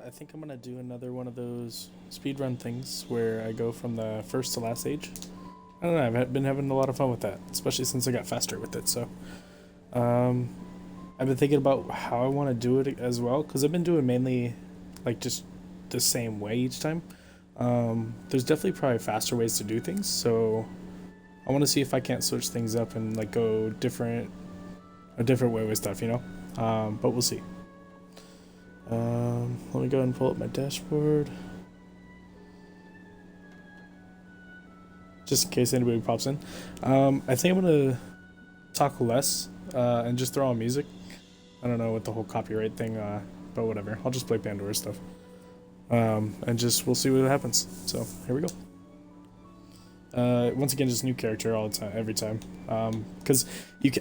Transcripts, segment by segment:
I think I'm gonna do another one of those speedrun things where I go from the first to last age. I don't know, been having a lot of fun with that, especially since I got faster with it, so. Um, I've been thinking about how I want to do it as well, because I've been doing mainly, like, just the same way each time. There's definitely probably faster ways to do things, so I want to see if I can't switch things up and, like, go a different way with stuff, you know? But we'll see. Let me go ahead and pull up my dashboard. Just in case anybody pops in. I think I'm gonna talk less and just throw on music. I don't know what the whole copyright thing, but whatever. I'll just play Pandora stuff. And just we'll see what happens. So here we go. Once again, just new character all the time, every time. Because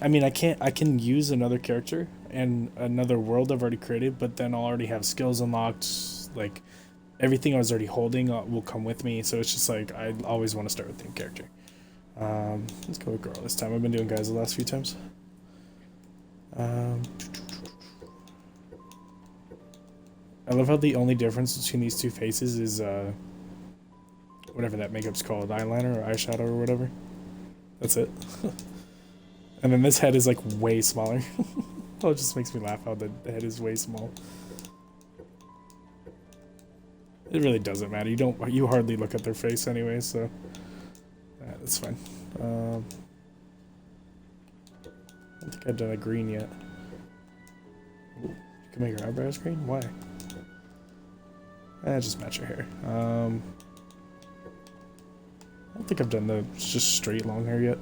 I can use another character and another world I've already created, but then I'll already have skills unlocked. Like everything I was already holding will come with me. So it's just like I always want to start with the new character. Let's go with girl this time. I've been doing guys the last few times. I love how the only difference between these two faces is whatever that makeup's called, eyeliner or eyeshadow or whatever. That's it. And then this head is like way smaller. Oh, it just makes me laugh how the head is way small. It really doesn't matter. You hardly look at their face anyway, so that's fine. I don't think I've done a green yet. Ooh, you can make your eyebrows green? Why? Just match your hair. I don't think I've done the just straight long hair yet.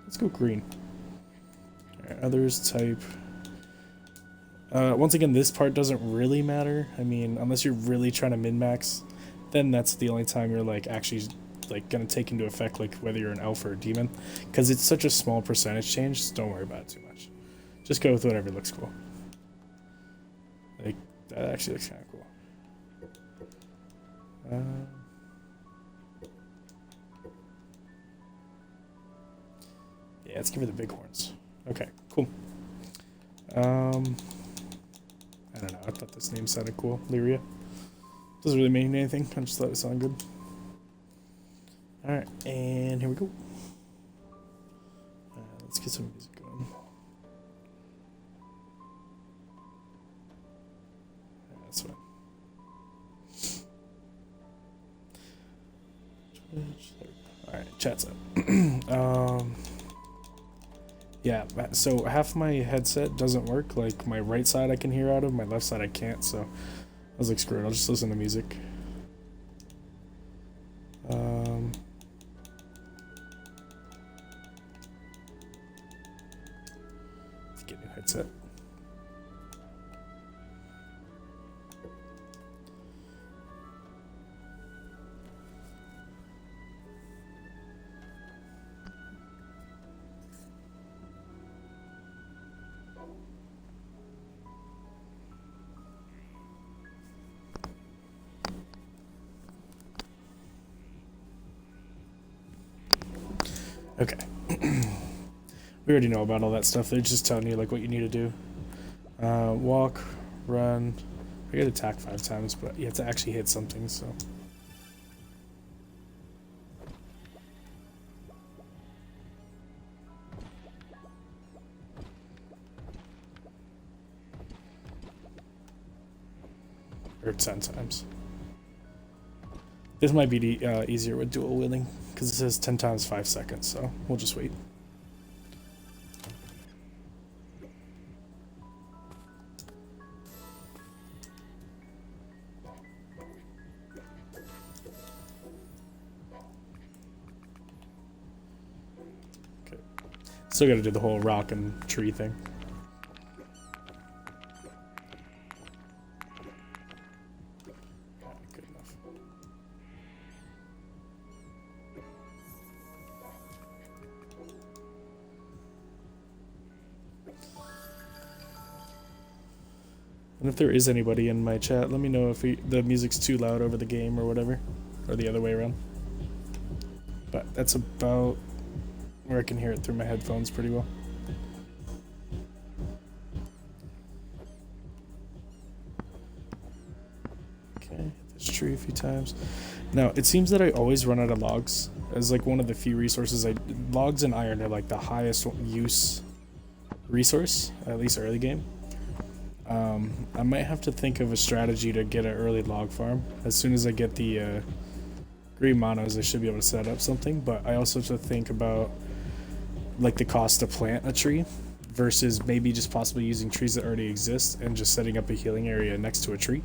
Let's go green. Alright, others type. Once again, this part doesn't really matter. I mean, unless you're really trying to min-max, then that's the only time you're like actually like gonna take into effect like whether you're an elf or a demon, because it's such a small percentage change. So don't worry about it too much. Just go with whatever looks cool. Like that actually looks kind of cool. Yeah, let's give her the big horns. Okay, cool. I don't know. I thought this name sounded cool. Lyria. Doesn't really mean anything. I just thought it sounded good. Alright, and here we go. Let's get some music going. That's fine. Alright, chat's up. Yeah, so half my headset doesn't work. Like my right side I can hear out of, my left side I can't, so I was like, screw it, I'll just listen to music. Let's get a new headset. Okay. We already know about all that stuff. They're just telling you like what you need to do. Walk, run. I get attack 5 times, but you have to actually hit something, so. Or 10 times. This might be the, easier with dual wielding, because it says 10 times 5 seconds, so we'll just wait. Okay. Still gotta do the whole rock and tree thing. And if there is anybody in my chat, let me know if the music's too loud over the game or whatever, or the other way around. But that's about where I can hear it through my headphones pretty well. few times. Now, it seems that I always run out of logs as like one of the few resources. Logs and iron are like the highest use resource, at least early game. I might have to think of a strategy to get an early log farm. As soon as I get the green monos, I should be able to set up something, but I also have to think about like the cost to plant a tree versus maybe just possibly using trees that already exist and just setting up a healing area next to a tree.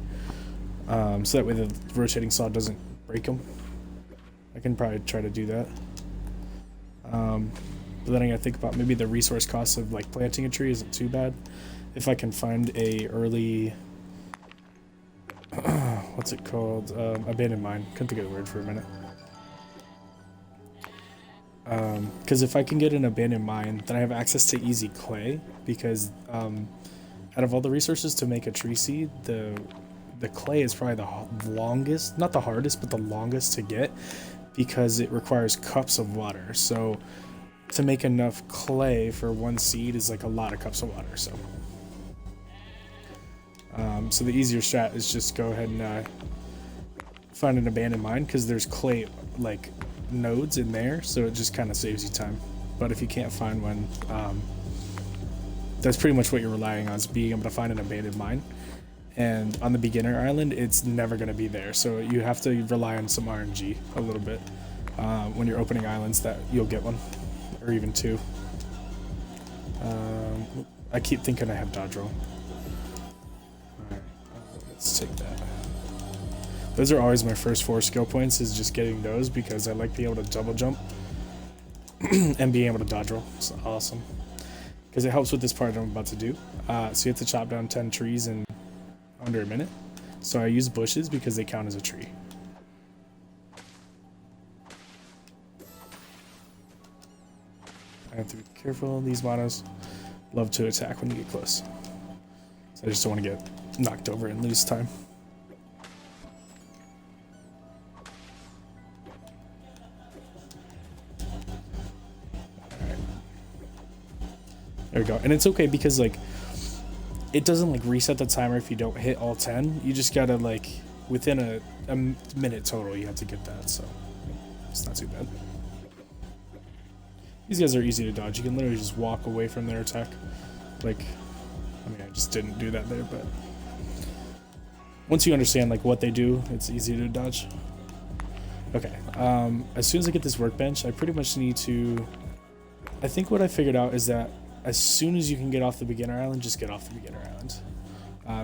So that way the rotating saw doesn't break them. I can probably try to do that. But then I gotta think about maybe the resource cost of like planting a tree isn't too bad. If I can find a early, what's it called? Abandoned mine. Couldn't think of the word for a minute. Because if I can get an abandoned mine, then I have access to easy clay. Because out of all the resources to make a tree seed, the clay is probably the longest, not the hardest, but the longest to get, because it requires cups of water. So to make enough clay for one seed is like a lot of cups of water. So the easier strat is just go ahead and find an abandoned mine, because there's clay like nodes in there, so it just kind of saves you time. But if you can't find one, that's pretty much what you're relying on, is being able to find an abandoned mine. And on the beginner island, it's never going to be there, so you have to rely on some RNG a little bit when you're opening islands, that you'll get one, or even two. I keep thinking I have dodge roll. Alright, let's take that. Those are always my first 4 skill points, is just getting those, because I like being able to double jump and being able to dodge roll. It's awesome, because it helps with this part I'm about to do. So you have to chop down 10 trees in under a minute. So I use bushes because they count as a tree. I have to be careful. These monos love to attack when you get close. So I just don't want to get knocked over and lose time. Alright. There we go. And it's okay because like it doesn't like reset the timer if you don't hit all 10. You just gotta like within a minute total you have to get that, so it's not too bad. These guys are easy to dodge. You can literally just walk away from their attack. Like, I mean, I just didn't do that there, but once you understand like what they do, it's easy to dodge. Okay, as soon as I get this workbench, I pretty much need to, I think what I figured out is that as soon as you can get off the beginner island, just get off the beginner island.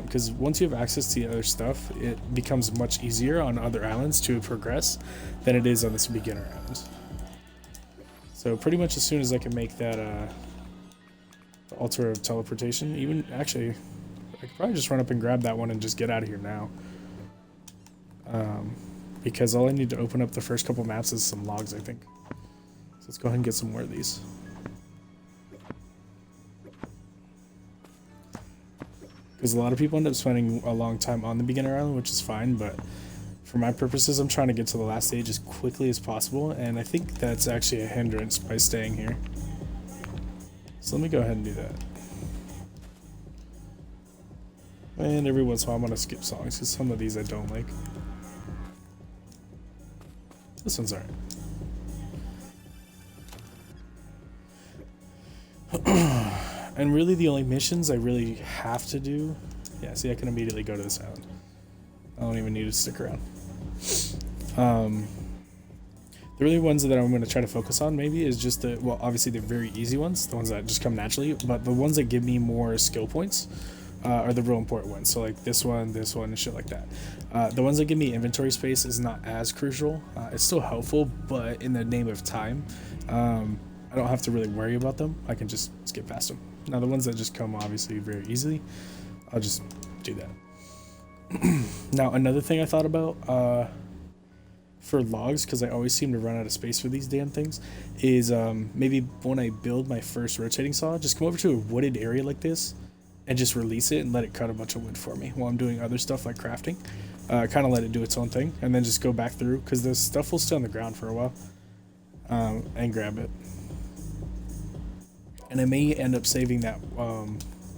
Because once you have access to the other stuff, it becomes much easier on other islands to progress than it is on this beginner island. So pretty much as soon as I can make that the altar of teleportation, even actually, I could probably just run up and grab that one and just get out of here now. Because all I need to open up the first couple maps is some logs, I think. So let's go ahead and get some more of these. Because a lot of people end up spending a long time on the beginner island, which is fine, but for my purposes, I'm trying to get to the last stage as quickly as possible, and I think that's actually a hindrance by staying here. So let me go ahead and do that. And every once in a while I'm going to skip songs, because some of these I don't like. This one's alright. And really the only missions I really have to do... Yeah, see, I can immediately go to this island. I don't even need to stick around. The really ones that I'm going to try to focus on maybe is just the... Well, obviously the very easy ones, the ones that just come naturally, but the ones that give me more skill points are the real important ones. So like this one, and shit like that. The ones that give me inventory space is not as crucial. It's still helpful, but in the name of time, I don't have to really worry about them. I can just skip past them. Now the ones that just come obviously very easily, I'll just do that. Now another thing I thought about for logs, because I always seem to run out of space for these damn things, is maybe when I build my first rotating saw, just come over to a wooded area like this and just release it and let it cut a bunch of wood for me while I'm doing other stuff like crafting. Kind of let it do its own thing and then just go back through, because the stuff will stay on the ground for a while, and grab it. And I may end up saving that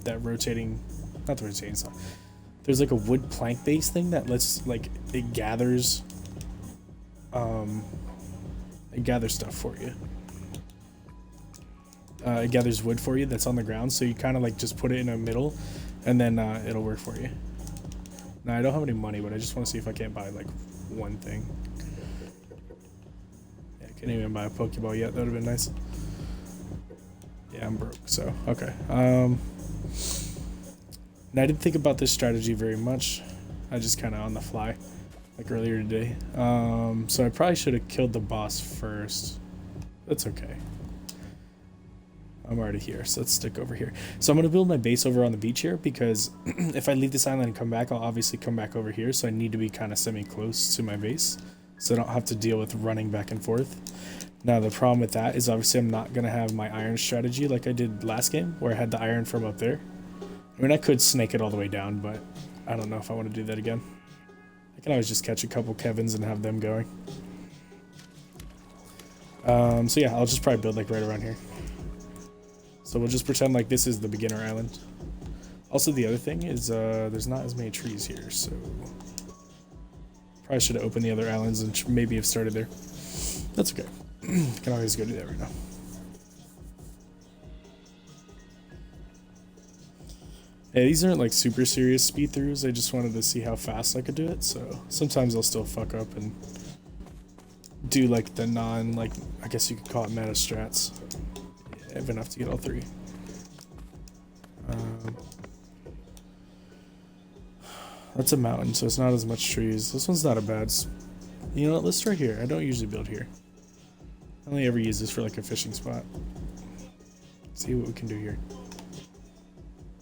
that rotating, not the rotating saw, there's like a wood plank base thing that lets like it gathers stuff for you. It gathers wood for you that's on the ground, so you kind of like just put it in the middle, and then it'll work for you. Now I don't have any money, but I just want to see if I can't buy like one thing. Yeah, I couldn't even buy a Pokeball yet. That would have been nice. Yeah, I'm broke, so okay. And I didn't think about this strategy very much. I just kind of on the fly, like earlier today. So I probably should have killed the boss first. That's okay. I'm already here, so let's stick over here. So I'm going to build my base over on the beach here, because if I leave this island and come back, I'll obviously come back over here, so I need to be kind of semi-close to my base, so I don't have to deal with running back and forth. Now, the problem with that is obviously I'm not going to have my iron strategy like I did last game, where I had the iron from up there. I mean, I could snake it all the way down, but I don't know if I want to do that again. I can always just catch a couple Kevins and have them going. So yeah, I'll just probably build like right around here. So we'll just pretend like this is the beginner island. Also, the other thing is there's not as many trees here, so probably should have opened the other islands and maybe have started there. That's okay. Can always go do that right now. Yeah, these aren't like super serious speed throughs. I just wanted to see how fast I could do it. So sometimes I'll still fuck up and do like the non, like I guess you could call it meta strats. I have enough to get all three. That's a mountain, so it's not as much trees. This one's not a bad. You know what? Let's try here. I don't usually build here. I only ever use this for like a fishing spot. Let's see what we can do here.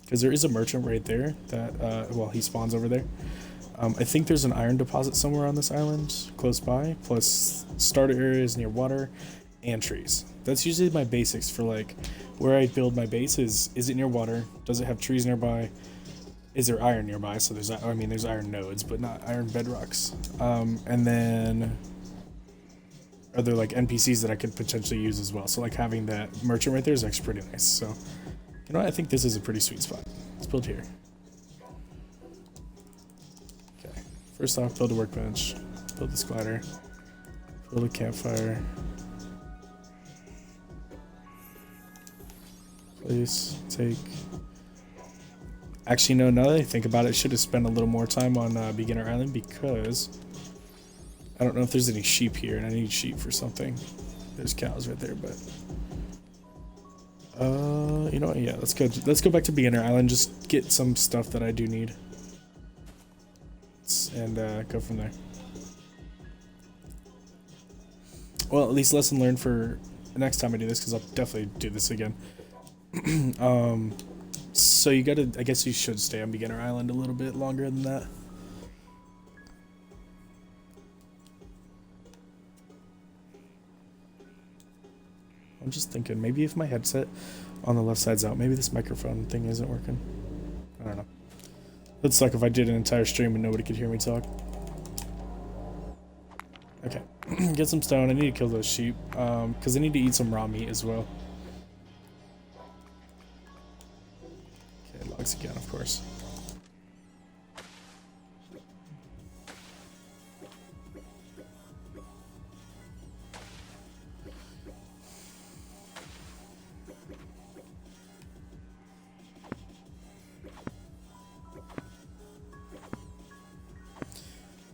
Because there is a merchant right there that, well, he spawns over there. I think there's an iron deposit somewhere on this island close by, plus starter areas near water and trees. That's usually my basics for like where I build my base is it near water? Does it have trees nearby? Is there iron nearby? So there's, I mean, there's iron nodes, but not iron bedrocks. And then are there like NPCs that I could potentially use as well? So like having that merchant right there is actually pretty nice. So you know what? I think this is a pretty sweet spot. Let's build here. Okay. First off, build a workbench, build this glider, build a campfire. Place, take. Actually, no, now that I think about it, I should have spent a little more time on Beginner Island because I don't know if there's any sheep here, and I need sheep for something. There's cows right there, but you know what? Yeah, let's go back to Beginner Island. Just get some stuff that I do need, and go from there. Well, at least lesson learned for the next time I do this, because I'll definitely do this again. So you gotta, I guess you should stay on Beginner Island a little bit longer than that. I'm just thinking, maybe if my headset on the left side's out, maybe this microphone thing isn't working. I don't know. It'd suck if I did an entire stream and nobody could hear me talk. Okay, get some stone. I need to kill those sheep, because I need to eat some raw meat as well. Logs again, of course.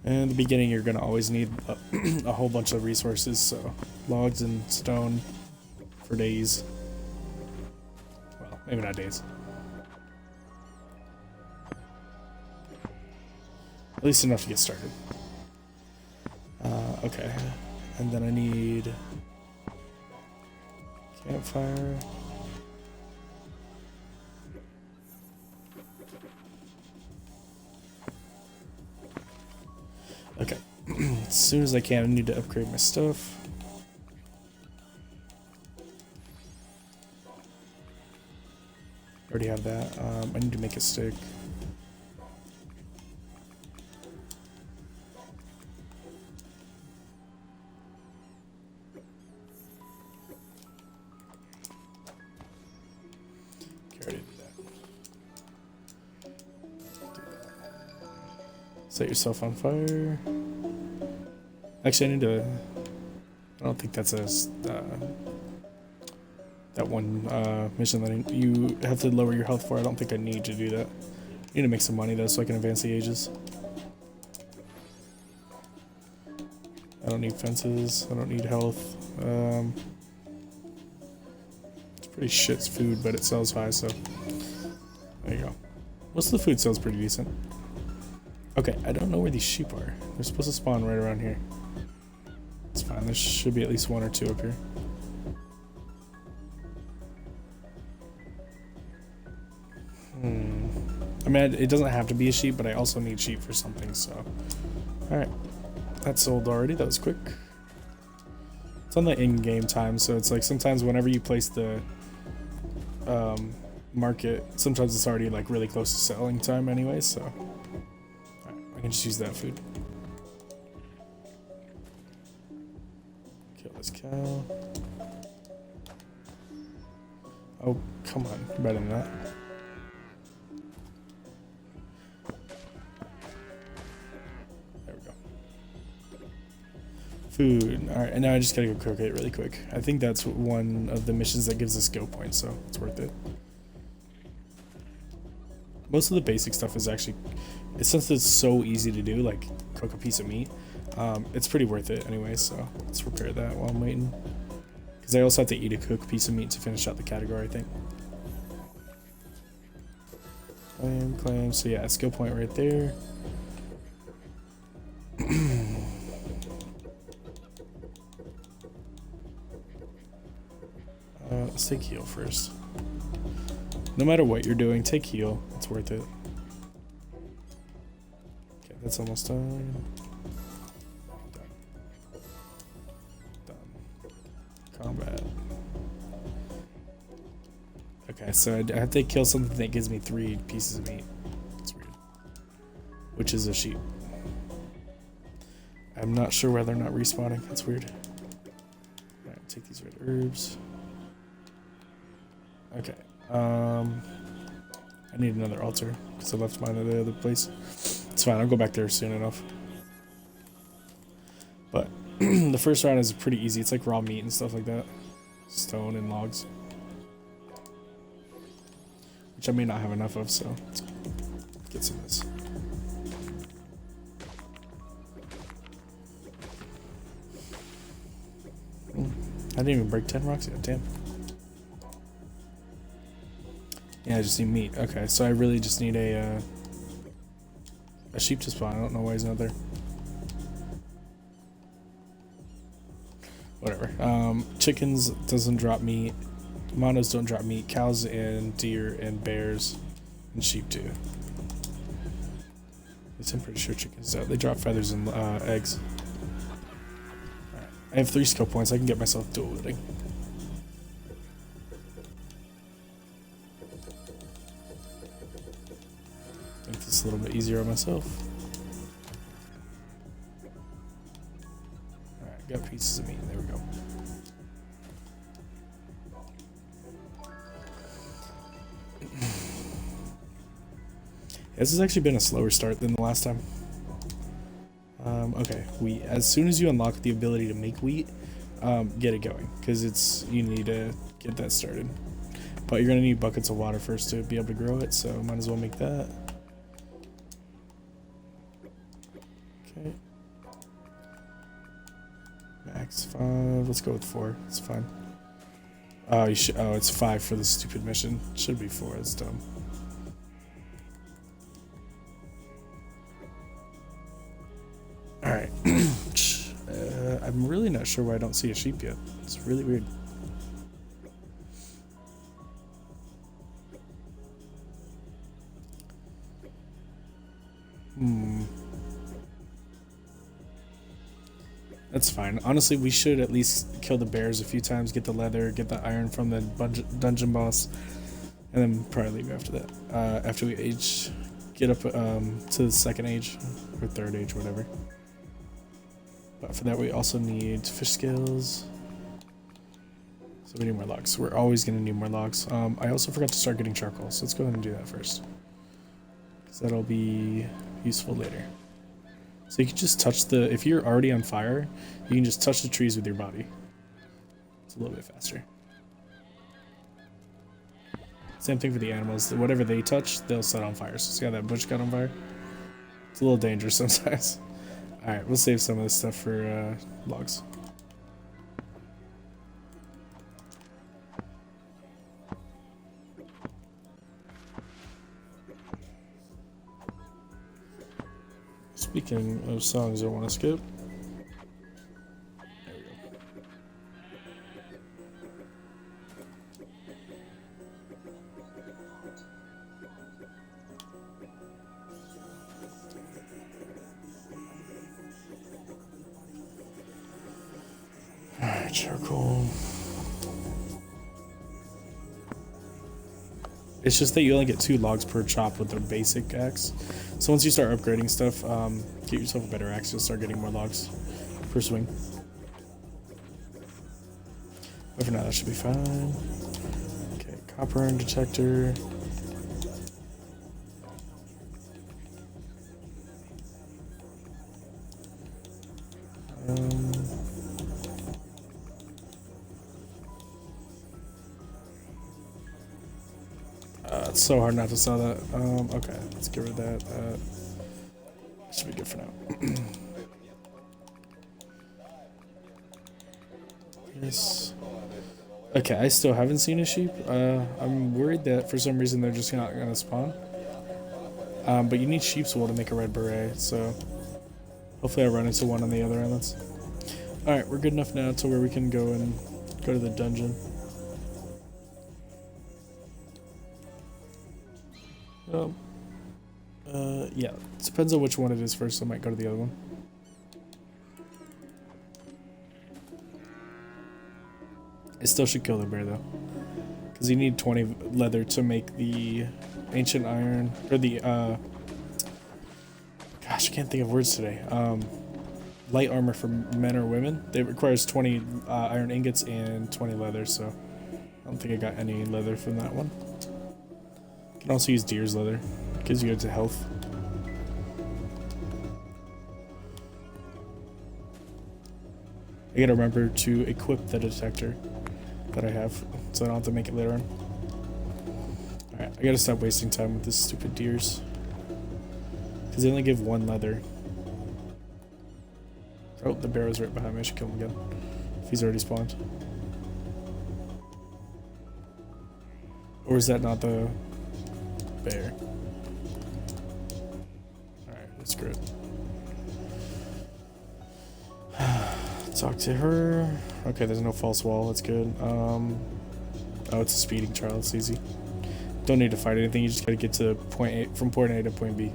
And in the beginning, you're going to always need a whole bunch of resources, so logs and stone for days. Well, maybe not days. At least enough to get started. Okay. And then I need campfire. Okay. As soon as I can, I need to upgrade my stuff. Already have that. I need to make a stick. Set yourself on fire. Actually, I need to... I don't think that's a... that one mission that you have to lower your health for. I don't think I need to do that. I need to make some money though so I can advance the ages. I don't need fences. I don't need health. It's pretty shit food, but it sells high, so there you go. Most of the food sells pretty decent. Okay, I don't know where these sheep are. They're supposed to spawn right around here. It's fine. There should be at least one or two up here. I mean, it doesn't have to be a sheep, but I also need sheep for something, so... Alright. That's sold already. That was quick. It's on the in-game time, so it's like sometimes whenever you place the market, sometimes it's already like really close to selling time anyway, so... Alright, I can just use that food. Kill this cow. Oh, come on. You're better than that. Food. Alright, and now I just gotta go cook it really quick. I think that's one of the missions that gives us skill points, so it's worth it. Most of the basic stuff is actually, since it's so easy to do, like cook a piece of meat, it's pretty worth it anyway, so let's prepare that while I'm waiting. Because I also have to eat a cooked piece of meat to finish out the category, I think. Claim, so yeah, skill point right there. Let's take heal first. No matter what you're doing, take heal. It's worth it. Okay, that's almost done. Done. Combat. Okay, so I have to kill something that gives me 3 pieces of meat. That's weird. Which is a sheep. I'm not sure whether or not respawning. That's weird. Alright, take these red herbs. Okay, I need another altar because I left mine at the other place. It's fine, I'll go back there soon enough. But the first round is pretty easy. It's like raw meat and stuff like that. Stone and logs. Which I may not have enough of, so let's get some of this. I didn't even break 10 rocks yet, damn. Yeah, I just need meat. Okay, so I really just need a sheep to spawn. I don't know why he's not there. Whatever. Chickens doesn't drop meat. Monos don't drop meat. Cows and deer and bears and sheep do. At least I'm pretty sure chickens do. They drop feathers and eggs. Alright. I have 3 skill points. I can get myself dual wielding. Make this a little bit easier on myself. Alright, got pieces of meat. There we go. This has actually been a slower start than the last time. Okay, wheat. As soon as you unlock the ability to make wheat, get it going, because you need to get that started. But you're gonna need buckets of water first to be able to grow it, so might as well make that. Okay. Max 5. Let's go with 4. It's fine. Oh, oh, it's 5 for the stupid mission. Should be 4. It's dumb. All right. I'm really not sure why I don't see a sheep yet. It's really weird. That's fine. Honestly, we should at least kill the bears a few times, get the leather, get the iron from the dungeon boss, and then probably leave after that. After we age, get up to the 2nd age, or 3rd age, whatever. But for that, we also need fish scales. So we need more logs. We're always going to need more logs. I also forgot to start getting charcoal, so let's go ahead and do that first, because that'll be useful later. So you can just touch the, if you're already on fire, you can just touch the trees with your body. It's a little bit faster. Same thing for the animals. Whatever they touch, they'll set on fire. So see how that bush got on fire? It's a little dangerous sometimes. Alright, we'll save some of this stuff for logs. Speaking of songs I want to skip. There we go. Alright, charcoal. It's just that you only get 2 logs per chop with the basic axe. So once you start upgrading stuff, get yourself a better axe, you'll start getting more logs per swing. But for now, that should be fine. Okay, copper and detector. It's so hard not to sell that. Okay, let's get rid of that. Should be good for now. Yes. Okay, I still haven't seen a sheep. I'm worried that for some reason they're just not gonna spawn. But you need sheep's wool to make a red beret, so hopefully I run into one on the other islands. Alright, we're good enough now to where we can go and go to the dungeon. Yeah, it depends on which one it is first. I might go to the other one. I still should kill the bear though, because you need 20 leather to make the ancient iron, or the gosh, I can't think of words today. Light armor for men or women. It requires 20 iron ingots and 20 leather, so I don't think I got any leather from that one. You can also use deer's leather. Gives you good to health. I gotta remember to equip the detector that I have, so I don't have to make it later on. Alright, I gotta stop wasting time with this stupid deers. Because they only give 1 leather. Oh, the bear was right behind me. I should kill him again. If he's already spawned. Or is that not the bear? Screw it. Talk to her. Okay, there's no false wall. That's good. Oh, it's a speeding trial. It's easy. Don't need to fight anything. You just gotta get to point A, from point A to point B.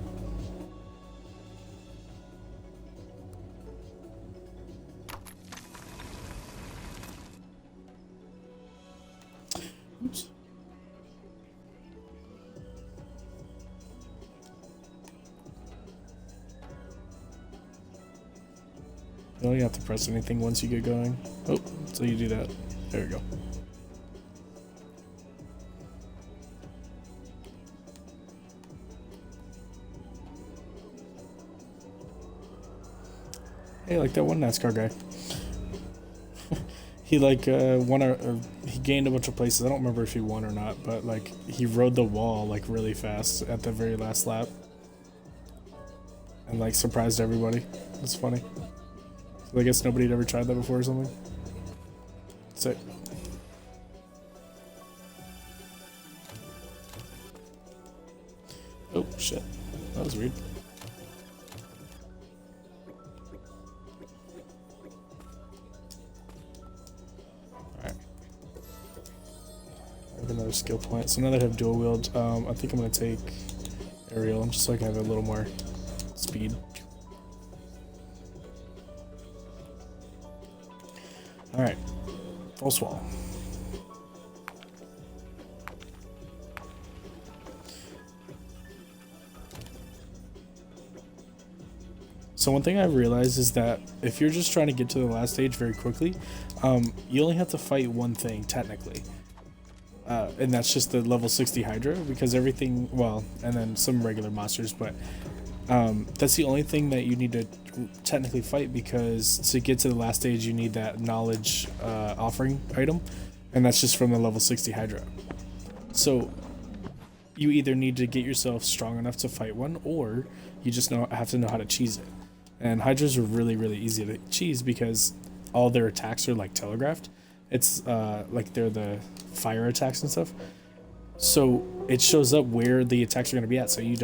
Oops. You don't have to press anything once you get going. Oh, so you do that. There we go. Hey, like that one NASCAR guy. He like won or he gained a bunch of places. I don't remember if he won or not, but like he rode the wall like really fast at the very last lap. And like surprised everybody. It's funny. I guess nobody had ever tried that before or something. Sick. Oh, shit. That was weird. Alright. I have another skill point. So now that I have dual wield, I think I'm going to take aerial just so I can have a little more speed. Alright, false wall. So one thing I've realized is that if you're just trying to get to the last stage very quickly, you only have to fight one thing, technically. And that's just the level 60 Hydra, because everything, well, and then some regular monsters, but that's the only thing that you need to technically fight, because to get to the last stage you need that knowledge offering item, and that's just from the level 60 Hydra. So you either need to get yourself strong enough to fight one, or you just have to know how to cheese it. And Hydras are really, really easy to cheese because all their attacks are like telegraphed. It's like they're the fire attacks and stuff. So it shows up where the attacks are going to be at. So you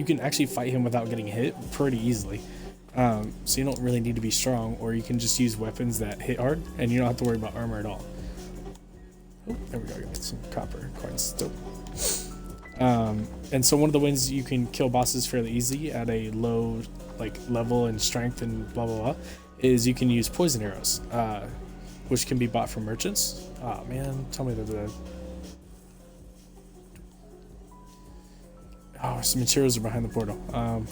can actually fight him without getting hit pretty easily. So you don't really need to be strong, or you can just use weapons that hit hard, and you don't have to worry about armor at all. Oh, there we go. I got some copper coins. Dope. And so one of the ways you can kill bosses fairly easy at a low level and strength and blah blah blah is you can use poison arrows, which can be bought from merchants. Oh man, tell me that. Oh, some materials are behind the portal. Alright,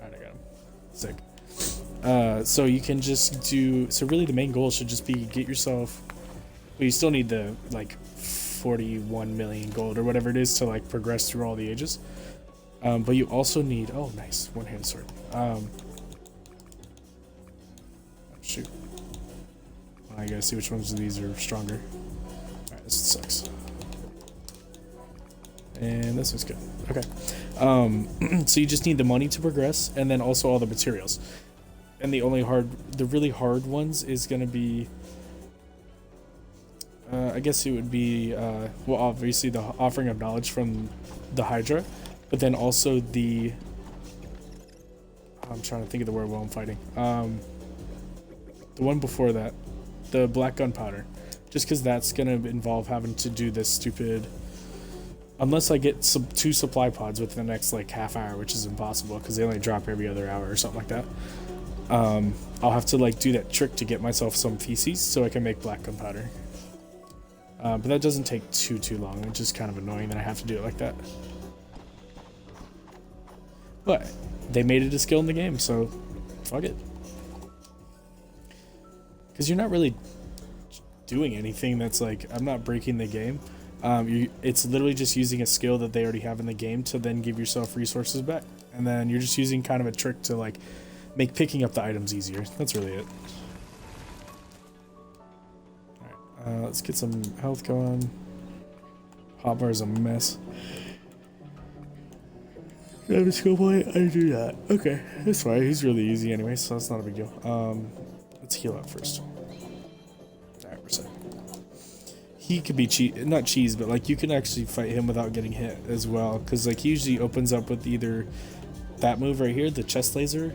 I got them. Sick. So you can just do. So really, the main goal should just be get yourself. Well, you still need the 41 million gold or whatever it is to progress through all the ages. But you also need. Oh, nice one-handed sword. Shoot. I gotta see which ones of these are stronger. Alright, this sucks. And this is good. Okay. So you just need the money to progress, and then also all the materials. And the really hard ones is gonna be. I guess it would be, well, obviously the offering of knowledge from the Hydra, but then also the. I'm trying to think of the word while I'm fighting. The one before that, the black gunpowder, just because that's gonna involve having to do this stupid. Unless I get 2 supply pods within the next half hour, which is impossible because they only drop every other hour or something like that. I'll have to do that trick to get myself some feces so I can make black gunpowder. But that doesn't take too long. It's just kind of annoying that I have to do it like that. But they made it a skill in the game, so fuck it. Because you're not really doing anything that's I'm not breaking the game. It's literally just using a skill that they already have in the game to then give yourself resources back. And then you're just using kind of a trick to make picking up the items easier. That's really it. Alright, let's get some health going. Hotbar is a mess. Grab a skill point, I do that. Okay, that's fine. He's really easy anyway, so that's not a big deal. Let's heal up first. Alright, we're set. He could be not cheese, but you can actually fight him without getting hit as well, because he usually opens up with either that move right here, the chest laser,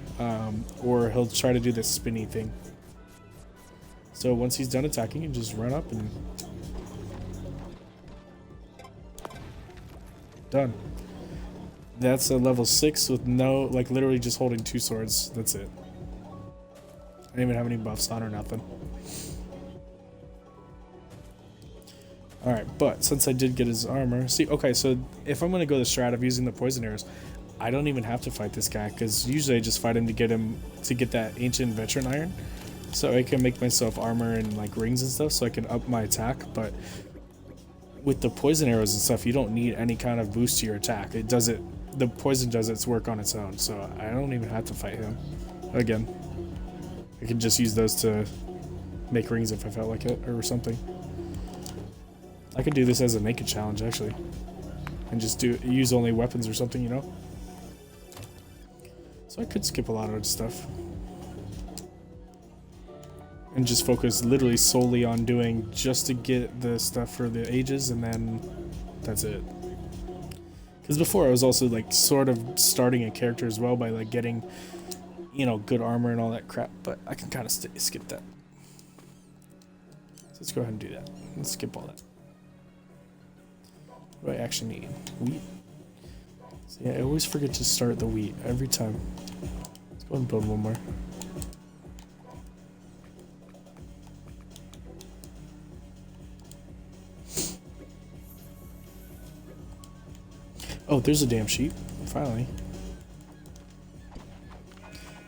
or he'll try to do this spinny thing. So once he's done attacking, you just run up and done. That's a level 6 with no literally just holding 2 swords. That's it. I didn't even have any buffs on or nothing. Alright, but since I did get his armor... See, okay, so if I'm going to go the strat of using the poison arrows, I don't even have to fight this guy, because usually I just fight him to get that ancient veteran iron, so I can make myself armor and rings and stuff, so I can up my attack. But with the poison arrows and stuff, you don't need any kind of boost to your attack. It does it... The poison does its work on its own, so I don't even have to fight him. Again, I can just use those to make rings if I felt like it, or something. I could do this as a naked challenge, actually, and just use only weapons or something, you know? So I could skip a lot of stuff. And just focus literally solely on doing just to get the stuff for the ages, and then that's it. Because before I was also sort of starting a character as well by getting, good armor and all that crap, but I can kind of skip that. So let's go ahead and do that. Let's skip all that. What do I actually need? Wheat. So yeah, I always forget to start the wheat every time. Let's go ahead and build one more. Oh, there's a damn sheep. Finally.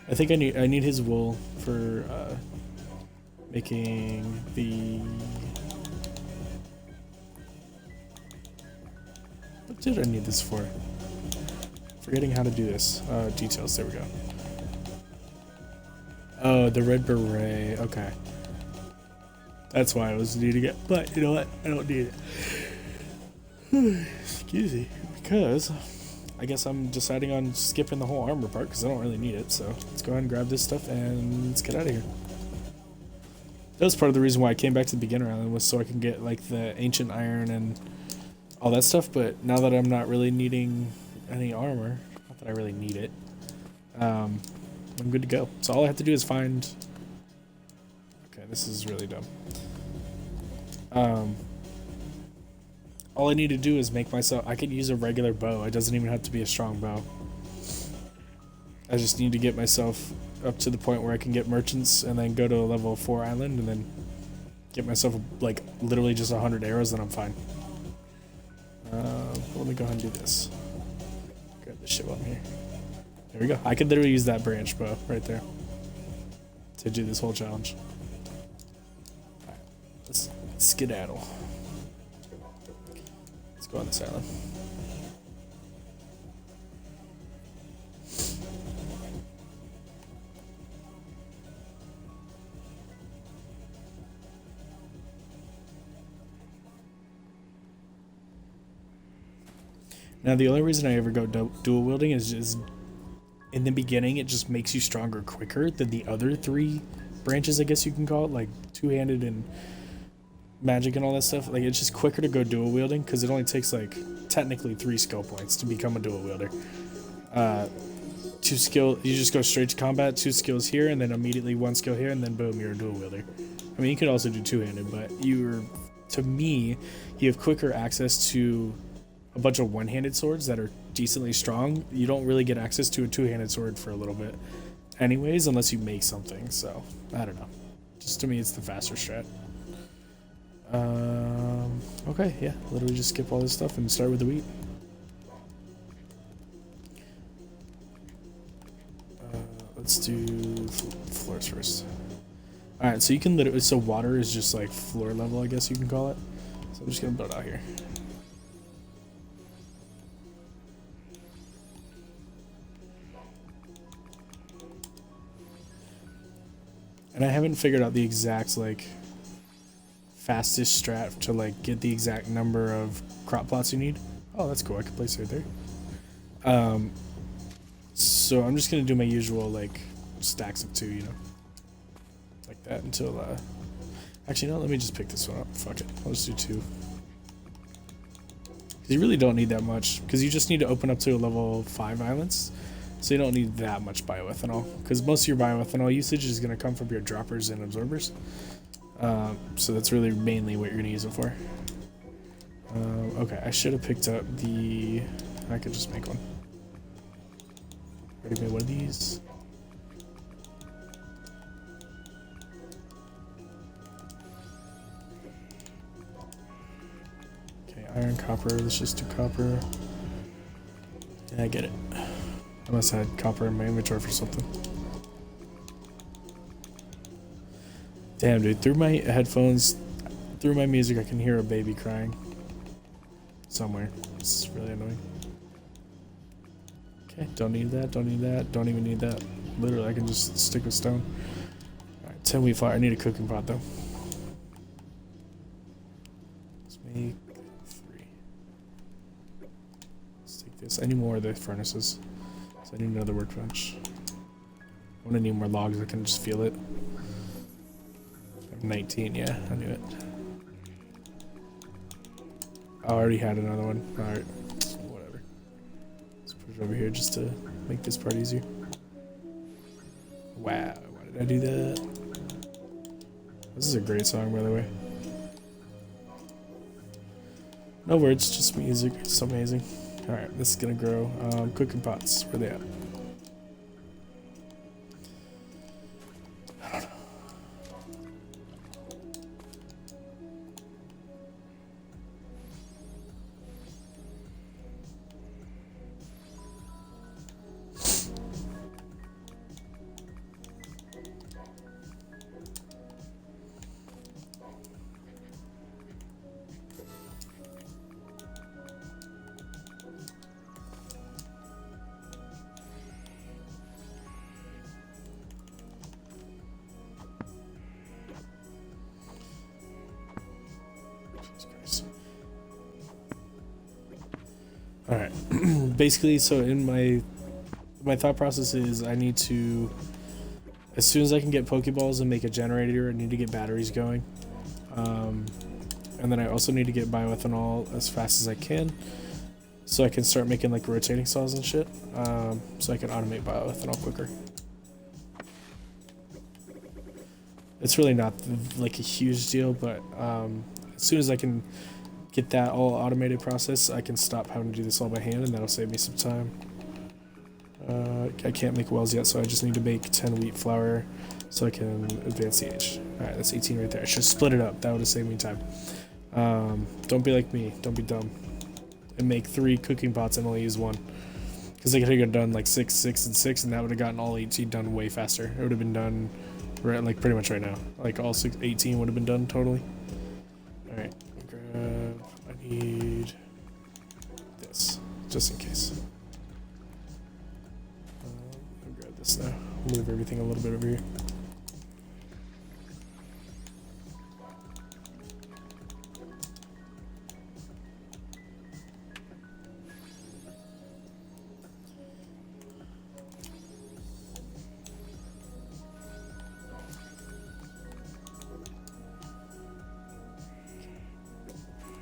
I think I need his wool for making the... What did I need this for? Forgetting how to do this. Details, there we go. Oh, the red beret. Okay. That's why I was needing it. But you know what? I don't need it. Excuse me. Because I guess I'm deciding on skipping the whole armor part because I don't really need it. So let's go ahead and grab this stuff and let's get out of here. That was part of the reason why I came back to the beginner island, was so I can get like the ancient iron and all that stuff. But now that I'm not really needing any armor, not that I really need it, I'm good to go. So all I have to do is find... Okay, this is really dumb. All I need to do is make myself... I could use a regular bow. It doesn't even have to be a strong bow. I just need to get myself up to the point where I can get merchants and then go to a level 4 island and then get myself like literally just 100 arrows, then I'm fine. Let me go ahead and do this. Grab this shit while I'm here. There we go. I could literally use that branch bow right there to do this whole challenge. Alright, let's skedaddle. Let's go on this island. Now the only reason I ever go dual wielding is just in the beginning it just makes you stronger quicker than the other 3 branches, I guess you can call it, like two-handed and magic and all that stuff. Like it's just quicker to go dual wielding because it only takes like technically 3 skill points to become a dual wielder. 2 skill, you just go straight to combat, 2 skills here and then immediately 1 skill here and then boom, you're a dual wielder. I mean you could also do two-handed, but to me you have quicker access to a bunch of one-handed swords that are decently strong. You don't really get access to a two-handed sword for a little bit anyways, unless you make something. So I don't know, just to me it's the faster strat. Okay, yeah, literally just skip all this stuff and start with the wheat. Let's do floors first. Alright, so you can literally, so water is just like floor level, I guess you can call it. So I'm just gonna build out here. And I haven't figured out the exact like fastest strat to like get the exact number of crop plots you need. Oh, that's cool. I can place it right there. So I'm just gonna do my usual like stacks of 2, you know, like that until actually no, let me just pick this one up. Fuck it, I'll just do 2. You really don't need that much because you just need to open up to a level 5 islands. So you don't need that much bioethanol, because most of your bioethanol usage is going to come from your droppers and absorbers. So that's really mainly what you're going to use it for. Okay, I should have picked up the... I could just make one. Already made one of these. Okay, iron, copper. Let's just do copper. Yeah, I get it. I must have had copper in my inventory for something. Damn, dude. Through my headphones, through my music, I can hear a baby crying. Somewhere. It's really annoying. Okay, don't need that, don't need that, don't even need that. Literally, I can just stick with stone. Alright, 10 wheat flour. I need a cooking pot, though. Let's make 3. Let's take this. I need more of the furnaces. I need another workbench. I'm gonna need more logs, I can just feel it. I have 19, yeah, I knew it. Oh, I already had another one. Alright, whatever. Let's put it over here just to make this part easier. Wow, why did I do that? This is a great song, by the way. No words, just music. It's amazing. Alright, this is gonna grow. Cooking pots, where they at? I don't know. All right. Basically, so in my thought process is I need to, as soon as I can get Pokeballs and make a generator, I need to get batteries going. And then I also need to get bioethanol as fast as I can, so I can start making like rotating saws and shit, so I can automate bioethanol quicker. It's really not like a huge deal, but as soon as I can get that all automated process, I can stop having to do this all by hand, and that'll save me some time. I can't make wells yet, so I just need to make 10 wheat flour so I can advance the age. Alright, that's 18 right there. I should split it up. That would have saved me time. Don't be like me. Don't be dumb. And make 3 cooking pots and only use 1. Because I could have done like 6, 6, and 6, and that would have gotten all 18 done way faster. It would have been done right, like pretty much right now. Like all 18 would have been done totally. Alright, grab. I need this, just in case. I'll grab this now. Move everything a little bit over here.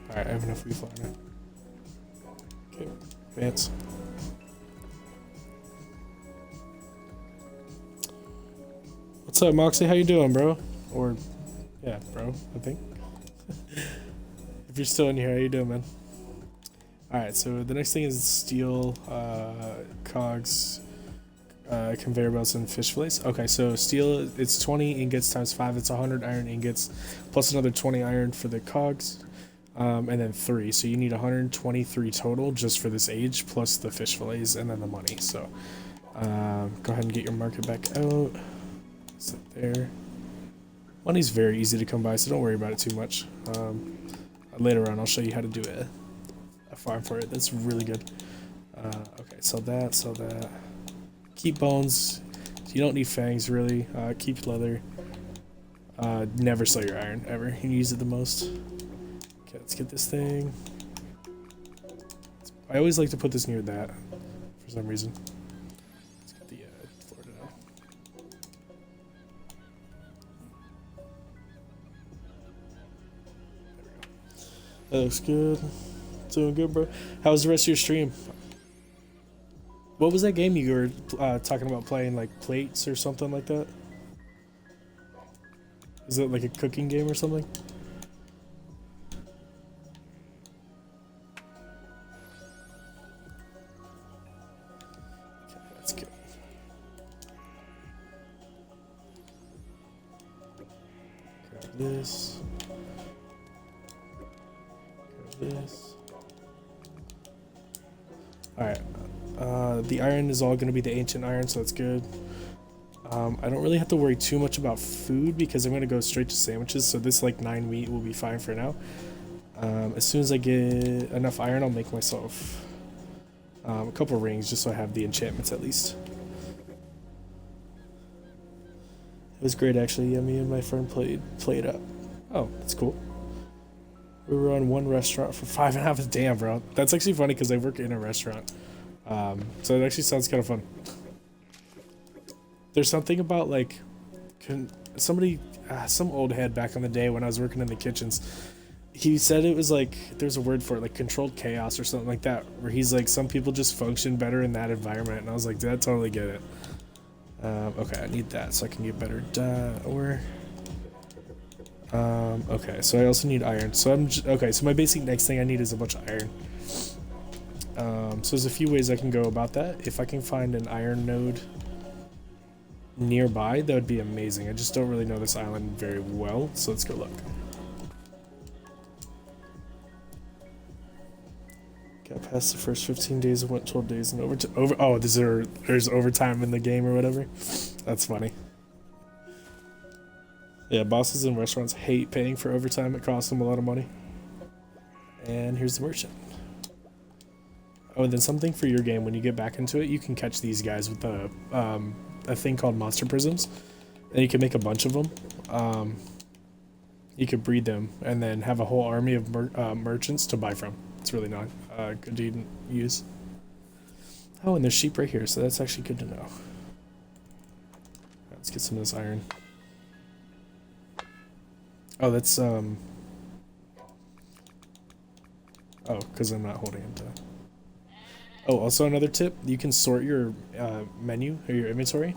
Alright, I have enough wheat flour now. Okay, advance. What's up, Moxie? How you doing, bro? Or, yeah, bro, I think. If you're still in here, how you doing, man? Alright, so the next thing is steel, cogs, conveyor belts, and fish fillets. Okay, so steel, it's 20 ingots times 5, it's 100 iron ingots, plus another 20 iron for the cogs. And then 3, so you need 123 total just for this age, plus the fish fillets and then the money. So go ahead and get your market back out. Sit there. Money's very easy to come by, so don't worry about it too much. Later on I'll show you how to do a farm for it. That's really good. Okay, sell that. Keep bones. You don't need fangs really. Keep leather. Never sell your iron ever. You use it the most. Okay, let's get this thing. I always like to put this near that for some reason. Let's get the floor down. There we go. That looks good. Doing good, bro. How was the rest of your stream? What was that game you were talking about playing, like plates or something like that? Is it like a cooking game or something? This. This. Alright. The iron is all going to be the ancient iron, so that's good. I don't really have to worry too much about food because I'm going to go straight to sandwiches, so this like 9 meat will be fine for now. As soon as I get enough iron, I'll make myself a couple rings just so I have the enchantments at least. It was great actually. Yeah, me and my friend played up. Oh, that's cool. We were on one restaurant for 5.5. Damn, bro. That's actually funny because I work in a restaurant. So it actually sounds kind of fun. There's something about like, some old head back in the day when I was working in the kitchens, he said it was like, there's a word for it, like controlled chaos or something like that, where he's like, some people just function better in that environment. And I was like, dude, I totally get it. Okay, I need that so I can get better okay, so I also need iron. So okay, so my basic next thing I need is a bunch of iron. So there's a few ways I can go about that. If I can find an iron node nearby, that would be amazing. I just don't really know this island very well, so let's go look. Got past the first 15 days, I went 12 days and oh, there's overtime in the game or whatever. That's funny. Yeah, bosses in restaurants hate paying for overtime. It costs them a lot of money. And here's the merchant. Oh, and then something for your game, when you get back into it, you can catch these guys with a thing called monster prisms. And you can make a bunch of them. You could breed them and then have a whole army of merchants to buy from. It's really not good to use. Oh, and there's sheep right here, so that's actually good to know. Let's get some of this iron. Oh, that's oh, because I'm not holding it down. Oh, also another tip, you can sort your menu or your inventory.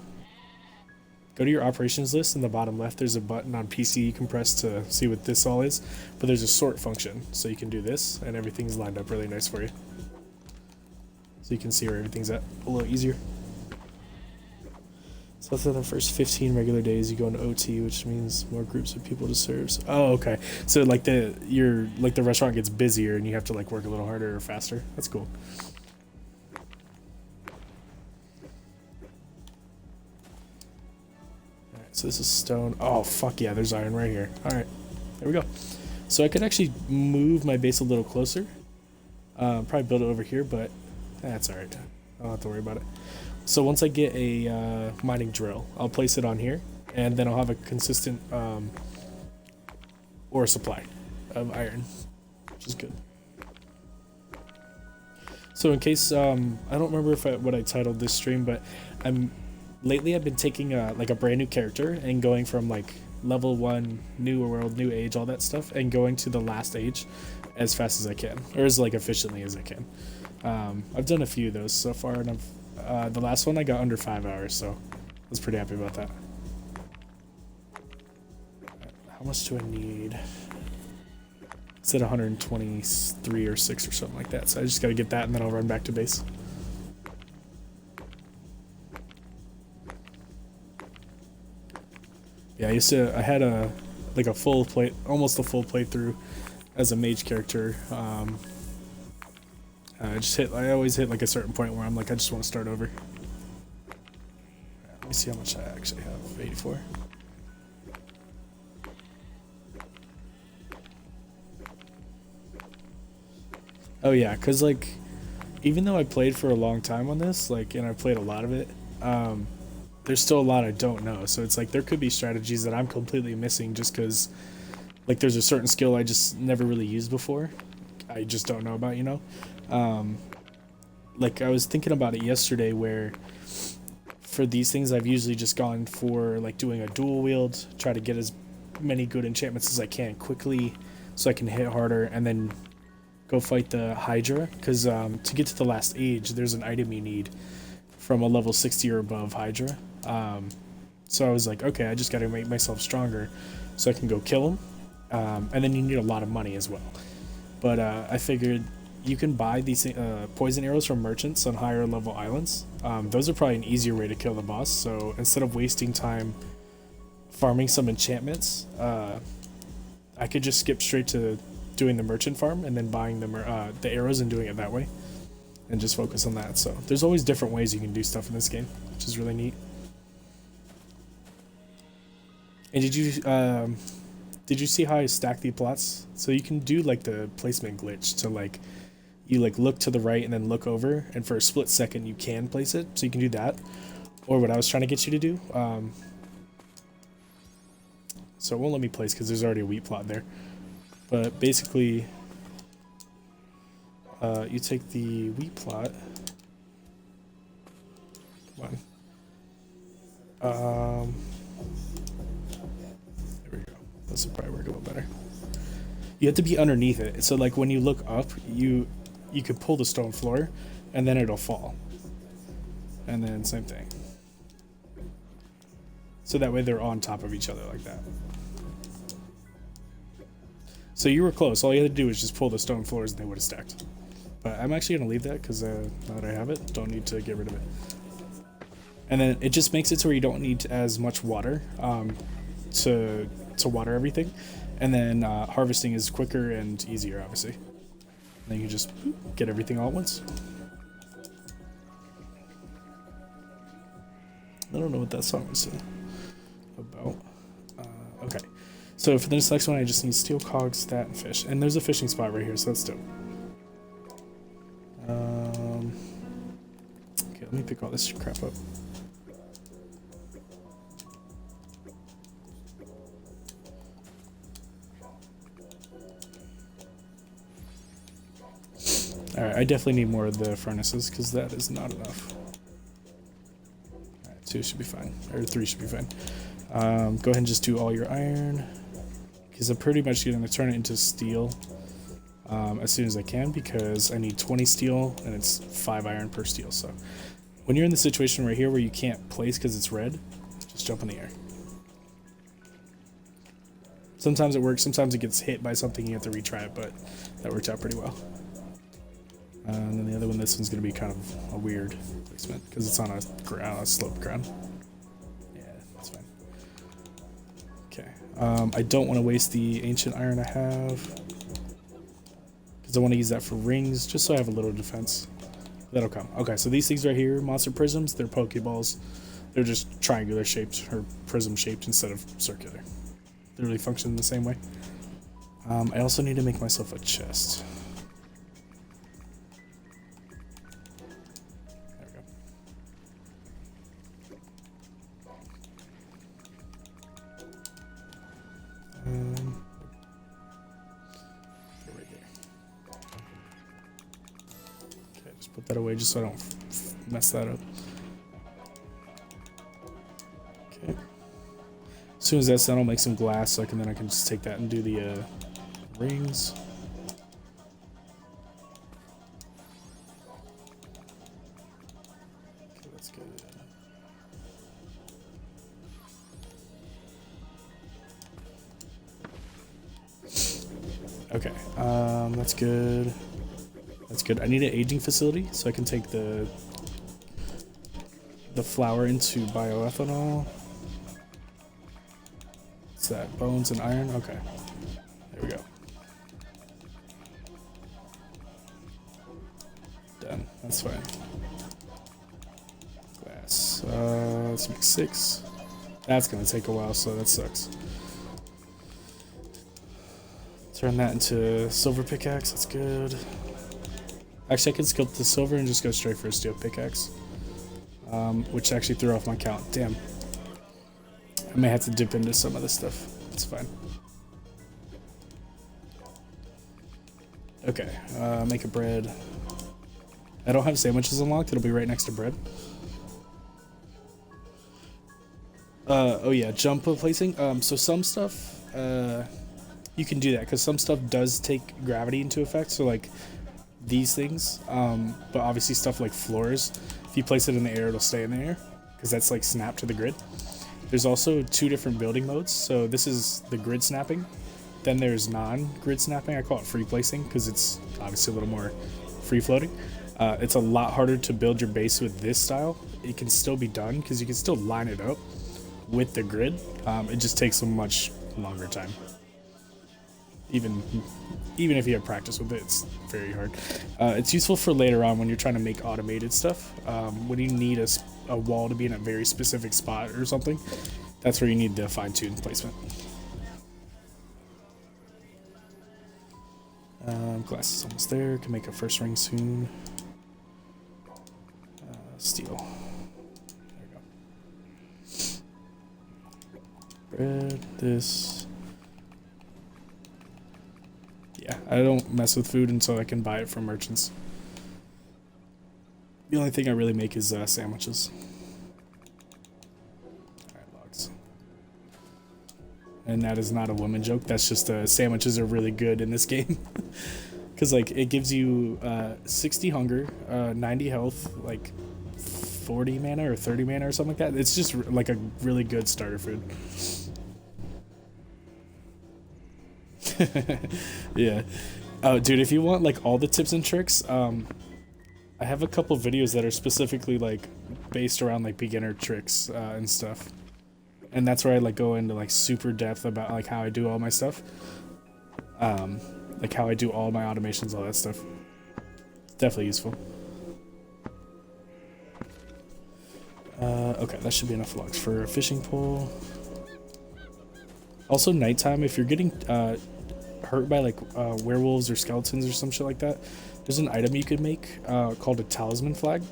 Go to your operations list in the bottom left. There's a button on PC you can press to see what this all is, but there's a sort function, so you can do this and everything's lined up really nice for you. So you can see where everything's at a little easier. So after the first 15 regular days, you go into OT, which means more groups of people to serve. So, oh, okay. So like the restaurant gets busier and you have to like work a little harder or faster. That's cool. Alright, so this is stone. Oh fuck yeah, there's iron right here. Alright, there we go. So I could actually move my base a little closer. Probably build it over here, but that's alright. I don't have to worry about it. So once I get a mining drill, I'll place it on here, and then I'll have a consistent ore supply of iron, which is good. So in case, I don't remember what I titled this stream, but lately I've been taking like a brand new character and going from like level 1, new world, new age, all that stuff, and going to the last age as fast as I can, or as like efficiently as I can. I've done a few of those so far, and the last one I got under 5 hours, so I was pretty happy about that. How much do I need? It's at 123 or 6 or something like that, so I just gotta get that and then I'll run back to base. Yeah, I had like a full plate, almost a full playthrough as a mage character. I always hit like a certain point where I'm like, I just want to start over. Let me see how much I actually have. 84. Oh yeah, because like, even though I played for a long time on this, like, and I played a lot of it, there's still a lot I don't know. So it's like, there could be strategies that I'm completely missing just because, like, there's a certain skill I just never really used before. I just don't know about, you know? Like I was thinking about it yesterday where for these things I've usually just gone for like doing a dual wield, try to get as many good enchantments as I can quickly so I can hit harder, and then go fight the Hydra, because to get to the last age there's an item you need from a level 60 or above Hydra. So I was like, okay, I just gotta make myself stronger so I can go kill him, and then you need a lot of money as well. But I figured you can buy these poison arrows from merchants on higher level islands. Those are probably an easier way to kill the boss, so instead of wasting time farming some enchantments, I could just skip straight to doing the merchant farm and then buying the arrows and doing it that way, and just focus on that. So there's always different ways you can do stuff in this game, which is really neat. And did you see how I stack the plots? So you can do like the placement glitch to like, you like look to the right and then look over, and for a split second you can place it, so you can do that. Or what I was trying to get you to do, so it won't let me place because there's already a wheat plot there. But basically, you take the wheat plot. Come on. There we go. This will probably work a little better. You have to be underneath it. So like when you look up, you can pull the stone floor, and then it'll fall. And then same thing. So that way they're on top of each other like that. So you were close. All you had to do was just pull the stone floors and they would have stacked. But I'm actually going to leave that because now that I have it, don't need to get rid of it. And then it just makes it to where you don't need as much water to water everything. And then harvesting is quicker and easier, obviously. And then you just get everything all at once. I don't know what that song was about. Okay. So for this next one, I just need steel, cogs, stat, and fish. And there's a fishing spot right here, so that's dope. Okay, let me pick all this crap up. Alright, I definitely need more of the furnaces because that is not enough. Alright, 2 should be fine. Or 3 should be fine. Go ahead and just do all your iron. Because I'm pretty much going to turn it into steel as soon as I can, because I need 20 steel and it's 5 iron per steel. So when you're in the situation right here where you can't place because it's red, just jump in the air. Sometimes it works, sometimes it gets hit by something, you have to retry it, but that worked out pretty well. And then the other one, this one's going to be kind of a weird placement because it's on a sloped ground. Yeah, that's fine. Okay. I don't want to waste the ancient iron I have because I want to use that for rings just so I have a little defense. That'll come. Okay, so these things right here, monster prisms, they're Pokeballs. They're just triangular shaped or prism shaped instead of circular. They really function the same way. I also need to make myself a chest. There we go. Right there. Okay, just put that away just so I don't mess that up. Okay. As soon as that's done, I'll make some glass so then I can just take that and do the rings. Okay, that's good. Okay, that's good. That's good. I need an aging facility so I can take the flour into bioethanol. What's that? Bones and iron? Okay. There we go. Done. That's fine. Glass. Let's make 6. That's gonna take a while, so that sucks. Turn that into silver pickaxe. That's good. Actually, I can skip the silver and just go straight for a steel pickaxe. Which actually threw off my count. Damn. I may have to dip into some of this stuff. It's fine. Okay, make a bread. I don't have sandwiches unlocked. It'll be right next to bread. Oh yeah, jump placing. So some stuff, you can do that because some stuff does take gravity into effect. So like these things, but obviously stuff like floors, if you place it in the air, it'll stay in the air because that's like snapped to the grid. There's also 2 different building modes. So this is the grid snapping. Then there's non-grid snapping. I call it free placing because it's obviously a little more free floating. It's a lot harder to build your base with this style. It can still be done because you can still line it up with the grid. It just takes a much longer time. Even if you have practice with it, it's very hard. It's useful for later on when you're trying to make automated stuff. When you need a wall to be in a very specific spot or something, that's where you need the fine-tuned placement. Glass is almost there. Can make a first ring soon. Steel. There we go. Bread. This. Yeah, I don't mess with food until I can buy it from merchants. The only thing I really make is sandwiches. Alright, logs. And that is not a woman joke. That's just sandwiches are really good in this game. Because like it gives you 60 hunger, 90 health, like 40 mana or 30 mana or something like that. It's just like a really good starter food. Yeah. Oh, dude, if you want like all the tips and tricks, I have a couple videos that are specifically like based around like beginner tricks and stuff. And that's where I like go into like super depth about like how I do all my stuff. Like how I do all my automations, all that stuff. It's definitely useful. Okay, that should be enough logs for a fishing pole. Also, nighttime, if you're getting hurt by like werewolves or skeletons or some shit like that, there's an item you could make called a talisman flag.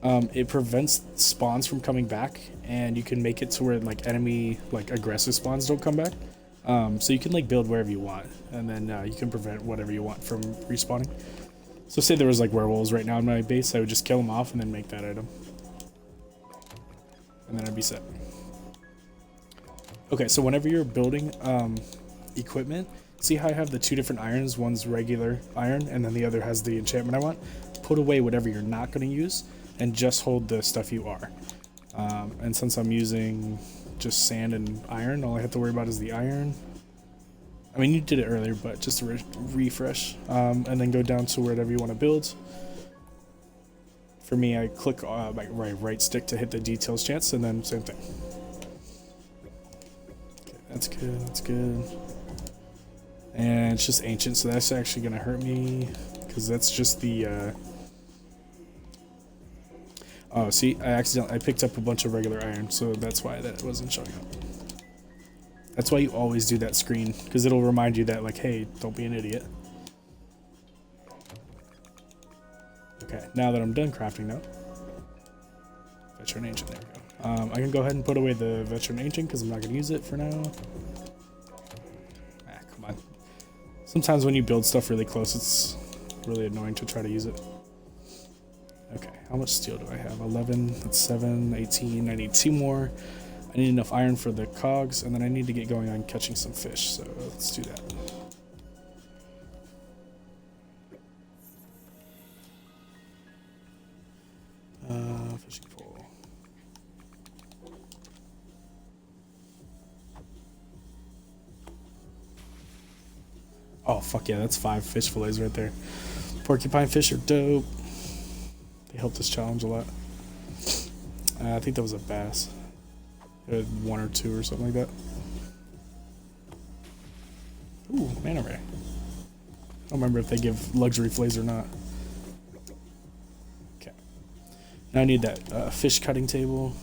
It prevents spawns from coming back, and you can make it to where like enemy like aggressive spawns don't come back. So you can like build wherever you want, and then you can prevent whatever you want from respawning. So say there was like werewolves right now in my base, I would just kill them off and then make that item. And then I'd be set. Okay, so whenever you're building equipment, see how I have the two different irons? One's regular iron, and then the other has the enchantment I want? Put away whatever you're not going to use, and just hold the stuff you are. And since I'm using just sand and iron, all I have to worry about is the iron. I mean, you did it earlier, but just to refresh. And then go down to wherever you want to build. For me, I click my right stick to hit the details chance, and then same thing. Okay, that's good, that's good. And it's just ancient, so that's actually going to hurt me, because that's just the... Oh, see, I picked up a bunch of regular iron, so that's why that wasn't showing up. That's why you always do that screen, because it'll remind you that, like, hey, don't be an idiot. Okay, now that I'm done crafting now. Veteran Ancient, there we go. I can go ahead and put away the Veteran Ancient, because I'm not going to use it for now. Ah, come on. Sometimes when you build stuff really close, it's really annoying to try to use it. Okay, how much steel do I have? 11, that's 7, 18, I need 2 more. I need enough iron for the cogs, and then I need to get going on catching some fish, so let's do that. Fishing pole. Oh, fuck yeah, that's 5 fish fillets right there. Porcupine fish are dope. They helped us challenge a lot. I think that was a bass. It had 1 or 2 or something like that. Ooh, mana ray. I don't remember if they give luxury fillets or not. Okay. Now I need that fish cutting table.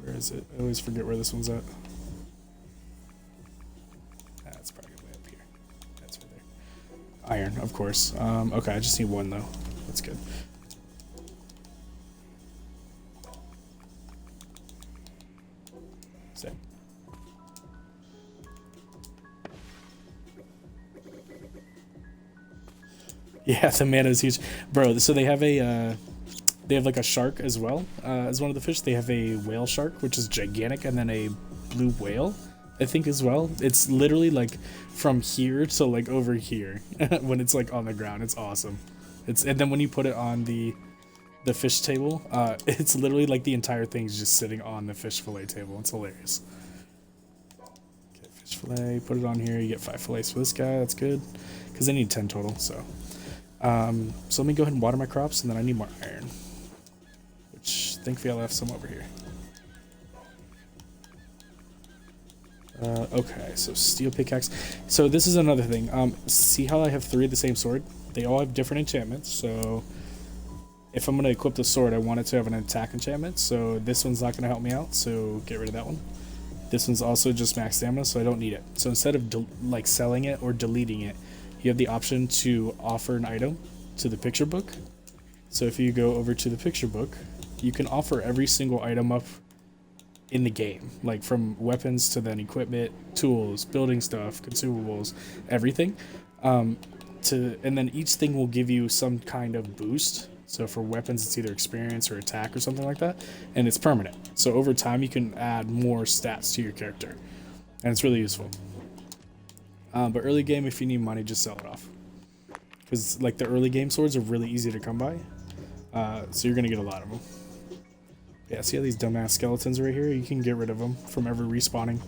Where is it? I always forget where this one's at. That's probably way up here. That's right there. Iron, of course. Okay, I just need 1 though. That's good. Sick. Yeah, the mana is huge, bro. So they have like a shark as well as one of the fish. They have a whale shark, which is gigantic, and then a blue whale, I think, as well. It's literally like from here to like over here when it's like on the ground. It's awesome. And then when you put it on the fish table, it's literally like the entire thing's just sitting on the fish fillet table. It's hilarious. Okay, fish fillet, put it on here. You get 5 fillets for this guy. That's good, because I need 10 total. So let me go ahead and water my crops, and then I need more iron, which thankfully I'll have some over here. Okay, so steel pickaxe. So this is another thing. See how I have 3 of the same sword? They all have different enchantments, so if I'm going to equip the sword, I want it to have an attack enchantment, so this one's not going to help me out, so get rid of that one. This one's also just max stamina, so I don't need it. So instead of like selling it or deleting it, you have the option to offer an item to the picture book. So if you go over to the picture book, you can offer every single item up in the game, like from weapons to then equipment, tools, building stuff, consumables, everything. And then each thing will give you some kind of boost. So for weapons, it's either experience or attack or something like that, and it's permanent. So over time, you can add more stats to your character, and it's really useful. But early game, if you need money, just sell it off, because like the early game swords are really easy to come by, so you're gonna get a lot of them. Yeah, see all these dumbass skeletons right here? You can get rid of them from ever respawning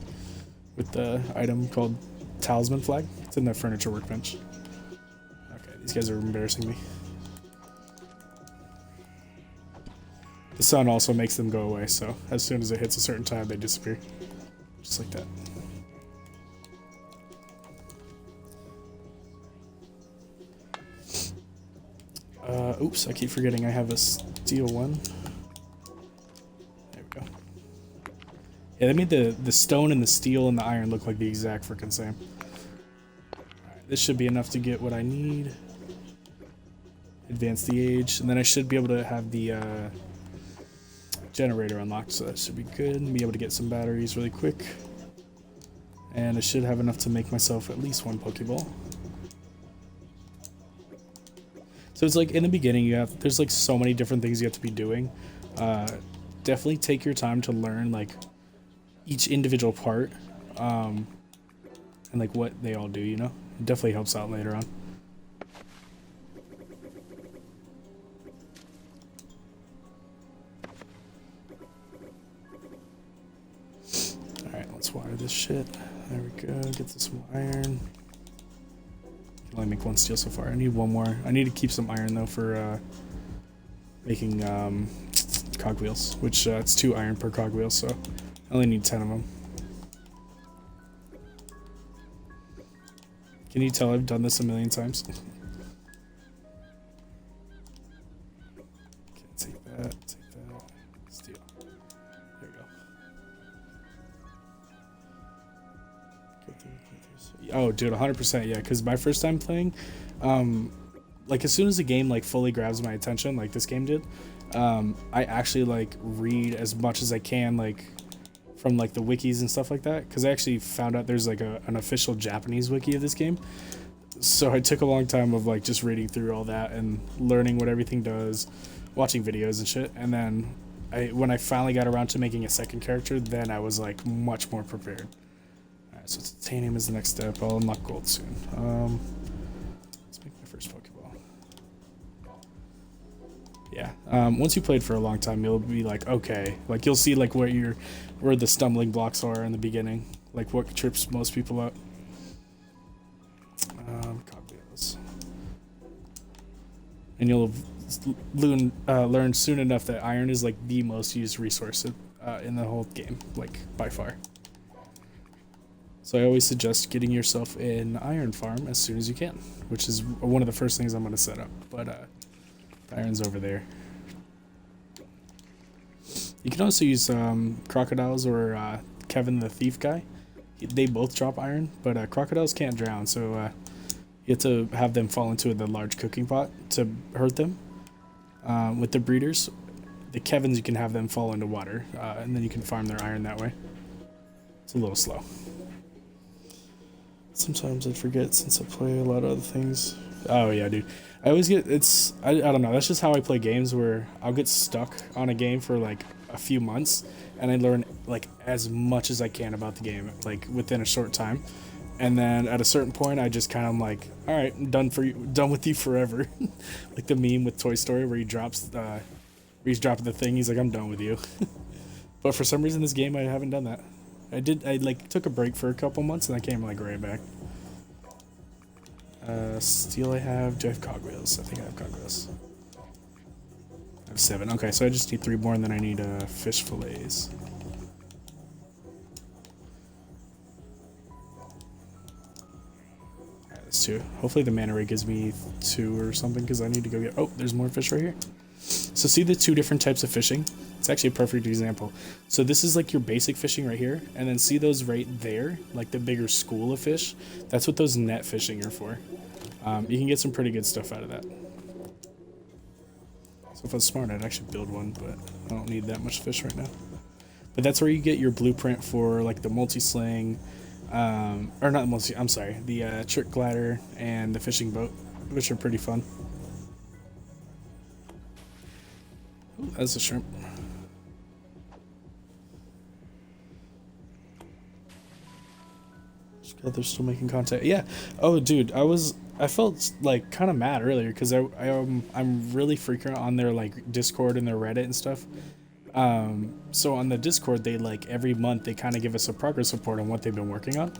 with the item called Talisman Flag. It's in the furniture workbench. Okay, these guys are embarrassing me. The sun also makes them go away, so as soon as it hits a certain time, they disappear. Just like that. Oops, I keep forgetting I have a steel one. There we go. Yeah, they made the stone and the steel and the iron look like the exact freaking same. Alright, this should be enough to get what I need. Advance the age, and then I should be able to have the generator unlocked, so that should be good. And be able to get some batteries really quick. And I should have enough to make myself at least one Pokeball. So it's like in the beginning, there's like so many different things you have to be doing. Definitely take your time to learn like each individual part, and like what they all do, you know? It definitely helps out later on. Alright, let's wire this shit. There we go, get some iron. Can only make one steel so far. I need one more. I need to keep some iron though for making cogwheels, which it's 2 iron per cogwheel, so I only need 10 of them. Can you tell I've done this a million times? Okay, take that, steel. There we go. Oh, dude, 100%, yeah, because my first time playing, like as soon as the game like fully grabs my attention, like this game did, I actually like read as much as I can, like from like the wikis and stuff like that, because I actually found out there's like an official Japanese wiki of this game. So I took a long time of like just reading through all that and learning what everything does, watching videos and shit, and then when I finally got around to making a second character, then I was like much more prepared. Alright, so titanium is the next step. I'll unlock gold soon. Let's make my first Pokeball. Yeah, once you played for a long time, you'll be like, okay, like you'll see like where the stumbling blocks are in the beginning, like what trips most people up. Cogwheels. And you'll learn soon enough that iron is like the most used resource in the whole game, like by far. So I always suggest getting yourself an iron farm as soon as you can, which is one of the first things I'm going to set up. But the iron's over there. You can also use crocodiles or Kevin the Thief guy. They both drop iron, but crocodiles can't drown, so you have to have them fall into the large cooking pot to hurt them. With the breeders, the Kevins, you can have them fall into water, and then you can farm their iron that way. It's a little slow. Sometimes I forget since I play a lot of other things. Oh yeah, dude. I always get, I don't know, that's just how I play games, where I'll get stuck on a game for like a few months, and I learn like as much as I can about the game, like within a short time. And then at a certain point, I just kind of like, all right, I'm done with you forever. Like the meme with Toy Story where he's dropping the thing, he's like, I'm done with you. But for some reason, this game, I haven't done that. I like took a break for a couple months, and I came like right back. Steel I have. Do I have cogwheels? I think I have cogwheels. I have 7. Okay, so I just need 3 more, and then I need fish fillets. Alright, that's 2. Hopefully the mana ray gives me 2 or something, because I need to go get... Oh, there's more fish right here. So see the 2 different types of fishing? It's actually a perfect example. So this is like your basic fishing right here, and then see those right there, like the bigger school of fish? That's what those net fishing are for. You can get some pretty good stuff out of that. So if I was smart, I'd actually build one, but I don't need that much fish right now. But that's where you get your blueprint for like the multi-sling, or not multi, I'm sorry, the trick glider and the fishing boat, which are pretty fun. Ooh, that's a shrimp. They're still making contact. Yeah. Oh, dude, I felt like kind of mad earlier because I'm really frequent on their like Discord and their Reddit and stuff. So on the Discord, they like every month they kind of give us a progress report on what they've been working on.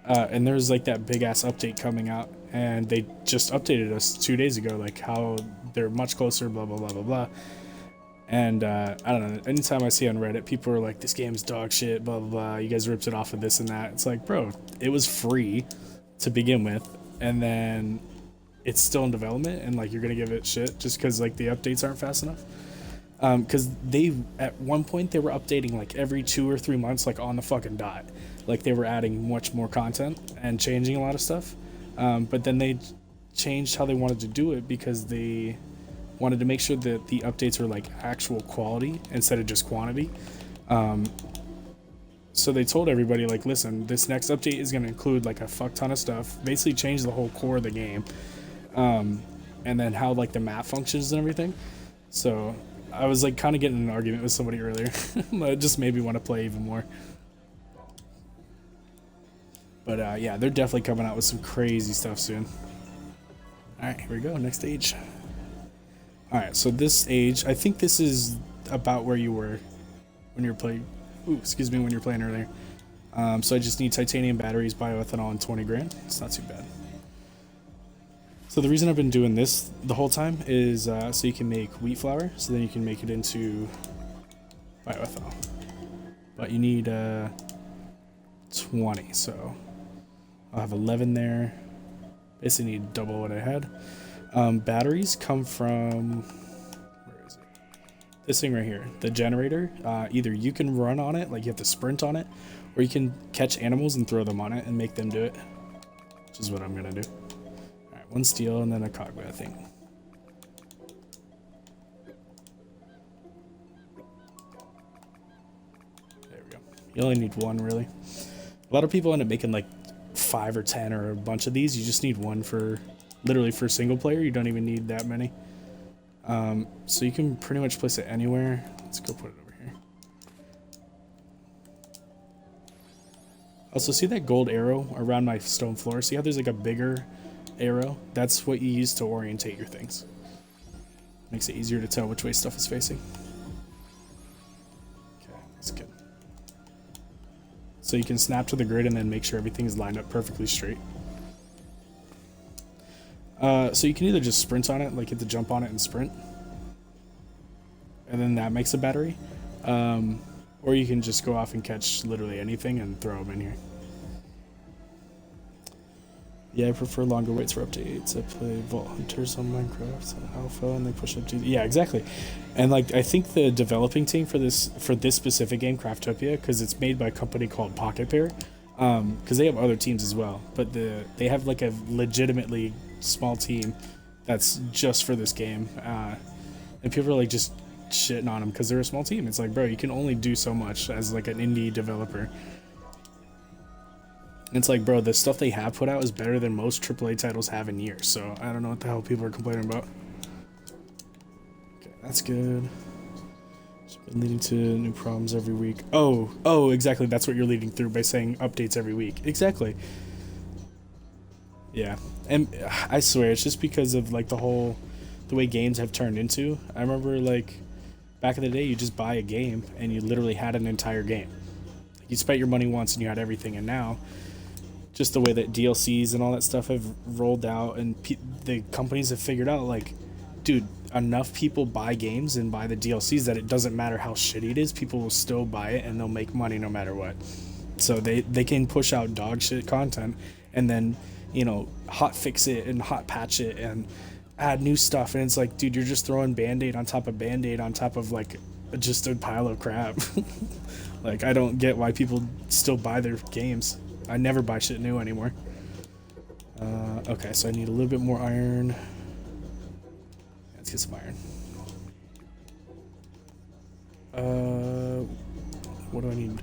And there's like that big ass update coming out, and they just updated us 2 days ago, like how they're much closer, blah blah blah blah blah. And I don't know, anytime I see on Reddit, people are like, this game's dog shit, blah, blah, blah, you guys ripped it off of this and that. It's like, bro, it was free to begin with, and then it's still in development, and like you're gonna give it shit just because like the updates aren't fast enough. Because at one point, they were updating like every 2 or 3 months, like on the fucking dot. Like they were adding much more content and changing a lot of stuff. But then they changed how they wanted to do it because they wanted to make sure that the updates were like actual quality instead of just quantity. So they told everybody, like, listen, this next update is going to include like a fuck ton of stuff, basically change the whole core of the game, and then how like the map functions and everything. So I was like kind of getting in an argument with somebody earlier. It just made me want to play even more. But yeah, they're definitely coming out with some crazy stuff soon. Alright, here we go, next stage. Alright, so this stage, I think this is about where you were when you were playing. Ooh, excuse me, when you were playing earlier. So I just need titanium batteries, bioethanol, and 20 grand. It's not too bad. So the reason I've been doing this the whole time is so you can make wheat flour, so then you can make it into bioethanol. But you need 20, so I'll have 11 there. Basically need double what I had. Batteries come from, where is it? This thing right here, the generator. Either you can run on it, like you have to sprint on it, or you can catch animals and throw them on it and make them do it, which is what I'm gonna do. Alright, one steel and then a cogwheel, I think. There we go. You only need one, really. A lot of people end up making like 5 or 10 or a bunch of these. You just need one for, literally for single player. You don't even need that many. So you can pretty much place it anywhere. Let's go put it over here. Also, see that gold arrow around my stone floor? See how there's like a bigger arrow? That's what you use to orientate your things. Makes it easier to tell which way stuff is facing. Okay, that's good. So you can snap to the grid and then make sure everything is lined up perfectly straight. So you can either just sprint on it, like hit the jump on it and sprint, and then that makes a battery, or you can just go off and catch literally anything and throw them in here. Yeah, I prefer longer waits for updates. I play Vault Hunters on Minecraft on Alpha, and they push up to, yeah, exactly. And like I think the developing team for this specific game, Craftopia, because it's made by a company called Pocket Pair, because they have other teams as well, but they have like a legitimately small team that's just for this game, and people are like just shitting on them because they're a small team. It's like, bro, you can only do so much as like an indie developer. It's like, bro, the stuff they have put out is better than most AAA titles have in years, so I don't know what the hell people are complaining about. Okay, that's good. It's been leading to new problems every week. Oh, exactly, that's what you're leading through by saying updates every week. Exactly. Yeah, and I swear, it's just because of like the way games have turned into. I remember like, back in the day, you just buy a game and you literally had an entire game. You spent your money once and you had everything, and now, just the way that DLCs and all that stuff have rolled out, and the companies have figured out, like, dude, enough people buy games and buy the DLCs that it doesn't matter how shitty it is, people will still buy it and they'll make money no matter what. So they can push out dog shit content and then, you know, hot fix it and hot patch it and add new stuff, and it's like, dude, you're just throwing band-aid on top of band-aid on top of like just a pile of crap. Like, I don't get why people still buy their games. I never buy shit new anymore. Okay, so I need a little bit more iron. Let's get some iron. What do I need?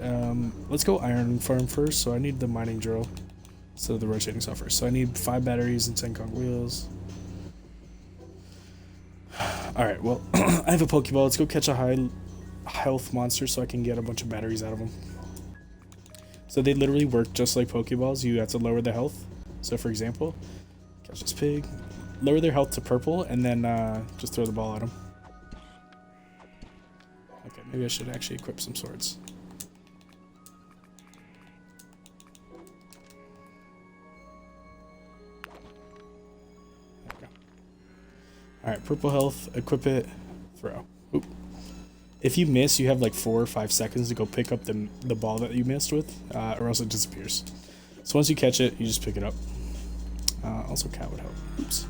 Let's go iron farm first. So I need the mining drill instead of the rotating saw first. So I need 5 batteries and 10 cog wheels. Alright, well, I have a Pokeball. Let's go catch a high health monster so I can get a bunch of batteries out of them. So they literally work just like Pokeballs. You have to lower the health. So for example, catch this pig, lower their health to purple, and then just throw the ball at them. Okay, maybe I should actually equip some swords. There we go. Alright, purple health, equip it, throw. Oop. If you miss, you have like 4 or 5 seconds to go pick up the ball that you missed with, or else it disappears. So once you catch it, you just pick it up. Also, cat would help. Oops.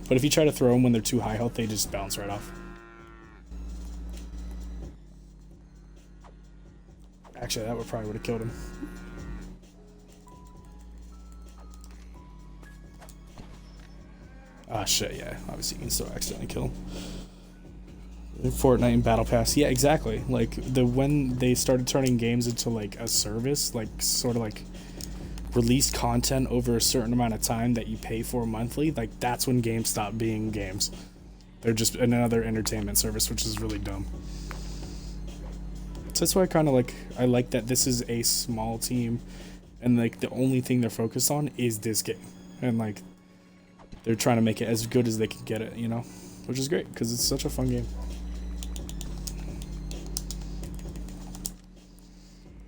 But if you try to throw them when they're too high health, they just bounce right off. Actually, that would probably would have killed him. Ah, shit, yeah. Obviously, you can still accidentally kill him. Fortnite and Battle Pass. Yeah, exactly. Like when they started turning games into like a service, like sort of like release content over a certain amount of time that you pay for monthly, like that's when games stop being games. They're just another entertainment service, which is really dumb. So that's why I like that this is a small team and like the only thing they're focused on is this game. And like they're trying to make it as good as they can get it, you know? Which is great because it's such a fun game.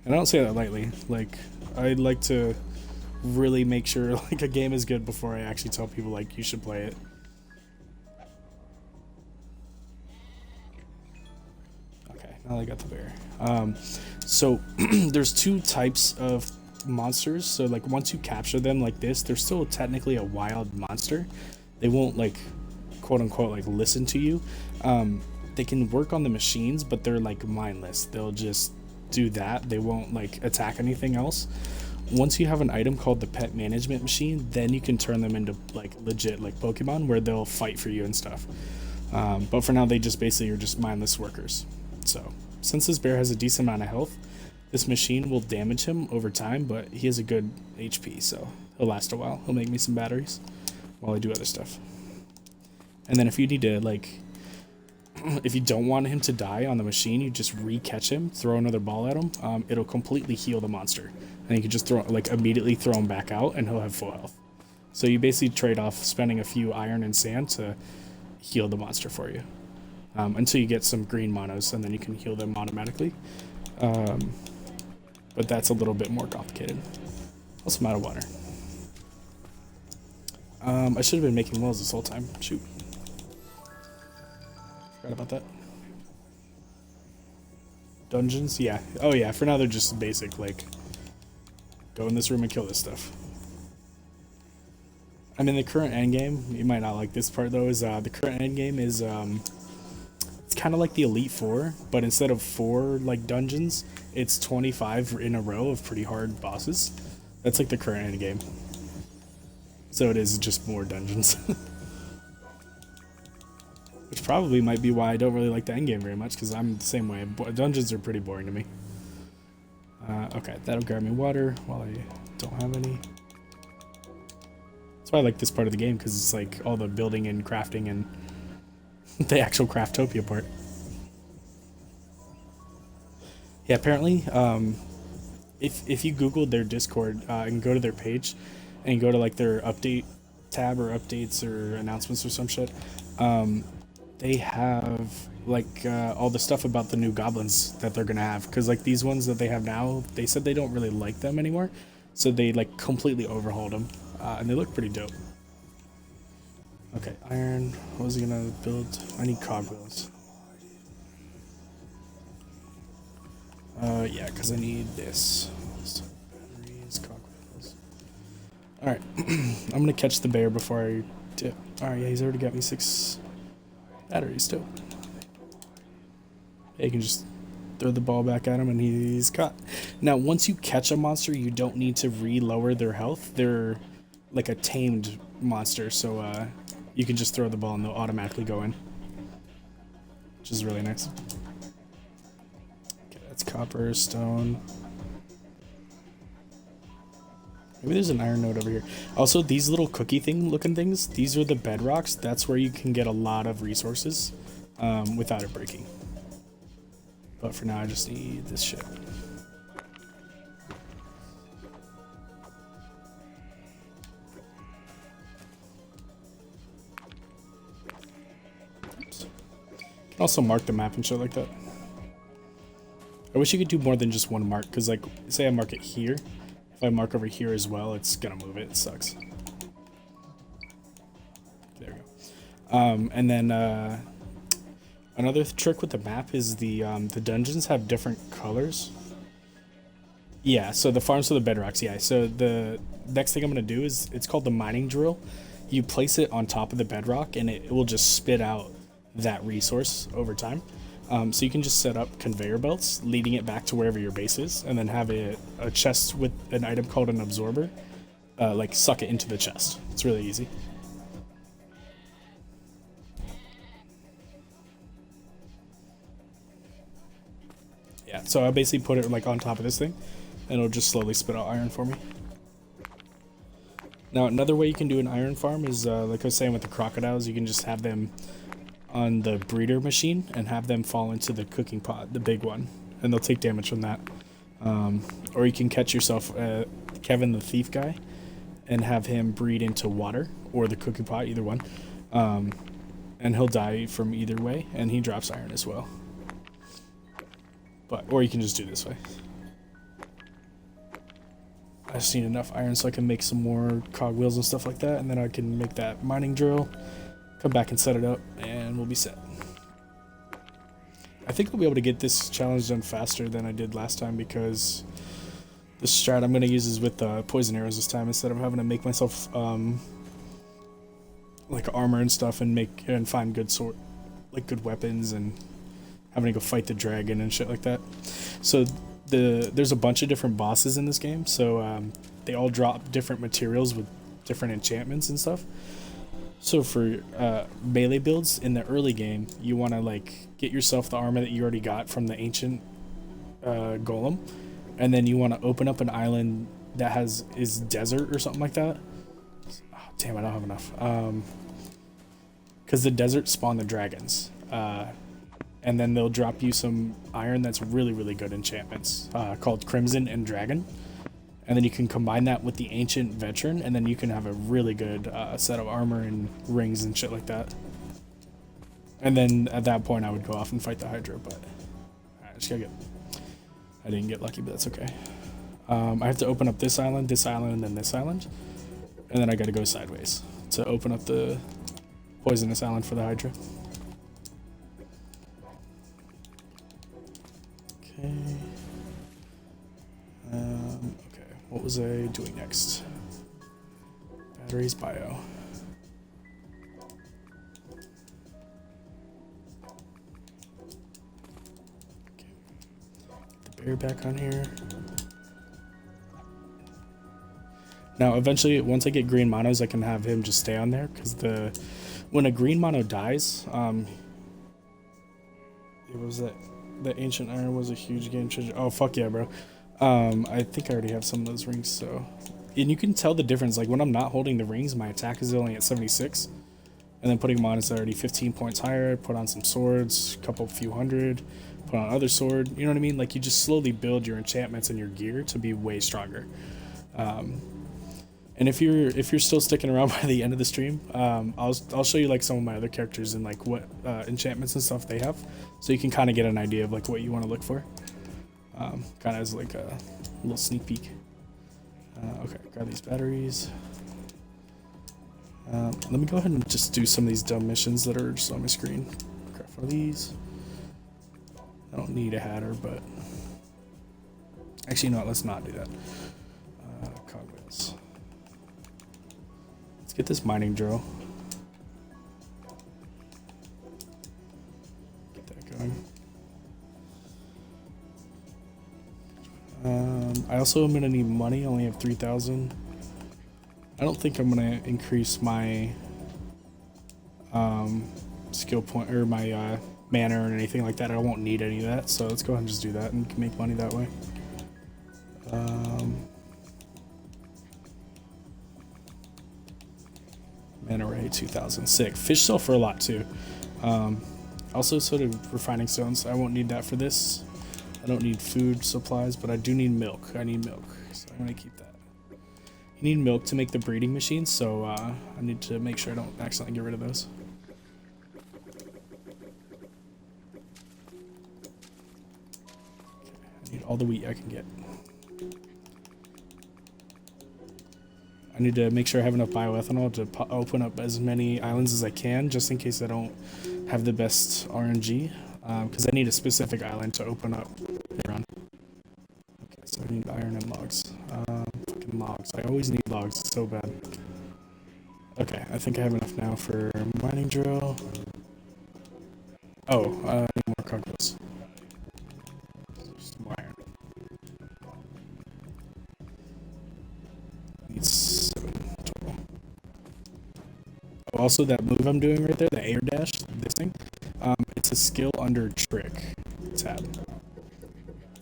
And I don't say that lightly. Like, I'd like to really make sure like a game is good before I actually tell people like you should play it. Okay, now I got the bear. So there's two types of monsters. So like once you capture them like this, they're still technically a wild monster. They won't like quote unquote like listen to you. They can work on the machines, but they're like mindless. They'll just do that. They won't like attack anything else. Once you have an item called the pet management machine, then you can turn them into like legit like Pokemon where they'll fight for you and stuff. But for now they just basically are just mindless workers. So since this bear has a decent amount of health, this machine will damage him over time, but he has a good HP, so he'll last a while. He'll make me some batteries while I do other stuff. And then if you need to like if you don't want him to die on the machine, you just re-catch him, throw another ball at him. It'll completely heal the monster, and you can just immediately throw him back out, and he'll have full health. So you basically trade off spending a few iron and sand to heal the monster for you, until you get some green monos, and then you can heal them automatically. But that's a little bit more complicated. Also, I'm out of water. I should have been making wells this whole time. Shoot. Forgot about that. Dungeons? Yeah. Oh yeah, for now they're just basic, like, go in this room and kill this stuff. I mean, the current endgame, you might not like this part though, is the current endgame is, it's kind of like the Elite Four, but instead of 4, like, dungeons, it's 25 in a row of pretty hard bosses. That's like the current endgame. So it is just more dungeons. Which probably might be why I don't really like the endgame very much, because I'm the same way. Dungeons are pretty boring to me. Okay, that'll grab me water while I don't have any. That's why I like this part of the game, because it's like all the building and crafting and the actual Craftopia part. Yeah, apparently, if you Googled their Discord and go to their page and go to like their update tab or updates or announcements or some shit, they have like all the stuff about the new goblins that they're gonna have, because like these ones that they have now, they said they don't really like them anymore, so they like completely overhauled them, and they look pretty dope. Okay, iron. What was he gonna build? I need cogwheels. Yeah, because I need this. Batteries, cogwheels. Alright, I'm gonna catch the bear before I dip. Alright, yeah, he's already got me 6 batteries too. Yeah, you can just throw the ball back at him and he's caught. Now, once you catch a monster, you don't need to re-lower their health. They're like a tamed monster, so you can just throw the ball and they'll automatically go in, which is really nice. Okay, that's copper, stone. Maybe there's an iron node over here. Also, these little cookie thing looking things, these are the bedrocks. That's where you can get a lot of resources without it breaking. But for now, I just need this shit. Oops. You can also mark the map and shit like that. I wish you could do more than just one mark, because like, say I mark it here. If I mark over here as well, it's gonna move it. It sucks. There we go. And then another trick with the map is the dungeons have different colors. Yeah, so the farms are the bedrocks. Yeah, so the next thing I'm gonna do is, it's called the mining drill. You place it on top of the bedrock, and it will just spit out that resource over time. So you can just set up conveyor belts leading it back to wherever your base is, and then have a chest with an item called an absorber, like suck it into the chest. It's really easy. So I basically put it like on top of this thing, and it'll just slowly spit out iron for me. Now another way you can do an iron farm is like I was saying with the crocodiles, you can just have them on the breeder machine and have them fall into the cooking pot, the big one, and they'll take damage from that. Or you can catch yourself Kevin the thief guy and have him breed into water or the cooking pot, either one, and he'll die from either way, and he drops iron as well. Or you can just do this way. I just need enough iron so I can make some more cogwheels and stuff like that, and then I can make that mining drill, come back and set it up, and we'll be set. I think I'll be able to get this challenge done faster than I did last time, because the strat I'm going to use is with poison arrows this time, instead of having to make myself like armor and stuff and find good good weapons and having to go fight the dragon and shit like that. So there's a bunch of different bosses in this game, so they all drop different materials with different enchantments and stuff. So for melee builds in the early game, you want to like get yourself the armor that you already got from the ancient golem, and then you want to open up an island that is desert or something like that. Oh, damn, I don't have enough. Because the desert spawn the dragons. And then they'll drop you some iron that's really, really good enchantments called Crimson and Dragon. And then you can combine that with the Ancient Veteran, and then you can have a really good set of armor and rings and shit like that. And then at that point I would go off and fight the Hydra, but I didn't get lucky, but that's okay. I have to open up this island, and then this island. And then I gotta go sideways to open up the poisonous island for the Hydra. Okay, what was I doing next? Batteries, bio. Okay. Get the bear back on here. Now, eventually, once I get green monos, I can have him just stay on there, because when a green mono dies, what was that? The ancient iron was a huge game changer. Oh fuck yeah, bro. I think I already have some of those rings, so, and you can tell the difference. Like when I'm not holding the rings, my attack is only at 76, and then putting them on, it's already 15 points higher. Put on some swords, few hundred, put on other sword. You know what I mean? Like you just slowly build your enchantments and your gear to be way stronger. And if you're still sticking around by the end of the stream, I'll show you like some of my other characters and like what enchantments and stuff they have, so you can kind of get an idea of like what you want to look for. Kind of as like a little sneak peek. Okay, grab these batteries. Let me go ahead and just do some of these dumb missions that are just on my screen. Craft one of these. I don't need a hatter, but actually, no, let's not do that. Cogwheels. Let's get this mining drill. Get that going. I also am going to need money. I only have 3,000. I don't think I'm going to increase my skill point or my mana or anything like that. I won't need any of that. So let's go ahead and just do that and make money that way. Mana array 2,000. Sick. Fish sell for a lot too. Also sort of refining stones. I won't need that for this. I don't need food supplies, but I do need milk. I need milk, so I'm gonna keep that. You need milk to make the breeding machines, so I need to make sure I don't accidentally get rid of those. Okay, I need all the wheat I can get. I need to make sure I have enough bioethanol to open up as many islands as I can, just in case I don't have the best RNG. Because I need a specific island to open up around. Okay, so I need iron and logs. Fucking logs. I always need logs. It's so bad. Okay, I think I have enough now for mining drill. Oh, I need more cogwheels. Just more iron. Need 7 total. Oh, also that move I'm doing right there, the air dash, this thing. It's a skill under trick tab.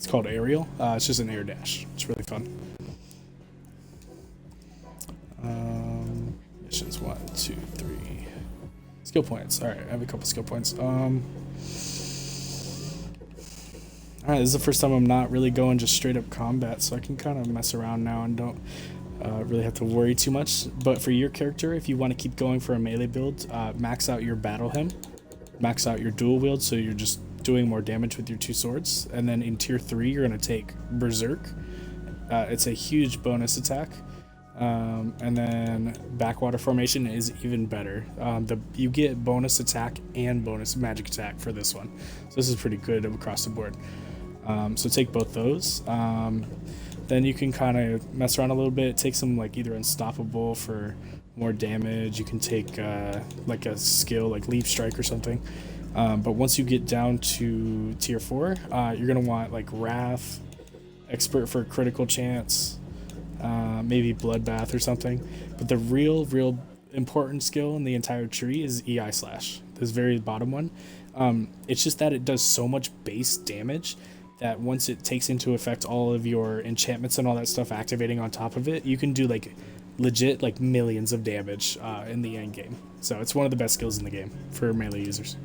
It's called Aerial. It's just an air dash. It's really fun. Missions 1, 2, 3. Skill points. Alright, I have a couple skill points. Alright, this is the first time I'm not really going just straight up combat, so I can kind of mess around now and don't really have to worry too much. But for your character, if you want to keep going for a melee build, max out your battle hymn, max out your dual wield, so you're just doing more damage with your 2 swords. And then in tier 3, you're going to take Berserk. It's a huge bonus attack. And then backwater formation is even better. You get bonus attack and bonus magic attack for this one, so this is pretty good across the board. So take both those. Then you can kind of mess around a little bit. Take some like either unstoppable for more damage. You can take like a skill like leap strike or something. But once you get down to tier 4, you're gonna want like wrath, expert for critical chance. Maybe bloodbath or something, but the real important skill in the entire tree is EI slash, this very bottom one. It's just that it does so much base damage that once it takes into effect all of your enchantments and all that stuff activating on top of it, you can do like legit like millions of damage in the end game. So it's one of the best skills in the game for melee users.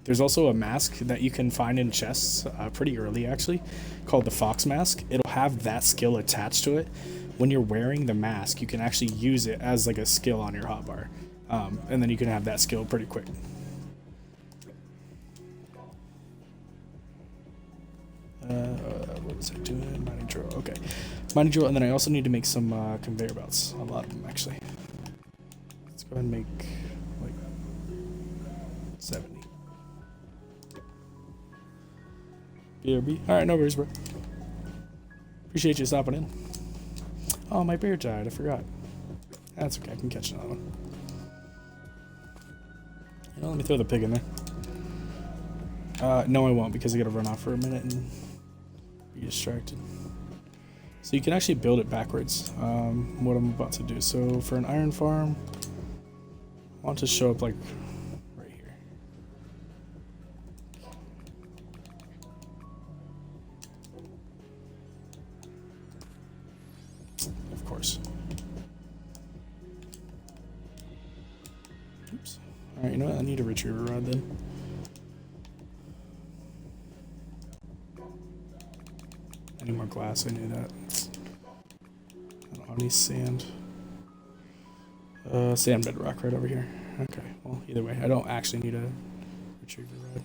There's also a mask that you can find in chests pretty early, actually, called the Fox Mask. It'll have that skill attached to it. When you're wearing the mask, you can actually use it as like a skill on your hotbar. And then you can have that skill pretty quick. What was I doing? Mining drill. Okay. Mining drill, and then I also need to make some conveyor belts. A lot of them, actually. Let's go ahead and make like 70. BRB. Alright, no worries, bro. Appreciate you stopping in. Oh, my bear died. I forgot. That's okay. I can catch another one. You know, let me throw the pig in there. No, I won't, because I gotta run off for a minute and be distracted. So you can actually build it backwards, what I'm about to do. So for an iron farm, I want to show up like right here. Of course. Oops. Alright, you know what? I need a retriever rod then. I need more glass, I knew that. I don't have any sand. Sand bedrock right over here. Okay, well, either way, I don't actually need a retriever rod.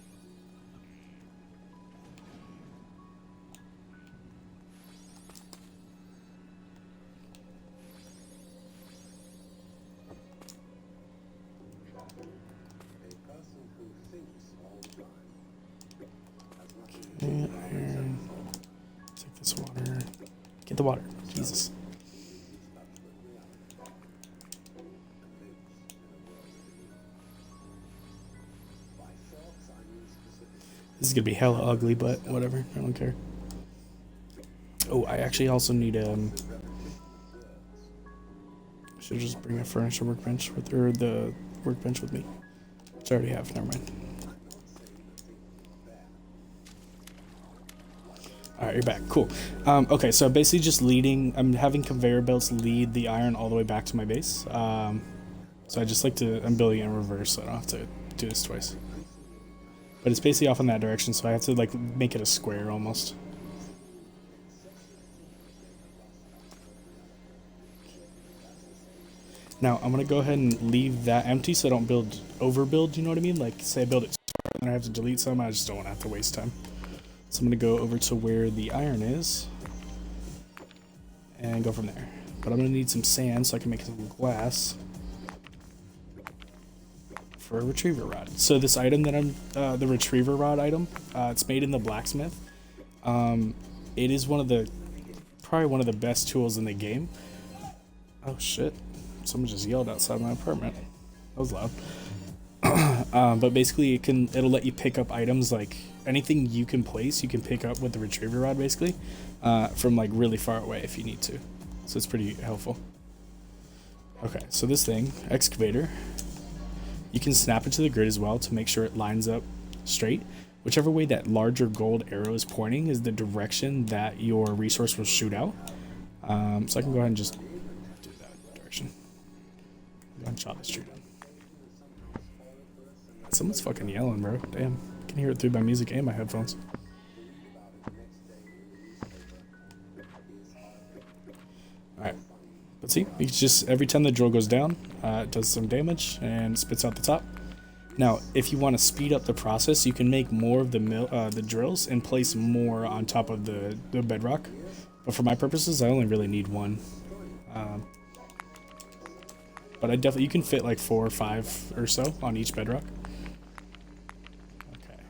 Okay, iron. Take this water. Get the water. Jesus. This is gonna be hella ugly, but whatever. I don't care. Oh, I actually also need should just bring a furniture workbench with, or the workbench with me, which I already have. Never mind. Alright, you're back. Cool. Okay, so basically just I'm having conveyor belts lead the iron all the way back to my base. So I just like to, I'm building it in reverse, so I don't have to do this twice. But it's basically off in that direction, so I have to like make it a square almost. Now, I'm going to go ahead and leave that empty so I don't overbuild, you know what I mean? Like, say I build it and then I have to delete some, I just don't want to have to waste time. So I'm going to go over to where the iron is and go from there. But I'm going to need some sand so I can make some glass for a retriever rod. So this item that the retriever rod item, it's made in the blacksmith. It is probably one of the best tools in the game. Oh shit, someone just yelled outside my apartment. That was loud. But basically it'll let you pick up items, like anything you can place, you can pick up with the retriever rod basically, from like really far away if you need to. So it's pretty helpful. Okay, so this thing, excavator, you can snap it to the grid as well to make sure it lines up straight. whichever way that larger gold arrow is pointing is the direction that your resource will shoot out. So I can go ahead and just do that direction. Go ahead and chop this tree down. Someone's fucking yelling, bro. Damn. I can hear it through my music and my headphones. Alright. Let's see. It's just every time the drill goes down, it does some damage and spits out the top. Now, if you want to speed up the process, you can make more of the drills and place more on top of the bedrock. But for my purposes, I only really need one. But I definitely, you can fit like 4 or 5 or so on each bedrock. Okay.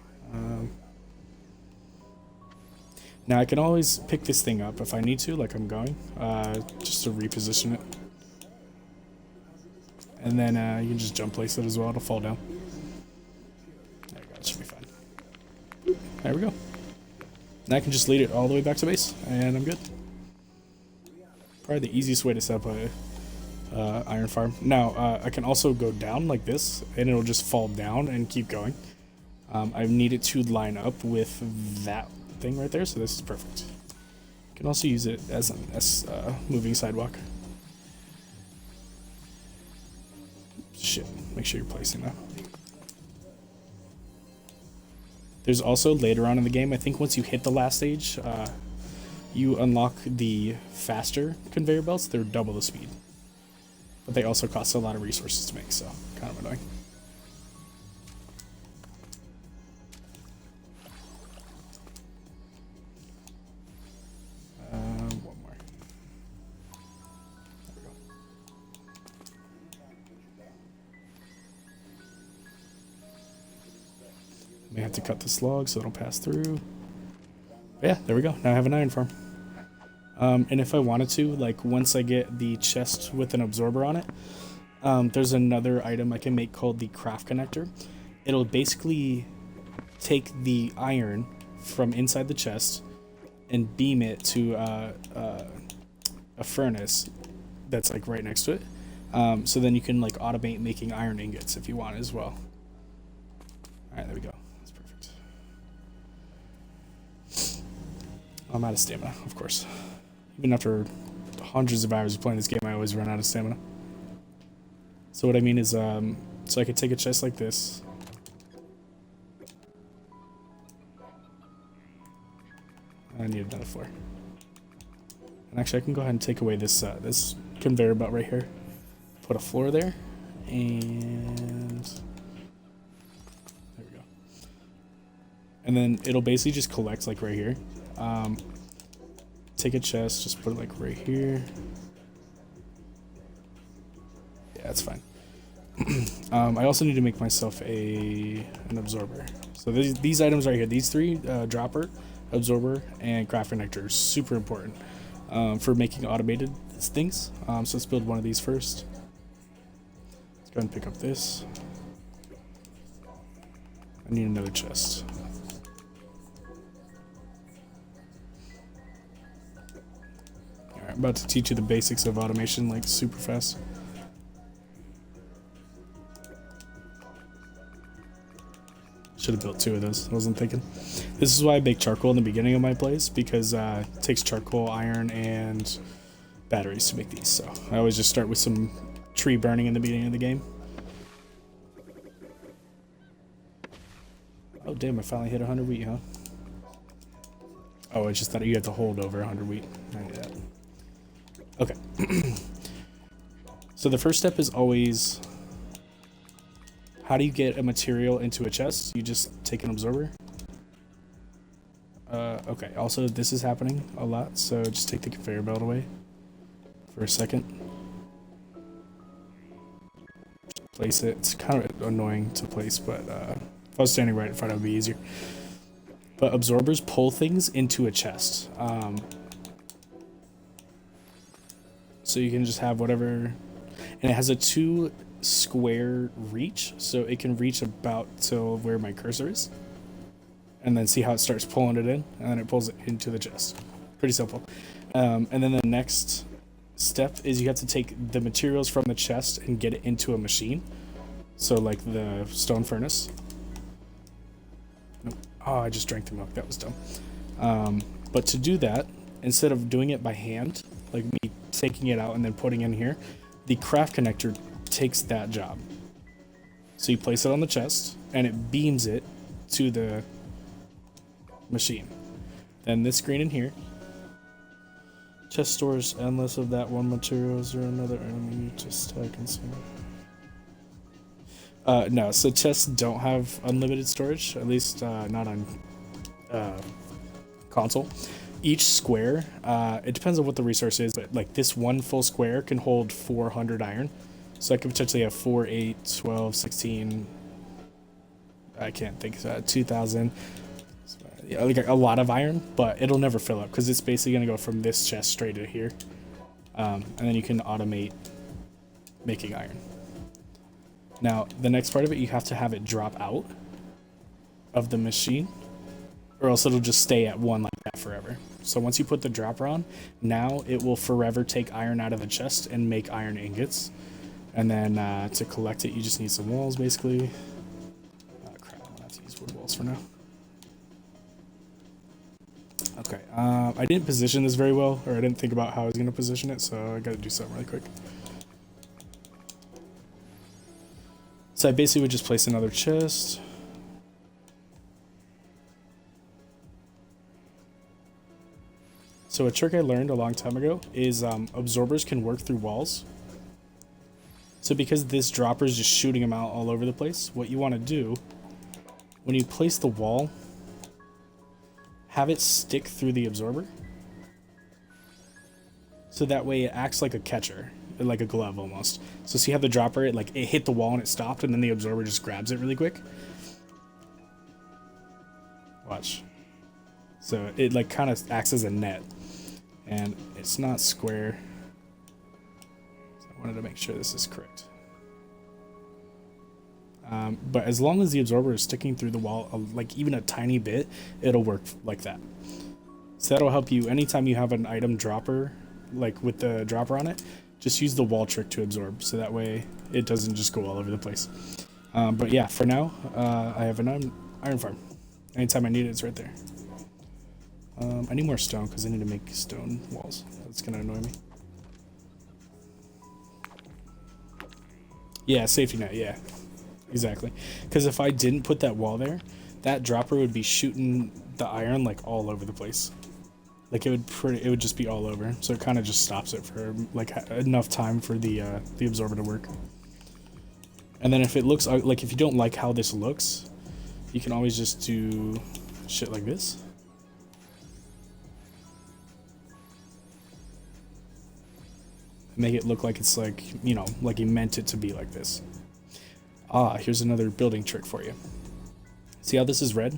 Now I can always pick this thing up if I need to, like I'm going, just to reposition it. And then you can just jump place it as well, it'll fall down. There we go, it should be fine. There we go. Now I can just lead it all the way back to base, and I'm good. Probably the easiest way to set up a iron farm. Now, I can also go down like this, and it'll just fall down and keep going. I need it to line up with that thing right there, so this is perfect. You can also use it as a moving sidewalk. Shit, make sure you're placing that. There's also later on in the game, I think once you hit the last stage, you unlock the faster conveyor belts. They're double the speed. But they also cost a lot of resources to make, so kind of annoying. One more. There we go. May have to cut this log so it'll pass through. But yeah, there we go. Now I have an iron farm. And if I wanted to, like once I get the chest with an absorber on it, there's another item I can make called the craft connector. It'll basically take the iron from inside the chest and beam it to a furnace that's like right next to it. So then you can like automate making iron ingots if you want as well. Alright, there we go. That's perfect. I'm out of stamina, of course. Even after hundreds of hours of playing this game, I always run out of stamina. So what I mean is, so I could take a chest like this. I need another floor. And actually, I can go ahead and take away this this conveyor belt right here. Put a floor there, and there we go. And then it'll basically just collect like right here. Take a chest, just put it like right here. Yeah, that's fine. I also need to make myself an absorber. So these items right here, these three, dropper, absorber, and craft connector, are super important for making automated things. So let's build one of these first. Let's go ahead and pick up this. I need another chest. Alright, I'm about to teach you the basics of automation like super fast. Should have built 2 of those. I wasn't thinking. This is why I bake charcoal in the beginning of my plays, because it takes charcoal, iron, and batteries to make these. So I always just start with some tree burning in the beginning of the game. Oh damn! I finally hit 100 wheat, huh? Oh, it's just that you have to hold over 100 wheat. I knew that. Okay. So the first step is always, how do you get a material into a chest? You just take an absorber. Okay, also this is happening a lot, so just take the conveyor belt away for a second. Just place it. It's kind of annoying to place, but if I was standing right in front, it would be easier. But absorbers pull things into a chest. So you can just have whatever, and it has a 2 square reach, so it can reach about till where my cursor is, and then see how it starts pulling it in, and then it pulls it into the chest. Pretty simple. And then the next step is you have to take the materials from the chest and get it into a machine, so like the stone furnace. Nope. Oh, I just drank the milk. That was dumb. But to do that, instead of doing it by hand, like me taking it out and then putting it in here, the craft connector takes that job. So you place it on the chest, and it beams it to the machine. Then this screen in here, chest stores endless of that one materials or another enemy just I can see. No, so chests don't have unlimited storage, at least not on console. Each square, it depends on what the resource is, but like this one full square can hold 400 iron. So I could potentially have 4, 8, 12, 16, I can't think of that, 2,000. Yeah, like a lot of iron, but it'll never fill up because it's basically going to go from this chest straight to here. And then you can automate making iron. Now, the next part of it, you have to have it drop out of the machine, or else it'll just stay at one like that forever. So once you put the dropper on, now it will forever take iron out of the chest and make iron ingots. And then to collect it, you just need some walls, basically. Oh crap, I'm gonna have to use wood walls for now. Okay, I didn't position this very well, or I didn't think about how I was gonna position it, so I gotta do something really quick. So I basically would just place another chest. So a trick I learned a long time ago is absorbers can work through walls. So because this dropper is just shooting them out all over the place, what you want to do, when you place the wall, have it stick through the absorber. So that way it acts like a catcher, like a glove almost. So see how the dropper, it hit the wall and it stopped, and then the absorber just grabs it really quick. Watch. So it like kind of acts as a net, and it's not square. So I wanted to make sure this is correct. But as long as the absorber is sticking through the wall, like even a tiny bit, it'll work like that. So that'll help you anytime you have an item dropper, like with the dropper on it, just use the wall trick to absorb. So that way it doesn't just go all over the place. But yeah, for now, I have an iron farm. Anytime I need it, it's right there. I need more stone because I need to make stone walls. That's gonna annoy me. Yeah, safety net, yeah. Exactly. Because if I didn't put that wall there, that dropper would be shooting the iron like all over the place. Like it would just be all over. So it kind of just stops it for like enough time for the absorber to work. And then if it looks like, if you don't like how this looks, you can always just do shit like this. Make it look like it's like, you know, like you meant it to be like this. Ah, here's another building trick for you. See how this is red?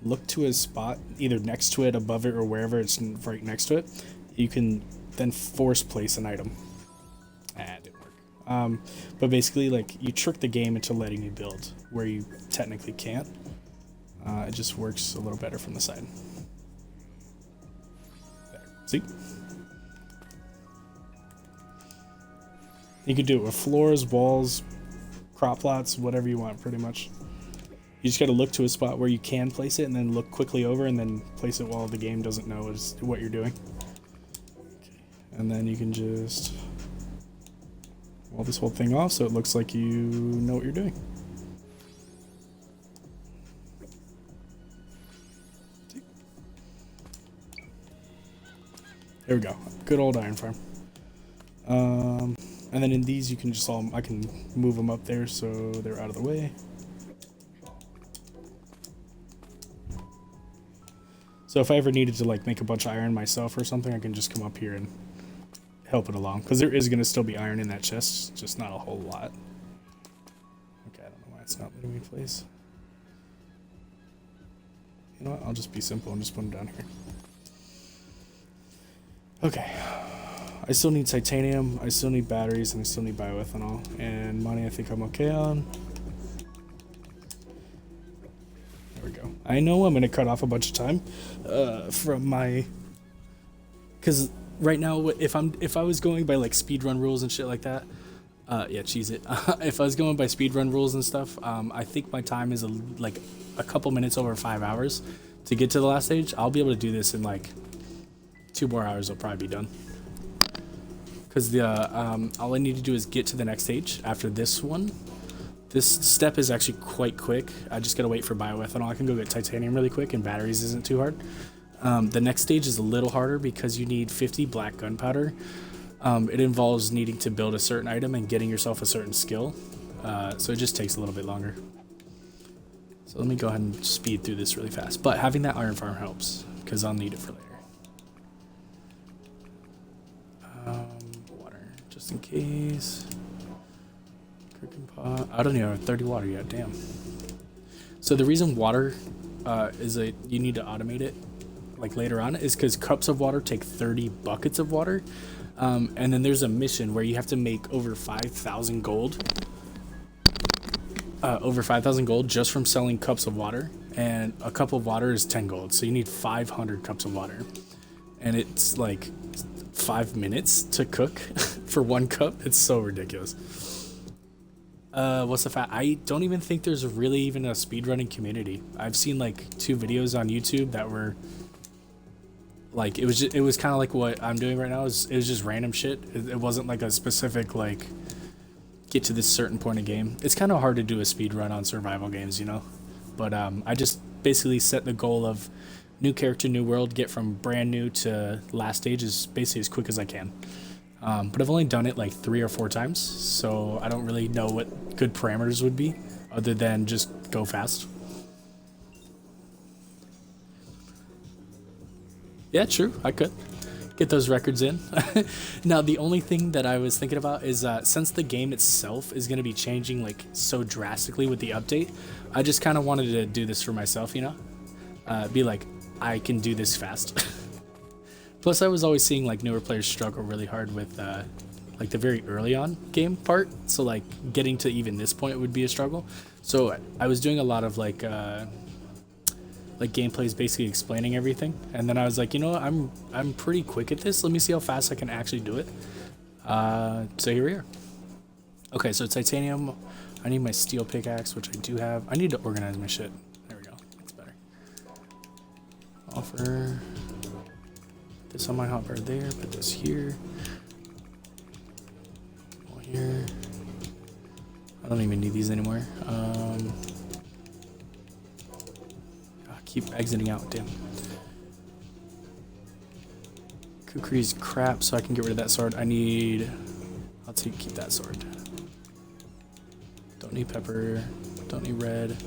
Look to a spot, either next to it, above it, or wherever it's right next to it. You can then force place an item. It didn't work. But basically, like, you trick the game into letting you build where you technically can't. It just works a little better from the side. There. See? You could do it with floors, walls, crop plots, whatever you want, pretty much. You just gotta look to a spot where you can place it, and then look quickly over, and then place it while the game doesn't know what you're doing. Okay. And then you can just wall this whole thing off so it looks like you know what you're doing. There we go. Good old iron farm. And then in these you can just I can move them up there so they're out of the way. So if I ever needed to like make a bunch of iron myself or something, I can just come up here and help it along. Because there is going to still be iron in that chest, just not a whole lot. Okay, I don't know why it's not letting me place. You know what, I'll just be simple and just put them down here. Okay. I still need titanium, I still need batteries, and I still need bioethanol. And money I think I'm okay on. There we go. I know I'm going to cut off a bunch of time from my... Because right now, if I was going by like speedrun rules and shit like that, Yeah, cheese it. If I was going by speedrun rules and stuff, I think my time is like a couple minutes over 5 hours to get to the last stage. I'll be able to do this in like 2 more hours. I'll probably be done. Because the all I need to do is get to the next stage after this one. This step is actually quite quick. I just gotta wait for bioethanol. I can go get titanium really quick, and batteries isn't too hard. The next stage is a little harder because you need 50 black gunpowder. It involves needing to build a certain item and getting yourself a certain skill. So it just takes a little bit longer. So let me go ahead and speed through this really fast. But having that iron farm helps because I'll need it for later. Water, just in case. Cooking pot. I don't even have 30 water yet. Damn. So the reason water you need to automate it like later on is because cups of water take 30 buckets of water. And then there's a mission where you have to make over 5,000 gold. Over 5,000 gold just from selling cups of water. And a cup of water is 10 gold. So you need 500 cups of water. And it's like 5 minutes to cook for one cup. It's so ridiculous. What's the fact? I don't even think there's really even a speedrunning community. I've seen like 2 videos on YouTube that were like, it was kind of like what I'm doing right now. It was just random shit. It wasn't like a specific like get to this certain point of game. It's kind of hard to do a speed run on survival games, you know. But I just basically set the goal of new character, new world, get from brand new to last stage as basically as quick as I can. But I've only done it like 3 or 4 times, so I don't really know what good parameters would be other than just go fast. Yeah, true. I could get those records in. Now, the only thing that I was thinking about is since the game itself is going to be changing like so drastically with the update, I just kind of wanted to do this for myself, you know? Be like, I can do this fast. Plus, I was always seeing like newer players struggle really hard with like the very early on game part. So like getting to even this point would be a struggle. So I was doing a lot of like gameplays basically explaining everything, and then I was like, you know what, I'm pretty quick at this. Let me see how fast I can actually do it. So here we are. Okay, so titanium. I need my steel pickaxe, which I do have. I need to organize my shit. There we go. That's better. Offer this on my hotbar there. Put this here. Here. I don't even need these anymore. Keep exiting out, damn. Kukri's crap, so I can get rid of that sword. I'll keep that sword. Don't need pepper, don't need red.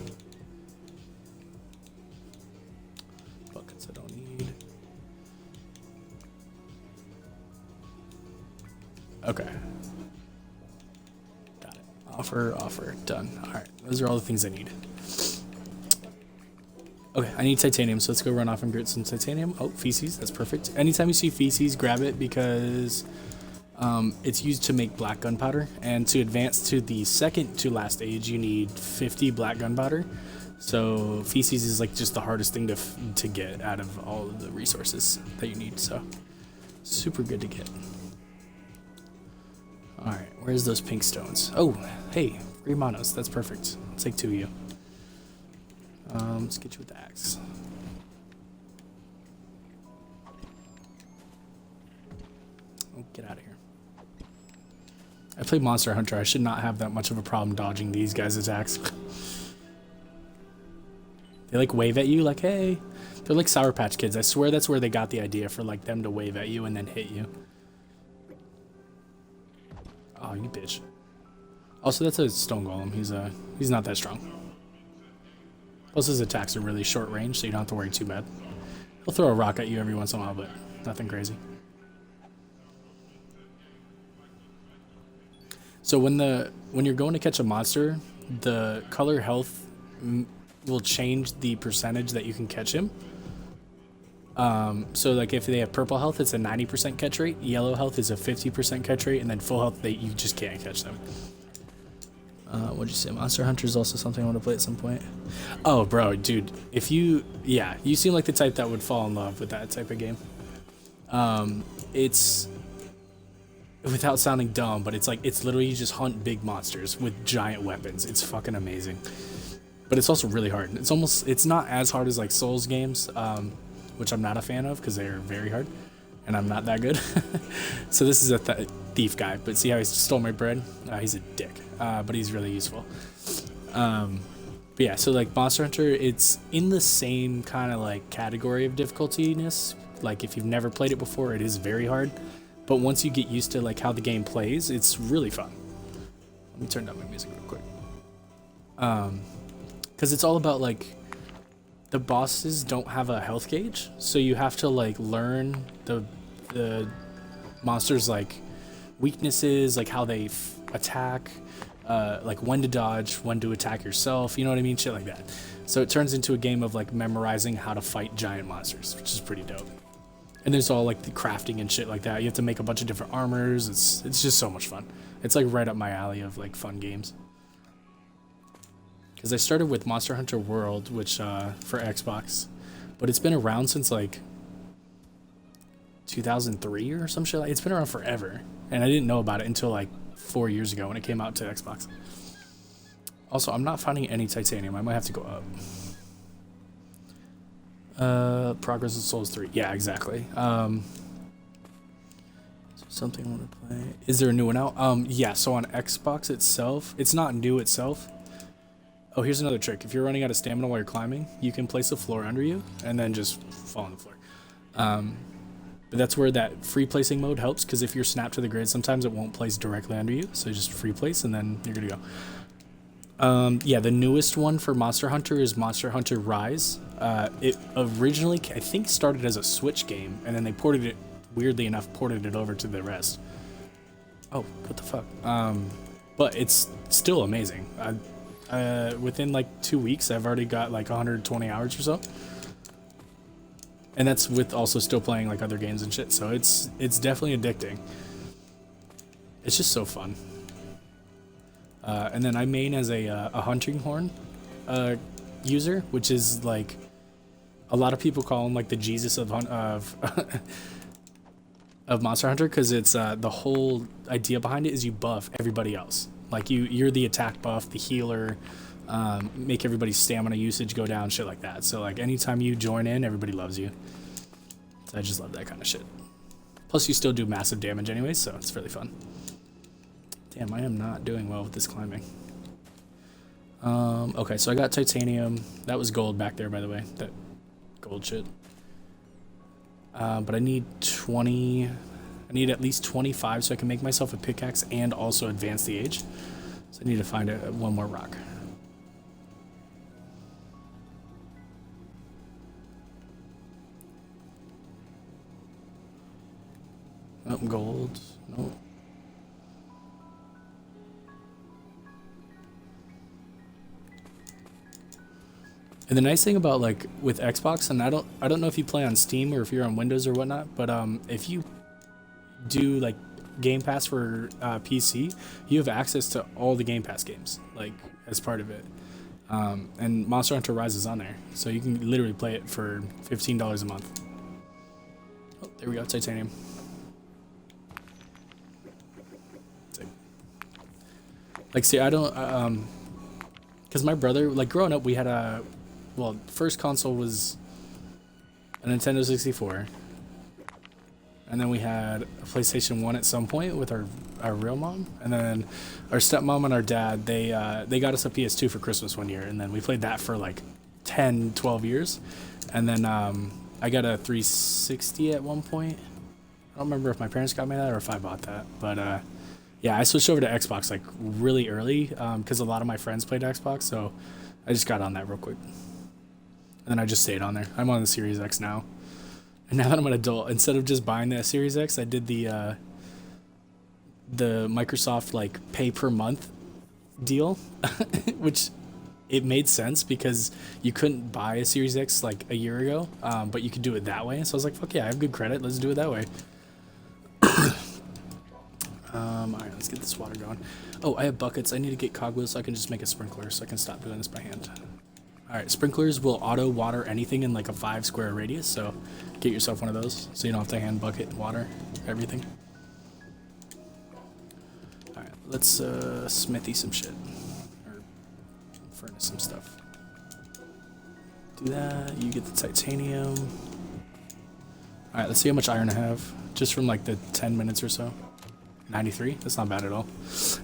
Buckets I don't need. Okay. Got it. Offer, done. Alright, those are all the things I need. Okay, I need titanium, so let's go run off and get some titanium. Oh, feces, that's perfect. Anytime you see feces, grab it because it's used to make black gunpowder. And to advance to the second to last stage, you need 50 black gunpowder. So feces is like just the hardest thing to get out of all of the resources that you need. So super good to get. All right, where's those pink stones? Oh, hey, 3 monos, that's perfect. I'll take 2 of you. Let's get you with the axe. Oh, get out of here. I play Monster Hunter. I should not have that much of a problem dodging these guys' attacks. They like wave at you like, hey. They're like Sour Patch Kids. I swear that's where they got the idea for like them to wave at you and then hit you. Oh, you bitch. Also, that's a stone golem. He's not that strong. Plus his attacks are really short range, so you don't have to worry too bad. He'll throw a rock at you every once in a while, but nothing crazy. So when you're going to catch a monster, the color health will change the percentage that you can catch him. So like if they have purple health, it's a 90% catch rate. Yellow health is a 50% catch rate, and then full health, you just can't catch them. What'd you say? Monster Hunter is also something I want to play at some point. Oh, bro, dude, you seem like the type that would fall in love with that type of game. It's without sounding dumb, but it's like, it's literally you just hunt big monsters with giant weapons. It's fucking amazing. But it's also really hard. It's not as hard as like Souls games, which I'm not a fan of because they're very hard, and I'm not that good. So this is a thief guy, but see how he stole my bread? He's a dick, but he's really useful. But yeah, so like Monster Hunter, it's in the same kind of like category of difficultiness. Like if you've never played it before, it is very hard. But once you get used to like how the game plays, it's really fun. Let me turn down my music real quick. Because it's all about like the bosses don't have a health gauge, so you have to like learn the monsters like weaknesses, like how they attack, like when to dodge, when to attack yourself, you know what I mean, shit like that. So it turns into a game of like memorizing how to fight giant monsters, which is pretty dope. And there's all like the crafting and shit like that. You have to make a bunch of different armors. It's just so much fun. It's like right up my alley of like fun games. Because I started with Monster Hunter World, which for Xbox, but it's been around since like 2003 or some shit. It's been around forever, and I didn't know about it until like 4 years ago when it came out to Xbox. Also, I'm not finding any titanium. I might have to go up. Progress of Souls 3. Yeah, exactly. Something I want to play. Is there a new one out? Yeah, so on Xbox itself, it's not new itself. Oh, here's another trick. If you're running out of stamina while you're climbing, you can place a floor under you and then just fall on the floor. But that's where that free placing mode helps, because if you're snapped to the grid, sometimes it won't place directly under you. So just free place and then you're gonna go. Yeah, the newest one for Monster Hunter is Monster Hunter Rise. It originally, I think, started as a Switch game, and then they ported it, weirdly enough, ported it over to the rest. Oh, what the fuck? But it's still amazing. Within like 2 weeks, I've already got like 120 hours or so. And that's with also still playing like other games and shit, so it's definitely addicting. It's just so fun. And then I main as a hunting horn user, which is like, a lot of people call him like the Jesus of of Monster Hunter, because it's the whole idea behind it is you buff everybody else. Like you're the attack buff, the healer, make everybody's stamina usage go down, shit like that. So like anytime you join in, everybody loves you. So I just love that kind of shit. Plus you still do massive damage anyways, so it's really fun. Damn, I am not doing well with this climbing. Okay, so I got titanium. That was gold back there, by the way. That gold shit. But I need 20... I need at least 25 so I can make myself a pickaxe and also advance the age. So I need to find one more rock. Oh, gold. No. And the nice thing about like with Xbox, and I don't know if you play on Steam or if you're on Windows or whatnot, but if you do like Game Pass for PC, you have access to all the Game Pass games, like as part of it. And Monster Hunter Rise is on there, so you can literally play it for $15 a month. Oh, there we go, titanium. Like, see, I don't, because my brother, like growing up, we had well, first console was a Nintendo 64. And then we had a PlayStation 1 at some point with our real mom. And then our stepmom and our dad, they got us a PS2 for Christmas one year. And then we played that for like 10, 12 years. And then I got a 360 at one point. I don't remember if my parents got me that or if I bought that. But yeah, I switched over to Xbox like really early because a lot of my friends played Xbox. So I just got on that real quick. And then I just stayed on there. I'm on the Series X now. And now that I'm an adult, instead of just buying the Series X, I did the Microsoft like pay per month deal, which it made sense because you couldn't buy a Series X like a year ago, but you could do it that way. So I was like, fuck yeah, I have good credit. Let's do it that way. All right, let's get this water going. Oh, I have buckets. I need to get cogwheels so I can just make a sprinkler so I can stop doing this by hand. All right, sprinklers will auto water anything in like a 5 square radius, so get yourself one of those so you don't have to hand bucket water everything. Let's smithy some shit. Or furnace some stuff. Do that. You get the titanium. Alright, let's see how much iron I have. Just from like the 10 minutes or so. 93? That's not bad at all.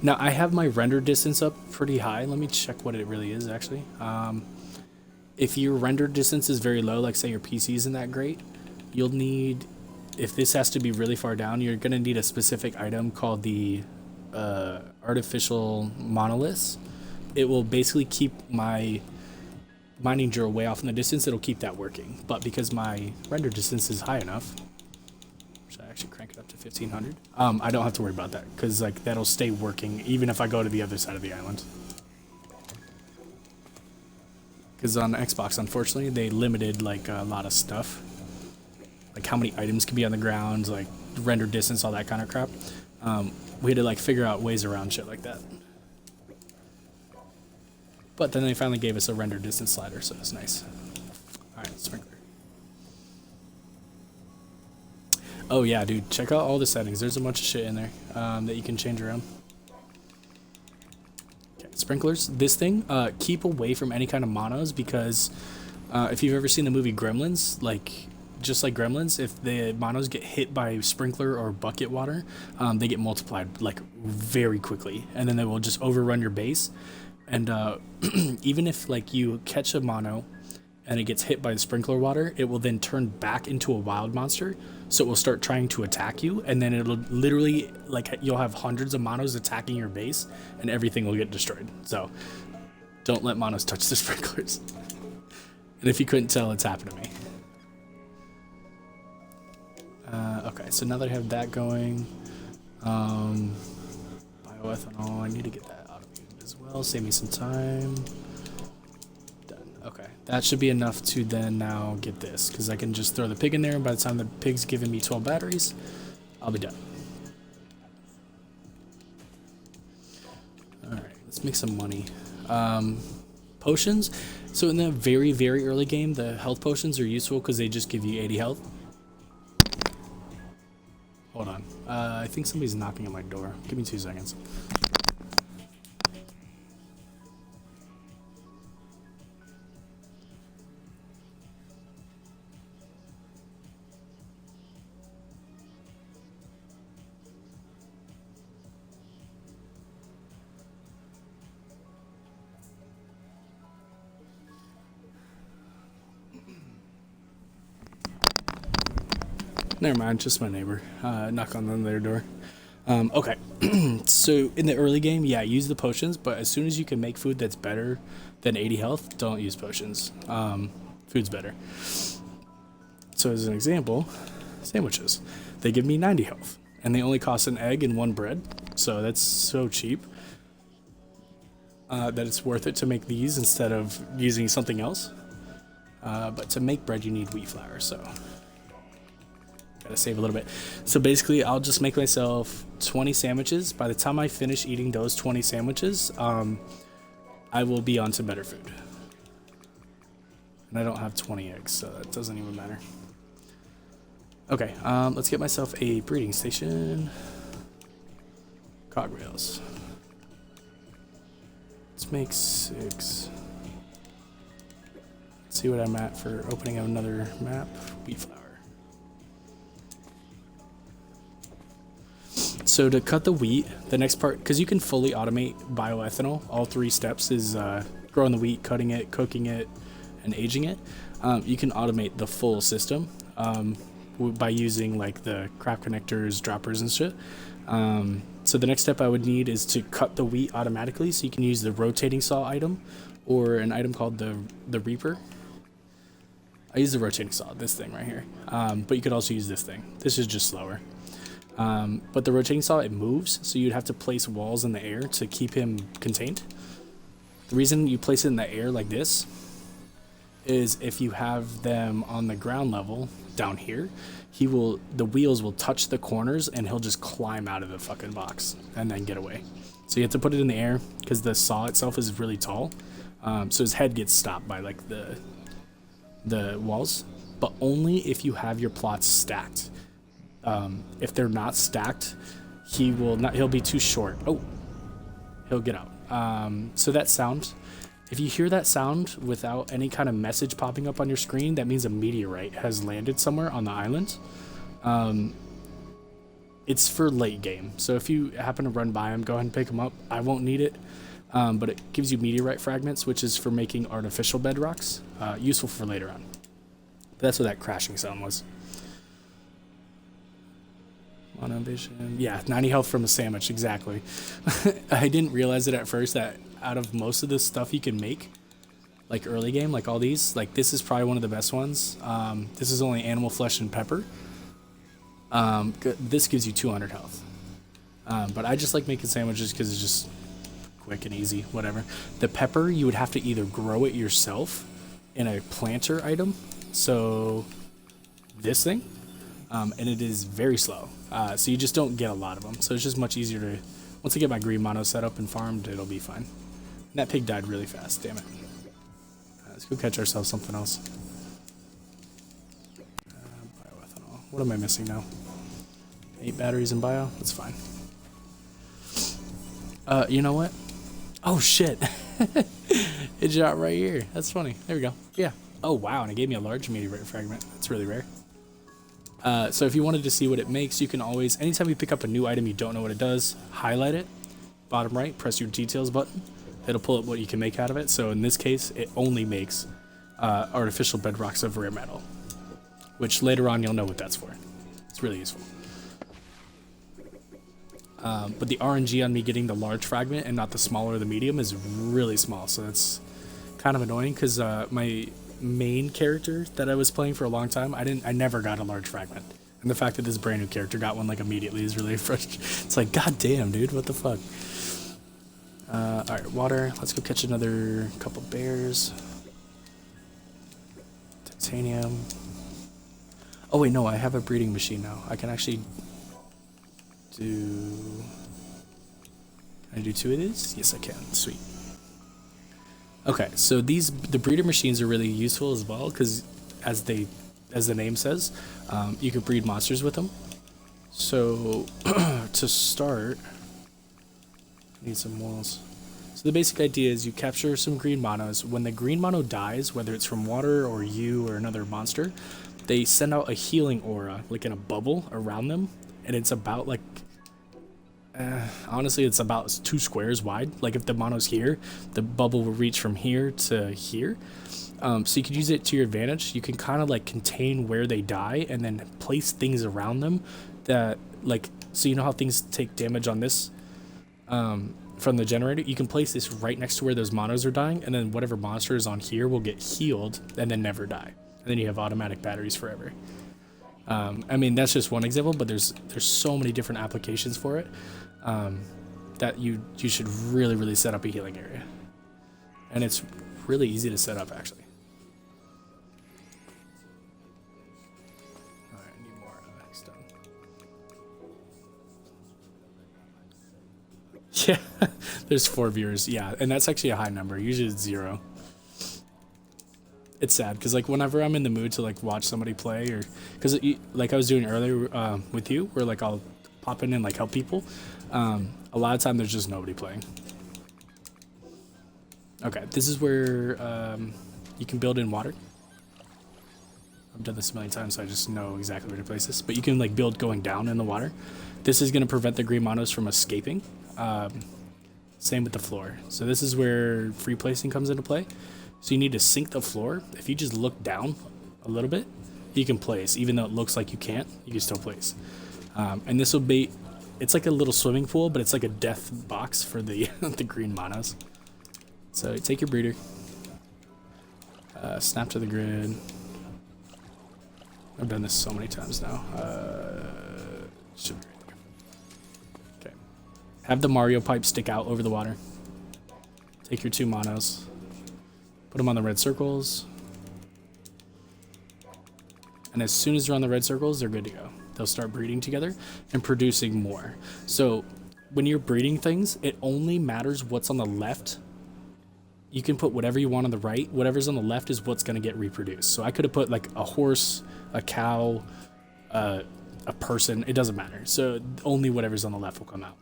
Now, I have my render distance up pretty high. Let me check what it really is, actually. If your render distance is very low, like say your PC isn't that great, you'll need... If this has to be really far down, you're going to need a specific item called the artificial monoliths. It will basically keep my mining drill way off in the distance. It'll keep that working. But because my render distance is high enough, should I actually crank it up to 1500? I don't have to worry about that because like that'll stay working even if I go to the other side of the island. Because on Xbox, unfortunately, they limited like a lot of stuff. Like how many items can be on the ground, like render distance, all that kind of crap. We had to like figure out ways around shit like that. But then they finally gave us a render distance slider, so it's nice. Alright, sprinkler. Oh yeah, dude, check out all the settings. There's a bunch of shit in there that you can change around. Okay, sprinklers. This thing, keep away from any kind of monos because if you've ever seen the movie Gremlins, like... Just like Gremlins, if the monos get hit by sprinkler or bucket water, they get multiplied like very quickly, and then they will just overrun your base. And even if like you catch a mono and it gets hit by the sprinkler water, it will then turn back into a wild monster. So it will start trying to attack you, and then it'll literally like you'll have hundreds of monos attacking your base, and everything will get destroyed. So don't let monos touch the sprinklers. And if you couldn't tell, it's happened to me. Okay, so now that I have that going, bioethanol, I need to get that automated as well, save me some time. Done. Okay, that should be enough to then now get this, because I can just throw the pig in there, and by the time the pig's giving me 12 batteries, I'll be done. Alright, let's make some money. Potions. So in the very, very early game, the health potions are useful because they just give you 80 health. Hold on. I think somebody's knocking at my door. Give me 2 seconds. Never mind, just my neighbor. Knock on their door. Okay, so in the early game, yeah, use the potions, but as soon as you can make food that's better than 80 health, don't use potions. Food's better. So as an example, sandwiches. They give me 90 health, and they only cost an egg and 1 bread, so that's so cheap that it's worth it to make these instead of using something else. But to make bread, you need wheat flour, so... Gotta save a little bit. So basically, I'll just make myself 20 sandwiches. By the time I finish eating those 20 sandwiches, I will be on to better food. And I don't have 20 eggs, so that doesn't even matter. Okay, let's get myself a breeding station. Cog rails. Let's make 6. Let's see what I'm at for opening another map. Wheat flour. So to cut the wheat, the next part, because you can fully automate bioethanol, all 3 steps is growing the wheat, cutting it, cooking it, and aging it. You can automate the full system by using like the craft connectors, droppers, and shit. So the next step I would need is to cut the wheat automatically, so you can use the rotating saw item or an item called the Reaper. I use the rotating saw, this thing right here, but you could also use this thing. This is just slower. But the rotating saw, it moves, so you'd have to place walls in the air to keep him contained. The reason you place it in the air like this is if you have them on the ground level down here, the wheels will touch the corners and he'll just climb out of the fucking box and then get away. So you have to put it in the air because the saw itself is really tall. So his head gets stopped by like the walls, but only if you have your plots stacked. If they're not stacked, he'll be too short. Oh, he'll get out. So that sound, if you hear that sound without any kind of message popping up on your screen, that means a meteorite has landed somewhere on the island. It's for late game, so if you happen to run by them, go ahead and pick them up. I won't need it, but it gives you meteorite fragments, which is for making artificial bedrocks, useful for later on. But that's what that crashing sound was. Mono vision. Yeah, 90 health from a sandwich, exactly. I didn't realize it at first that out of most of the stuff you can make, like early game, like all these, like this is probably one of the best ones. This is only animal flesh and pepper. This gives you 200 health. But I just like making sandwiches because it's just quick and easy, whatever. The pepper, you would have to either grow it yourself in a planter item, so this thing, and it is very slow. So you just don't get a lot of them. So it's just much easier to, once I get my green mono set up and farmed, it'll be fine. And that pig died really fast, damn it. Let's go catch ourselves something else. Bioethanol. What am I missing now? 8 batteries in bio? That's fine. You know what? Oh shit. It dropped right here. That's funny. There we go. Yeah. Oh wow, and it gave me a large meteorite fragment. That's really rare. So if you wanted to see what it makes, you can always, anytime you pick up a new item you don't know what it does, highlight it, bottom right, press your details button. It'll pull up what you can make out of it. So in this case, it only makes artificial bedrocks of rare metal, which later on you'll know what that's for. It's really useful. But the RNG on me getting the large fragment and not the smaller or the medium is really small, so that's kind of annoying because my main character that I was playing for a long time, I never got a large fragment, and the fact that this brand new character got one like immediately is really frustrating. It's like, god damn, dude, what the fuck. All right, water. Let's go catch another couple bears. Titanium. Oh wait, no, I have a breeding machine now. I can actually do. Can I do 2 of these? Yes, I can. Sweet. Okay, so the breeder machines are really useful as well because, as the name says, you can breed monsters with them. So to start, I need some walls. So the basic idea is you capture some green monos. When the green mono dies, whether it's from water or you or another monster, they send out a healing aura, like in a bubble around them, and it's about like. Honestly, it's about 2 squares wide. Like if the mono's here, the bubble will reach from here to here. So you can use it to your advantage. You can kind of like contain where they die and then place things around them that like, so you know how things take damage on this from the generator? You can place this right next to where those monos are dying, and then whatever monster is on here will get healed and then never die. And then you have automatic batteries forever. I mean, that's just one example, but there's so many different applications for it. That you should really set up a healing area, and it's really easy to set up actually. All right, I need more stone. Yeah, there's 4 viewers. Yeah, and that's actually a high number. Usually it's 0. It's sad because like whenever I'm in the mood to like watch somebody play, or because like I was doing earlier with you, where like I'll pop in and like help people. A lot of time there's just nobody playing. Okay, this is where you can build in water. I've done this a million times, so I just know exactly where to place this. But you can like build going down in the water. This is going to prevent the green monos from escaping. Same with the floor. So this is where free placing comes into play. So you need to sink the floor. If you just look down a little bit, you can place. Even though it looks like you can't, you can still place. And this will be, it's like a little swimming pool, but it's like a death box for the the green monos. So take your breeder, snap to the grid. I've done this so many times now. Should be right there. Okay. Have the Mario pipe stick out over the water. Take your 2 monos. Put them on the red circles. And as soon as they're on the red circles, they're good to go. They'll start breeding together and producing more. So when you're breeding things, it only matters what's on the left. You can put whatever you want on the right. Whatever's on the left is what's going to get reproduced. So I could have put like a horse, a cow, a person. It doesn't matter. So only whatever's on the left will come out.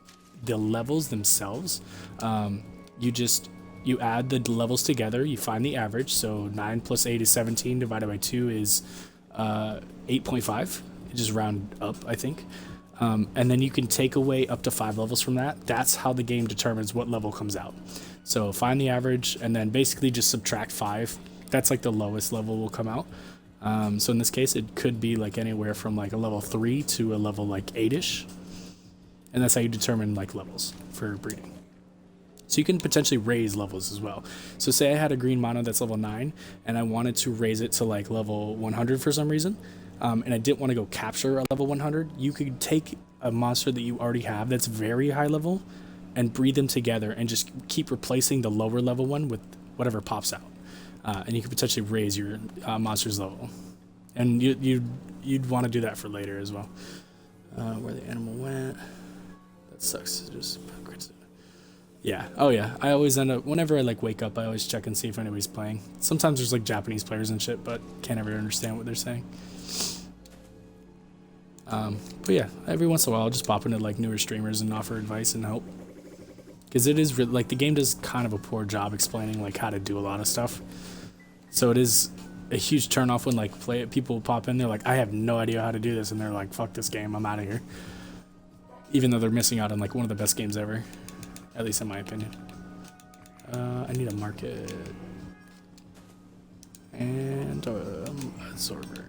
the levels themselves, you add the levels together, you find the average. So 9 plus 8 is 17, divided by 2 is 8.5. Just round up, I think. And then you can take away up to 5 levels from that. That's how the game determines what level comes out. So find the average and then basically just subtract 5. That's like the lowest level will come out. So in this case, it could be like anywhere from like a level 3 to a level like 8-ish. And that's how you determine like levels for breeding. So you can potentially raise levels as well. So say I had a green mono that's level 9 and I wanted to raise it to like level 100 for some reason. And I didn't want to go capture a level 100. You could take a monster that you already have that's very high level and breed them together and just keep replacing the lower level one with whatever pops out. And you could potentially raise your monster's level. And you'd want to do that for later as well. Where the animal went. That sucks. Just yeah. Oh yeah. I always end up, whenever I like wake up, I always check and see if anybody's playing. Sometimes there's like Japanese players and shit, but can't ever understand what they're saying. But yeah, every once in a while I'll just pop into like newer streamers and offer advice and help. Because it is like the game does kind of a poor job explaining like how to do a lot of stuff. So it is a huge turnoff when like people pop in, they're like, I have no idea how to do this, and they're like, fuck this game, I'm out of here. Even though they're missing out on like one of the best games ever. At least in my opinion. I need a market. And absorber.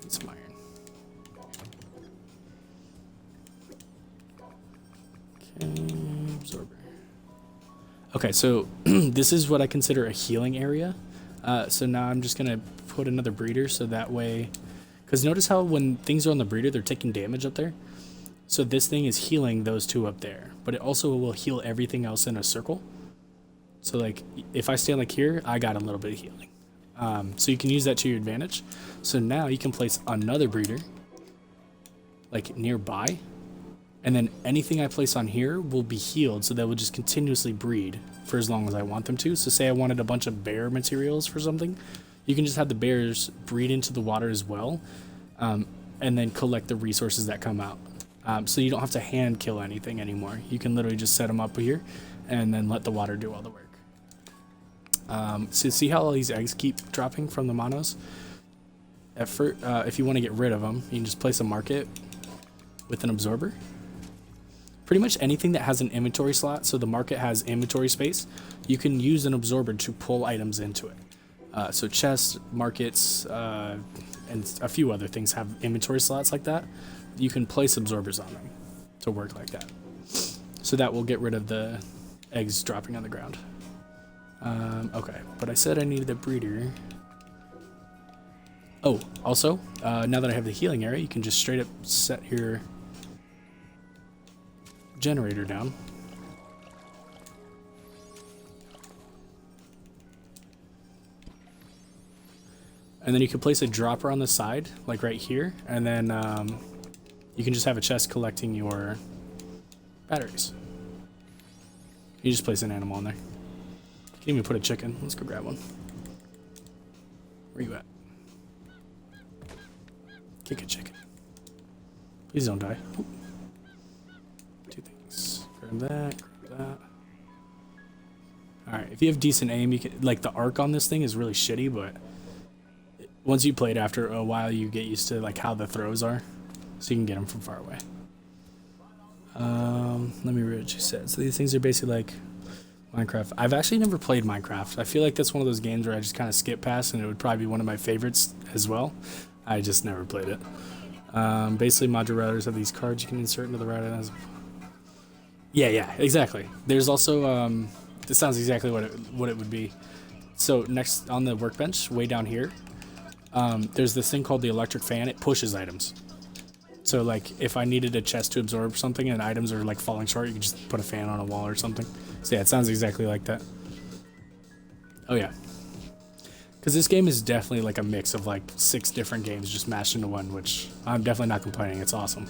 Need some iron. Okay, absorber. Okay, so this is what I consider a healing area. So now I'm just gonna put another breeder so that way, because notice how when things are on the breeder, they're taking damage up there. So this thing is healing those two up there, but it also will heal everything else in a circle. So like if I stand like here, I got a little bit of healing. So you can use that to your advantage. So now you can place another breeder like nearby, and then anything I place on here will be healed, so they will just continuously breed for as long as I want them to. So say I wanted a bunch of bear materials for something, you can just have the bears breed into the water as well, and then collect the resources that come out. So you don't have to hand kill anything anymore. You can literally just set them up here and then let the water do all the work. So see how all these eggs keep dropping from the monos? If you want to get rid of them, you can just place a market with an absorber. Pretty much anything that has an inventory slot, so the market has inventory space, you can use an absorber to pull items into it. So chests, markets, and a few other things have inventory slots like that. You can place absorbers on them to work like that. So that will get rid of the eggs dropping on the ground. Okay, but I said I needed a breeder. Oh, also, now that I have the healing area, you can just straight up set your generator down. And then you can place a dropper on the side, like right here, and then you can just have a chest collecting your batteries. You just place an animal in there. You can even put a chicken. Let's go grab one. Where you at? Kick a chicken. Please don't die. Oop. 2 things. Grab that, grab that. Alright, if you have decent aim, you can, like the arc on this thing is really shitty, but once you play it after a while, you get used to like how the throws are, so you can get them from far away. Let me read what you said. So these things are basically like Minecraft. I've actually never played Minecraft. I feel like that's one of those games where I just kind of skip past, and it would probably be one of my favorites as well. I just never played it. Basically, modular routers have these cards you can insert into the router. Yeah, exactly. There's also this sounds exactly what it would be. So next on the workbench, way down here, there's this thing called the electric fan. It pushes items. So like if I needed a chest to absorb something and items are like falling short, you can just put a fan on a wall or something. So yeah, it sounds exactly like that. Oh yeah. Because this game is definitely like a mix of like 6 different games just mashed into one, which I'm definitely not complaining. It's awesome.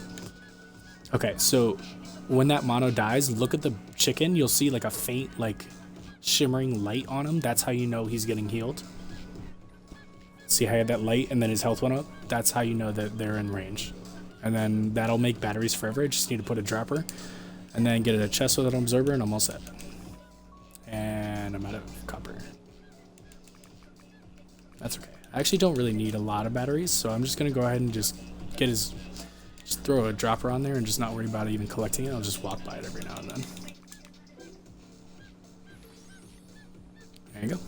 Okay, so when that mono dies, look at the chicken. You'll see like a faint like shimmering light on him. That's how you know he's getting healed. See how he had that light and then his health went up? That's how you know that they're in range. And then that'll make batteries forever. I just need to put a dropper and then get a chest with an absorber and I'm all set. And I'm out of copper. That's okay. I actually don't really need a lot of batteries, so I'm just gonna go ahead and just throw a dropper on there and just not worry about even collecting it. I'll just walk by it every now and then. There you go.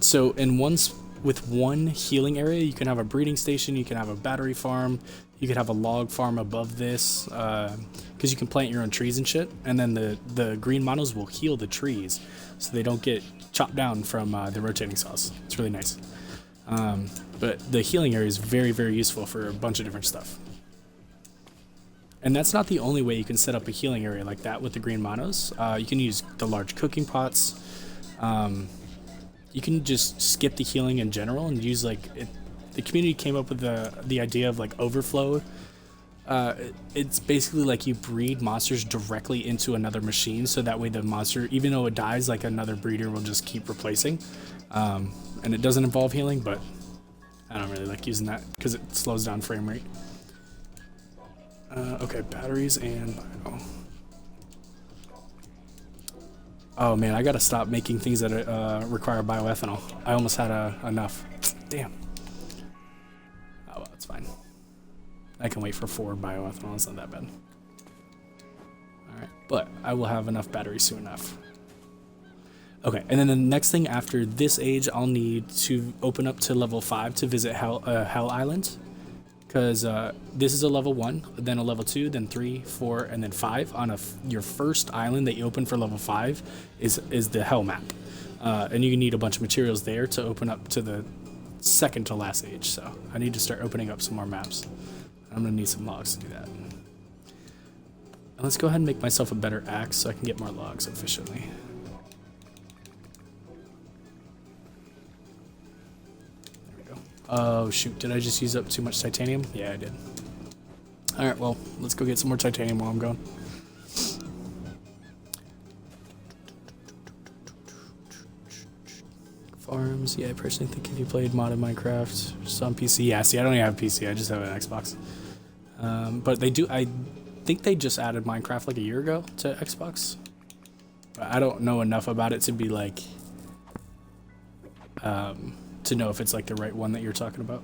So with one healing area, you can have a breeding station, you can have a battery farm, you could have a log farm above this, because you can plant your own trees and shit, and then the green monos will heal the trees so they don't get chopped down from the rotating saws. It's really nice. But the healing area is very, very useful for a bunch of different stuff. And that's not the only way you can set up a healing area like that with the green monos. You can use the large cooking pots. You can just skip the healing in general and use the community came up with the idea of like overflow. It's basically like you breed monsters directly into another machine, so that way the monster, even though it dies, like another breeder will just keep replacing. And it doesn't involve healing, but I don't really like using that because it slows down frame rate. Okay, batteries and bio. Oh man, I gotta stop making things that require bioethanol. I almost had enough. Damn. Oh well, it's fine. I can wait for 4 bioethanol, it's not that bad. Alright, but I will have enough batteries soon enough. Okay, and then the next thing after this age, I'll need to open up to level 5 to visit Hell Island. Because this is a level 1, then a level 2, then 3, 4, and then 5. On your first island that you open for level 5 is the Hell map. And you need a bunch of materials there to open up to the second to last age. So I need to start opening up some more maps. I'm going to need some logs to do that. Let's go ahead and make myself a better axe so I can get more logs efficiently. Oh shoot, did I just use up too much titanium? Yeah, I did. Alright, well, let's go get some more titanium while I'm gone. Farms, yeah, I personally think if you played modded Minecraft, just on PC, yeah, see, I don't even have a PC, I just have an Xbox. But I think they just added Minecraft like a year ago to Xbox. But I don't know enough about it to be like, to know if it's like the right one that you're talking about.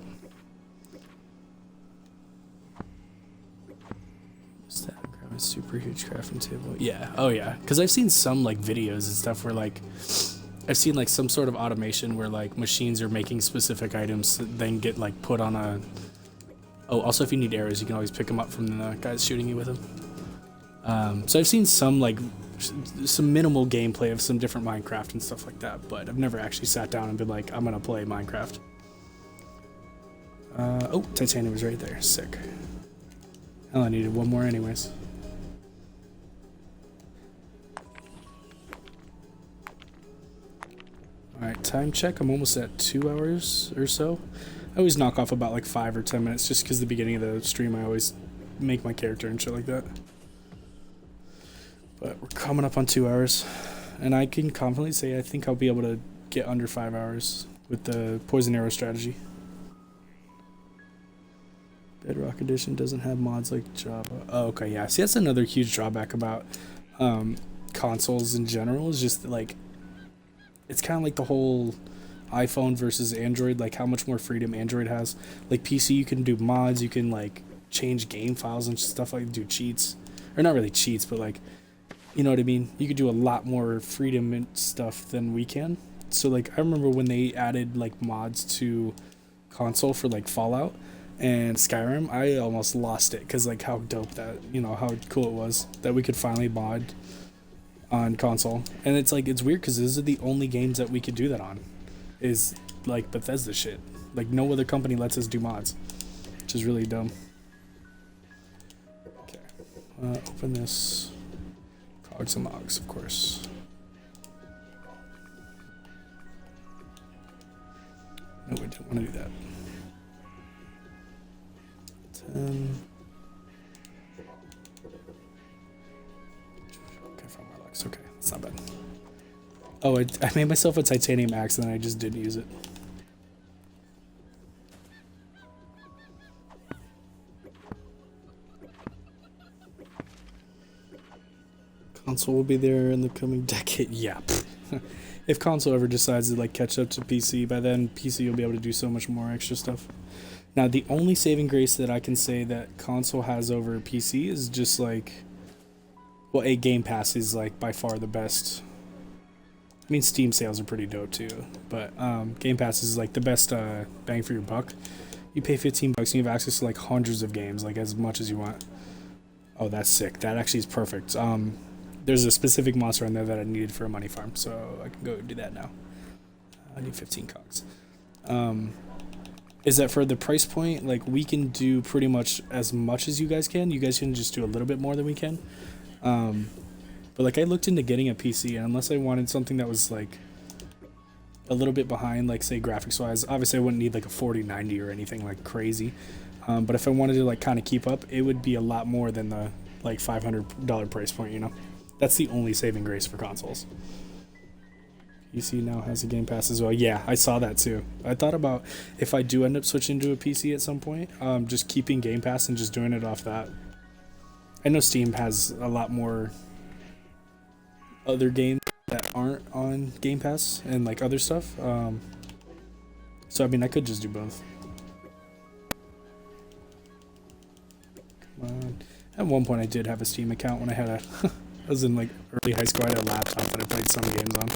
Is that a super huge crafting table? Yeah. Oh yeah. Because I've seen some like videos and stuff where like I've seen like some sort of automation where like machines are making specific items that then get like put on a. Oh, also if you need arrows, you can always pick them up from the guys shooting you with them. So I've seen some minimal gameplay of some different Minecraft and stuff like that, but I've never actually sat down and been like, I'm gonna play Minecraft. Oh, titanium was right there. Sick. Hell, I needed one more anyways. Alright, time check. I'm almost at 2 hours or so. I always knock off about like 5 or 10 minutes just because the beginning of the stream I always make my character and shit like that. But we're coming up on 2 hours, and I can confidently say I think I'll be able to get under 5 hours with the poison arrow strategy. Bedrock Edition doesn't have mods like Java. Oh, okay, yeah. See, that's another huge drawback about consoles in general, is just like, it's kind of like the whole iPhone versus Android, like how much more freedom Android has. Like PC, you can do mods, you can like change game files and stuff, like do cheats. Or not really cheats, but like, you know what I mean? You could do a lot more freedom and stuff than we can. So like, I remember when they added like mods to console for like Fallout and Skyrim, I almost lost it because like how dope that, you know, how cool it was that we could finally mod on console. And it's like, it's weird because those are the only games that we could do that on, is like Bethesda shit. Like no other company lets us do mods, which is really dumb. Okay, open this. Cogs and logs, of course. No, we don't want to do that. 10. Okay, 5 more logs. Okay, that's not bad. Oh, I made myself a titanium axe and then I just didn't use it. Console will be there in the coming decade. Yeah. If console ever decides to like catch up to PC, by then PC will be able to do so much more extra stuff. Now, the only saving grace that I can say that console has over PC is just like, well, a Game Pass is like by far the best. I mean, Steam sales are pretty dope too, but Game Pass is like the best bang for your buck. You pay $15 and you have access to like hundreds of games, like as much as you want. Oh, that's sick. That actually is perfect. There's a specific monster on there that I needed for a money farm, so I can go do that now. I need 15 cogs. Is that for the price point? Like, we can do pretty much as much as you guys can. You guys can just do a little bit more than we can. But like, I looked into getting a PC, and unless I wanted something that was like a little bit behind, like say graphics wise, obviously I wouldn't need like a 4090 or anything like crazy. But if I wanted to like kind of keep up, it would be a lot more than the like $500 price point, you know? That's the only saving grace for consoles. PC now has a Game Pass as well. Yeah, I saw that too. I thought about if I do end up switching to a PC at some point, just keeping Game Pass and just doing it off that. I know Steam has a lot more other games that aren't on Game Pass and like other stuff. So I mean, I could just do both. Come on. At one point, I did have a Steam account when I had a. I was in like early high school. I had a laptop that I played some games on.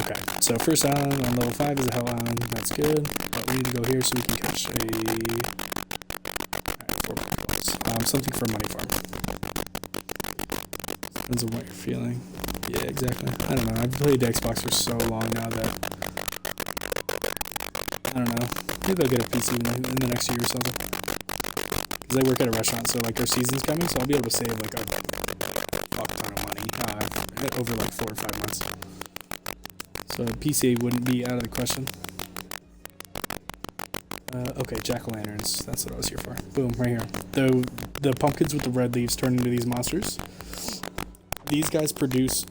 Okay, so first island on level 5 is a Hell Island. That's good. But we need to go here so we can catch a. Alright, 4 something for a money farm. Depends on what you're feeling. Yeah, exactly. I don't know. I've played Xbox for so long now that I don't know. Maybe I'll get a PC in the next year or something. Because I work at a restaurant, so like our season's coming, so I'll be able to save like a fuck ton of money over like 4 or 5 months. So PC wouldn't be out of the question. Okay, jack-o'-lanterns. That's what I was here for. Boom, right here. The pumpkins with the red leaves turn into these monsters. These guys produce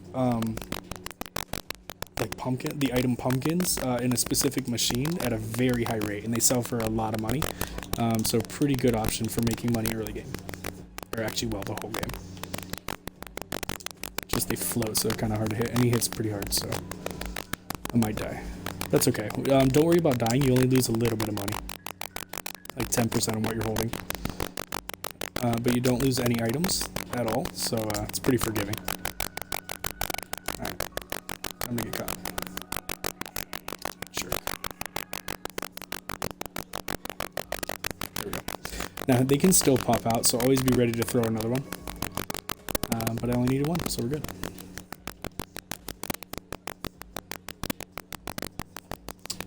like the item pumpkins in a specific machine at a very high rate, and they sell for a lot of money. So pretty good option for making money early game, or actually, well, the whole game. Just they float, so they're kind of hard to hit, and he hits pretty hard, so I might die. That's okay. Don't worry about dying. You only lose a little bit of money, like 10% of what you're holding, but you don't lose any items at all, so it's pretty forgiving. Alright, I'm gonna get caught. Sure. There we go. Now, they can still pop out, so always be ready to throw another one. But I only needed one, so we're good.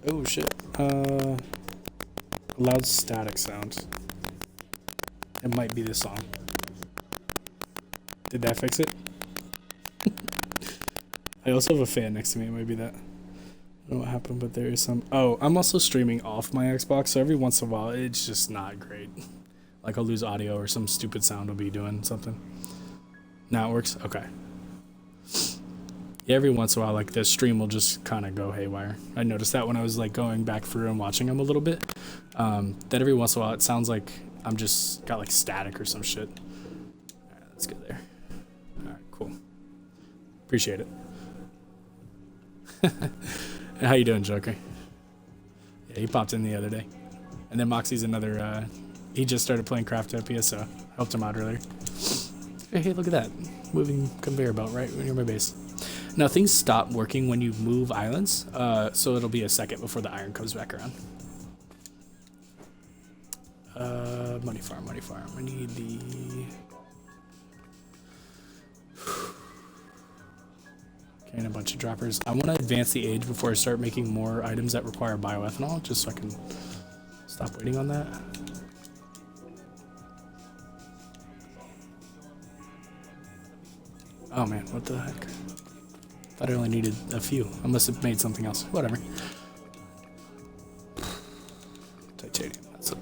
Oh, shit. Loud static sound. It might be this song. Did that fix it? I also have a fan next to me. It might be that. I don't know what happened, but there is some. Oh, I'm also streaming off my Xbox, so every once in a while, it's just not great. Like, I'll lose audio or some stupid sound will be doing something. Now it works? Okay. Yeah, every once in a while, like, the stream will just kind of go haywire. I noticed that when I was, like, going back through and watching them a little bit. That every once in a while, it sounds like I'm just got, like, static or some shit. Alright, let's go there. Alright, cool. Appreciate it. How you doing, Joker? Yeah, he popped in the other day. And then Moxie's another, he just started playing Craftopia, so helped him out earlier. Hey, look at that. Moving conveyor belt right near my base. Now, things stop working when you move islands, so it'll be a second before the iron comes back around. Money farm. I need the... Okay, and a bunch of droppers. I want to advance the age before I start making more items that require bioethanol, just so I can stop waiting on that. Oh man, what the heck? Thought I only needed a few. I must have made something else. Whatever. Titanium, that's it.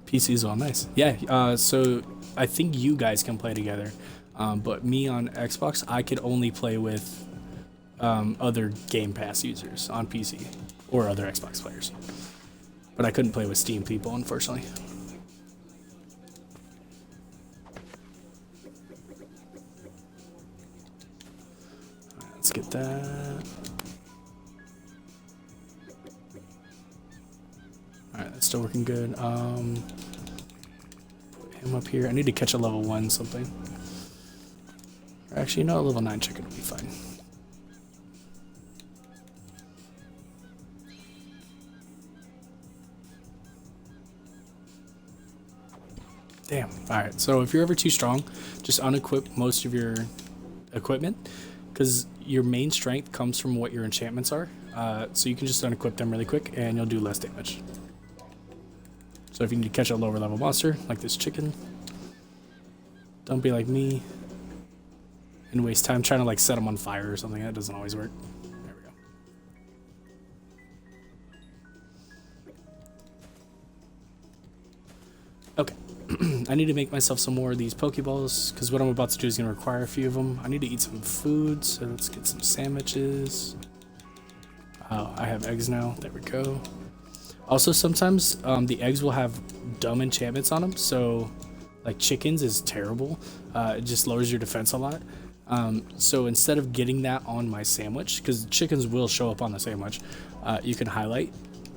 PC's all nice. Yeah, so I think you guys can play together. But me on Xbox, I could only play with other Game Pass users on PC or other Xbox players. But I couldn't play with Steam people, unfortunately. get that. Alright, that's still working good. Put him up here. I need to catch a level 1 something. Or actually, no, a level 9 chicken will be fine. Damn. Alright, so if you're ever too strong, just unequip most of your equipment, because your main strength comes from what your enchantments are. So you can just unequip them really quick and you'll do less damage. So if you need to catch a lower level monster, like this chicken, don't be like me and waste time trying to like set them on fire or something. That doesn't always work. There we go. Okay. I need to make myself some more of these Pokeballs, because what I'm about to do is going to require a few of them. I need to eat some food, so let's get some sandwiches. Oh, I have eggs now. There we go. Also, sometimes the eggs will have dumb enchantments on them, so like chickens is terrible. It just lowers your defense a lot. So instead of getting that on my sandwich, because chickens will show up on the sandwich, you can highlight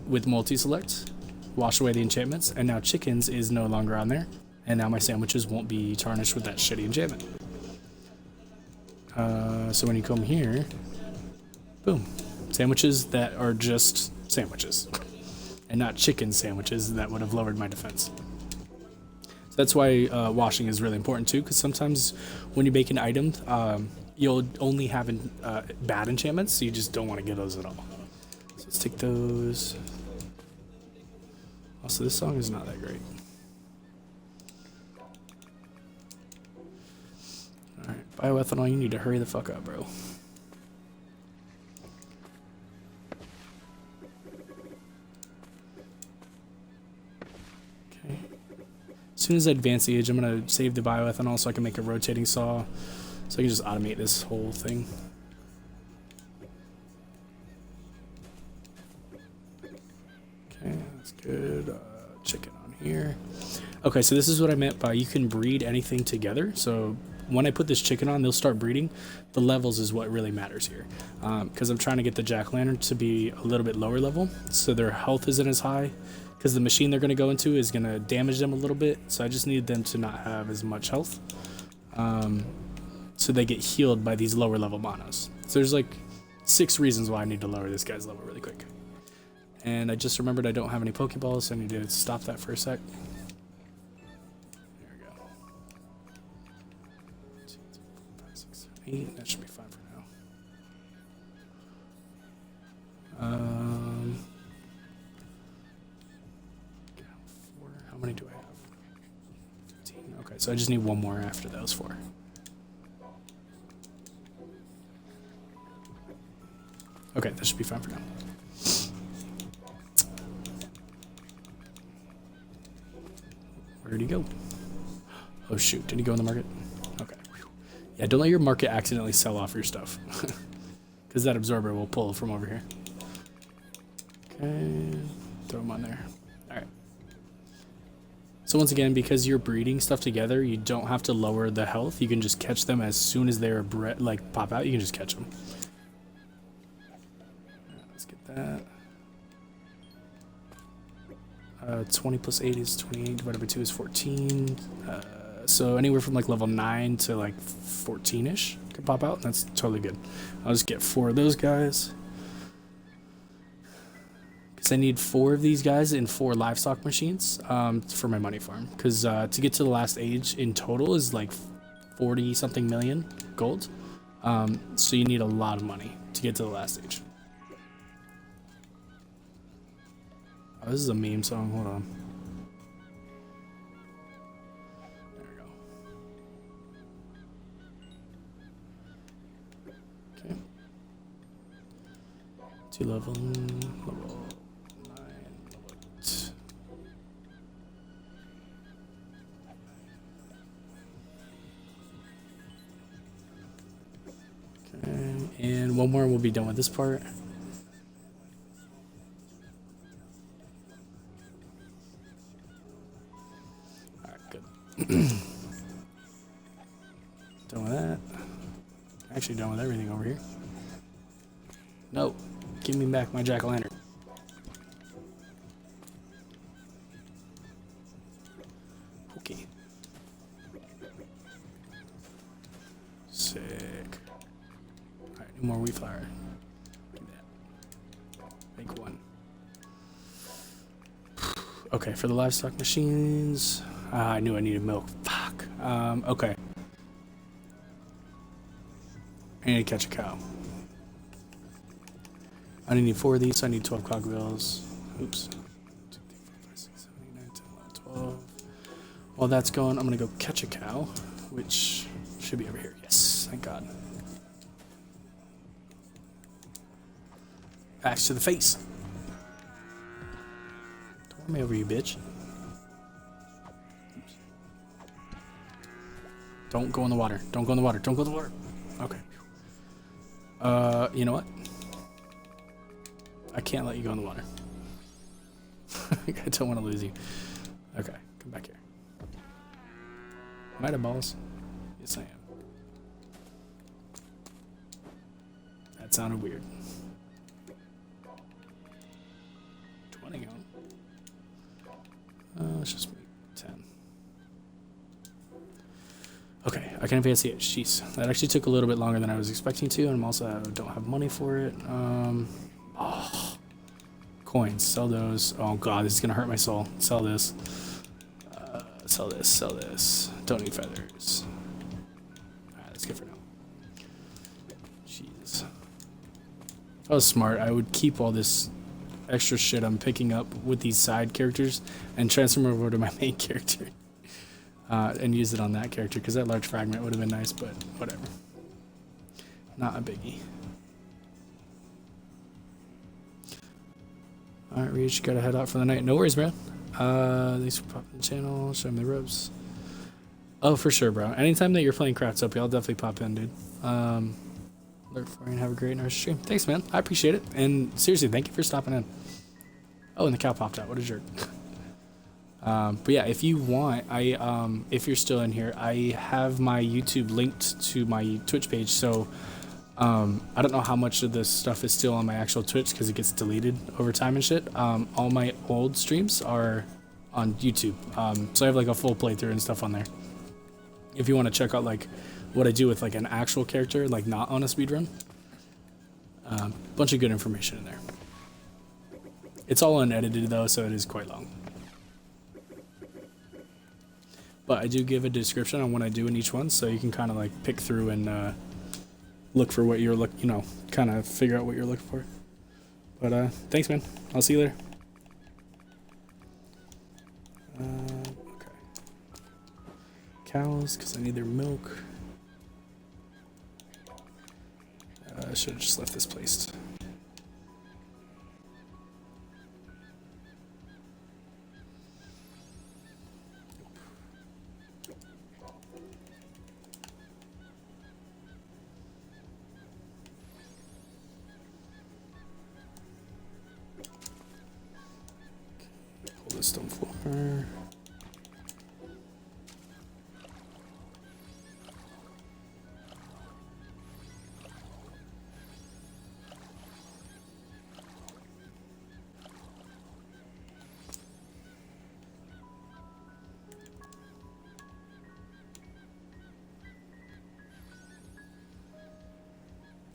with multi-select, wash away the enchantments, and now chickens is no longer on there, and now my sandwiches won't be tarnished with that shitty enchantment. So when you come here, boom, sandwiches that are just sandwiches and not chicken sandwiches that would have lowered my defense. So that's why washing is really important too, because sometimes when you make an item, you'll only have bad enchantments, so you just don't want to get those at all. So let's take those. Also, this song is not that great. Alright, bioethanol, you need to hurry the fuck up, bro. Okay. As soon as I advance the age, I'm going to save the bioethanol so I can make a rotating saw, so I can just automate this whole thing. Okay, that's good. Chicken on here. Okay, so this is what I meant by you can breed anything together. So when I put this chicken on, they'll start breeding. The levels is what really matters here, because I'm trying to get the jack-o'-lantern to be a little bit lower level, so their health isn't as high, because the machine they're going to go into is going to damage them a little bit. So I just need them to not have as much health, so they get healed by these lower level monos. So there's like 6 reasons why I need to lower this guy's level really quick. And I just remembered I don't have any Pokeballs, so I need to stop that for a sec. There we go. 2, 3, 4, 5, 6, 7, 8. That should be fine for now. 4. How many do I have? 15. Okay, so I just need 1 more after those 4. Okay, that should be fine for now. Where'd he go? Oh shoot, did he go in the market? Okay. Yeah, don't let your market accidentally sell off your stuff, because that absorber will pull from over here. Okay, throw them on there. Alright. So once again, because you're breeding stuff together, you don't have to lower the health. You can just catch them as soon as they're like pop out, you can just catch them. Let's get that. 20 plus 8 is 28, divided by 2 is 14. So anywhere from like level 9 to like 14-ish can pop out, and that's totally good. I'll just get 4 of those guys, because I need 4 of these guys in 4 livestock machines for my money farm, because to get to the last age in total is like 40 something million gold. So you need a lot of money to get to the last age. Oh, this is a meme song. Hold on. There we go. Okay. 2 level 9, level 8. Okay, and 1 more and we'll be done with this part. Done with that. Actually done with everything over here. No. Give me back my jack-o'-lantern. Okay. Sick. Alright, no more wheat flour. Do that. Make one. Okay, for the livestock machines. I knew I needed milk. Fuck. Okay. I need to catch a cow. I only need 4 of these, so I need 12 cogwheels. Oops. 2, 3, 4, 5, 6, 7, 8, 9, 10, 11, 12. While that's going, I'm gonna go catch a cow, which should be over here. Yes, thank God. Axe to the face. Don't run me over, you bitch. Oops. Don't go in the water. Don't go in the water. Don't go in the water. Okay. You know what? I can't let you go in the water. I don't want to lose you. Okay, come back here. Am I out of balls? Yes, I am. That sounded weird. 20 on. Let's just make 10. Okay, I can advance the edge. Jeez, that actually took a little bit longer than I was expecting to, and I'm also don't have money for it. Oh, coins. Sell those. Oh god, this is gonna hurt my soul. Sell this. Sell this. Sell this. Don't need feathers. Alright, that's good for now. Jeez. If I was smart, I would keep all this extra shit I'm picking up with these side characters and transfer them over to my main character. And use it on that character, because that large fragment would have been nice, but whatever. Not a biggie. Alright, Reach, gotta head out for the night. No worries, bro. Thanks for popping the channel, showing me the ropes. Oh, for sure, bro. Anytime that you're playing Craftopia, I'll definitely pop in, dude. Lurk for you and have a great nurse stream. Thanks, man. I appreciate it. And seriously, thank you for stopping in. Oh, and the cow popped out. What a jerk. But yeah, if you want, if you're still in here, I have my YouTube linked to my Twitch page, so I don't know how much of this stuff is still on my actual Twitch because it gets deleted over time and shit. All my old streams are on YouTube, so I have like a full playthrough and stuff on there. If you want to check out like what I do with like an actual character, like not on a speedrun, bunch of good information in there. It's all unedited though, so it is quite long. But I do give a description on what I do in each one, so you can kind of like pick through and look for what you're kind of figure out what you're looking for. But thanks, man. I'll see you later. Okay. Cows, because I need their milk. I should have just left this placed. Pull this stone floor.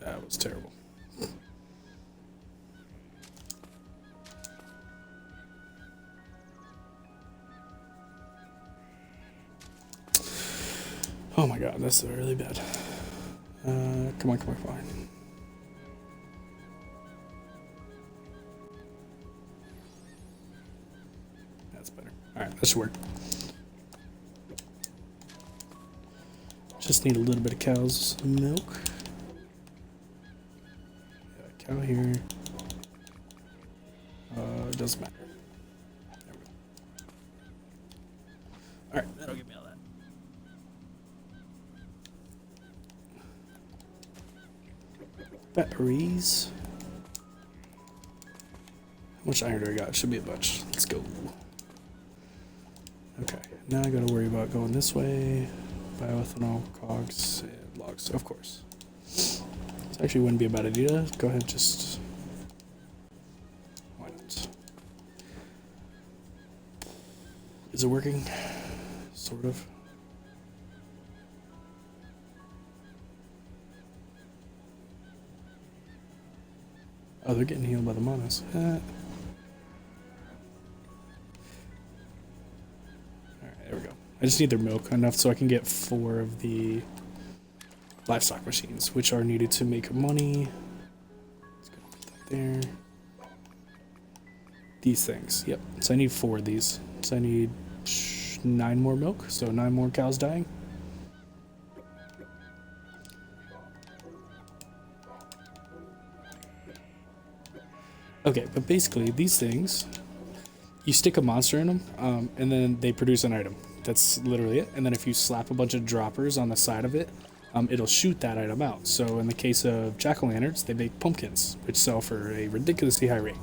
That was terrible. Oh my god, this is really bad. Come on, come on, come on. That's better. Alright, that should work. Just need a little bit of cow's milk. Cow here. It doesn't matter. There we go. Alright, that'll give me all that. Batteries. How much iron do I got? Should be a bunch. Let's go. Okay, now I gotta worry about going this way. Bioethanol, cogs, and logs, of course. This actually wouldn't be a bad idea. Go ahead, just... Why not? Is it working? Sort of. Oh, they're getting healed by the monos. Alright, there we go. I just need their milk enough so I can get 4 of the livestock machines, which are needed to make money. Let's go put that there. These things, yep. So I need 4 of these. So I need 9 more milk, so 9 more cows dying. Okay, but basically these things, you stick a monster in them, and then they produce an item. That's literally it. And then if you slap a bunch of droppers on the side of it, it'll shoot that item out. So in the case of jack-o'-lanterns, they make pumpkins, which sell for a ridiculously high rate.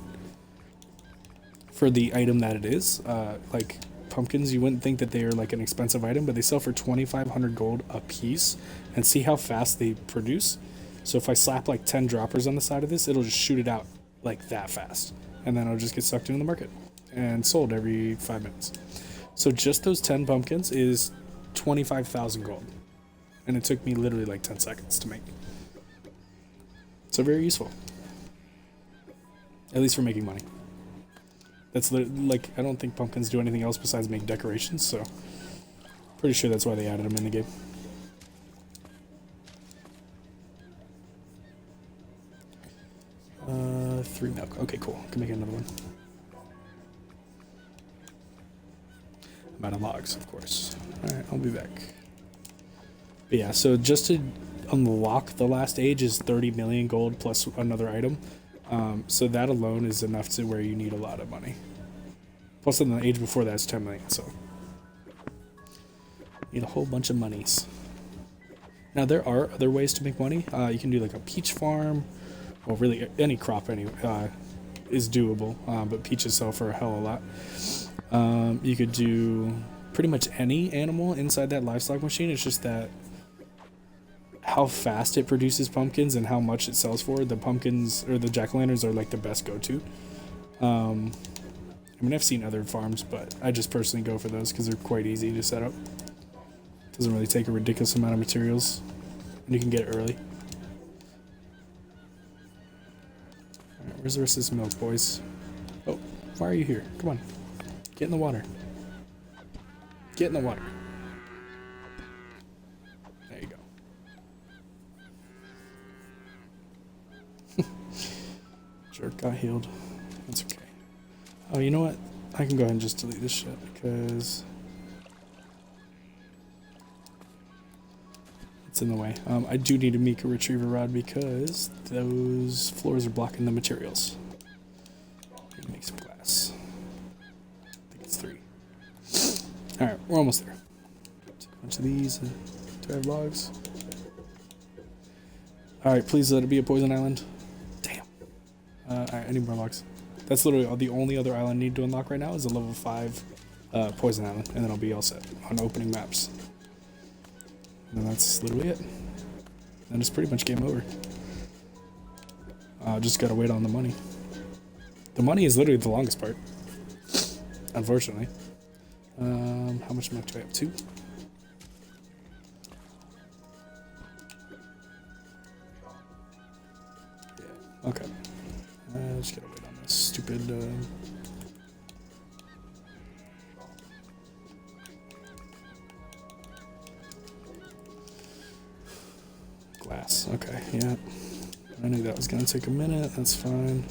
For the item that it is, like pumpkins, you wouldn't think that they are like an expensive item, but they sell for 2,500 gold a piece. And see how fast they produce? So if I slap like 10 droppers on the side of this, it'll just shoot it out like that fast, and then it'll just get sucked into the market and sold every 5 minutes. So just those 10 pumpkins is 25,000 gold, and it took me literally like 10 seconds to make. So very useful, at least for making money. That's like, I don't think pumpkins do anything else besides make decorations, so pretty sure that's why they added them in the game. Three milk. Okay, cool. Can make another one. I'm out of logs, of course. Alright, I'll be back. But yeah, so just to unlock the last age is 30 million gold plus another item. So that alone is enough to where you need a lot of money. Plus then the age before that is 10 million, so need a whole bunch of monies. Now there are other ways to make money. You can do like a peach farm. Well, really, any crop is doable, but peaches sell for a hell of a lot. You could do pretty much any animal inside that livestock machine. It's just that how fast it produces pumpkins and how much it sells for. The pumpkins, or the jack-o'-lanterns, are like the best go-to. I mean, I've seen other farms, but I just personally go for those because they're quite easy to set up. Doesn't really take a ridiculous amount of materials, and you can get it early. Where's the rest of this milk, boys? Oh, why are you here? Come on. Get in the water. Get in the water. There you go. Jerk got healed. That's okay. Oh, you know what? I can go ahead and just delete this shit because it's in the way. I do need to make a retriever rod because those floors are blocking the materials. Make some glass. I think it's 3. Alright, we're almost there. Take a bunch of these. Do I have logs? Alright, please let it be a poison island. Damn. Alright, I need more logs. That's literally the only other island I need to unlock right now is a level 5 poison island, and then I'll be all set on opening maps. And that's literally it. And it's pretty much game over. Just gotta wait on the money. The money is literally the longest part. Unfortunately. How much milk do I have? 2? Yeah, okay. Just gotta wait on this stupid... glass. Okay, yeah. I knew that was gonna take a minute. That's fine.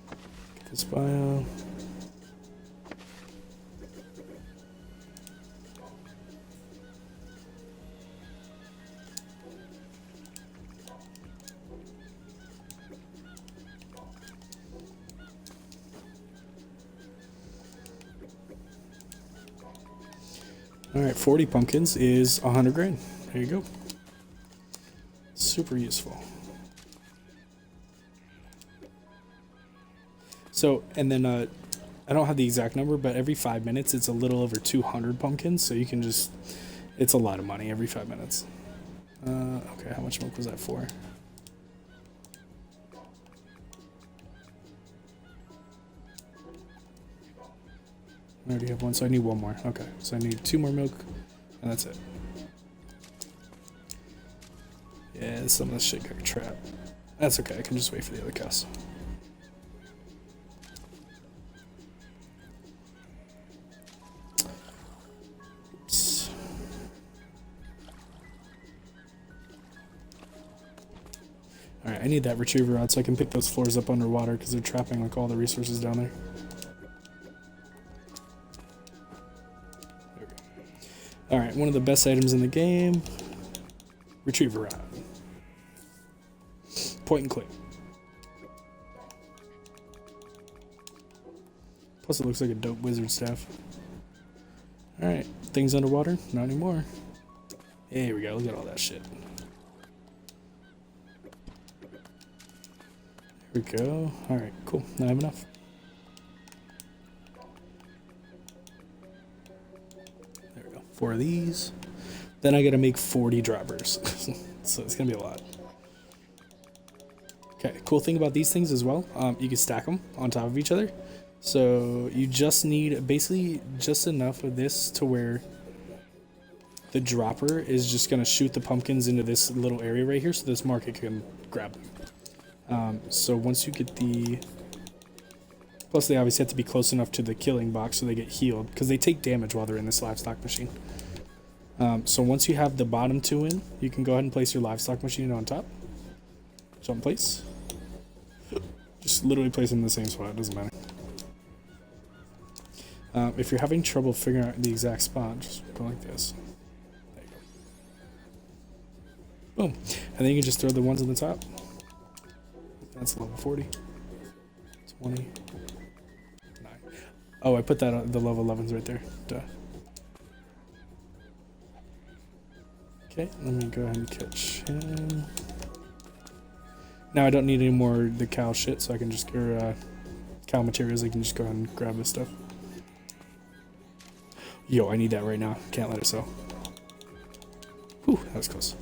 Get this bio. Alright, 40 pumpkins is 100 grain. There you go. Super useful. So, and then I don't have the exact number, but every 5 minutes it's a little over 200 pumpkins, so you can just, it's a lot of money every 5 minutes. Okay, how much milk was that for? I already have one, so I need one more. Okay, so I need 2 more milk, and that's it. Yeah, some of this shit got trapped. That's okay, I can just wait for the other cows. Oops. Alright, I need that retriever rod so I can pick those floors up underwater because they're trapping like all the resources down there. Alright, one of the best items in the game. Retriever rod. Point and click. Plus it looks like a dope wizard staff. Alright, things underwater? Not anymore. There we go, look at all that shit. There we go. Alright, cool. Now I have enough. There we go. 4 of these. Then I gotta make 40 droppers. So it's gonna be a lot. Okay, cool thing about these things as well, you can stack them on top of each other. So you just need basically just enough of this to where the dropper is just gonna shoot the pumpkins into this little area right here so this market can grab them. So once you get the... Plus they obviously have to be close enough to the killing box so they get healed, because they take damage while they're in this livestock machine. So once you have the bottom 2 in, you can go ahead and place your livestock machine on top. Jump place. Just literally place it in the same spot, it doesn't matter. If you're having trouble figuring out the exact spot, just go like this. There you go. Boom. And then you can just throw the ones on the top. That's level 40. 20. 9. Oh, I put that on the level 11s right there. Duh. Okay, let me go ahead and catch him. Now I don't need any more of the cow shit, so I can just, or cow materials, I can just go ahead and grab this stuff. Yo, I need that right now. Can't let it so. Whew, that was close.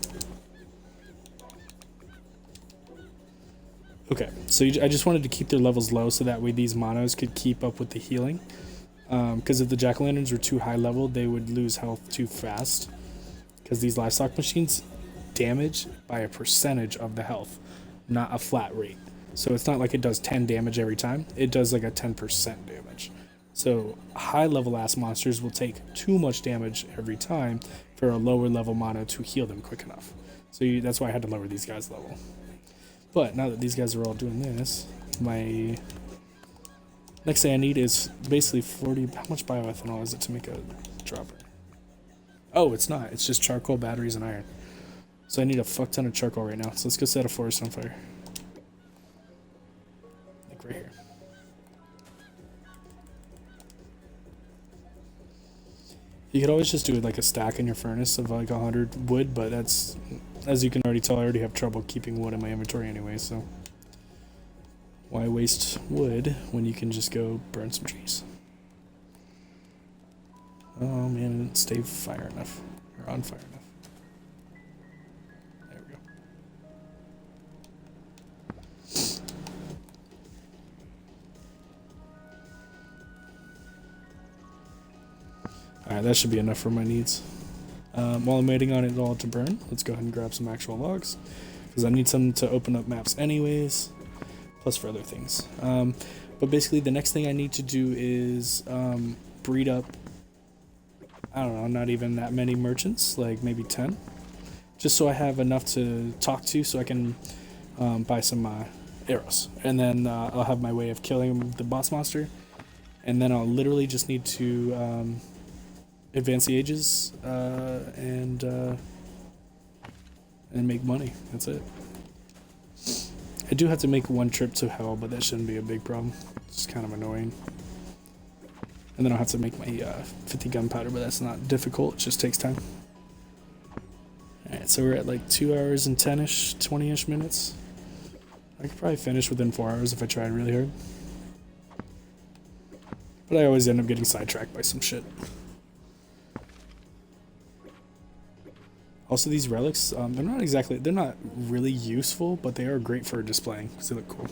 Okay, so I just wanted to keep their levels low so that way these monos could keep up with the healing. Because if the jack-o'-lanterns were too high level, they would lose health too fast. Because these livestock machines damage by a percentage of the health, not a flat rate. So it's not like it does 10 damage every time. It does like a 10% damage. So high level ass monsters will take too much damage every time for a lower level mono to heal them quick enough. So that's why I had to lower these guys' level. But now that these guys are all doing this, my next thing I need is basically 40. How much bioethanol is it to make a dropper? Oh, it's not. It's just charcoal, batteries, and iron. So I need a fuck ton of charcoal right now. So let's go set a forest on fire. Like right here. You could always just do like a stack in your furnace of like 100 wood, but that's, as you can already tell, I already have trouble keeping wood in my inventory anyway, so why waste wood when you can just go burn some trees? Oh man, it didn't stay fire enough, or on fire enough. There we go. Alright, that should be enough for my needs. While I'm waiting on it all to burn, let's go ahead and grab some actual logs, because I need some to open up maps anyways, plus for other things. But basically the next thing I need to do is breed up, I don't know, not even that many merchants, like maybe 10, just so I have enough to talk to so I can buy some arrows. And then I'll have my way of killing the boss monster, and then I'll literally just need to advance the ages and make money. That's it. I do have to make one trip to hell, but that shouldn't be a big problem. It's kind of annoying. And then I'll have to make my 50 gunpowder, but that's not difficult. It just takes time. Alright, so we're at like 2 hours and 10-ish, 20-ish minutes. I could probably finish within 4 hours if I tried really hard. But I always end up getting sidetracked by some shit. Also, these relics, they're not really useful, but they are great for displaying because they look cool.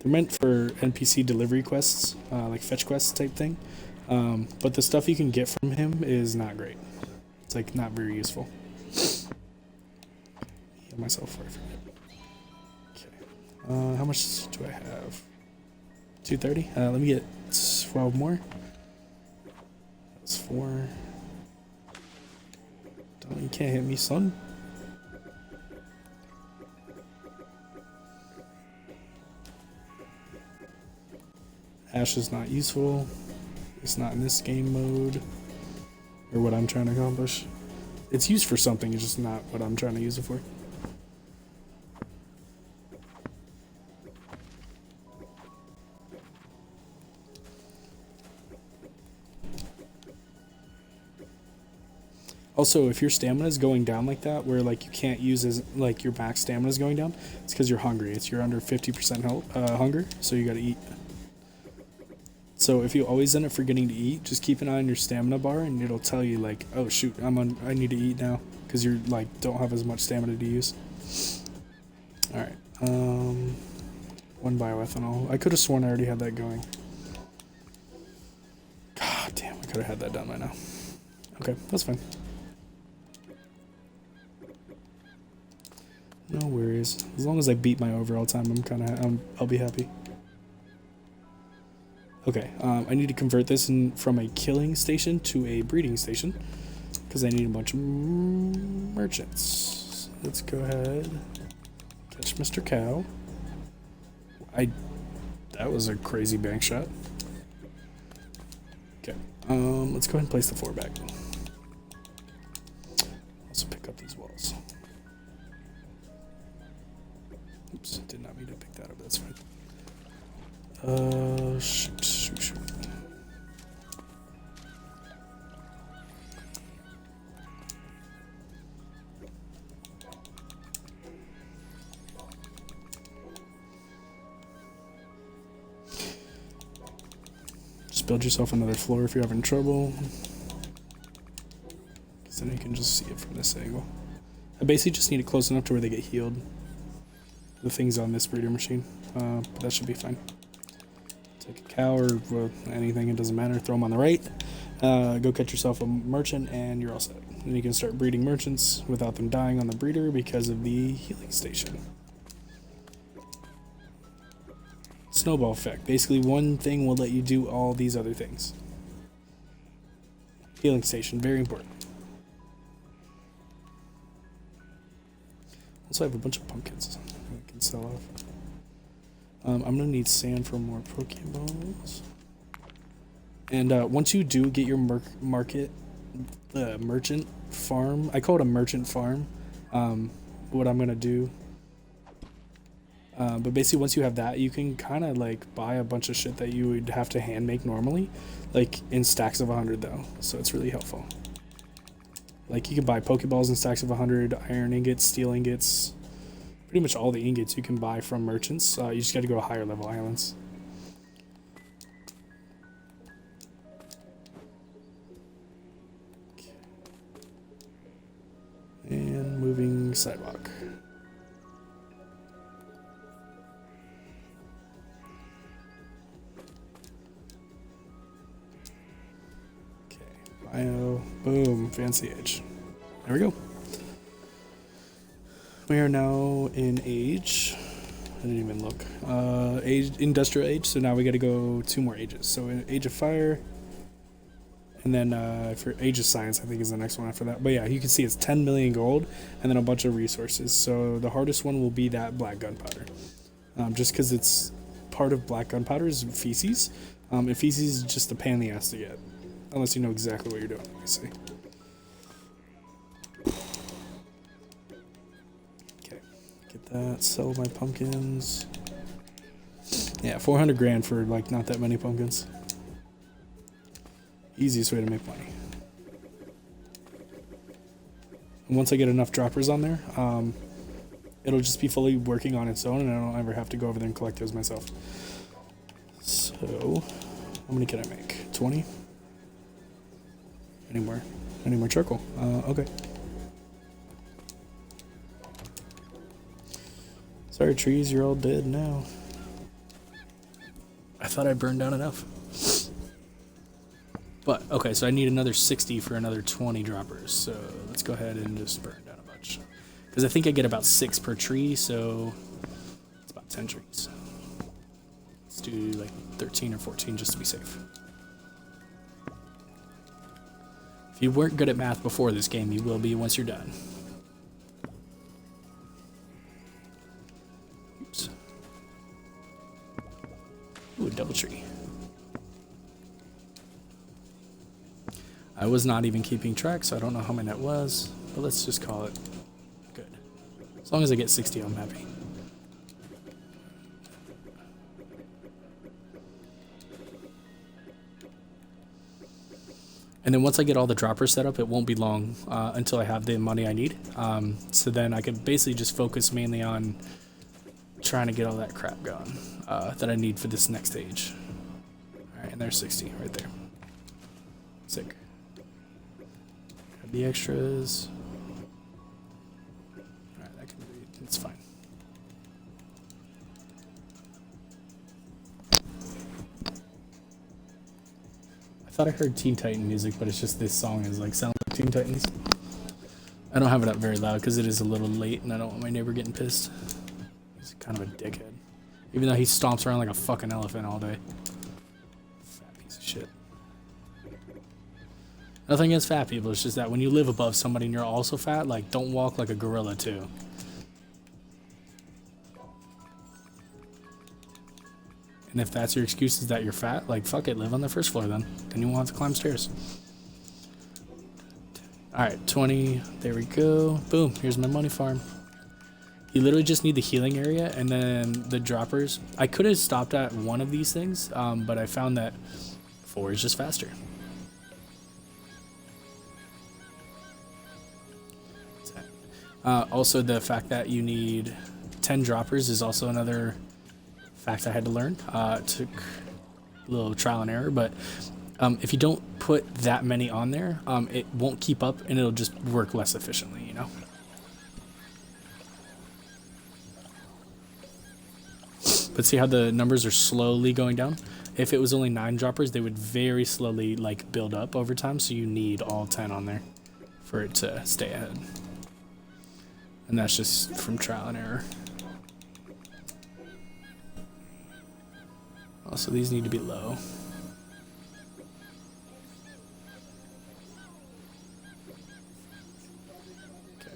They're meant for NPC delivery quests, like fetch quests type thing. But the stuff you can get from him is not great. It's like not very useful. Heal myself before I forget. Okay. How much do I have? 230? Let me get 12 more. That's 4. Don't, you can't hit me, son. Ash is not useful. It's not in this game mode. Or what I'm trying to accomplish. It's used for something, it's just not what I'm trying to use it for. Also, if your stamina is going down like that, where like you can't use as like your max stamina is going down, it's because you're hungry. You're under 50% health, hunger, so you gotta eat. So if you always end up forgetting to eat, just keep an eye on your stamina bar, and it'll tell you like, oh shoot, I need to eat now, because you're like don't have as much stamina to use. All right, 1 bioethanol. I could have sworn I already had that going. God damn, I could have had that done by now. Okay, that's fine. No worries. As long as I beat my overall time, I'll be happy. Okay, I need to convert this from a killing station to a breeding station because I need a bunch of merchants. Let's go ahead, catch Mr. Cow. That was a crazy bank shot. Okay, let's go ahead and place the 4 back. Also pick up these walls. Oops, did not mean to pick that up. That's fine. Shoot. Just build yourself another floor if you're having trouble. Because then you can just see it from this angle. I basically just need it close enough to where they get healed. The things on this breeder machine, but that should be fine. Take a cow or anything, it doesn't matter. Throw them on the right. Go catch yourself a merchant, and you're all set. And you can start breeding merchants without them dying on the breeder because of the healing station. Snowball effect. Basically, one thing will let you do all these other things. Healing station, very important. Also, I have a bunch of pumpkins I can sell off. I'm gonna need sand for more Pokeballs. And once you do get your merchant farm, I call it a merchant farm. What I'm gonna do, but basically once you have that, you can kind of like buy a bunch of shit that you would have to hand make normally, like in stacks of 100 though. So it's really helpful. Like you can buy Pokeballs in stacks of 100, iron ingots, steel ingots. Pretty much all the ingots you can buy from merchants. You just got to go to higher level islands. Okay. And moving sidewalk. Okay, bio, boom, fancy age. There we go. We are now in age. I didn't even look. Industrial age. So now we got to go 2 more ages. So in age of fire, and then for age of science, I think is the next one after that. But yeah, you can see it's 10 million gold, and then a bunch of resources. So the hardest one will be that black gunpowder, just because it's part of black gunpowder is feces. And feces is just a pain in the ass to get, unless you know exactly what you're doing. Let me see. That, sell my pumpkins. Yeah, 400 grand for like not that many pumpkins. Easiest way to make money. And once I get enough droppers on there, it'll just be fully working on its own, and I don't ever have to go over there and collect those myself. So, how many can I make? 20? Any more charcoal? Okay. Sorry, trees, you're all dead now. I thought I burned down enough. But, okay, so I need another 60 for another 20 droppers. So let's go ahead and just burn down a bunch. Because I think I get about 6 per tree, so it's about 10 trees. Let's do like 13 or 14 just to be safe. If you weren't good at math before this game, you will be once you're done. Oops. Ooh, a double tree. I was not even keeping track, so I don't know how many that was, but let's just call it good. As long as I get 60, I'm happy. And then once I get all the droppers set up, it won't be long until I have the money I need. So then I can basically just focus mainly on trying to get all that crap going that I need for this next stage. Alright, and there's 60 right there. Sick. Grab the extras. Alright, that can be, it's fine. I thought I heard Teen Titan music, but it's just this song is like sounds like Teen Titans. I don't have it up very loud because it is a little late and I don't want my neighbor getting pissed. He's kind of a dickhead. Even though he stomps around like a fucking elephant all day. Fat piece of shit. Nothing against fat people, it's just that when you live above somebody and you're also fat, like, don't walk like a gorilla too. And if that's your excuse is that you're fat, like, fuck it, live on the first floor then. Then you won't have to climb stairs. Alright, 20, there we go. Boom, here's my money farm. You literally just need the healing area and then the droppers. I could have stopped at one of these things, but I found that 4 is just faster. Also, the fact that you need 10 droppers is also another fact I had to learn. It took a little trial and error, but if you don't put that many on there, it won't keep up and it'll just work less efficiently, you know? But see how the numbers are slowly going down? If it was only 9 droppers, they would very slowly like build up over time, so you need all 10 on there for it to stay ahead. And that's just from trial and error. Also, these need to be low. Okay.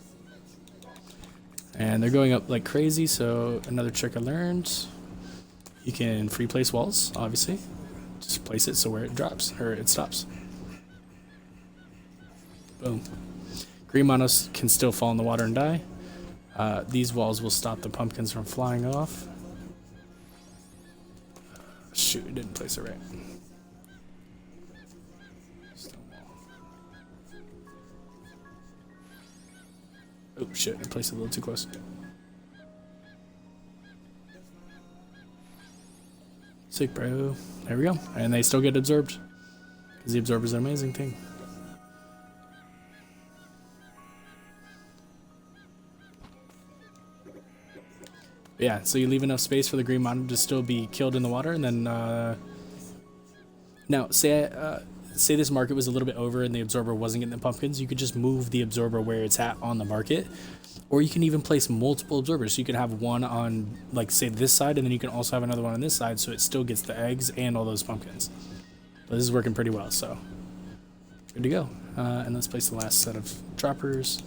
And they're going up like crazy, so another trick I learned. You can free place walls, obviously. Just place it so where it drops, or it stops. Boom. Green monos can still fall in the water and die. These walls will stop the pumpkins from flying off. Shoot, it didn't place it right. Oh shit, I placed it a little too close. Sick, bro. There we go. And they still get absorbed. Because the absorber is an amazing thing. Yeah, so you leave enough space for the green mono to still be killed in the water, and then now say this market was a little bit over and the absorber wasn't getting the pumpkins, you could just move the absorber where it's at on the market, or you can even place multiple absorbers. So you can have one on, like, say this side, and then you can also have another one on this side, so it still gets the eggs and all those pumpkins. But this is working pretty well, so good to go. And let's place the last set of droppers,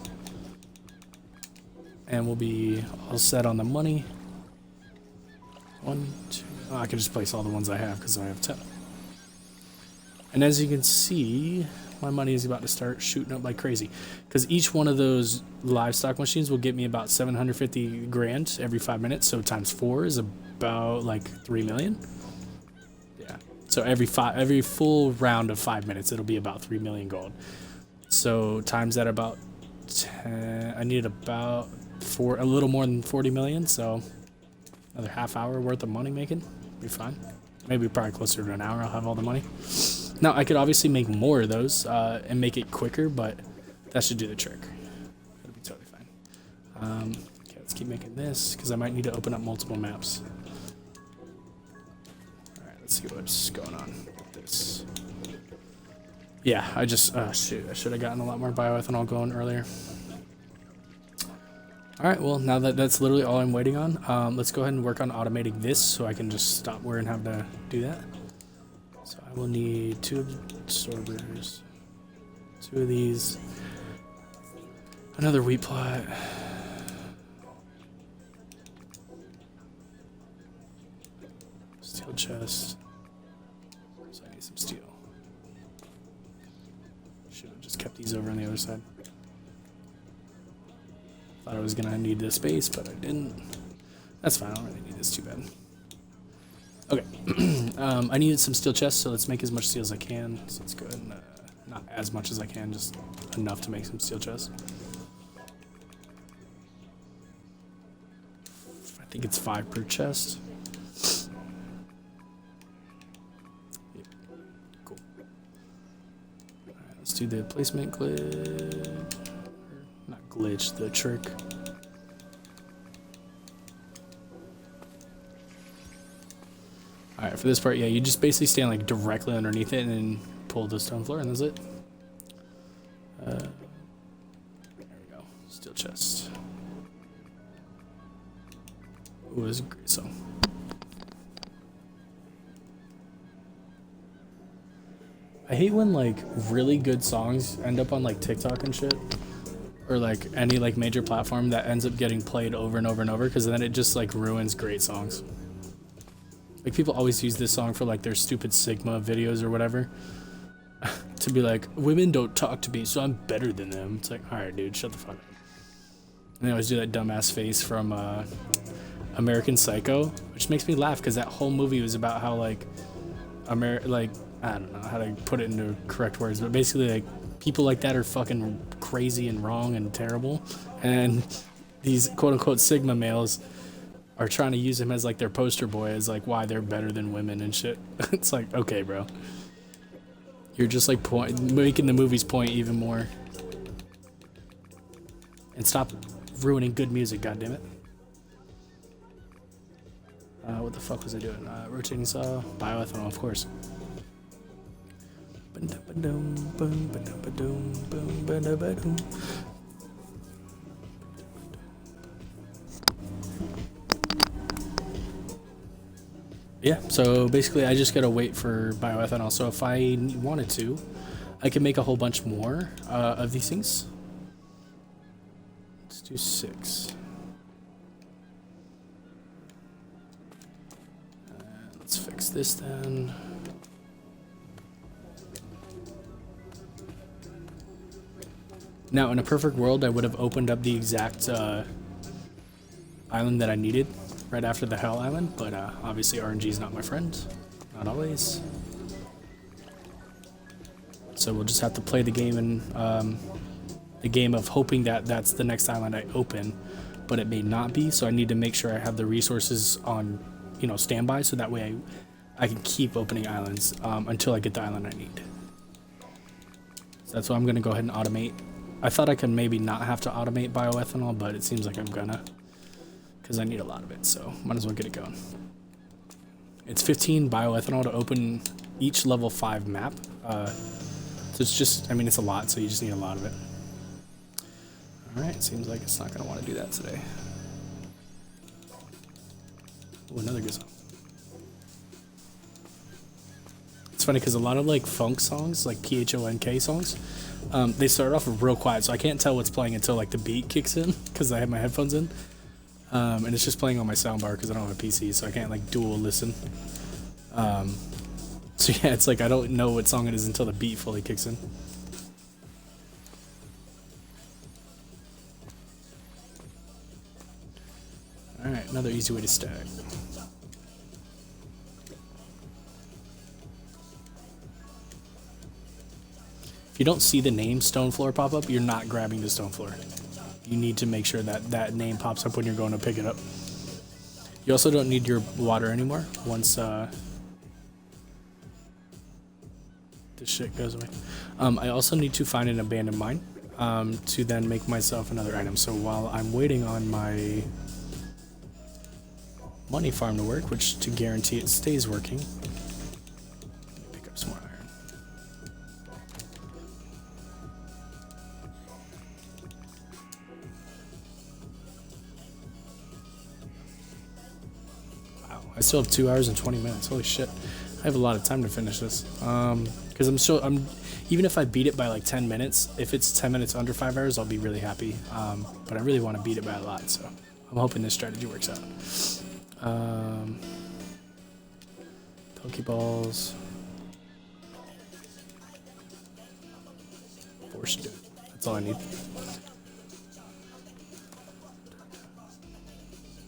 and we'll be all set on the money. 1, 2. Oh, I can just place all the ones I have because I have 10. And as you can see, my money is about to start shooting up like crazy. Because each one of those livestock machines will get me about 750 grand every 5 minutes. So times 4 is about like 3 million. Yeah. So every full round of 5 minutes, it'll be about 3 million gold. So times that about 10, I need about a little more than 40 million. So another half hour worth of money making, be fine. Maybe probably closer to an hour, I'll have all the money. Now, I could obviously make more of those and make it quicker, but that should do the trick. That'll be totally fine. Okay, let's keep making this, because I might need to open up multiple maps. Alright, let's see what's going on with this. Yeah, I just, shoot, I should have gotten a lot more bioethanol going earlier. Alright, well, now that that's literally all I'm waiting on, let's go ahead and work on automating this so I can just stop where and have to do that. So I will need 2 absorbers, 2 of these, another wheat plot, steel chest, so I need some steel. Should have just kept these over on the other side. Thought I was gonna need this space, but I didn't. That's fine, I don't really need this too bad. Okay, I needed some steel chests, so let's make as much steel as I can. So let's go ahead and, not as much as I can, just enough to make some steel chests. I think it's 5 per chest. Yep. Cool. Alright, let's do the placement glitch. Not glitch, the trick. Alright, for this part, yeah, you just basically stand like directly underneath it and then pull the stone floor, and that's it. There we go. Steel chest. Ooh, this is a great song. I hate when like really good songs end up on like TikTok and shit, or like any like major platform that ends up getting played over and over and over, because then it just like ruins great songs. Like people always use this song for like their stupid Sigma videos or whatever. To be like, women don't talk to me, so I'm better than them. It's like, alright dude, shut the fuck up. And they always do that dumbass face from American Psycho, which makes me laugh because that whole movie was about how like I don't know how to put it into correct words, but basically like people like that are fucking crazy and wrong and terrible, and these quote unquote Sigma males are trying to use him as like their poster boy, as like why they're better than women and shit. It's like, okay bro, you're just like making the movie's point even more. And stop ruining good music, goddammit. What the fuck was I doing? Rotating saw, bioethanol, of course. Yeah, so basically I just gotta wait for bioethanol. So if I wanted to, I can make a whole bunch more of these things. Let's do 6. Let's fix this then. Now, in a perfect world, I would have opened up the exact island that I needed right after the Hell Island, but obviously RNG is not my friend. Not always. So we'll just have to play the game and the game of hoping that that's the next island I open, but it may not be, so I need to make sure I have the resources on, you know, standby, so that way I can keep opening islands until I get the island I need. So that's why I'm going to go ahead and automate. I thought I could maybe not have to automate bioethanol, but it seems like I'm gonna, because I need a lot of it, so might as well get it going. It's 15 bioethanol to open each level 5 map, so it's just, I mean, it's a lot, so you just need a lot of it. Alright, seems like it's not going to want to do that today. Oh, another good song. It's funny because a lot of like funk songs, like PHONK songs, they start off real quiet, so I can't tell what's playing until like the beat kicks in, because I have my headphones in, and it's just playing on my soundbar because I don't have a PC, so I can't like dual listen. So yeah, it's like I don't know what song it is until the beat fully kicks in. Alright, another easy way to stack. If you don't see the name stone floor pop up, you're not grabbing the stone floor. You need to make sure that that name pops up when you're going to pick it up. You also don't need your water anymore once this shit goes away. I also need to find an abandoned mine. to then make myself another item. So while I'm waiting on my money farm to work, which to guarantee it stays working, pick up some more iron. Wow, I still have 2 hours and 20 minutes. Holy shit. I have a lot of time to finish this. Because even if I beat it by like 10 minutes, if it's 10 minutes under 5 hours, I'll be really happy. But I really want to beat it by a lot, so I'm hoping this strategy works out. Pokeballs. Force it. That's all I need.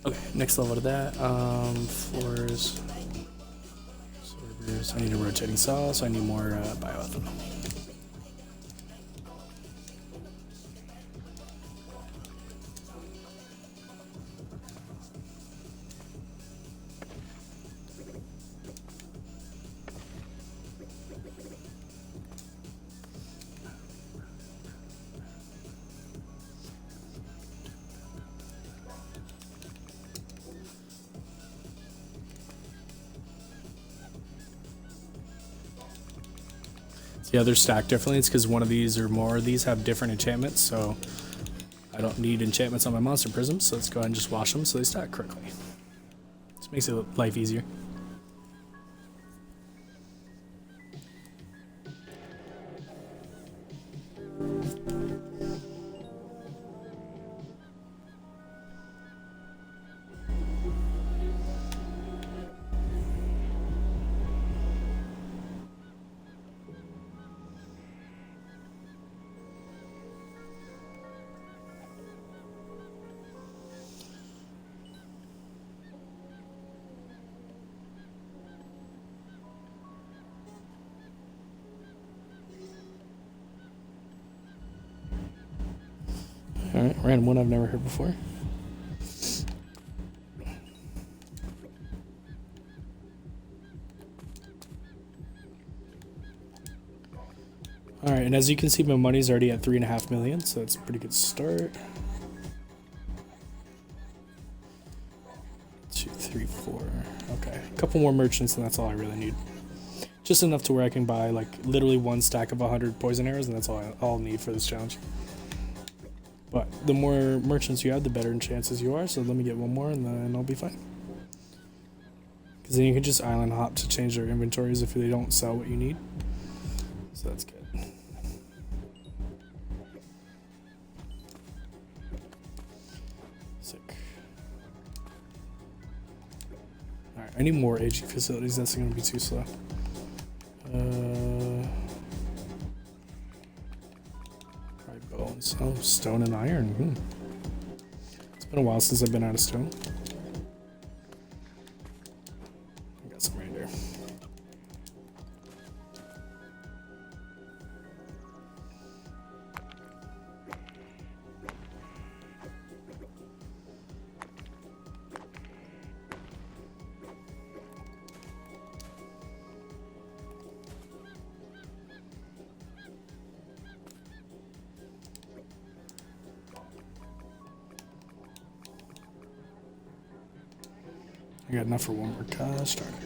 Okay, next level to that. Floors. I need a rotating saw, so I need more bioethanol. The other stack differently, it's because one of these or more of these have different enchantments, so I don't need enchantments on my monster prisms, so let's go ahead and just wash them so they stack correctly. This makes life easier. Alright, random one I've never heard before. Alright, and as you can see, my money's already at 3.5 million, so that's a pretty good start. 2, 3, 4. Okay, a couple more merchants, and that's all I really need. Just enough to where I can buy like literally one stack of 100 poison arrows, and that's all I'll need for this challenge. But the more merchants you have, the better in chances you are. So let me get one more and then I'll be fine. Because then you can just island hop to change their inventories if they don't sell what you need. So that's good. Sick. Alright, I need more aging facilities. That's going to be too slow. Bones. Oh, stone and iron. It's been a while since I've been out of stone. I got some right there. I got enough for one more cast. Start it.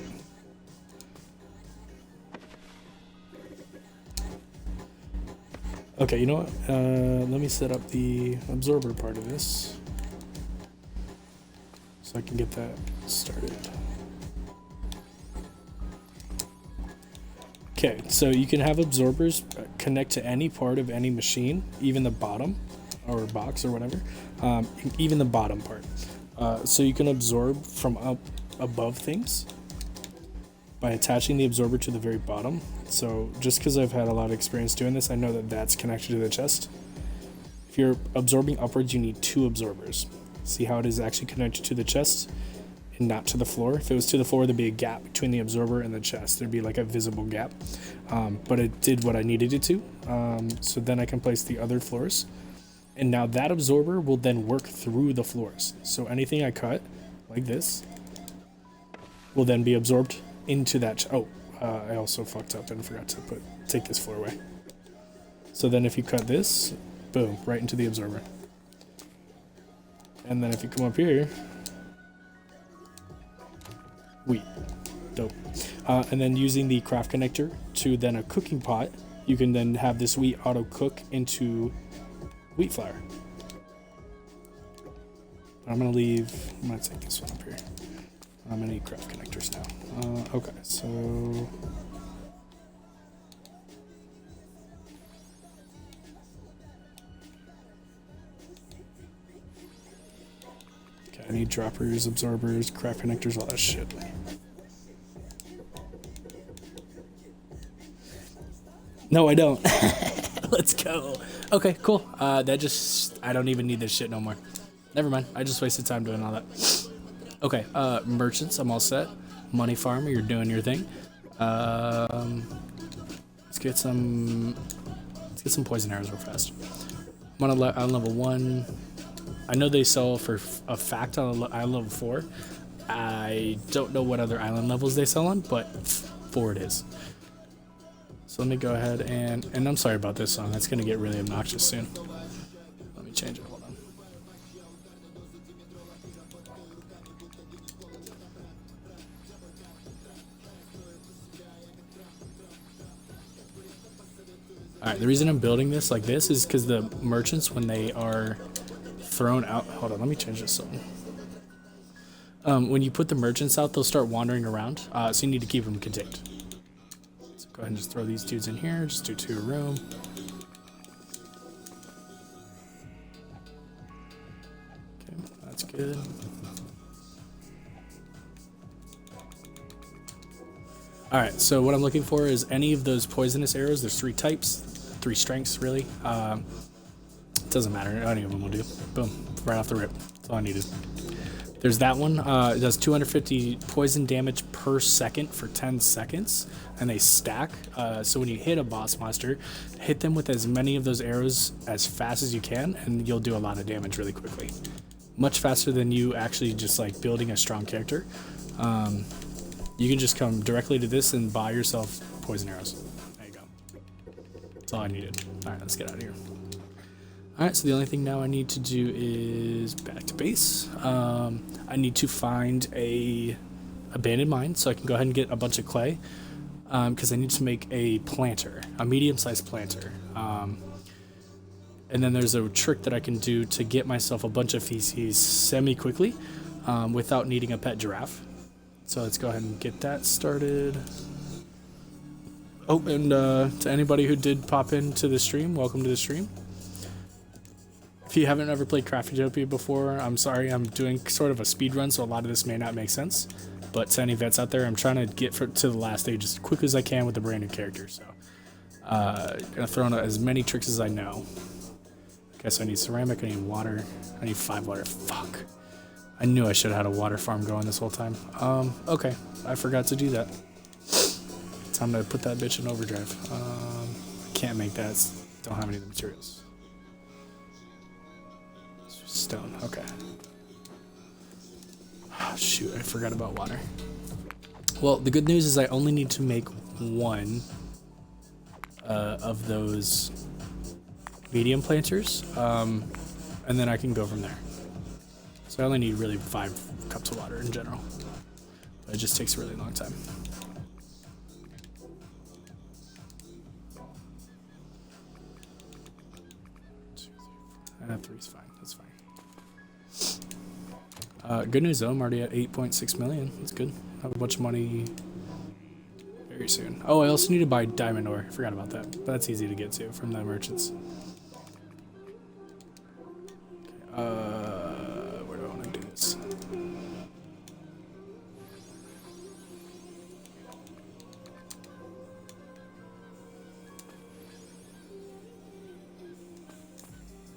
Okay, you know what? Let me set up the absorber part of this so I can get that started. Okay, so you can have absorbers connect to any part of any machine, even the bottom or box or whatever, even the bottom part. So you can absorb from up above things by attaching the absorber to the very bottom. So just because I've had a lot of experience doing this, I know that that's connected to the chest. If you're absorbing upwards, you need 2 absorbers. See how it is actually connected to the chest and not to the floor? If it was to the floor, there'd be a gap between the absorber and the chest. There'd be like a visible gap. But it did what I needed it to. So then I can place the other floors. And now that absorber will then work through the floors. So anything I cut, like this, will then be absorbed into that. I also fucked up and forgot to take this floor away. So then if you cut this, Boom, right into the absorber. And then if you come up here, wheat. Dope. And then using the craft connector to then a cooking pot, you can then have this wheat auto cook into wheat flour. I'm gonna take this one up here. I'm gonna need craft connectors now. Okay, so okay, I need droppers, absorbers, craft connectors, all that shit. No, I don't. Let's go. Okay, cool. I don't even need this shit no more. Never mind. I just wasted time doing all that. Okay, merchants, I'm all set. Money farmer, you're doing your thing. Let's get some poison arrows real fast. I'm on level 1. I know they sell for a fact on island level 4. I don't know what other island levels they sell on, but 4 it is. So let me go ahead and I'm sorry about this song. That's gonna get really obnoxious soon. Let me change it. Hold on. Alright, the reason I'm building this like this is because the merchants, when they are thrown out... Hold on, let me change this something. When you put the merchants out, they'll start wandering around, so you need to keep them contained. So go ahead and just throw these dudes in here, just do 2 a room. Okay, that's good. Alright, so what I'm looking for is any of those poisonous arrows. There's 3 types. 3 strengths, really. It doesn't matter. Any of them will do. Boom. Right off the rip. That's all I needed. There's that one. It does 250 poison damage per second for 10 seconds. And they stack. So when you hit a boss monster, hit them with as many of those arrows as fast as you can, and you'll do a lot of damage really quickly. Much faster than you actually just like building a strong character. You can just come directly to this and buy yourself poison arrows. There you go. That's all I needed. Alright, let's get out of here. Alright, so the only thing now I need to do is back to base. I need to find a abandoned mine so I can go ahead and get a bunch of clay. Because I need to make a planter, a medium-sized planter. And then there's a trick that I can do to get myself a bunch of feces semi-quickly without needing a pet giraffe. So let's go ahead and get that started. Oh, and to anybody who did pop into the stream, welcome to the stream. If you haven't ever played Craftopia before, I'm sorry, I'm doing sort of a speed run, so a lot of this may not make sense. But to any vets out there, I'm trying to get to the last stage as quick as I can with a brand new character. So, gonna throw in as many tricks as I know. Okay, so I need ceramic, I need water, I need 5 water. Fuck. I knew I should have had a water farm going this whole time. Okay, I forgot to do that. Time to put that bitch in overdrive. I can't make that. Don't have any of the materials. Stone, okay. Oh, shoot, I forgot about water. Well, the good news is I only need to make 1 of those medium planters, and then I can go from there. So I only need really 5 cups of water in general. But it just takes a really long time. Three's fine. That's fine. Good news though, I'm already at 8.6 million. That's good. I have a bunch of money very soon. Oh, I also need to buy diamond ore. I forgot about that. But that's easy to get to from the merchants. Where do I want to do this?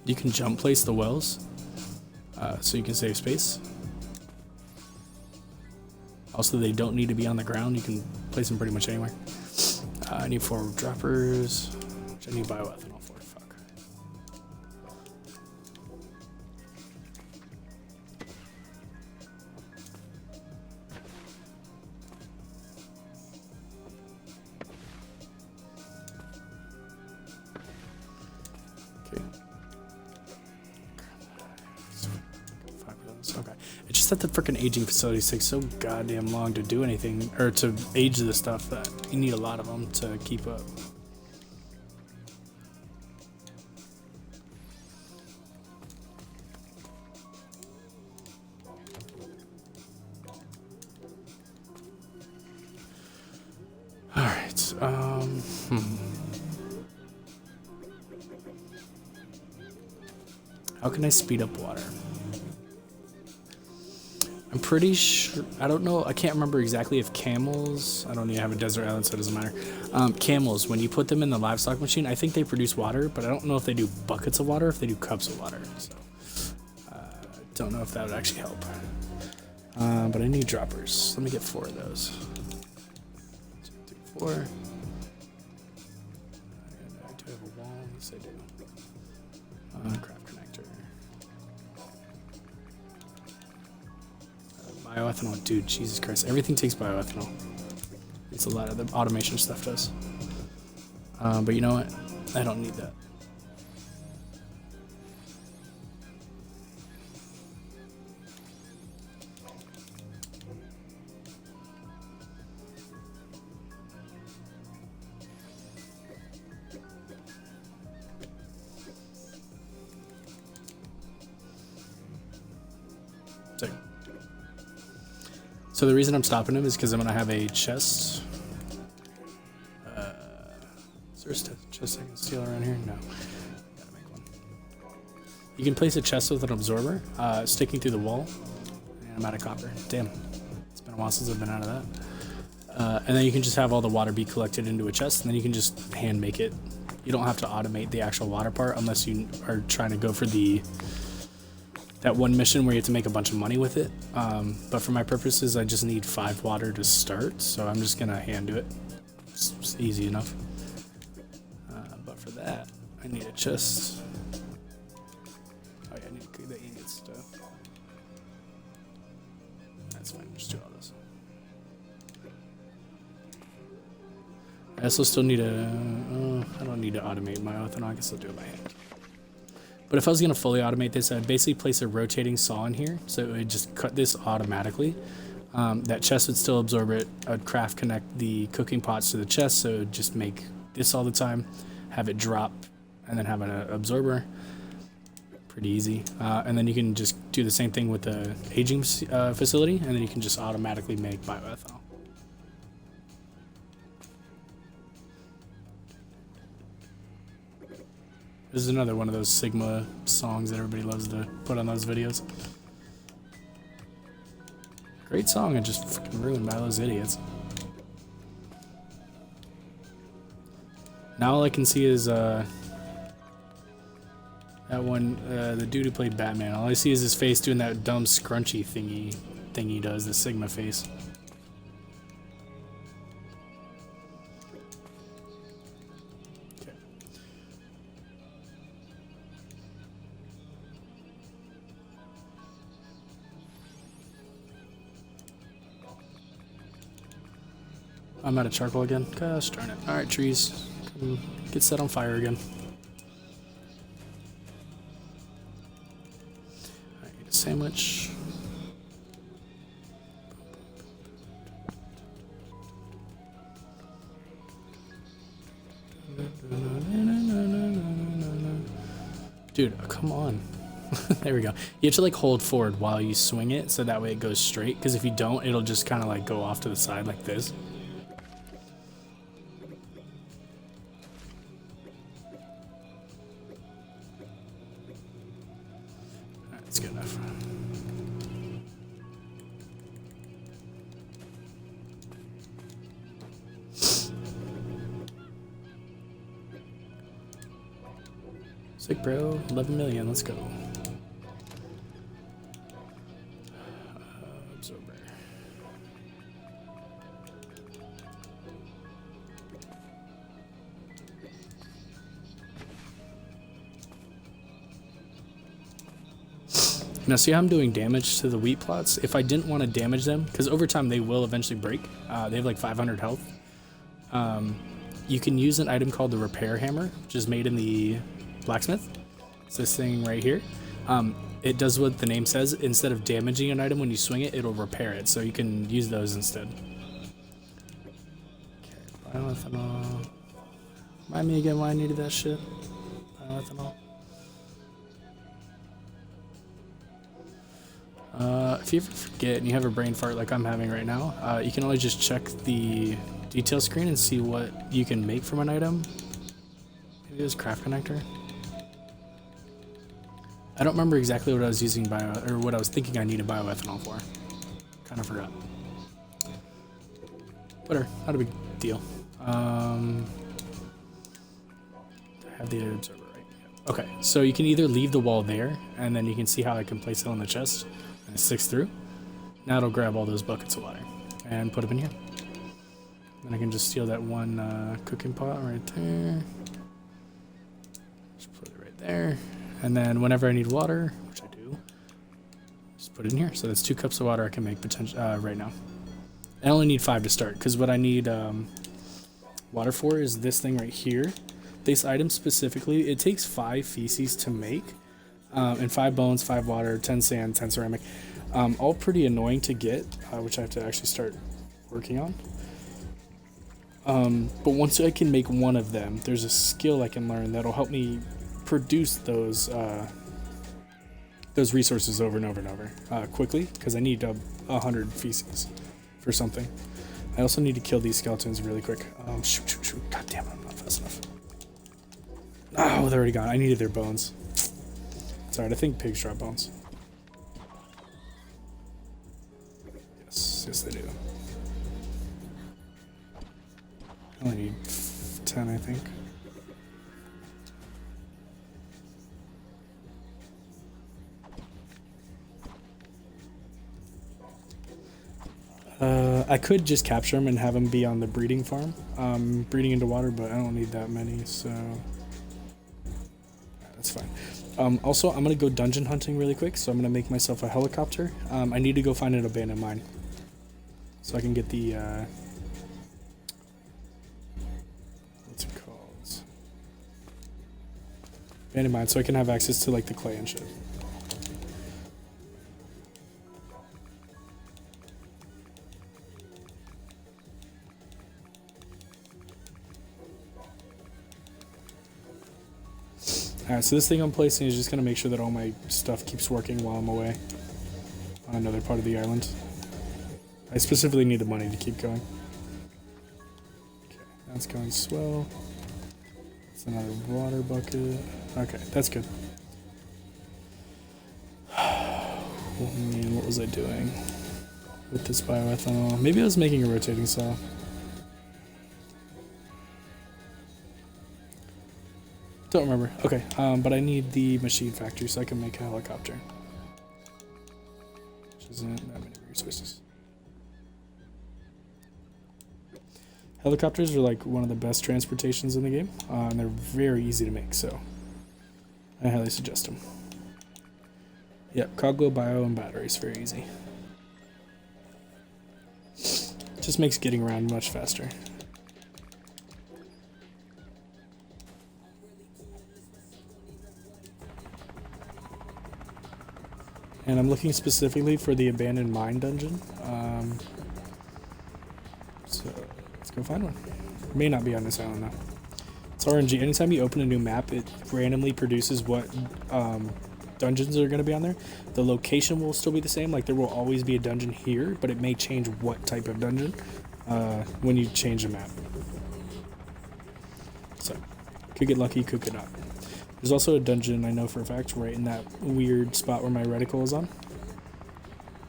You can jump place the wells, so you can save space. Also, they don't need to be on the ground. You can place them pretty much anywhere. I need 4 droppers, which I need bioethanol for. Fuck. Okay. just that the freaking aging facilities take so goddamn long to do anything, or to age the stuff, that you need a lot of them to keep up. Alright, How can I speed up water? I'm pretty sure, I don't know, I can't remember exactly if camels, I don't even have a desert island, so it doesn't matter. Camels, when you put them in the livestock machine, I think they produce water, but I don't know if they do buckets of water, or if they do cups of water, so I don't know if that would actually help. But I need droppers. Let me get 4 of those. 2, 3, 4. And I do have a wall, yes I do. Craft connector. Bioethanol, dude, Jesus Christ. Everything takes bioethanol. It's a lot of the automation stuff does. But you know what? I don't need that. So the reason I'm stopping him is because I'm going to have a chest. Is there a chest I can steal around here? No. Gotta make one. You can place a chest with an absorber, sticking through the wall. And I'm out of copper. Damn. It's been a while since I've been out of that. And then you can just have all the water be collected into a chest, and then you can just hand make it. You don't have to automate the actual water part unless you are trying to go for that one mission where you have to make a bunch of money with it. But for my purposes, I just need 5 water to start, so I'm just gonna hand do it. It's easy enough. But for that, I need a chest. Oh yeah, I need to cook the ingot stuff. That's fine, just do all this. I also still need I don't need to automate my ethanol, I can still do it by hand. But if I was going to fully automate this, I'd basically place a rotating saw in here, so it would just cut this automatically. That chest would still absorb it. I'd craft connect the cooking pots to the chest, so it would just make this all the time, have it drop, and then have an absorber. Pretty easy. And then you can just do the same thing with the aging facility, and then you can just automatically make bioethanol. This is another one of those Sigma songs that everybody loves to put on those videos. Great song and just fucking ruined by those idiots. Now all I can see is that one, the dude who played Batman. All I see is his face doing that dumb scrunchy thing he does, the Sigma face. I'm out of charcoal again. Gosh darn it. Alright, trees. Come get set on fire again. I need a sandwich. Dude, come on. There we go. You have to like hold forward while you swing it so that way it goes straight, because if you don't, it'll just kind of like go off to the side like this. That's good enough. Sick, bro. 11 million. Let's go. Absorber. Now see how I'm doing damage to the wheat plots? If I didn't want to damage them, because over time they will eventually break. They have like 500 health. You can use an item called the repair hammer, which is made in the blacksmith. It's this thing right here. it does what the name says. Instead of damaging an item when you swing it, it'll repair it. So you can use those instead. Okay, bioethanol. Remind me again why I needed that shit. Bioethanol. If you ever forget and you have a brain fart like I'm having right now, you can always just check the detail screen and see what you can make from an item. Maybe it was craft connector. I don't remember exactly what I was using what I was thinking I needed bioethanol for. Kind of forgot. Whatever, not a big deal. I have the observer right. Yeah. Okay, so you can either leave the wall there, and then you can see how I can place it on the chest, and it sticks through. Now it'll grab all those buckets of water and put them in here. Then I can just steal that one cooking pot right there. Just put it right there. And then whenever I need water, which I do, just put it in here. So that's 2 cups of water I can make right now. I only need 5 to start, because what I need water for is this thing right here. This item specifically, it takes 5 feces to make, and 5 bones, 5 water, 10 sand, 10 ceramic. All pretty annoying to get, which I have to actually start working on. But once I can make one of them, there's a skill I can learn that'll help me produce those resources over and over and over quickly, because I need 100 feces for something. I also need to kill these skeletons really quick. Shoot. God damn it, I'm not fast enough. Oh, they're already gone. I needed their bones. It's alright, I think pigs drop bones. Yes, they do. I only need 10, I think. I could just capture them and have them be on the breeding farm, breeding into water, but I don't need that many, so that's fine. Also, I'm going to go dungeon hunting really quick, so I'm going to make myself a helicopter. I need to go find an abandoned mine, so I can get the, what's it called? Abandoned mine, so I can have access to, like, the clay and shit. Alright, so this thing I'm placing is just going to make sure that all my stuff keeps working while I'm away on another part of the island. I specifically need the money to keep going. Okay, that's going swell. That's another water bucket. Okay, that's good. Oh man, what was I doing with this bioethanol? Maybe I was making a rotating saw. Don't remember. Okay, but I need the machine factory so I can make a helicopter. Which isn't that many resources. Helicopters are like one of the best transportations in the game, and they're very easy to make, so I highly suggest them. Yep, Coglo, Bio, and batteries, very easy. Just makes getting around much faster. And I'm looking specifically for the abandoned mine dungeon. So let's go find one. May not be on this island though. It's RNG. Anytime you open a new map, it randomly produces what dungeons are going to be on there. The location will still be the same. Like there will always be a dungeon here, but it may change what type of dungeon when you change the map. So could get lucky, could get not. There's also a dungeon, I know for a fact, right in that weird spot where my reticle is on.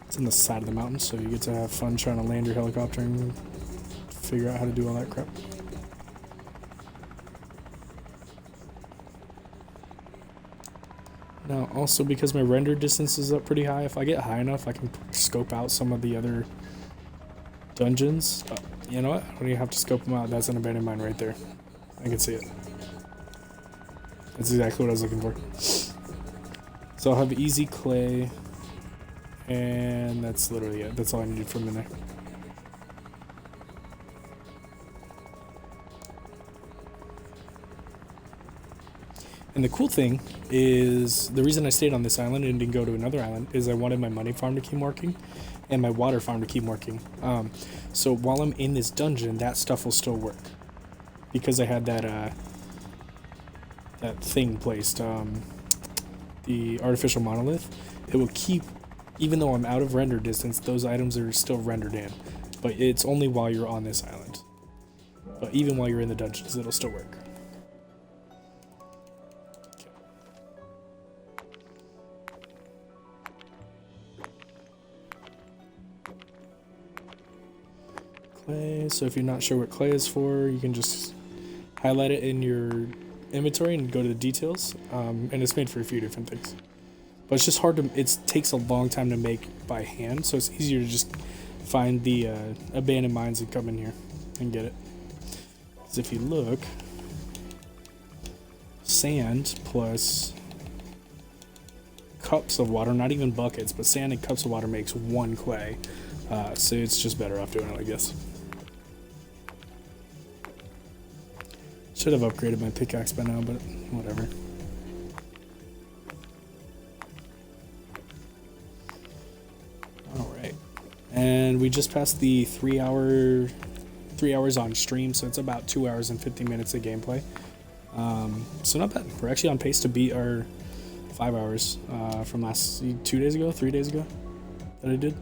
It's on the side of the mountain, so you get to have fun trying to land your helicopter and figure out how to do all that crap. Now, also because my render distance is up pretty high, if I get high enough, I can scope out some of the other dungeons. You know what? I don't even have to scope them out. That's an abandoned mine right there. I can see it. That's exactly what I was looking for. So I'll have easy clay, and that's literally it. That's all I needed from in there. And the cool thing is, the reason I stayed on this island and didn't go to another island is I wanted my money farm to keep working and my water farm to keep working. So while I'm in this dungeon, that stuff will still work. Because I had that thing placed, the artificial monolith, it will keep, even though I'm out of render distance, those items are still rendered in. But it's only while you're on this island. But even while you're in the dungeons, it'll still work. Clay, so if you're not sure what clay is for, you can just highlight it in your inventory and go to the details, and it's made for a few different things. But it's just hard to, it takes a long time to make by hand, so it's easier to just find the abandoned mines and come in here and get it. Because if you look, sand plus cups of water, not even buckets, but sand and cups of water makes 1 clay. So it's just better off doing it, I guess. Should have upgraded my pickaxe by now, but whatever. Alright. And we just passed the 3 hours on stream, so it's about 2 hours and 50 minutes of gameplay. So not bad. We're actually on pace to beat our 5 hours from last 3 days ago that I did.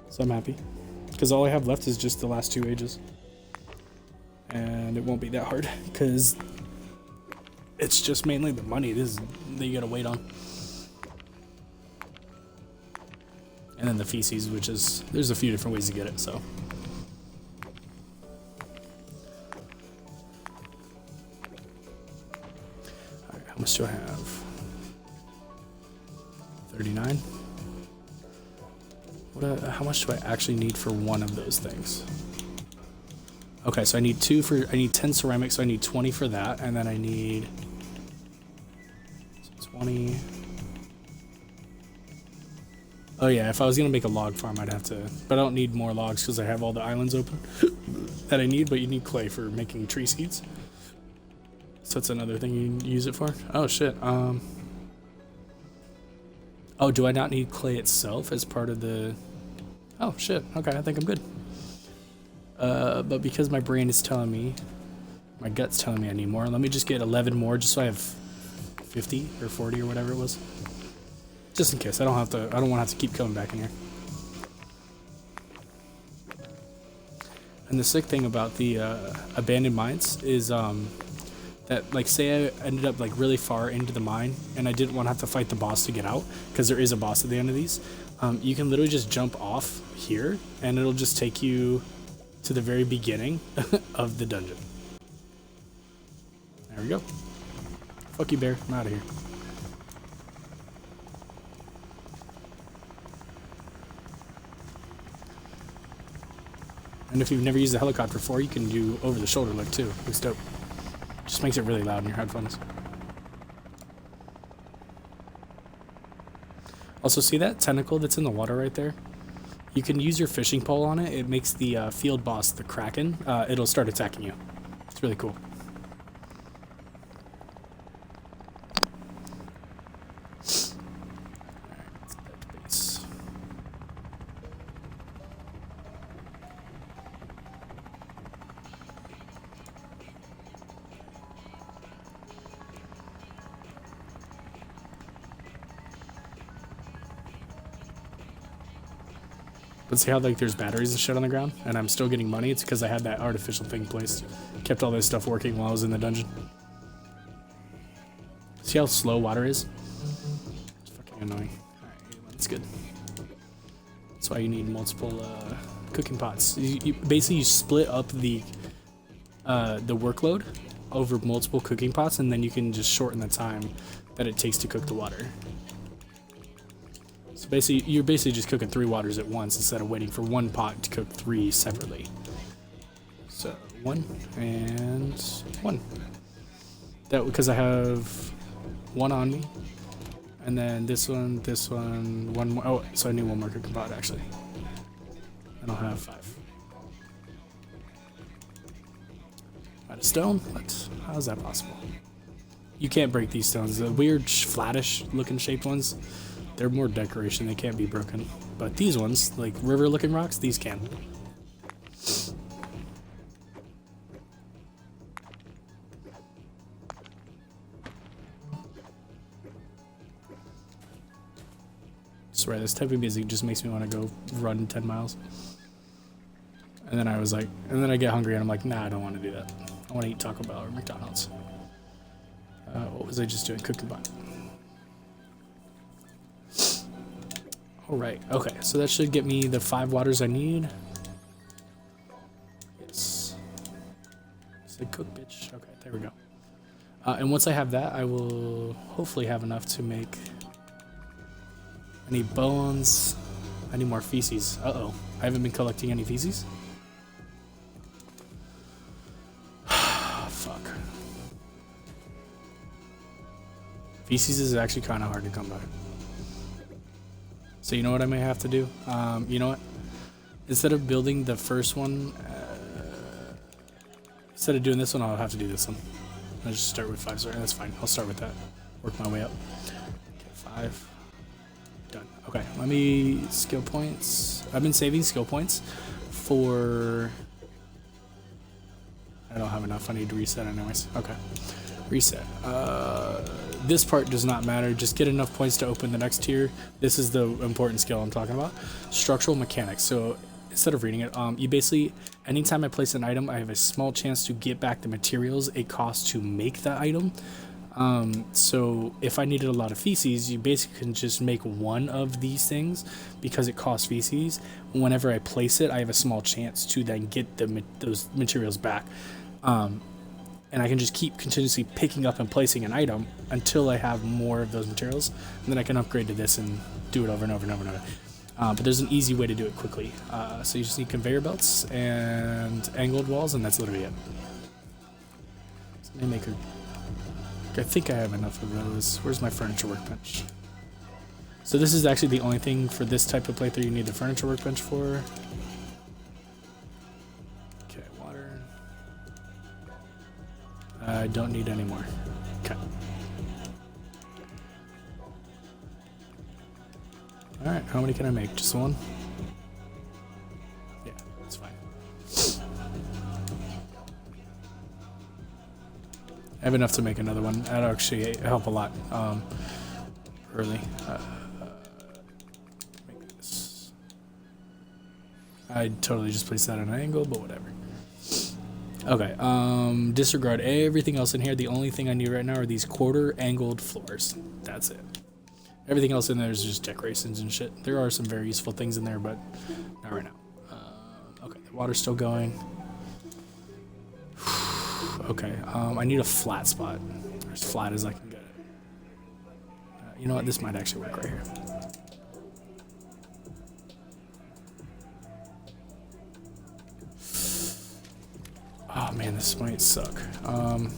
So I'm happy. Because all I have left is just the last 2 ages. And it won't be that hard, because it's just mainly the money that you gotta wait on. And then the feces, which is, there's a few different ways to get it, so. Alright, how much do I have? 39? How much do I actually need for one of those things? Okay, so I need 10 ceramics, so I need 20 for that, and then I need 20. Oh yeah, if I was gonna make a log farm, I'd have to, but I don't need more logs because I have all the islands open that I need, but you need clay for making tree seeds. So that's another thing you can use it for. Oh shit, oh, do I not need clay itself as part of the, oh shit, okay, I think I'm good. But because my brain is telling me, my gut's telling me I need more, let me just get 11 more just so I have 50 or 40 or whatever it was. Just in case, I don't want to have to keep coming back in here. And the sick thing about the abandoned mines is that, like, say I ended up like really far into the mine and I didn't want to have to fight the boss to get out, because there is a boss at the end of these, you can literally just jump off here and it'll just take you to the very beginning of the dungeon. There we go. Fuck you, bear. I'm out of here. And if you've never used a helicopter before, you can do over the shoulder lift too. It's dope. Just makes it really loud in your headphones. Also, see that tentacle that's in the water right there? You can use your fishing pole on it. It makes the field boss, the Kraken, it'll start attacking you. It's really cool. But see how, like, there's batteries and shit on the ground and I'm still getting money? It's because I had that artificial thing placed. Kept all this stuff working while I was in the dungeon. See how slow water is? It's fucking annoying. Alright, that's good. That's why you need multiple cooking pots. Basically you split up the workload over multiple cooking pots, and then you can just shorten the time that it takes to cook the water. So basically, you're basically just cooking 3 waters at once instead of waiting for one pot to cook 3 separately. So 1 and 1. That because I have 1 on me, and then this one, 1 more. Oh, so I need 1 more cooking pot actually. I don't have 5. Out of stone? What? How is that possible? You can't break these stones. The weird flattish looking shaped ones, they're more decoration. They can't be broken. But these ones, like river looking rocks, these can. I swear, this type of music just makes me want to go run 10 miles. And then I was like, and then I get hungry and I'm like, nah, I don't want to do that. I want to eat Taco Bell or McDonald's. What was I just doing? Cooking bun. Alright, okay, so that should get me the 5 waters I need. Yes. Say cook, bitch. Okay, there we go. And once I have that, I will hopefully have enough to make... I need bones. I need more feces. Uh-oh. I haven't been collecting any feces? Fuck. Feces is actually kind of hard to come by. So you know what I may have to do? You know what? Instead of building the first one, instead of doing this one, I'll have to do this one. I'll just start with 5 stars. That's fine. I'll start with that. Work my way up. Okay, 5. Done. Okay, let me skill points. I've been saving skill points for... I don't have enough. I need to reset anyways. Okay. Reset. This part does not matter. Just get enough points to open the next tier. This is the important skill I'm talking about. Structural mechanics. So instead of reading it, you basically, anytime I place an item, I have a small chance to get back the materials it costs to make that item. So if I needed a lot of feces, you basically can just make one of these things because it costs feces. Whenever I place it, I have a small chance to then get those materials back. And I can just keep continuously picking up and placing an item until I have more of those materials. And then I can upgrade to this and do it over and over and over and over. But there's an easy way to do it quickly. So you just need conveyor belts and angled walls, and that's literally it. So let me make a... I think I have enough of those. Where's my furniture workbench? So this is actually the only thing for this type of playthrough you need the furniture workbench for. Okay, water. I don't need any more. Okay. Alright, how many can I make? Just one? Yeah, that's fine. I have enough to make another one. That'll actually help a lot early. Make this. I totally just placed that at an angle, but whatever. Okay, disregard everything else in here. The only thing I need right now are these quarter angled floors. That's it. Everything else in there is just decorations and shit. There are some very useful things in there, but not right now. Okay, the water's still going. Okay, I need a flat spot. As flat as I can get it. You know what? This might actually work right here. Oh man, this might suck. Hold on.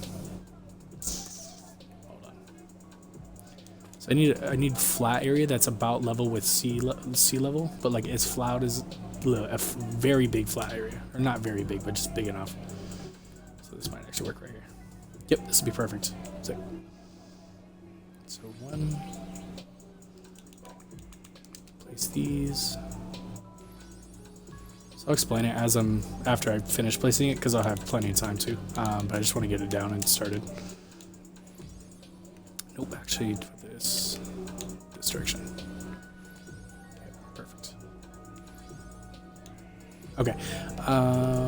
So I need flat area that's about level with sea level, but like as flat as a very big flat area, or not very big, but just big enough. So this might actually work right here. Yep, this would be perfect. Sick. So one. Place these. I'll explain it as after I finish placing it, because I'll have plenty of time to. But I just want to get it down and started. Nope, actually for this direction. Okay, perfect. Okay.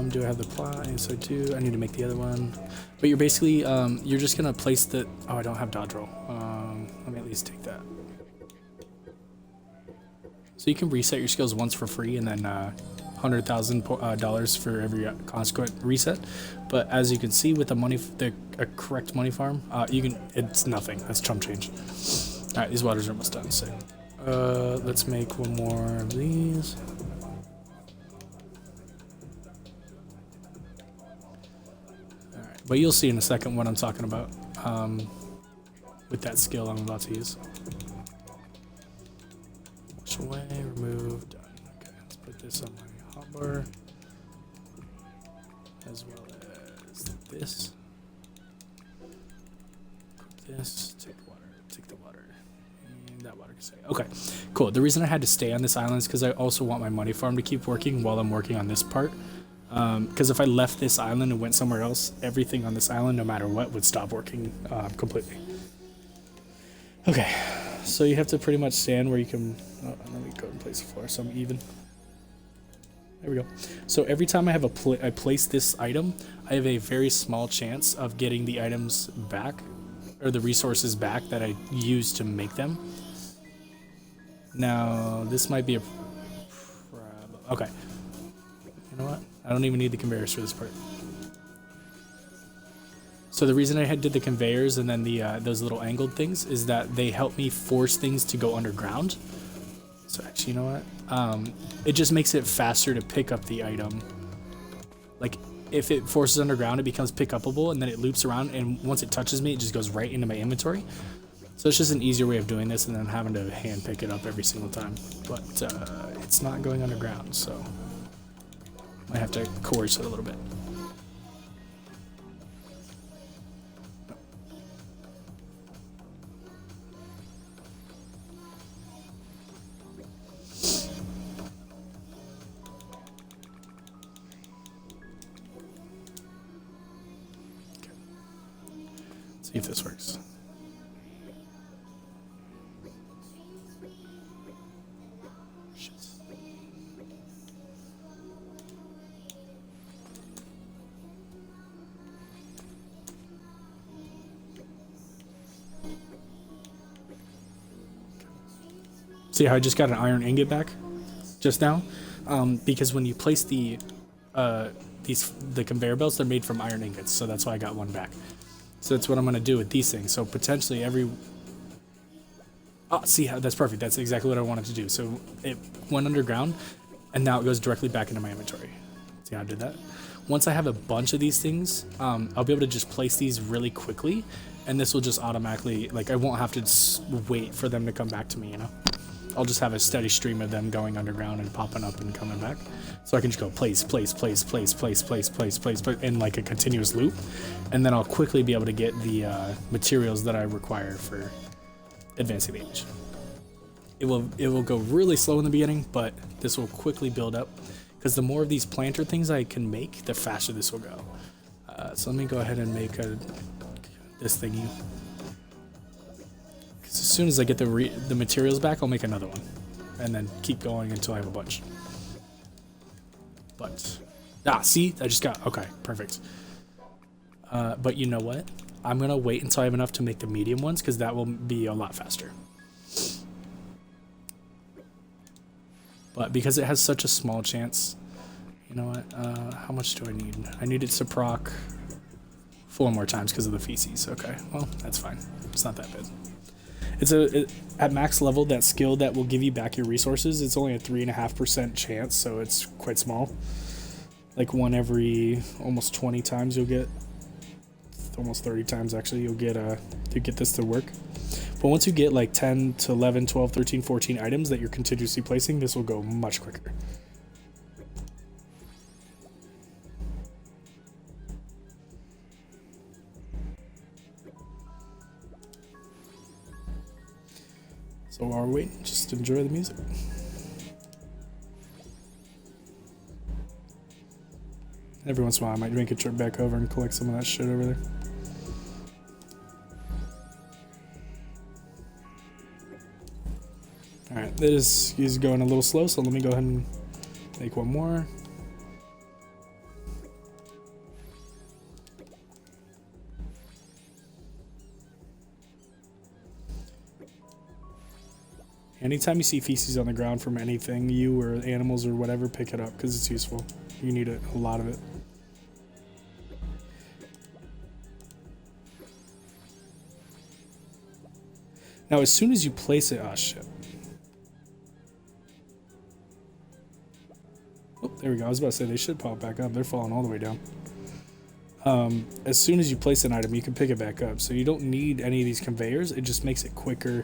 Do I have the ply? Yes, I do. I need to make the other one. But you're basically you're just gonna place the. Oh, I don't have dodge roll. Let me at least take that. So you can reset your skills once for free, and then $100,000 for every consequent reset. But as you can see with the correct money farm, it's nothing. That's chump change. All right, these waters are almost done. So let's make one more of these. All right, but you'll see in a second what I'm talking about with that skill I'm about to use. Wash away, remove, done. Okay, let's put this on my hotbar, as well as this. Equip this, take the water, and that water can stay. Okay, cool. The reason I had to stay on this island is because I also want my money farm to keep working while I'm working on this part. Because if I left this island and went somewhere else, everything on this island, no matter what, would stop working completely. Okay, so you have to pretty much stand where you can... Oh, let me go and place the floor so I'm even. There we go. So every time I have I place this item, I have a very small chance of getting the items back, or the resources back that I used to make them. Now, this might be a problem. Okay. You know what? I don't even need the conveyors for this part. So the reason I did the conveyors and then the those little angled things is that they help me force things to go underground. So actually, you know what? It just makes it faster to pick up the item. Like, if it forces underground, it becomes pick upable, and then it loops around, and once it touches me, it just goes right into my inventory. So it's just an easier way of doing this, and then having to hand pick it up every single time. But it's not going underground, so I have to coerce it a little bit. See if this works. Shit. See how I just got an iron ingot back just now? Because when you place the conveyor belts, they're made from iron ingots, so that's why I got one back. So that's what I'm going to do with these things. So potentially every... Oh, see how that's perfect. That's exactly what I wanted to do. So it went underground, and now it goes directly back into my inventory. See how I did that? Once I have a bunch of these things, I'll be able to just place these really quickly, and this will just automatically... Like, I won't have to wait for them to come back to me, you know? I'll just have a steady stream of them going underground and popping up and coming back. So I can just go place, in like a continuous loop. And then I'll quickly be able to get the materials that I require for advancing the age. It will go really slow in the beginning, but this will quickly build up. Because the more of these planter things I can make, the faster this will go. So let me go ahead and make this thingy. As soon as I get the materials back, I'll make another one, and then keep going until I have a bunch. But see, I just got okay, perfect. But you know what? I'm gonna wait until I have enough to make the medium ones because that will be a lot faster. But because it has such a small chance, you know what? How much do I need? I need it to proc 4 more times because of the feces. Okay, well that's fine. It's not that bad. It's at max level, that skill that will give you back your resources, it's only a 3.5% chance, so it's quite small. Like 1 every almost 20 times you'll get, almost 30 times actually, you'll get this to work. But once you get like 10 to 11, 12, 13, 14 items that you're continuously placing, this will go much quicker. So while we're waiting, just enjoy the music. Every once in a while I might make a trip back over and collect some of that shit over there. Alright, this is going a little slow, so let me go ahead and make one more. Anytime you see feces on the ground from anything, you or animals or whatever, pick it up because it's useful. You need a lot of it. Now, as soon as you place it, oh shit. Oh, there we go. I was about to say they should pop back up. They're falling all the way down. As soon as you place an item, you can pick it back up. So you don't need any of these conveyors. It just makes it quicker.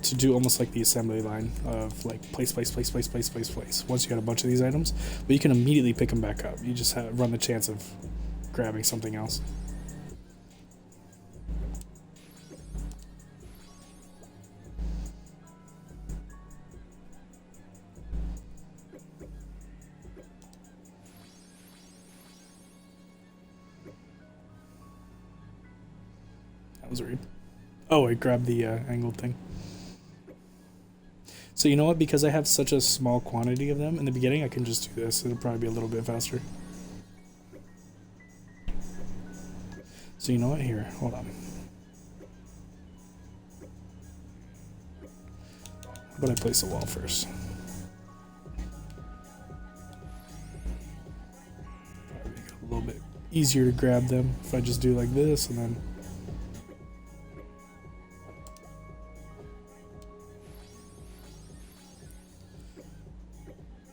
To do almost like the assembly line of like place. Once you got a bunch of these items, but you can immediately pick them back up. You just run the chance of grabbing something else. was worried. Oh, I grabbed the angled thing. So you know what? Because I have such a small quantity of them in the beginning, I can just do this. It'll probably be a little bit faster. So you know what? Here, hold on. How about I place a wall first? Probably make it a little bit easier to grab them if I just do like this and then...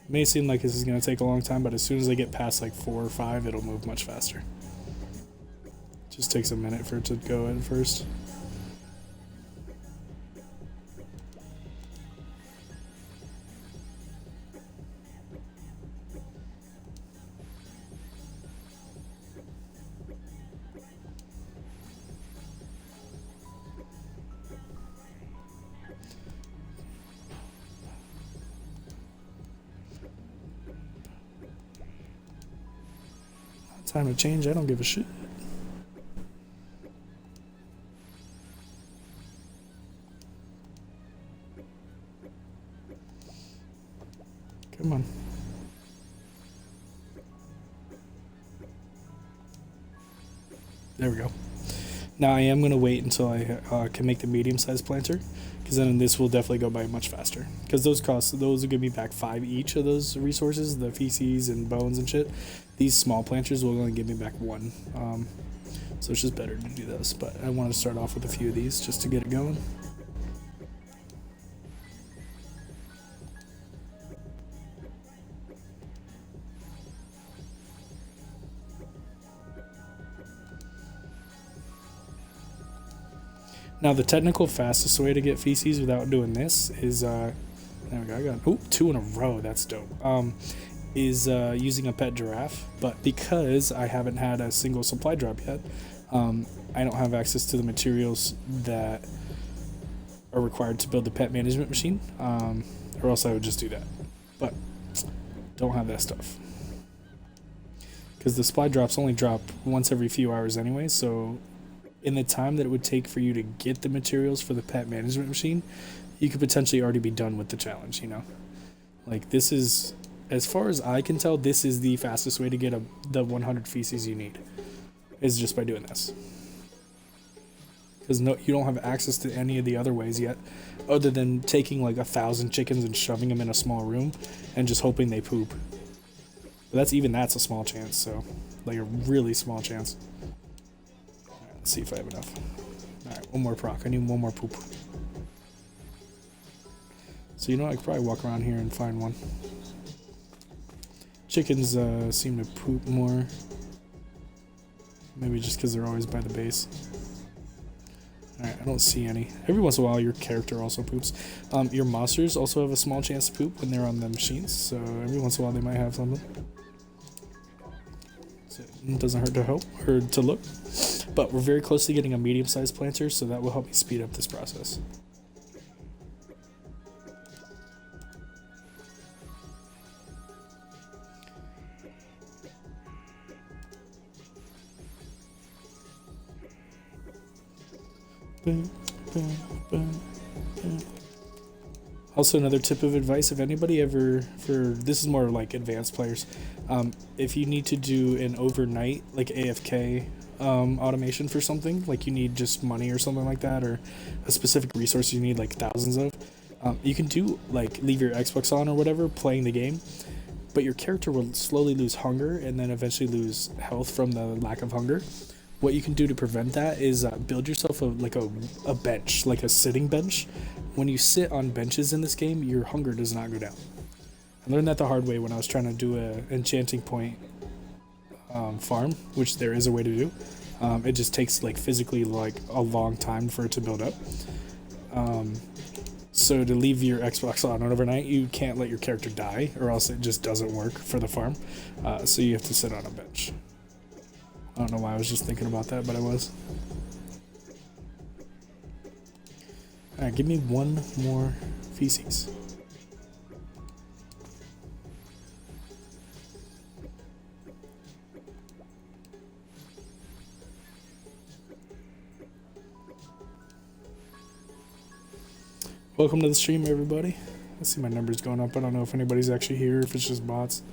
It may seem like this is going to take a long time, but as soon as I get past like 4 or 5, it'll move much faster. Just takes a minute for it to go in first. Time to change, I don't give a shit. Come on. There we go. Now I am going to wait until I can make the medium-sized planter, because then this will definitely go by much faster. Because those will give me back 5 each of those resources, the feces and bones and shit. These small planters will only give me back 1. So it's just better to do this. But I want to start off with a few of these just to get it going. Now the technical fastest way to get feces without doing this is, there we go, I got 2 in a row, that's dope, is using a pet giraffe, but because I haven't had a single supply drop yet, I don't have access to the materials that are required to build the pet management machine, or else I would just do that, but don't have that stuff. Because the supply drops only drop once every few hours anyway, so in the time that it would take for you to get the materials for the pet management machine, you could potentially already be done with the challenge, you know? Like, this is, as far as I can tell, this is the fastest way to get the 100 feces you need, is just by doing this. Because you don't have access to any of the other ways yet, other than taking like 1,000 chickens and shoving them in a small room and just hoping they poop. But that's a small chance, so, like a really small chance. Let's see if I have enough. Alright, one more proc. I need one more poop. So you know, I could probably walk around here and find one. Chickens seem to poop more. Maybe just because they're always by the base. Alright, I don't see any. Every once in a while your character also poops. Your monsters also have a small chance to poop when they're on the machines, so every once in a while they might have something. So it doesn't hurt to help, or to look. But we're very close to getting a medium-sized planter, so that will help me speed up this process. Also, another tip of advice, if anybody ever, this is more like advanced players, if you need to do an overnight, like AFK, automation for something, like you need just money or something like that, or a specific resource you need like thousands of, you can do like leave your Xbox on or whatever, playing the game, but your character will slowly lose hunger and then eventually lose health from the lack of hunger. What you can do to prevent that is build yourself a bench, like a sitting bench. When you sit on benches in this game, your hunger does not go down. I learned that the hard way when I was trying to do a enchanting point farm, which there is a way to do. It just takes like physically like a long time for it to build up. So to leave your Xbox on overnight, you can't let your character die, or else it just doesn't work for the farm. So you have to sit on a bench. I don't know why I was just thinking about that, but I was. Alright, give me one more feces. Welcome to the stream, everybody. I see my numbers going up. I don't know if anybody's actually here, if it's just bots.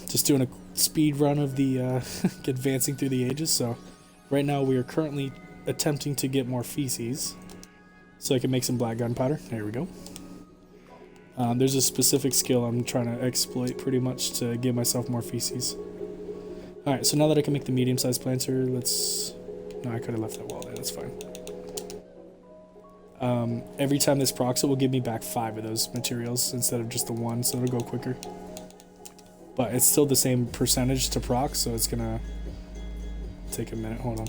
Just doing a speed run of the advancing through the ages. So right now we are currently attempting to get more feces so I can make some black gunpowder. There we go. There's a specific skill I'm trying to exploit pretty much to give myself more feces. Alright, so now that I can make the medium-sized planter, let's... No, I could have left that wall there, that's fine. Every time this procs, it will give me back 5 of those materials instead of just the 1, so it'll go quicker. But it's still the same percentage to proc, so it's gonna take a minute. Hold on.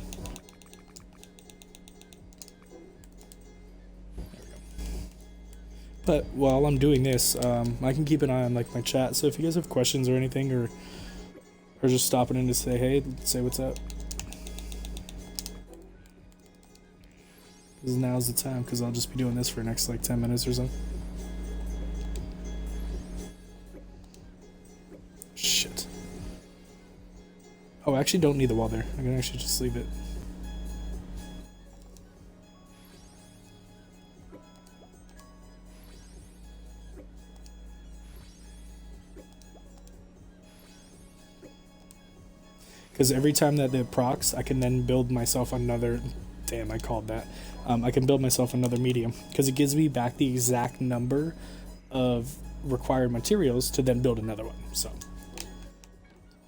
But while I'm doing this, I can keep an eye on like my chat. So if you guys have questions or anything, or just stopping in to say hey, say what's up. Because now's the time. Because I'll just be doing this for the next like 10 minutes or so. Shit. Oh, I actually don't need the wall there. I can actually just leave it. Because every time that it procs, I can then build myself another... Damn, I called that. I can build myself another medium. Because it gives me back the exact number of required materials to then build another one. So,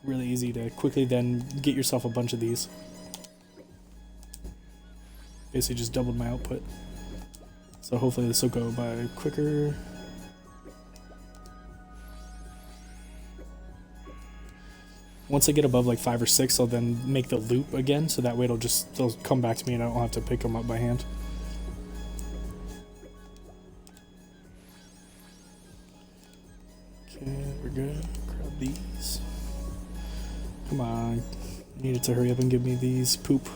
really easy to quickly then get yourself a bunch of these. Basically just doubled my output. So hopefully this will go by quicker. Once I get above like 5 or 6, I'll then make the loop again, so that way they'll come back to me and I don't have to pick them up by hand. Okay, we're good. Grab these. Come on. I needed to hurry up and give me these poop.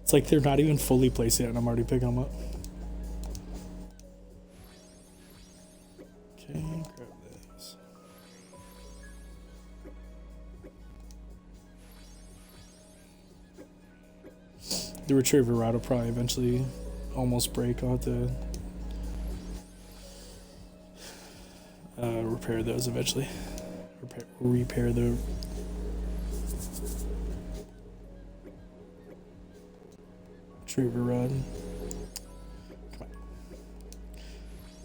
It's like they're not even fully placed yet and I'm already picking them up. Okay, grab this. The retriever rod will probably eventually almost break. I'll have to repair those eventually. Repair the... retriever rod. Come on.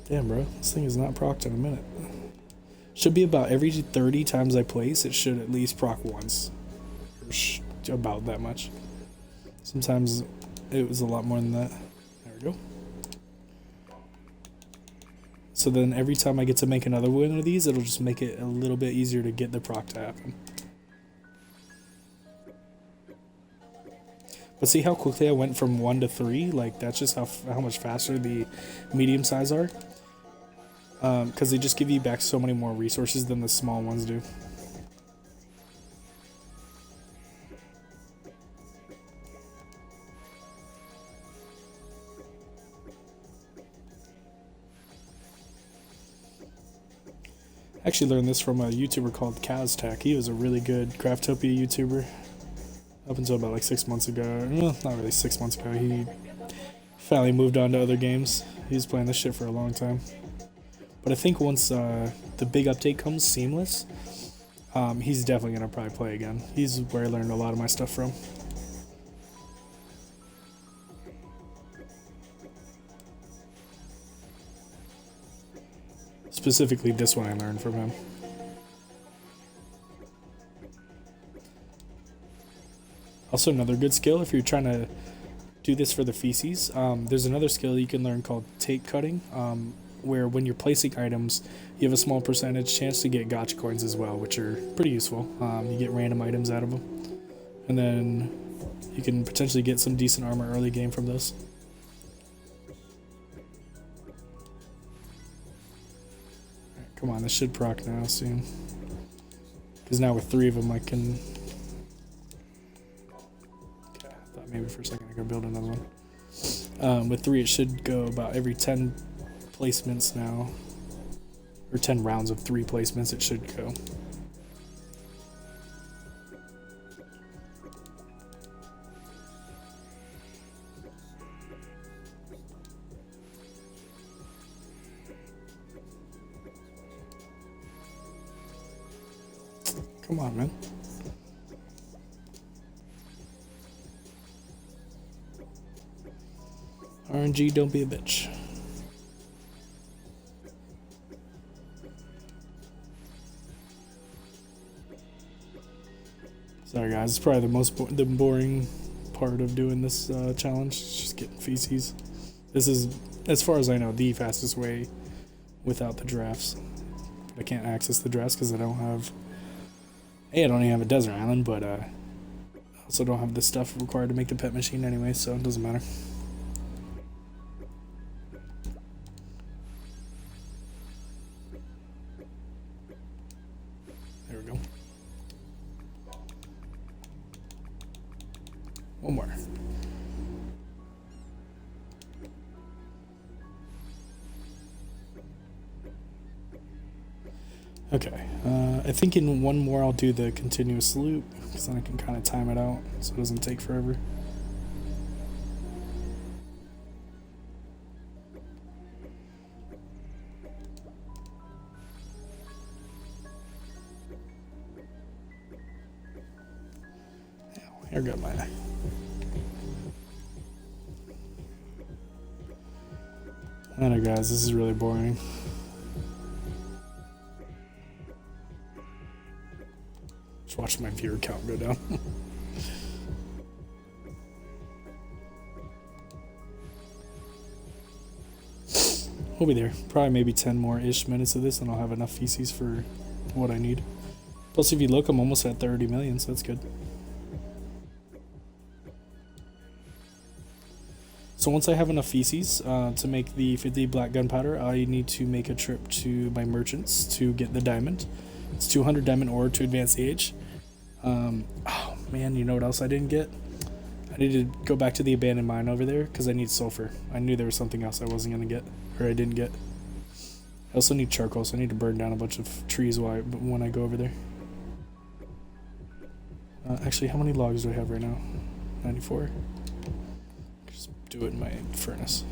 Damn, bro. This thing is not procced in a minute. Should be about every 30 times I place, it should at least proc once. About that much. Sometimes it was a lot more than that. There we go. So then every time I get to make another one of these, it'll just make it a little bit easier to get the proc to happen. But see how quickly I went from 1 to 3? Like, that's just how much faster the medium size are. Because they just give you back so many more resources than the small ones do. I actually learned this from a YouTuber called Kaztech. He was a really good Craftopia YouTuber. Up until about like 6 months ago. Well, not really 6 months ago. He finally moved on to other games. He was playing this shit for a long time. But I think once the big update comes, Seamless, he's definitely going to probably play again. He's where I learned a lot of my stuff from. Specifically, this one I learned from him. Also, another good skill if you're trying to do this for the feces, there's another skill you can learn called tape cutting, where when you're placing items, you have a small percentage chance to get gotcha coins as well, which are pretty useful. You get random items out of them, and then you can potentially get some decent armor early game from those. Right, come on, this should proc now soon, because now with 3 of them I can... Maybe for a second I could build another one. With 3 it should go about every 10 placements now. Or 10 rounds of 3 placements it should go. Come on, man. RNG, don't be a bitch. Sorry guys, it's probably the boring part of doing this challenge. It's just getting feces. This is, as far as I know, the fastest way without the drafts. I can't access the drafts because I don't have... I don't even have a desert island, but I also don't have the stuff required to make the pet machine anyway, so it doesn't matter. There we go. One more. Okay, I think in one more I'll do the continuous loop, because then I can kind of time it out so it doesn't take forever. Here go my... I know guys, this is really boring. Just watching my viewer count go down. We'll be there. Probably maybe 10 more-ish minutes of this and I'll have enough feces for what I need. Plus if you look, I'm almost at 30 million, so that's good. So once I have enough feces to make the 50 black gunpowder, I need to make a trip to my merchants to get the diamond. It's 200 diamond ore to advance age. Oh man, you know what else I didn't get? I need to go back to the abandoned mine over there because I need sulfur. I knew there was something else I wasn't going to get, or I didn't get. I also need charcoal, so I need to burn down a bunch of trees when I go over there. Actually, how many logs do I have right now? 94? Do it in my furnace.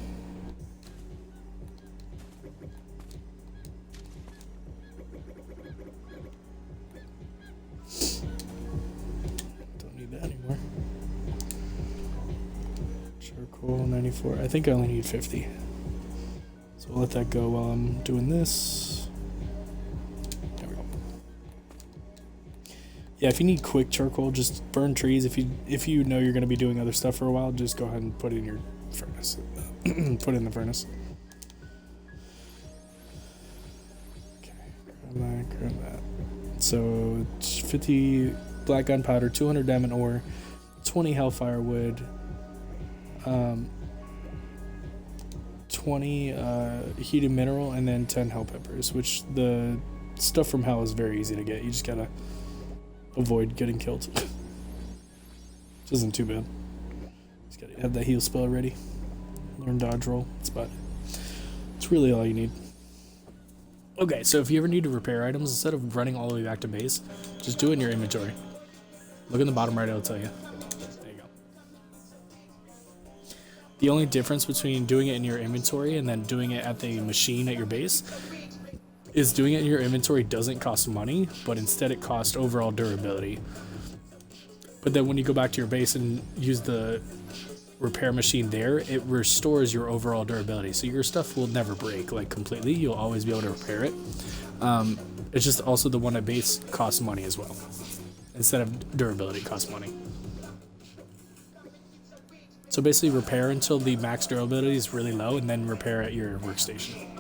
Don't need that anymore. Charcoal 94. I think I only need 50. So we'll let that go while I'm doing this. There we go. Yeah, if you need quick charcoal, just burn trees. If you know you're going to be doing other stuff for a while, just go ahead and put it in your furnace. Put it in the furnace. Okay, grab that. So 50 black gunpowder, 200 diamond ore, 20 hellfire wood, 20 heated mineral, and then 10 hell peppers. Which the stuff from hell is very easy to get. You just gotta avoid getting killed. Which isn't too bad. Just gotta have that heal spell ready. Learn dodge roll. That's about it. It's really all you need. Okay, so if you ever need to repair items, instead of running all the way back to base, just do it in your inventory. Look in the bottom right, it'll tell you. There you go. The only difference between doing it in your inventory and then doing it at the machine at your base is doing it in your inventory doesn't cost money, but instead it costs overall durability. But then when you go back to your base and use the repair machine there, it restores your overall durability. So your stuff will never break like completely. You'll always be able to repair it. It's just also the one at base costs money as well. Instead of durability, it costs money. So basically repair until the max durability is really low and then repair at your workstation.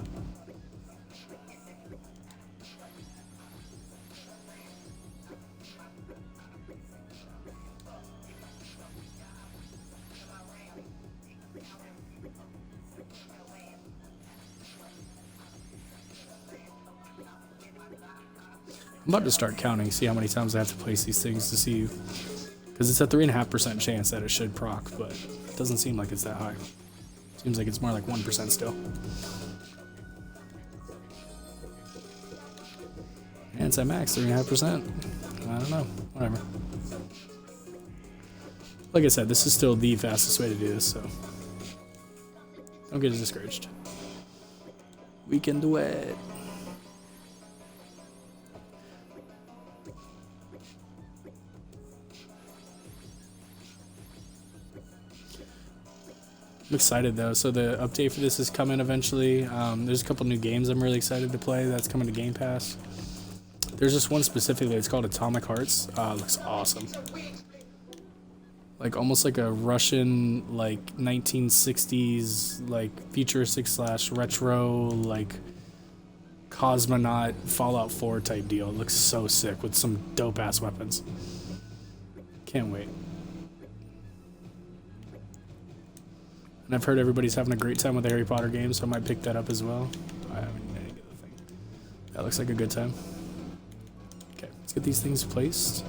I'm about to start counting, see how many times I have to place these things to see, because it's a 3.5% chance that it should proc, but it doesn't seem like it's that high. Seems like it's more like 1% still. And it's at max, 3.5%. I don't know, whatever. Like I said, this is still the fastest way to do this, so don't get discouraged. We can do it. I'm excited though. So the update for this is coming eventually. There's a couple new games I'm really excited to play that's coming to Game Pass. There's this one specifically, it's called Atomic Hearts. Looks awesome. Like almost like a Russian, like 1960s, like futuristic / retro, like cosmonaut Fallout 4 type deal. It looks so sick with some dope ass weapons. Can't wait. And I've heard everybody's having a great time with the Harry Potter games, so I might pick that up as well. I didn't get the thing. That looks like a good time. Okay, let's get these things placed.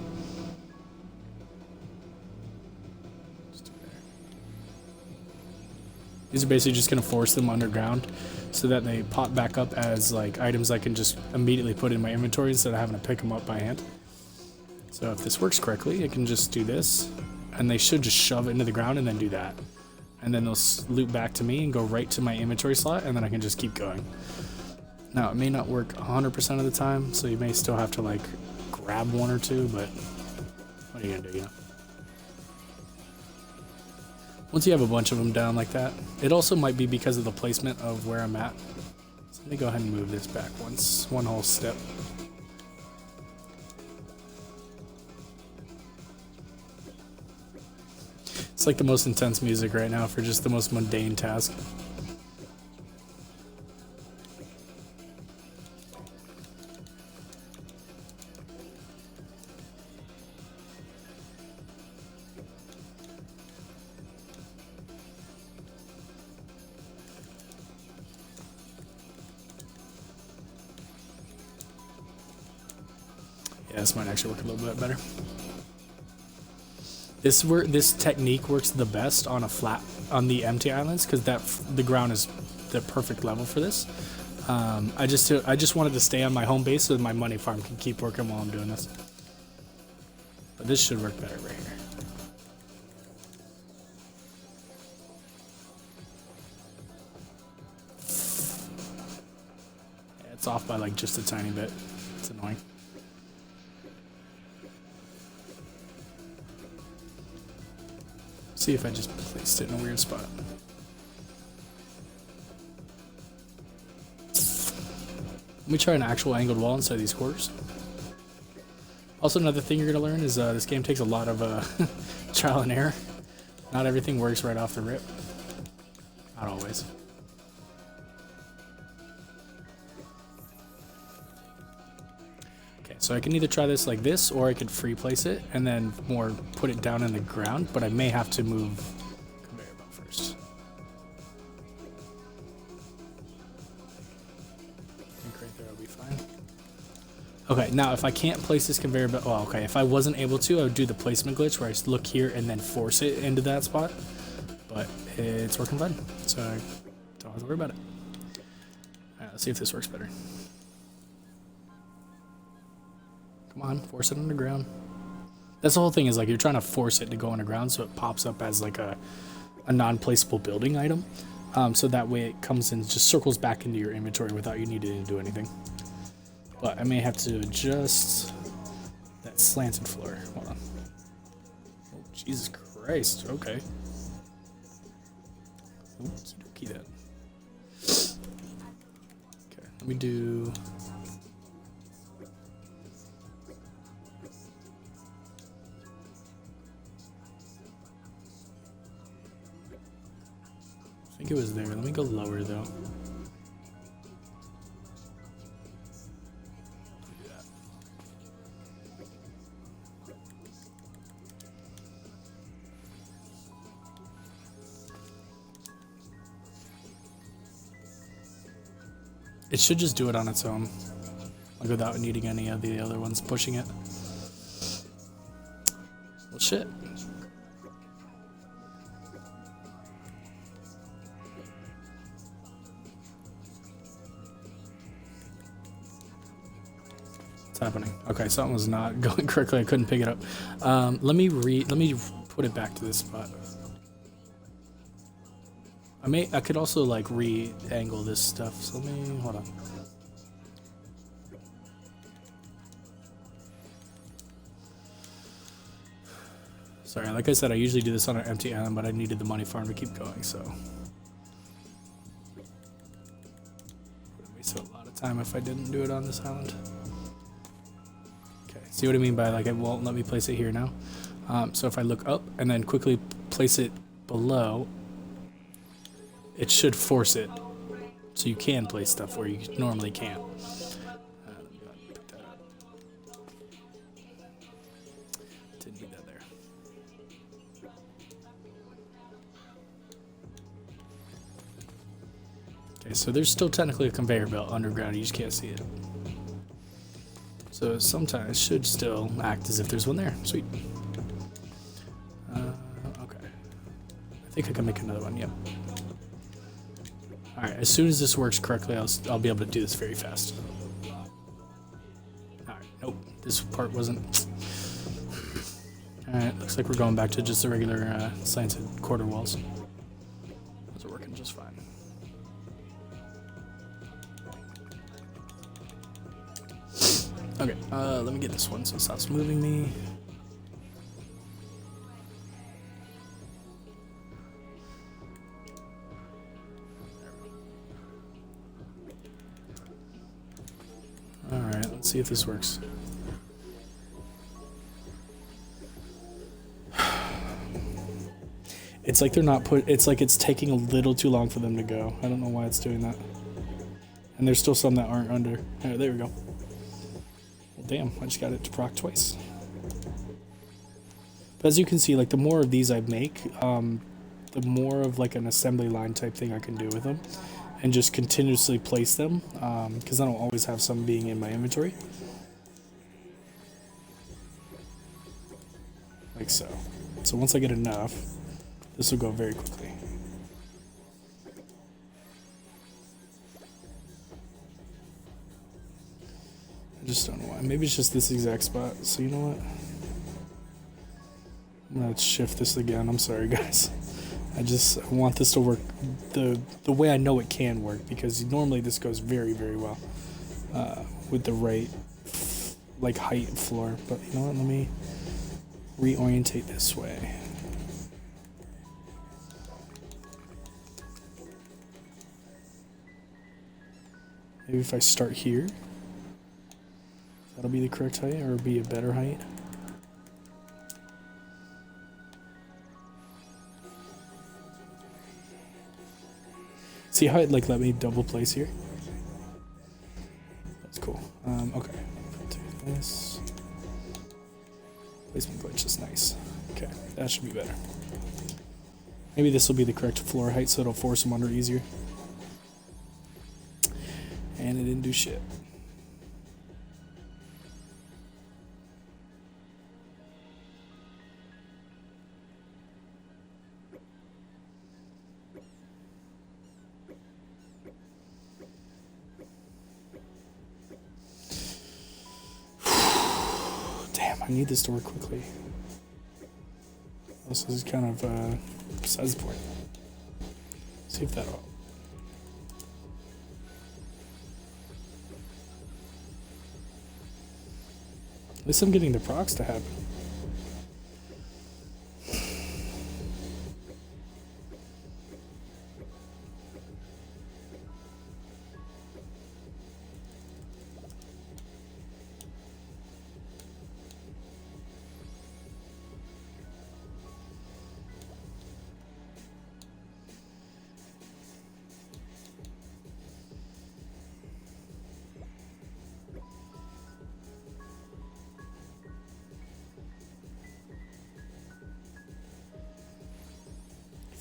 These are basically just going to force them underground so that they pop back up as like items I can just immediately put in my inventory instead of having to pick them up by hand. So if this works correctly, I can just do this, and they should just shove it into the ground and then do that. And then they'll loop back to me and go right to my inventory slot, and then I can just keep going. Now, it may not work 100% of the time, so you may still have to like grab one or two, but what are you gonna do, you know? Once you have a bunch of them down like that, it also might be because of the placement of where I'm at. So let me go ahead and move this back one whole step. It's like the most intense music right now for just the most mundane task. Yeah, this might actually work a little bit better. This technique works the best on the empty islands because the ground is the perfect level for this. I just wanted to stay on my home base so that my money farm can keep working while I'm doing this. But this should work better right here. Yeah, it's off by like just a tiny bit. It's annoying. See if I just placed it in a weird spot. Let me try an actual angled wall inside these quarters. Also, another thing you're going to learn is this game takes a lot of trial and error. Not everything works right off the rip. Not always. So I can either try this like this, or I could free place it and then more put it down in the ground, but I may have to move conveyor belt first. I think right there will be fine. Okay, now if I can't place this conveyor belt, well, okay, if I wasn't able to, I would do the placement glitch where I just look here and then force it into that spot, but it's working fine, so I don't have to worry about it. Alright, let's see if this works better. Come on, force it underground. That's the whole thing, is like you're trying to force it to go underground so it pops up as like a non-placeable building item. So that way it comes and just circles back into your inventory without you needing to do anything. But I may have to adjust that slanted floor. Hold on. Oh, Jesus Christ. Okay. Okie dokie then. Okay, let me do... I think it was there. Let me go lower though. It should just do it on its own, like without needing any of the other ones pushing it. Well, shit. What's happening? Okay, something was not going correctly. I couldn't pick it up. Let me put it back to this spot. I could also like re-angle this stuff. So let me hold on. Sorry, like I said, I usually do this on an empty island, but I needed the money farm to keep going, so. Would waste a lot of time if I didn't do it on this island. Okay, see what I mean by like it won't let me place it here now? So if I look up and then quickly place it below, it should force it. So you can place stuff where you normally can't. Let me go ahead and pick that up. Didn't need that there. Okay, so there's still technically a conveyor belt underground, you just can't see it. So sometimes it should still act as if there's one there. Sweet. Okay. I think I can make another one, yep. Alright, as soon as this works correctly, I'll be able to do this very fast. Alright, nope, this part wasn't... Alright, looks like we're going back to just the regular slanted quarter walls. Those are working just fine. Okay, let me get this one so it stops moving me. Alright, let's see if this works. It's like they're not it's like it's taking a little too long for them to go. I don't know why it's doing that. And there's still some that aren't under. Alright, there we go. Well, damn, I just got it to proc twice. But as you can see, like the more of these I make, the more of like an assembly line type thing I can do with them. And just continuously place them, because I don't always have some being in my inventory. Like so. So once I get enough, this will go very quickly. I just don't know why. Maybe it's just this exact spot. So you know what? I'm gonna shift this again. I'm sorry, guys. I want this to work the way I know it can work, because normally this goes very, very well with the right like height and floor. But you know what? Let me reorientate this way. Maybe if I start here, that'll be the correct height, or be a better height. See how it like let me double place here? That's cool. Okay. Take this. Placement glitch is nice. Okay, that should be better. Maybe this will be the correct floor height, so it'll force them under easier. And it didn't do shit. Damn, I need this to work quickly. This is kind of besides the point. See if that'll. At least I'm getting the procs to happen.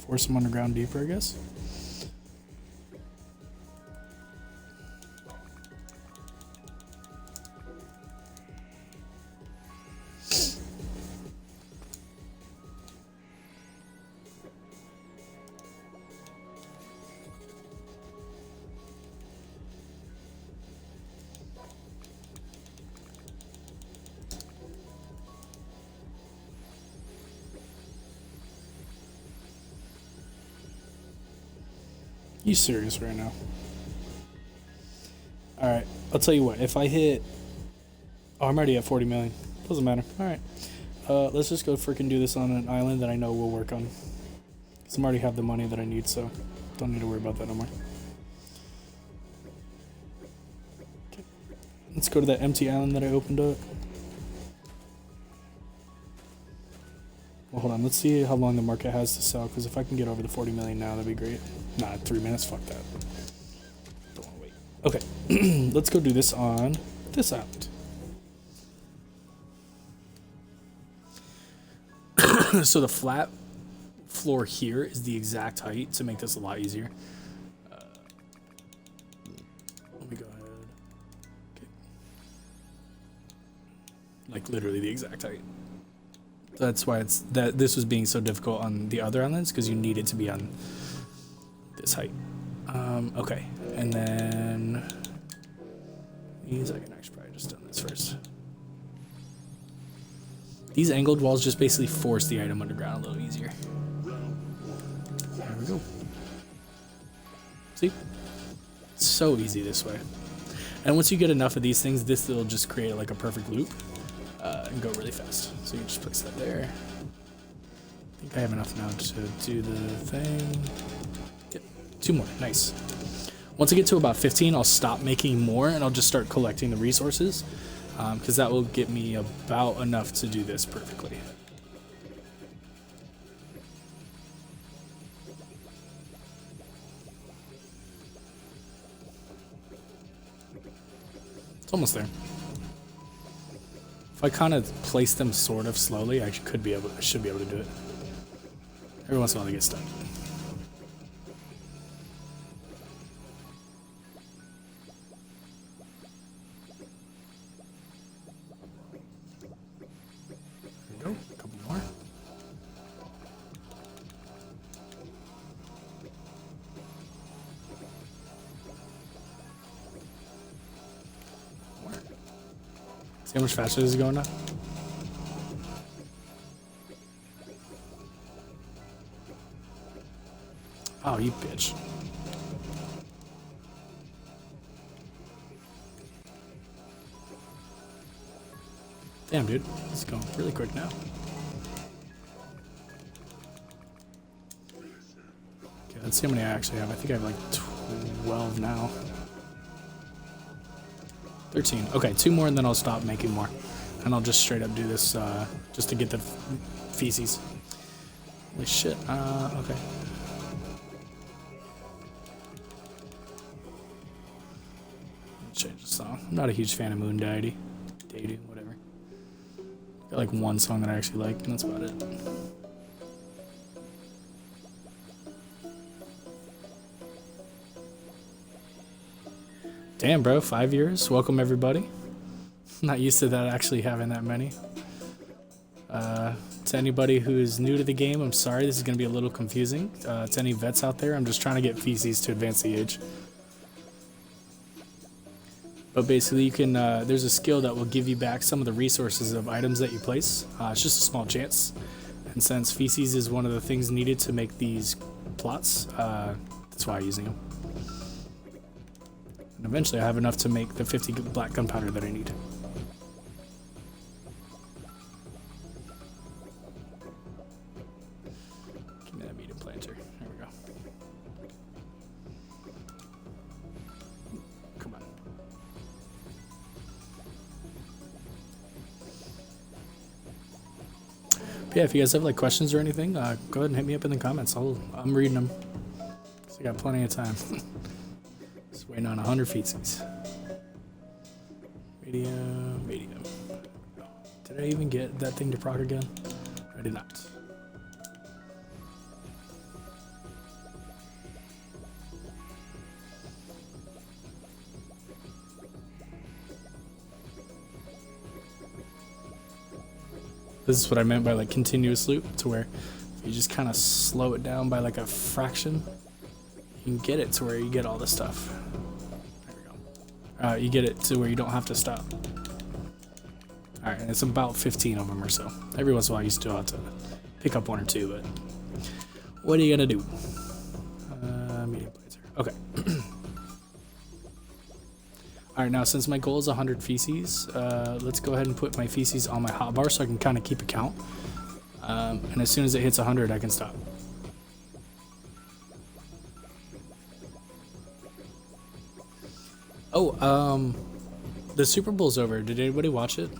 Force them underground deeper, I guess. You serious right now? Alright, I'll tell you what, if I hit... Oh, I'm already at 40 million. Doesn't matter. Alright. Let's just go freaking do this on an island that I know we'll work on. Because I already have the money that I need, so don't need to worry about that no more. Okay. Let's go to that empty island that I opened up. Well, hold on. Let's see how long the market has to sell, because if I can get over the 40 million now, that'd be great. Nah, 3 minutes. Fuck that. Don't want to wait. Okay. Let's go do this on this island. So the flat floor here is the exact height to make this a lot easier. Let me go ahead. Okay. Like literally the exact height. That's why this was being so difficult on the other islands, because you need it to be on this height. Okay, and then these I can actually probably just done this first. These angled walls just basically force the item underground a little easier. There we go. See? It's so easy this way. And once you get enough of these things, this will just create like a perfect loop and go really fast. So you just place that there. I think I have enough now to do the thing. Yep, 2 more, nice. Once I get to about 15, I'll stop making more and I'll just start collecting the resources. Because that will get me about enough to do this perfectly. It's almost there. If I kind of place them sort of slowly, I should be able to do it. Every once in a while they get stuck. See how much faster this is going now? Oh, you bitch. Damn, dude. It's going really quick now. Okay, let's see how many I actually have. I think I have like 12 now. 13. Okay, 2 more and then I'll stop making more. And I'll just straight up do this just to get the feces. Holy shit. Okay. Change the song. I'm not a huge fan of Moon Deity. Deity, whatever. Got like one song that I actually like, and that's about it. Damn, bro, 5 years. Welcome, everybody. Not used to that actually having that many. To anybody who is new to the game, I'm sorry. This is going to be a little confusing. To any vets out there, I'm just trying to get feces to advance the age. But basically, you can. There's a skill that will give you back some of the resources of items that you place. It's just a small chance. And since feces is one of the things needed to make these plots, that's why I'm using them. And eventually I have enough to make the 50 black gunpowder that I need. Give me that medium planter. There we go. Come on. But yeah, if you guys have like questions or anything, go ahead and hit me up in the comments. I'm reading them. So I got plenty of time. Just waiting on 100 feces. Medium. Did I even get that thing to proc again? I did not. This is what I meant by like continuous loop, to where if you just kind of slow it down by like a fraction, you can get it to where you get all the stuff. There we go. You get it to where you don't have to stop. Alright, and it's about 15 of them or so. Every once in a while you still have to pick up 1 or 2, but what are you gonna do? Medium blazer. Okay. Alright, now since my goal is 100 feces, let's go ahead and put my feces on my hotbar so I can kind of keep a count. And as soon as it hits 100, I can stop. Oh, the Super Bowl's over. Did anybody watch it?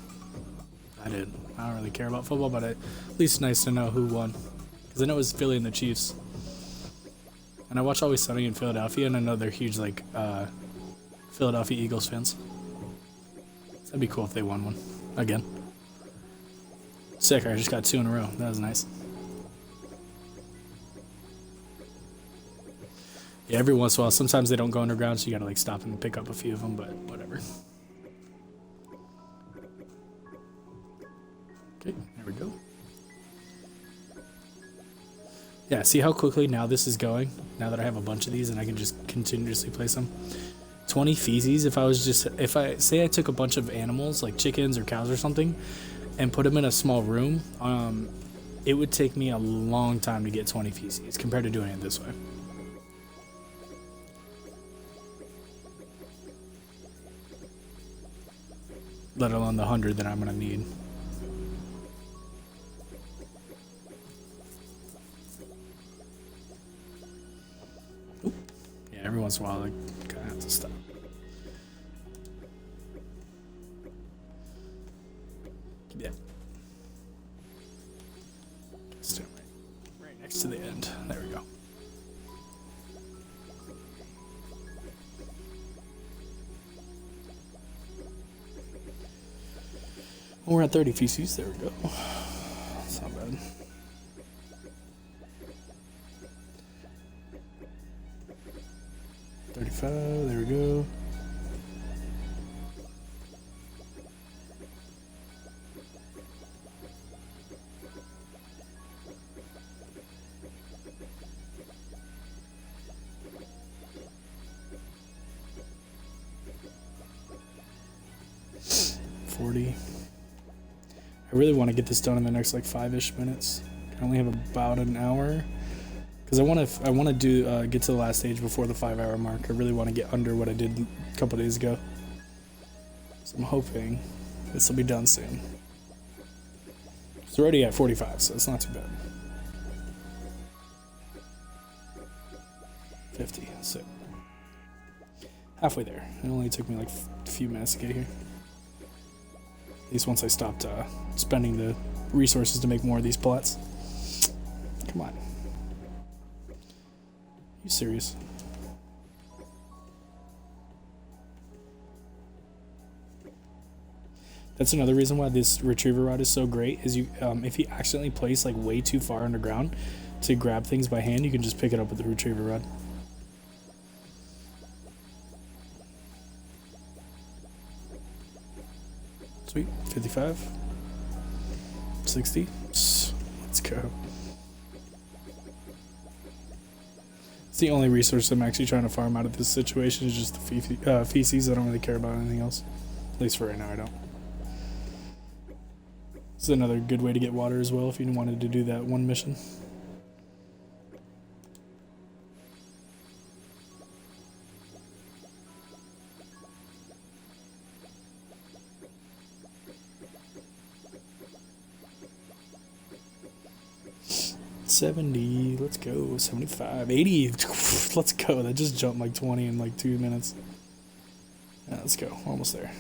I did. I don't really care about football, but at least nice to know who won. Because I know it was Philly and the Chiefs. And I watch Always Sunny in Philadelphia, and I know they're huge, like, Philadelphia Eagles fans. That'd be cool if they won one. Again. Sick, I just got 2 in a row. That was nice. Yeah, every once in a while, sometimes they don't go underground, so you gotta, like, stop and pick up a few of them, but whatever. Okay, there we go. Yeah, see how quickly now this is going? Now that I have a bunch of these and I can just continuously place them. 20 feces, if I say I took a bunch of animals, like chickens or cows or something, and put them in a small room, it would take me a long time to get 20 feces compared to doing it this way. Let alone the 100 that I'm gonna need. Oop. Yeah, every once in a while I kind of have to stop. Yeah. Stand right next to the end. There we go. We're at 30 feces. There we go. That's not bad. $35. There we go. $40. I really want to get this done in the next like 5-ish minutes. I only have about an hour because I want to do get to the last stage before the 5-hour mark. I really want to get under what I did a couple days ago. So I'm hoping this will be done soon. It's already at 45, so it's not too bad. 50, sick. Halfway there. It only took me like a few minutes to get here. At least once I stopped spending the resources to make more of these pellets. Come on. You serious? That's another reason why this retriever rod is so great, is you if you accidentally place like way too far underground to grab things by hand, you can just pick it up with the retriever rod. Sweet. 55. 60. Let's go. It's the only resource I'm actually trying to farm out of this situation is just the feces. I don't really care about anything else. At least for right now, I don't. This is another good way to get water as well if you wanted to do that one mission. $70, let's go. $75, $80, let's go. That just jumped like 20 in like 2 minutes. Yeah, let's go. Almost there.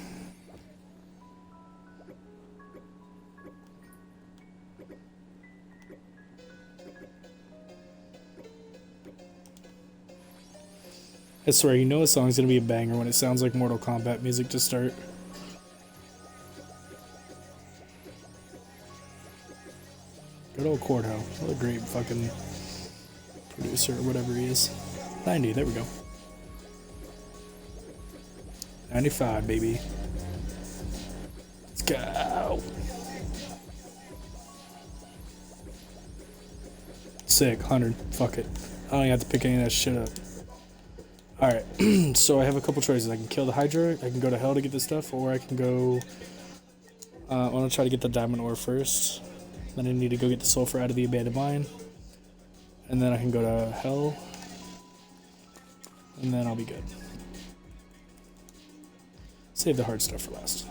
I swear, you know a song's gonna be a banger when it sounds like Mortal Kombat music to start. Good old Cordo. What a great fucking producer or whatever he is. 90, there we go. 95, baby. Let's go. Sick, 100. Fuck it. I don't even have to pick any of that shit up. Alright, so I have a couple choices. I can kill the Hydra, I can go to hell to get this stuff, or I can go... I want to try to get the diamond ore first. Then I need to go get the sulfur out of the abandoned mine. And then I can go to hell. And then I'll be good. Save the hard stuff for last.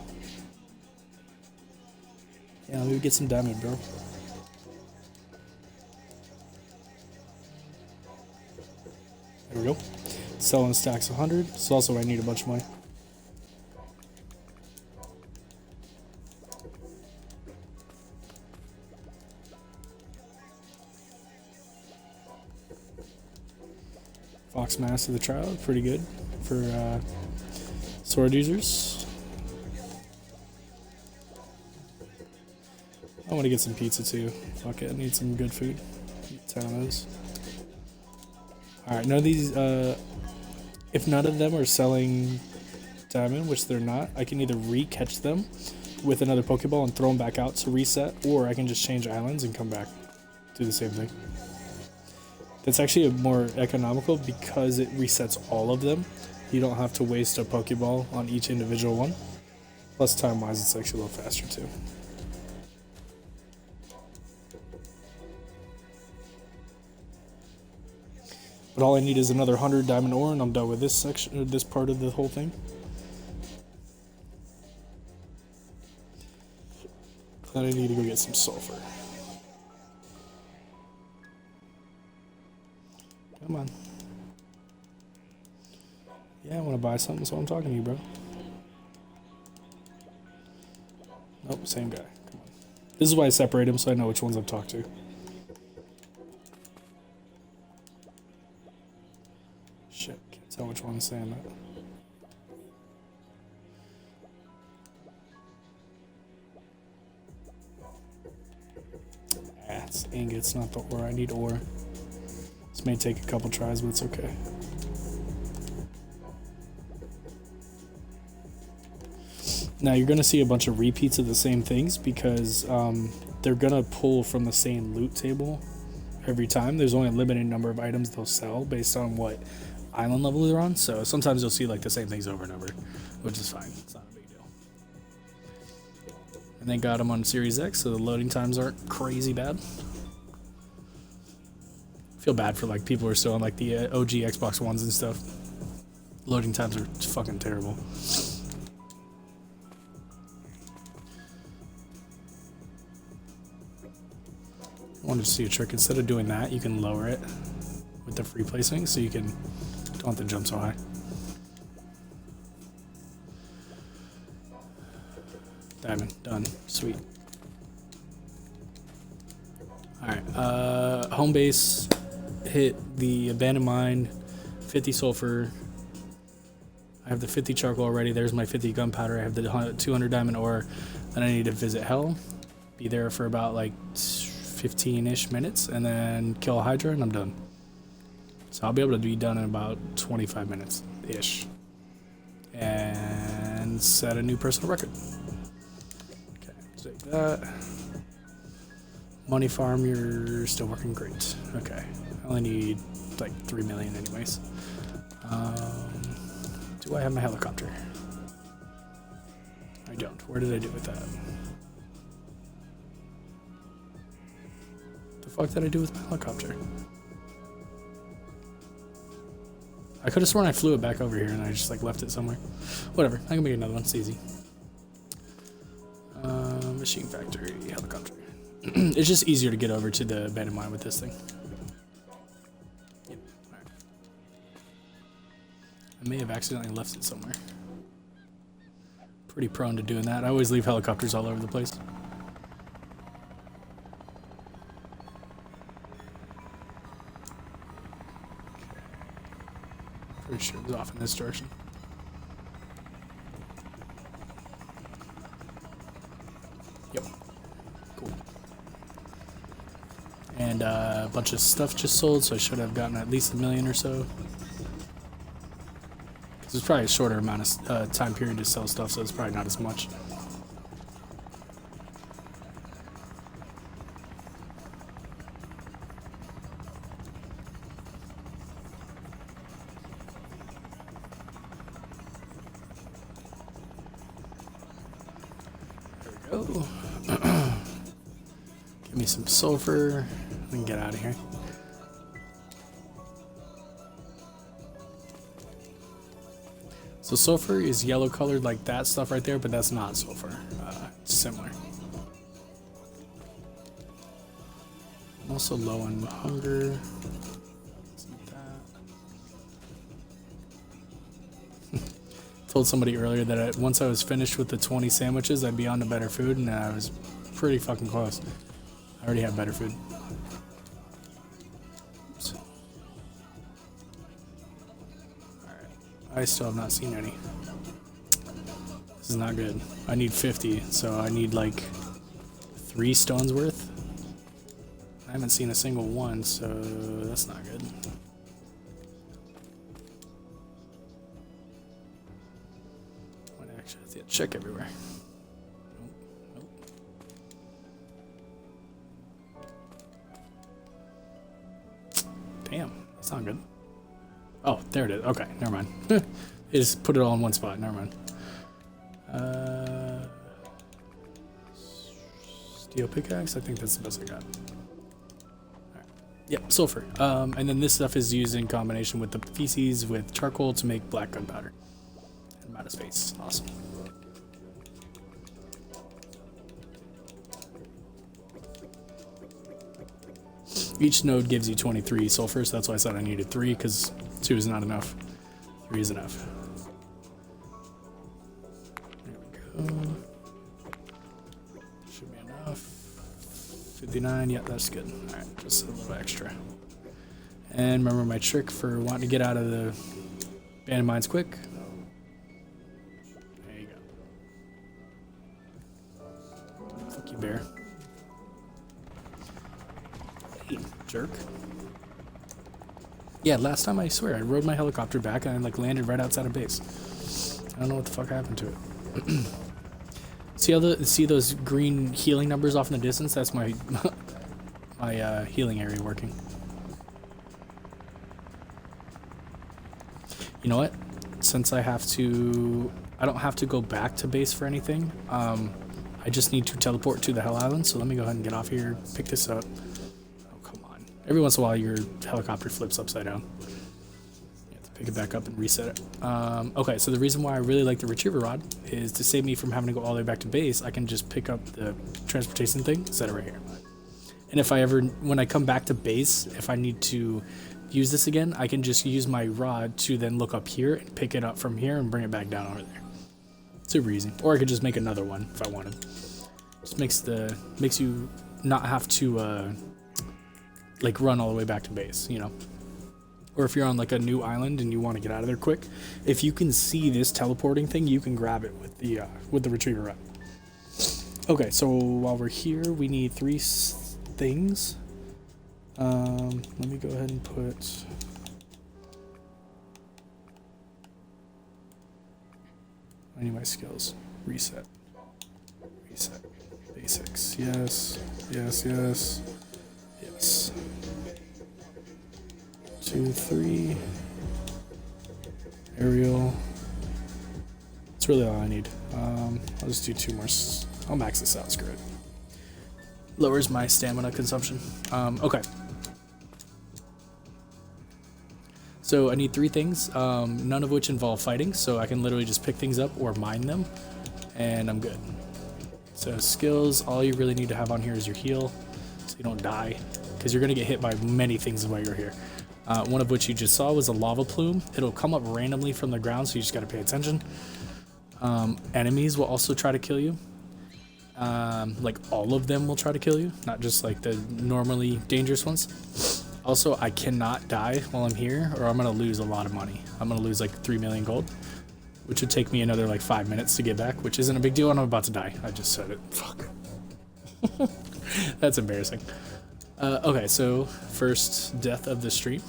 Yeah, let me get some diamond, bro. There we go. Selling stacks 100. It's also where I need a bunch of money. Fox Mask of the Trial, pretty good for sword users. I want to get some pizza too. Fuck it, I need some good food. Eat 10 of those. Alright, none of these, if none of them are selling diamond, which they're not, I can either re-catch them with another Pokeball and throw them back out to reset, or I can just change islands and come back, do the same thing. That's actually more economical because it resets all of them. You don't have to waste a Pokeball on each individual one. Plus time-wise, it's actually a little faster too. But all I need is another 100 diamond ore and I'm done with this section, or this part of the whole thing. Then I need to go get some sulfur. Come on. Yeah, I want to buy something, so I'm talking to you, bro. Nope, same guy. Come on. This is why I separate them, so I know which ones I've talked to. Shit, can't tell which one's saying that. Ah, it's ingots, not the ore. I need ore. This may take a couple tries, but it's okay. Now you're going to see a bunch of repeats of the same things because they're going to pull from the same loot table every time. There's only a limited number of items they'll sell based on what island level they're on. So sometimes you'll see like the same things over and over, which is fine. It's not a big deal. And they got them on Series X, so the loading times aren't crazy bad. Feel bad for like people who are still on like the OG Xbox Ones and stuff. Loading times are fucking terrible. I wanted to see a trick. Instead of doing that, you can lower it with the free placing, so you can don't have to jump so high. Diamond done. Sweet. All right. Home base. Hit the abandoned mine. 50 sulfur. I have the 50 charcoal already. There's my 50 gunpowder. I have the 200 diamond ore. Then I need to visit Hell. Be there for about like 15-ish minutes and then kill a Hydra and I'm done. So I'll be able to be done in about 25 minutes-ish. And set a new personal record. Okay, take that. Money farm, you're still working great. Okay, I only need like 3 million anyways. Do I have my helicopter? I don't. Where did I do with that? The fuck did I do with my helicopter? I could have sworn I flew it back over here and I just like left it somewhere. Whatever, I can make another one, it's easy. Machine factory, helicopter. It's just easier to get over to the abandoned mine with this thing. Yep, alright. I may have accidentally left it somewhere. Pretty prone to doing that. I always leave helicopters all over the place. Pretty sure it was off in this direction. Yep. Cool. And a bunch of stuff just sold, so I should have gotten at least 1 million or so. Because it's probably a shorter amount of time period to sell stuff, so it's probably not as much. Oh. Give me some sulfur. We can get out of here. So sulfur is yellow colored like that stuff right there, but that's not sulfur. It's similar. I'm also low on hunger. Told somebody earlier that once I was finished with the 20 sandwiches, I'd be on to better food, and I was pretty fucking close. I already have better food. Oops. Alright. I still have not seen any. This is not good. I need 50, so I need like 3 stones worth. I haven't seen a single one, so that's not good. Might actually have to check everywhere. Nope. Damn, that's not good. Oh, there it is. Okay, never mind. It just put it all in one spot. Never mind. Steel pickaxe. I think that's the best I got. Yep, sulfur. And then this stuff is used in combination with the feces with charcoal to make black gunpowder. And I'm out of space. Awesome. Each node gives you 23 sulfur, so that's why I said I needed 3, because 2 is not enough. 3 is enough. There we go. Should be enough. 59, yeah, that's good. Alright, just a little extra. And remember my trick for wanting to get out of the abandoned mines quick. There you go. Fuck you, bear. Hey, jerk. Yeah, last time I swear I rode my helicopter back and I like landed right outside of base. I don't know what the fuck happened to it. See those green healing numbers off in the distance? That's my my healing area working. You know what? Since I don't have to go back to base for anything. I just need to teleport to the Hell Island. So let me go ahead and get off here, pick this up. Oh, come on! Every once in a while, your helicopter flips upside down. You have to pick it back up and reset it. Okay, so the reason why I really like the retriever rod is to save me from having to go all the way back to base. I can just pick up the transportation thing, set it right here. And if when I come back to base, if I need to use this again, I can just use my rod to then look up here and pick it up from here and bring it back down over there. Super easy. Or I could just make another one if I wanted. Just makes you not have to like run all the way back to base, you know. Or if you're on like a new island and you want to get out of there quick, if you can see this teleporting thing, you can grab it with the retriever rod. Okay, so while we're here, we need 3 things. Let me go ahead and put I need my skills. Reset. Basics. Yes. 2, 3. Aerial. That's really all I need. I'll just do 2 more. I'll max this out. Screw it. Lowers my stamina consumption. Okay. So I need 3 things, none of which involve fighting, so I can literally just pick things up or mine them, and I'm good. So skills, all you really need to have on here is your heal, so you don't die, because you're going to get hit by many things while you're here. One of which you just saw was a lava plume. It'll come up randomly from the ground, so you just got to pay attention. Enemies will also try to kill you. Like all of them will try to kill you, not just like the normally dangerous ones. Also, I cannot die while I'm here, or I'm going to lose a lot of money. I'm going to lose like 3 million gold, which would take me another like 5 minutes to get back, which isn't a big deal, and I'm about to die. I just said it. Fuck. That's embarrassing. Okay, so first death of the stream.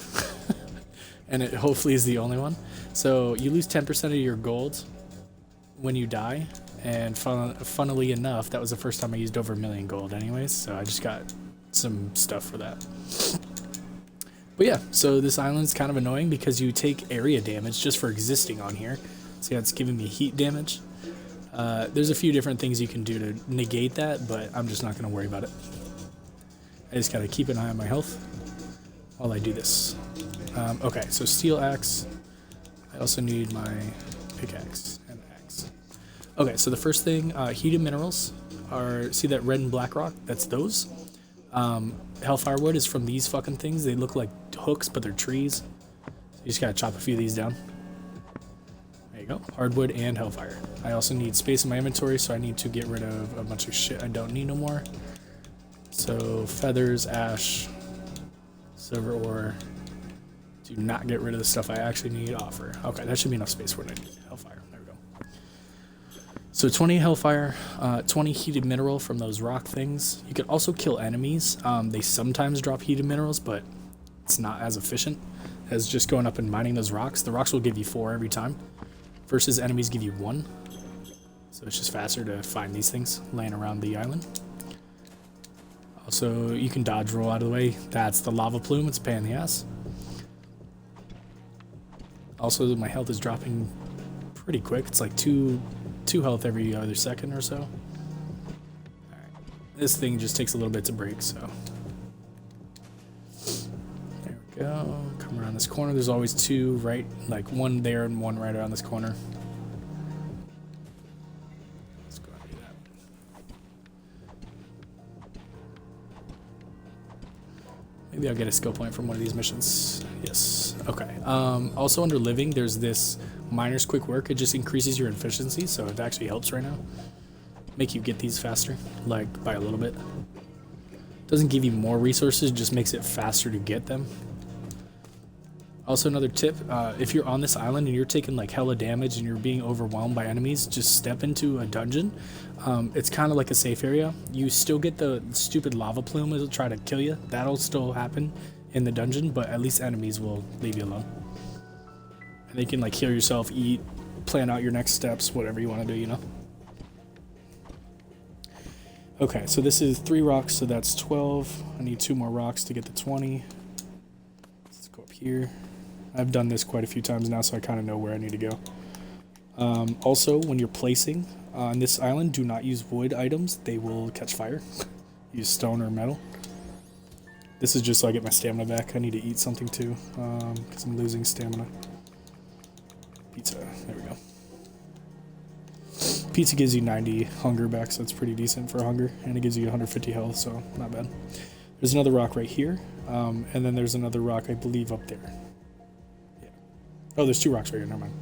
And it hopefully is the only one. So you lose 10% of your gold when you die, and funnily enough, that was the first time I used over 1 million gold anyways, so I just got some stuff for that. But yeah, so this island's kind of annoying because you take area damage just for existing on here. See how it's giving me heat damage? There's a few different things you can do to negate that, but I'm just not going to worry about it. I just got to keep an eye on my health while I do this. Okay, so steel axe. I also need my pickaxe and axe. Okay, so the first thing, heated minerals are, see that red and black rock? That's those. Hellfire wood is from these fucking things. They look like hooks, but they're trees. You just gotta chop a few of these down. There you go, hardwood and hellfire. I also need space in my inventory, so I need to get rid of a bunch of shit I don't need no more. So feathers, ash, silver ore. Do not get rid of the stuff I actually need. Offer. Okay, that should be enough space for what I need. Hellfire. There we go. So 20 hellfire, 20 heated mineral from those rock things. You could also kill enemies. They sometimes drop heated minerals, but it's not as efficient as just going up and mining those rocks. The rocks will give you 4 every time, versus enemies give you 1. So it's just faster to find these things laying around the island. Also, you can dodge roll out of the way. That's the lava plume. It's a pain in the ass. Also, my health is dropping pretty quick. It's like 2 health every other second or so. Alright. This thing just takes a little bit to break, so. There we go. Come around this corner. There's always 2 right, like 1 there and 1 right around this corner. Let's go ahead and do that. Maybe I'll get a skill point from one of these missions. Yes. Okay. Also under living, there's this miner's quick work. It just increases your efficiency, so it actually helps right now. Make you get these faster, like by a little bit. Doesn't give you more resources, just makes it faster to get them. Also another tip, if you're on this island and you're taking like hella damage and you're being overwhelmed by enemies, just step into a dungeon. It's kind of like a safe area. You still get the stupid lava plume that'll try to kill you. That'll still happen in the dungeon, but at least enemies will leave you alone. And you can like heal yourself, eat, plan out your next steps, whatever you want to do, you know? Okay, so this is 3 rocks, so that's 12. I need 2 more rocks to get to 20. Let's go up here. I've done this quite a few times now, so I kind of know where I need to go. Also, when you're placing on this island, do not use wood items. They will catch fire. Use stone or metal. This is just so I get my stamina back. I need to eat something too, because I'm losing stamina. Pizza. There we go. Pizza gives you 90 hunger back, so it's pretty decent for hunger. And it gives you 150 health, so not bad. There's another rock right here. And then there's another rock, I believe, up there. Yeah. Oh, there's 2 rocks right here. Never mind.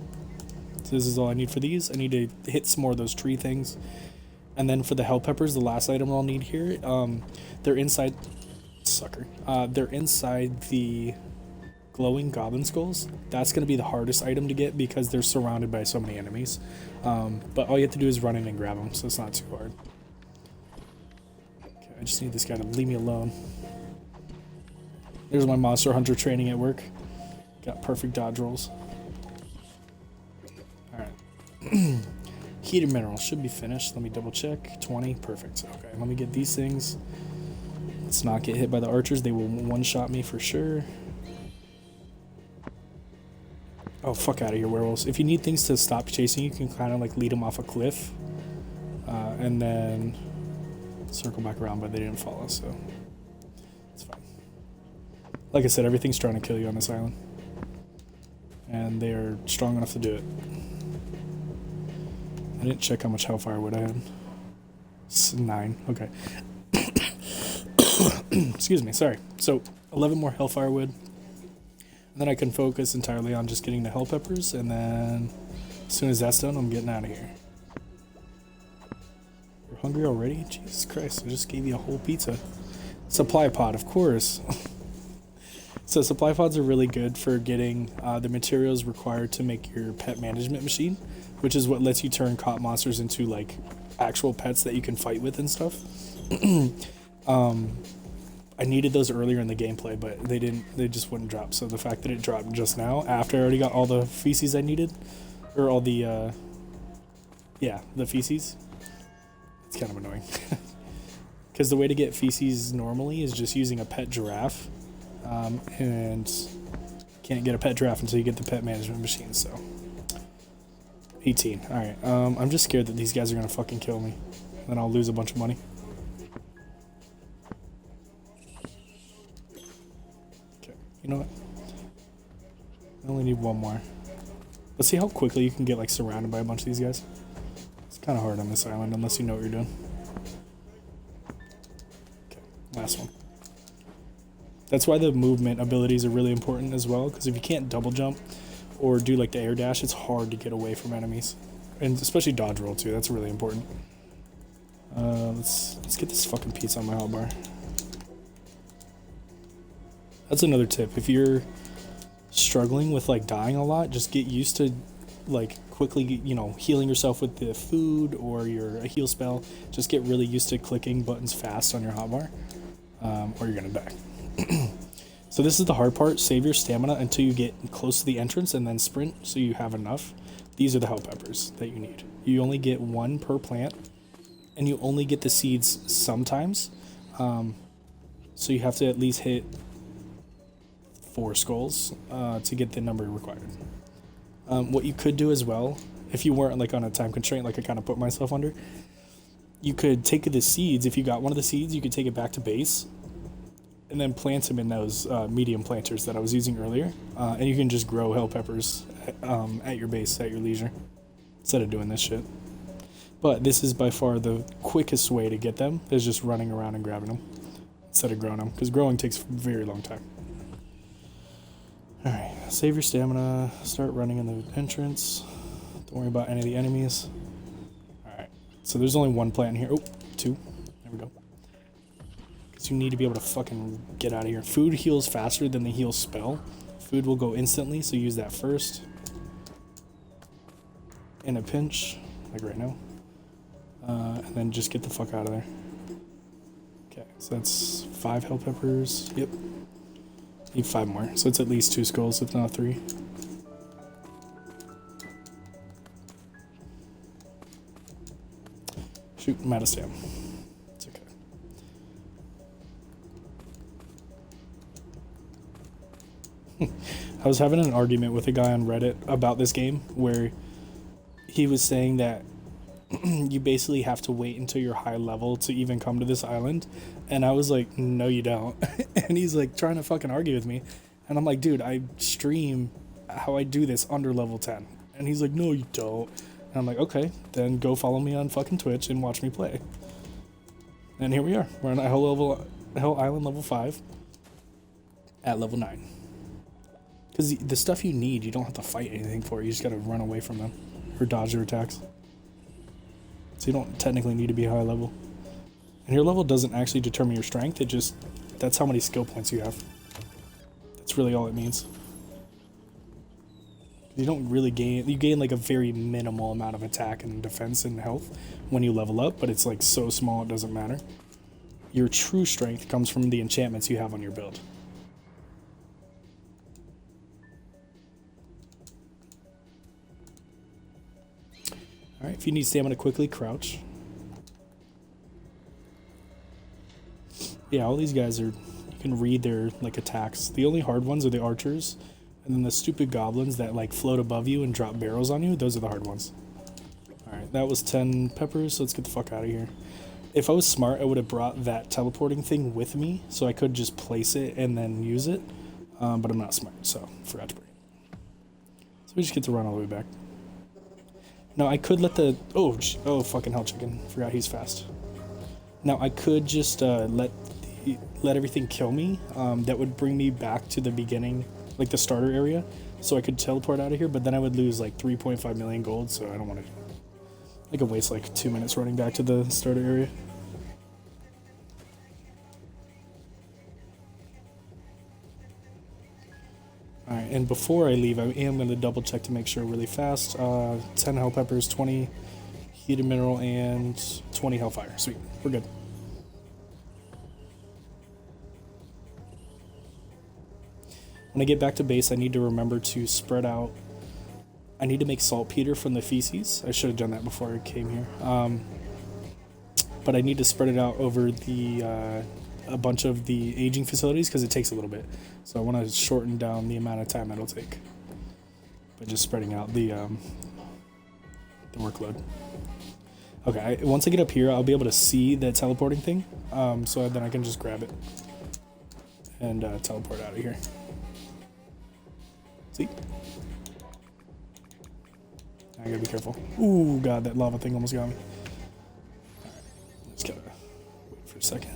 So this is all I need for these. I need to hit some more of those tree things. And then for the hell peppers, the last item I'll need here, they're inside... Sucker. They're inside the glowing goblin skulls. That's going to be the hardest item to get because they're surrounded by so many enemies. But all you have to do is run in and grab them, so it's not too hard. Okay, I just need this guy to leave me alone. There's my monster hunter training at work. Got perfect dodge rolls. Alright. Heated mineral should be finished. Let me double check. 20. Perfect. Okay, let me get these things. Let's not get hit by the archers. They will one-shot me for sure. Oh, fuck out of here, werewolves. If you need things to stop chasing, you can kind of like lead them off a cliff. And then circle back around, but they didn't follow, so it's fine. Like I said, everything's trying to kill you on this island. And they are strong enough to do it. I didn't check how much hellfire wood I had. It's 9. Okay. Excuse me, sorry. So 11 more hellfire wood, and then I can focus entirely on just getting the hell peppers, and then as soon as that's done, I'm getting out of here. You're hungry already? Jesus Christ, I just gave you a whole pizza. Supply pod, of course. So supply pods are really good for getting the materials required to make your pet management machine, which is what lets you turn caught monsters into like actual pets that you can fight with and stuff. I needed those earlier in the gameplay, but they just wouldn't drop. So the fact that it dropped just now, after I already got all the feces I needed, or all the, the feces, it's kind of annoying. Because the way to get feces normally is just using a pet giraffe, and can't get a pet giraffe until you get the pet management machine, so. 18, alright, I'm just scared that these guys are gonna fucking kill me, then I'll lose a bunch of money. You know what? I only need 1 more. Let's see how quickly you can get like surrounded by a bunch of these guys. It's kind of hard on this island unless you know what you're doing. Okay, last one. That's why the movement abilities are really important as well, because if you can't double jump or do like the air dash, it's hard to get away from enemies. And especially dodge roll too, that's really important. Let's get this fucking pizza on my hotbar. That's another tip. If you're struggling with like dying a lot, just get used to like quickly, you know, healing yourself with the food or a heal spell. Just get really used to clicking buttons fast on your hotbar, or you're gonna die. So this is the hard part. Save your stamina until you get close to the entrance and then sprint so you have enough. These are the hell peppers that you need. You only get one per plant, and you only get the seeds sometimes. So you have to at least hit 4 skulls to get the number required. What you could do as well, if you weren't like on a time constraint like I kind of put myself under, you could take the seeds. If you got one of the seeds, you could take it back to base and then plant them in those medium planters that I was using earlier. And you can just grow hell peppers at your base, at your leisure, instead of doing this shit. But this is by far the quickest way to get them, is just running around and grabbing them instead of growing them, because growing takes a very long time. Alright, save your stamina, start running in the entrance. Don't worry about any of the enemies. Alright, so there's only one plant in here. Oh, 2. There we go. Because you need to be able to fucking get out of here. Food heals faster than the heal spell. Food will go instantly, so use that first. In a pinch, like right now. And then just get the fuck out of there. Okay, so that's 5 hell peppers. Yep. Need 5 more, so it's at least 2 skulls, if not 3. Shoot, I'm out of stam. It's okay. I was having an argument with a guy on Reddit about this game where he was saying that you basically have to wait until you're high level to even come to this island. And I was like, no, you don't. And he's like trying to fucking argue with me. And I'm like, dude, I stream how I do this under level 10. And he's like, no, you don't. And I'm like, okay, then go follow me on fucking Twitch and watch me play. And here we are. We're on Hell Island level 5 at level 9. Because the stuff you need, you don't have to fight anything for. You just gotta run away from them or dodge their attacks. So you don't technically need to be high level. And your level doesn't actually determine your strength, it just, that's how many skill points you have. That's really all it means. You don't really gain, you gain like a very minimal amount of attack and defense and health when you level up, but it's like so small it doesn't matter. Your true strength comes from the enchantments you have on your build. Alright, if you need stamina quickly, crouch. Yeah, all these guys are, you can read their like attacks. The only hard ones are the archers, and then the stupid goblins that like float above you and drop barrels on you, those are the hard ones. Alright, that was 10 peppers, so let's get the fuck out of here. If I was smart, I would have brought that teleporting thing with me, so I could just place it and then use it, but I'm not smart, so forgot to bring it. So we just get to run all the way back. Now I could let the, oh fucking hell chicken, forgot he's fast. Now I could just let everything kill me, that would bring me back to the beginning, like the starter area, so I could teleport out of here, but then I would lose like 3.5 million gold, so I don't want to do that. I could waste like 2 minutes running back to the starter area. Alright, and before I leave, I am going to double check to make sure really fast. 10 hell peppers, 20 heated mineral, and 20 hellfire. Sweet, we're good. When I get back to base, I need to remember to spread out. I need to make saltpeter from the feces. I should have done that before I came here. But I need to spread it out over the a bunch of the aging facilities because it takes a little bit. So I want to shorten down the amount of time it'll take by just spreading out the workload. Okay, once I get up here, I'll be able to see the teleporting thing, so then I can just grab it and teleport out of here. See? I gotta be careful. Ooh, God, that lava thing almost got me. Alright, just gotta wait for a second.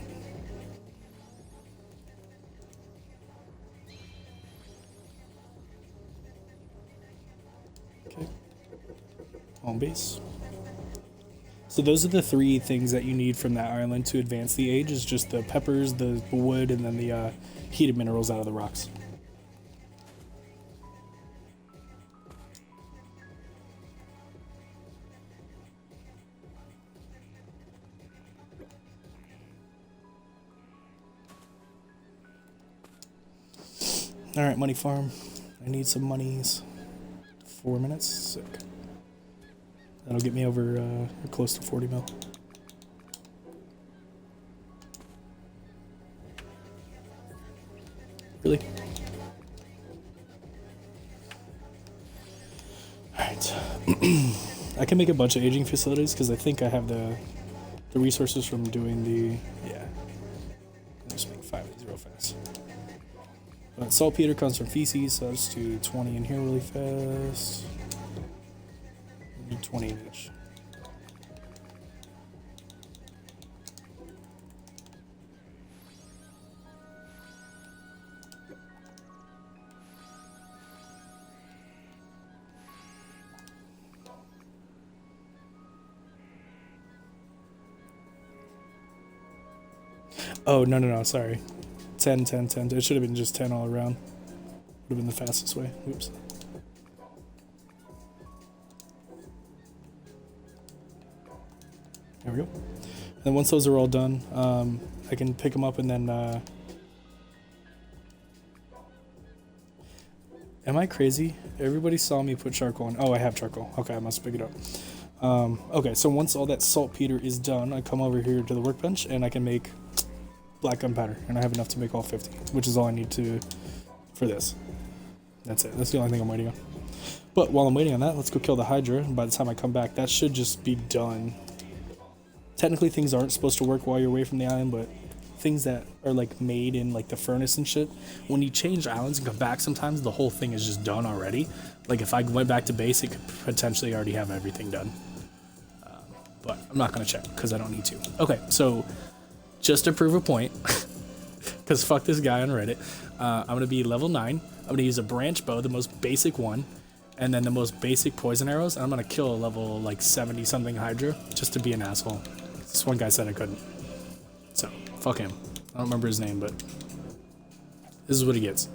Okay. Home base. So those are the 3 things that you need from that island to advance the age, is just the peppers, the wood, and then the heated minerals out of the rocks. Alright, money farm. I need some monies. 4 minutes? Sick. That'll get me over close to 40 mil. Really? Alright. I can make a bunch of aging facilities because I think I have the resources from doing the... Yeah. I'll just make 5 of these real fast. But saltpeter comes from feces, so I'll just do 20 in here really fast. Do 20 in each. Oh, no, sorry. 10, 10, 10. It should have been just 10 all around. Would have been the fastest way. Oops. There we go. And then once those are all done, I can pick them up and then... Am I crazy? Everybody saw me put charcoal in. Oh, I have charcoal. Okay, I must pick it up. Okay, so once all that saltpeter is done, I come over here to the workbench and I can make black gunpowder, and I have enough to make all 50, which is all I need to for this. That's it. That's the only thing I'm waiting on. But while I'm waiting on that, let's go kill the Hydra, and by the time I come back, that should just be done. Technically, things aren't supposed to work while you're away from the island, but things that are like made in like the furnace and shit, when you change islands and come back, sometimes the whole thing is just done already. Like if I went back to base, it could potentially already have everything done. But I'm not going to check because I don't need to. Okay, so just to prove a point, because fuck this guy on Reddit, I'm going to be level 9. I'm going to use a branch bow, the most basic one, and then the most basic poison arrows, and I'm going to kill a level like 70 something Hydra just to be an asshole. This one guy said I couldn't. So, fuck him. I don't remember his name, but this is what he gets.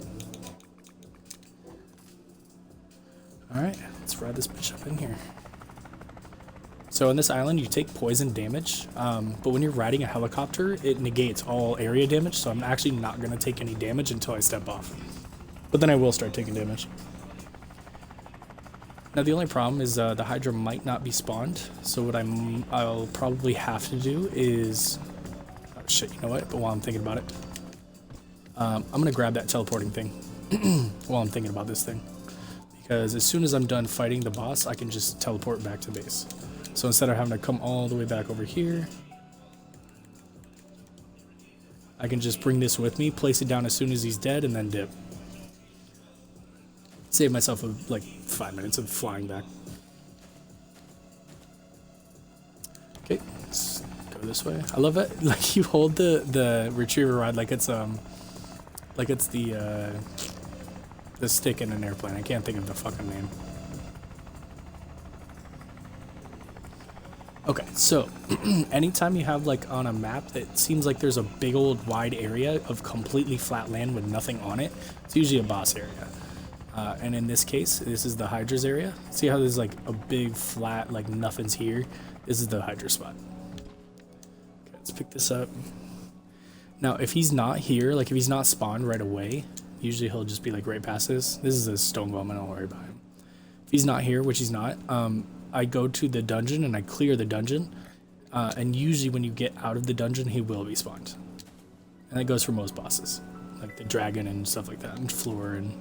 Alright, let's ride this bitch up in here. So on this island, you take poison damage, but when you're riding a helicopter, it negates all area damage, so I'm actually not going to take any damage until I step off. But then I will start taking damage. Now the only problem is the Hydra might not be spawned, so what I'll probably have to do is... Oh shit, you know what? But while I'm thinking about it, I'm going to grab that teleporting thing while I'm thinking about this thing. Because as soon as I'm done fighting the boss, I can just teleport back to base. So instead of having to come all the way back over here, I can just bring this with me, place it down as soon as he's dead, and then dip. Save myself like 5 minutes of flying back. Okay, let's go this way. I love it. Like you hold the retriever rod like it's the stick in an airplane. I can't think of the fucking name. Okay, so anytime you have like on a map that seems like there's a big old wide area of completely flat land with nothing on it, it's usually a boss area. And in this case, this is the Hydra's area. See how there's like a big flat, like nothing's here? This is the Hydra spot. Okay, let's pick this up. Now, if he's not here, like if he's not spawned right away, usually he'll just be like right past this. This is a stone golem, I don't worry about him. If he's not here, which he's not, I go to the dungeon and I clear the dungeon, and usually when you get out of the dungeon, he will be spawned. And that goes for most bosses, like the dragon and stuff like that, and Floor and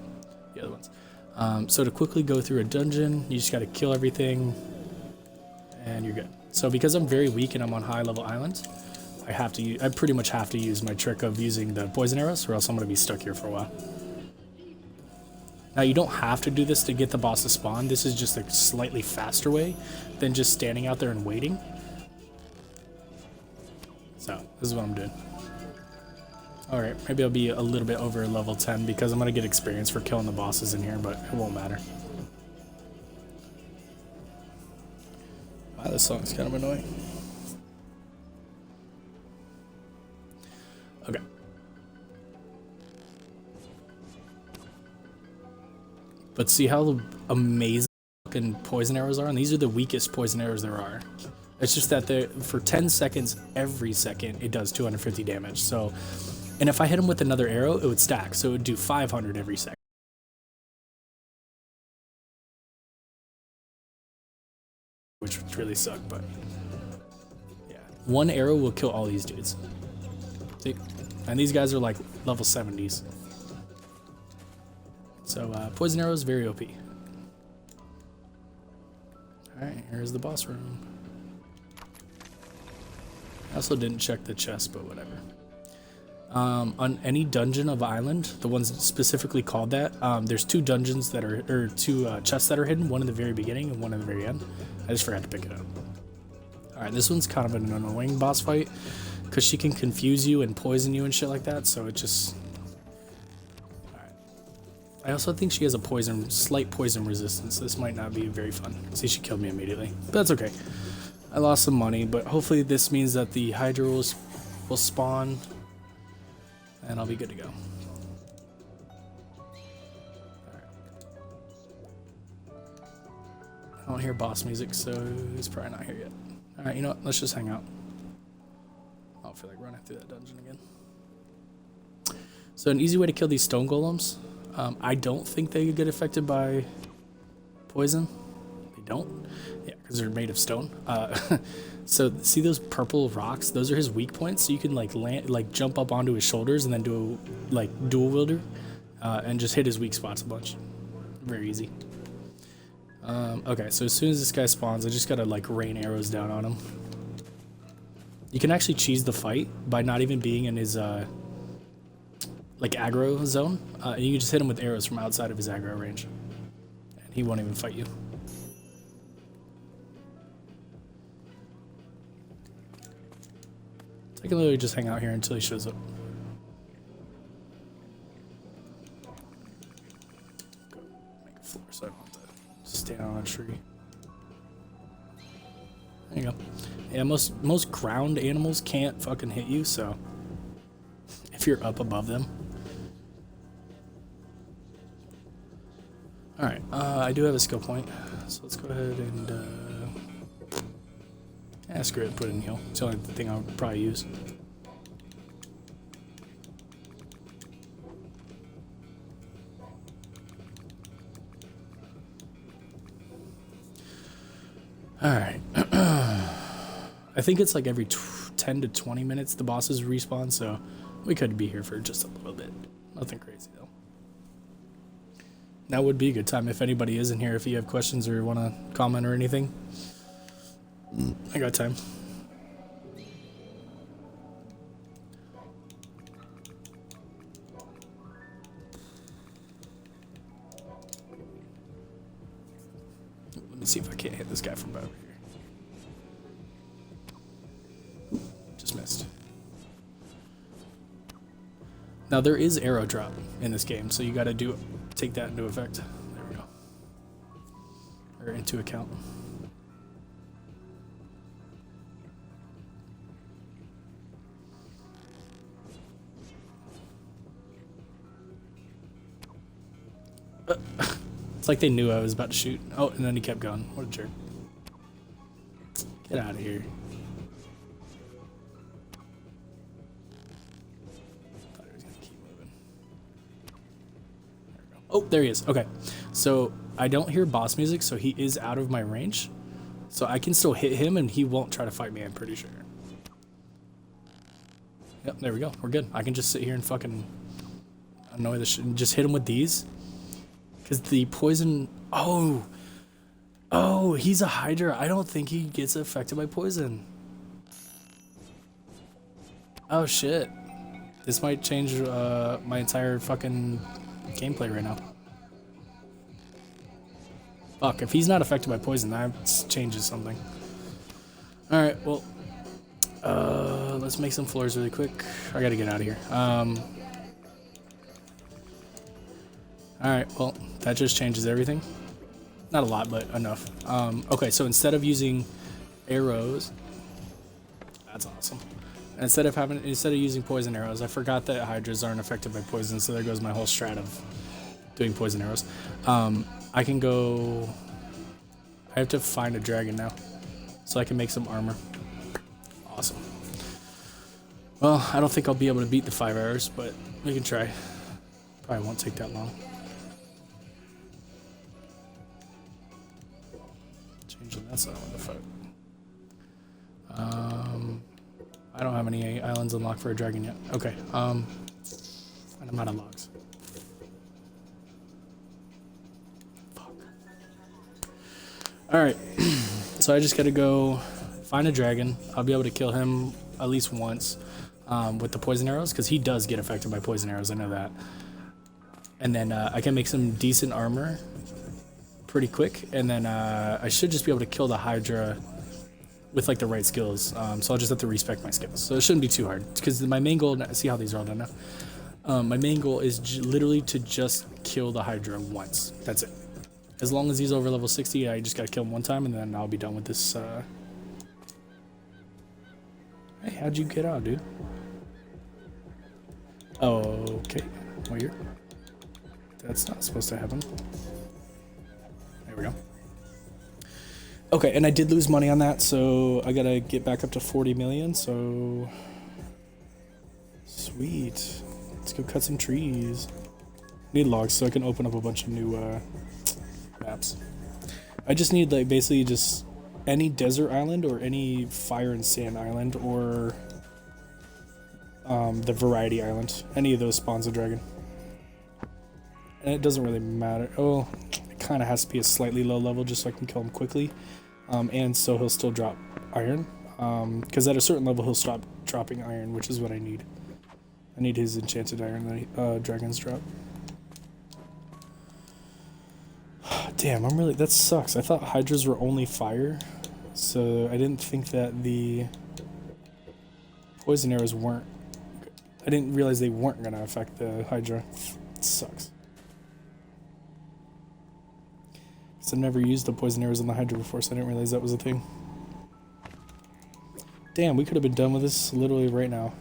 the other ones. So to quickly go through a dungeon, you just got to kill everything, and you're good. So because I'm very weak and I'm on high level islands, I pretty much have to use my trick of using the poison arrows, or else I'm going to be stuck here for a while. Now you don't have to do this to get the boss to spawn. This is just a slightly faster way than just standing out there and waiting. So this is what I'm doing. Alright, maybe I'll be a little bit over level 10 because I'm going to get experience for killing the bosses in here, but it won't matter. Wow, this song's kind of annoying. Okay. But see how amazing fucking poison arrows are? And these are the weakest poison arrows there are. It's just that for 10 seconds, every second, it does 250 damage. So, and if I hit him with another arrow, it would stack. So it would do 500 every second. Which would really suck, but yeah. One arrow will kill all these dudes. See? And these guys are like level 70s. So poison arrows, very OP. Alright, here's the boss room. I also didn't check the chest, but whatever. On any dungeon of Island, the ones specifically called that, there's two dungeons that are, or two chests that are hidden, one in the very beginning and one in the very end. I just forgot to pick it up. Alright, this one's kind of an annoying boss fight, because she can confuse you and poison you and shit like that, so it just... Alright. I also think she has a slight poison resistance. This might not be very fun. See, she killed me immediately, but that's okay. I lost some money, but hopefully this means that the Hydra will spawn, and I'll be good to go. Alright. I don't hear boss music, so he's probably not here yet. Alright, you know what? Let's just hang out. I don't feel like running through that dungeon again. So an easy way to kill these stone golems. I don't think they get affected by poison. They don't. Yeah, because they're made of stone. So see those purple rocks? Those are his weak points. So you can like jump up onto his shoulders and then do like dual wielder, and just hit his weak spots a bunch. Very easy. Okay, so as soon as this guy spawns, I just gotta like rain arrows down on him. You can actually cheese the fight by not even being in his like aggro zone. And you can just hit him with arrows from outside of his aggro range, and he won't even fight you. I can literally just hang out here until he shows up. Make a floor so I don't have to stand on a tree. There you go. Yeah, most ground animals can't fucking hit you, so if you're up above them. Alright, I do have a skill point, so let's go ahead and screw it, put it in heal. It's the only thing I'll probably use. Alright. I think it's like every 10 to 20 minutes the bosses respawn, so we could be here for just a little bit. Nothing crazy though. That would be a good time if anybody is in here, if you have questions or want to comment or anything. I got time. Let me see if I can't hit this guy from over here. Just missed. Now there is arrow drop in this game, so you got to take that into effect. There we go. Or into account. It's like they knew I was about to shoot. Oh, and then he kept going. What a jerk. Get out of here. Thought he was gonna keep moving. There we go. Oh, there he is. Okay. So I don't hear boss music, so he is out of my range. So I can still hit him and he won't try to fight me, I'm pretty sure. Yep, there we go. We're good. I can just sit here and fucking annoy the shit and just hit him with these. Because the poison... Oh, he's a Hydra. I don't think he gets affected by poison. Oh, shit. This might change my entire fucking gameplay right now. Fuck, if he's not affected by poison, that changes something. Alright, well, let's make some floors really quick. I gotta get out of here. Alright, well, that just changes everything. Not a lot, but enough. Okay, so instead of using arrows, that's awesome. Instead of using poison arrows, I forgot that hydras aren't affected by poison, so there goes my whole strat of doing poison arrows. I can go. I have to find a dragon now, so I can make some armor. Awesome. Well, I don't think I'll be able to beat the 5 hours, but we can try. Probably won't take that long. Changing that side of the fuck. I don't have any islands unlocked for a dragon yet. Okay. And I'm out of logs. Fuck. All right. So I just gotta go find a dragon. I'll be able to kill him at least once with the poison arrows, because he does get affected by poison arrows. I know that. And then I can make some decent armor pretty quick, and then I should just be able to kill the hydra with like the right skills. So I'll just have to respec my skills. So it shouldn't be too hard, because my main goal. See how these are all done now. My main goal is literally to just kill the hydra once. That's it. As long as he's over level 60, I just gotta kill him one time, and then I'll be done with this. Hey, how'd you get out, dude? Okay, well, you're. That's not supposed to happen. There we go. Okay, and I did lose money on that, so I gotta get back up to 40 million, so... Sweet. Let's go cut some trees. Need logs so I can open up a bunch of new maps. I just need, like, basically just any desert island or any fire and sand island or the variety island. Any of those spawns a dragon. And it doesn't really matter. Oh, it kind of has to be a slightly low level just so I can kill him quickly. And so he'll still drop iron. Because at a certain level he'll stop dropping iron, which is what I need. I need his enchanted iron that dragons drop. Damn, that sucks. I thought hydras were only fire. So I didn't think that the poison arrows weren't... I didn't realize they weren't going to affect the hydra. It sucks. I've never used the poison arrows on the hydra before, so I didn't realize that was a thing. Damn, we could have been done with this literally right now.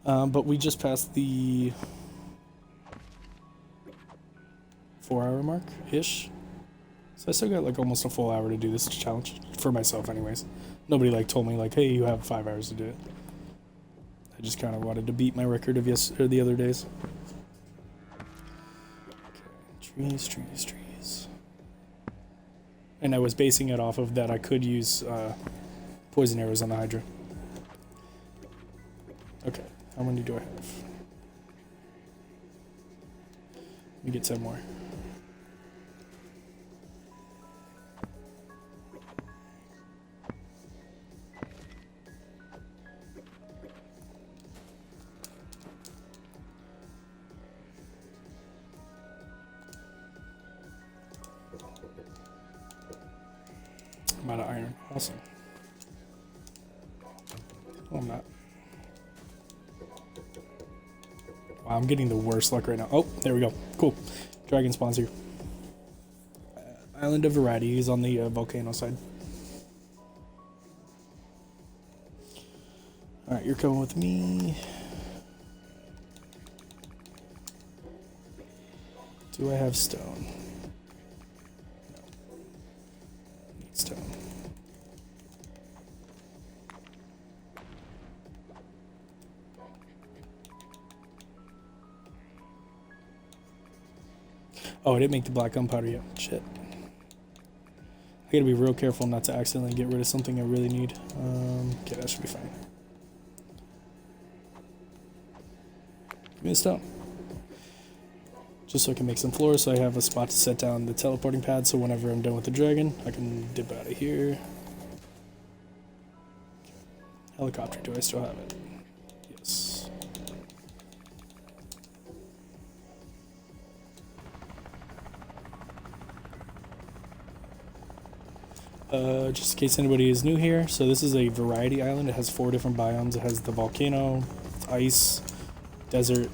Fuck. But we just passed the 4-hour mark-ish. So I still got like almost a full hour to do this challenge. For myself anyways. Nobody like told me like, hey, you have 5 hours to do it. I just kind of wanted to beat my record of the other days. Trees. And I was basing it off of that I could use poison arrows on the hydra. Okay, how many do I have? Let me get 10 more. I'm out of iron. Awesome. Oh, I'm not. Wow, I'm getting the worst luck right now. Oh, there we go. Cool. Dragon spawns here. Island of Variety is on the volcano side. Alright, you're coming with me. Do I have stone? Stone. Oh, I didn't make the black gunpowder yet. Shit. I gotta be real careful not to accidentally get rid of something I really need. Okay, that should be fine. Give me the stone. Just so I can make some floors, so I have a spot to set down the teleporting pad, so whenever I'm done with the dragon, I can dip out of here. Helicopter, do I still have it? Yes. Just in case anybody is new here, so this is a variety island. It has 4 different biomes. It has the volcano, ice, desert,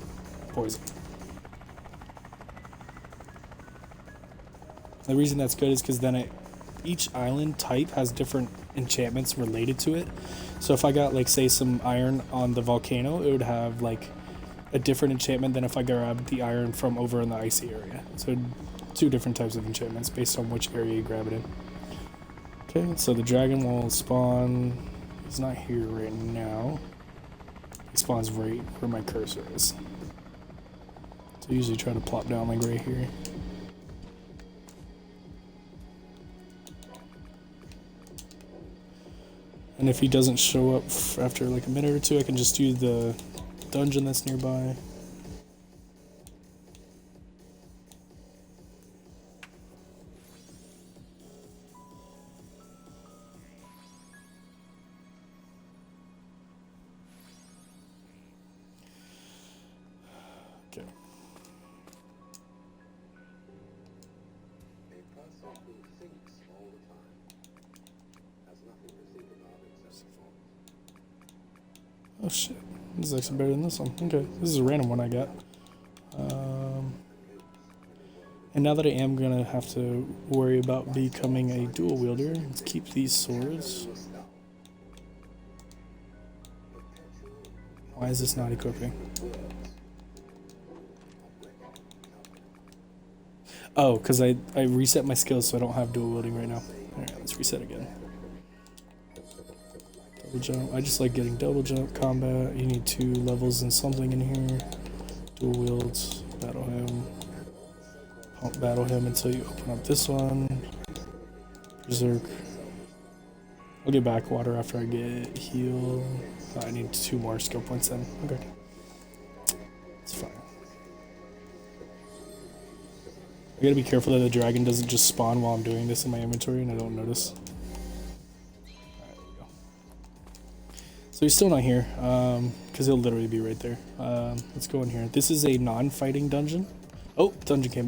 poison. The reason that's good is because then each island type has different enchantments related to it. So if I got, like, say some iron on the volcano, it would have like a different enchantment than if I grabbed the iron from over in the icy area. So 2 different types of enchantments based on which area you grab it in. Okay, so the dragon will spawn. He's not here right now. He spawns right where my cursor is. So I usually try to plop down like right here. And if he doesn't show up after like a minute or 2, I can just do the dungeon that's nearby. Okay. Oh shit, this is actually better than this one. Okay, this is a random one I got. And now that I am gonna have to worry about becoming a dual wielder, let's keep these swords. Why is this not equipping? Oh, because I reset my skills so I don't have dual wielding right now. Alright, let's reset again. Double jump. I just like getting double jump combat. You need 2 levels and something in here. Dual wields. Battle him. Pump battle him until you open up this one. Berserk. I'll get backwater after I get heal. I need 2 more skill points then. Okay. It's fine. I gotta be careful that the dragon doesn't just spawn while I'm doing this in my inventory and I don't notice. Alright, there we go. So he's still not here, because he'll literally be right there. Let's go in here. This is a non-fighting dungeon. Oh, dragon came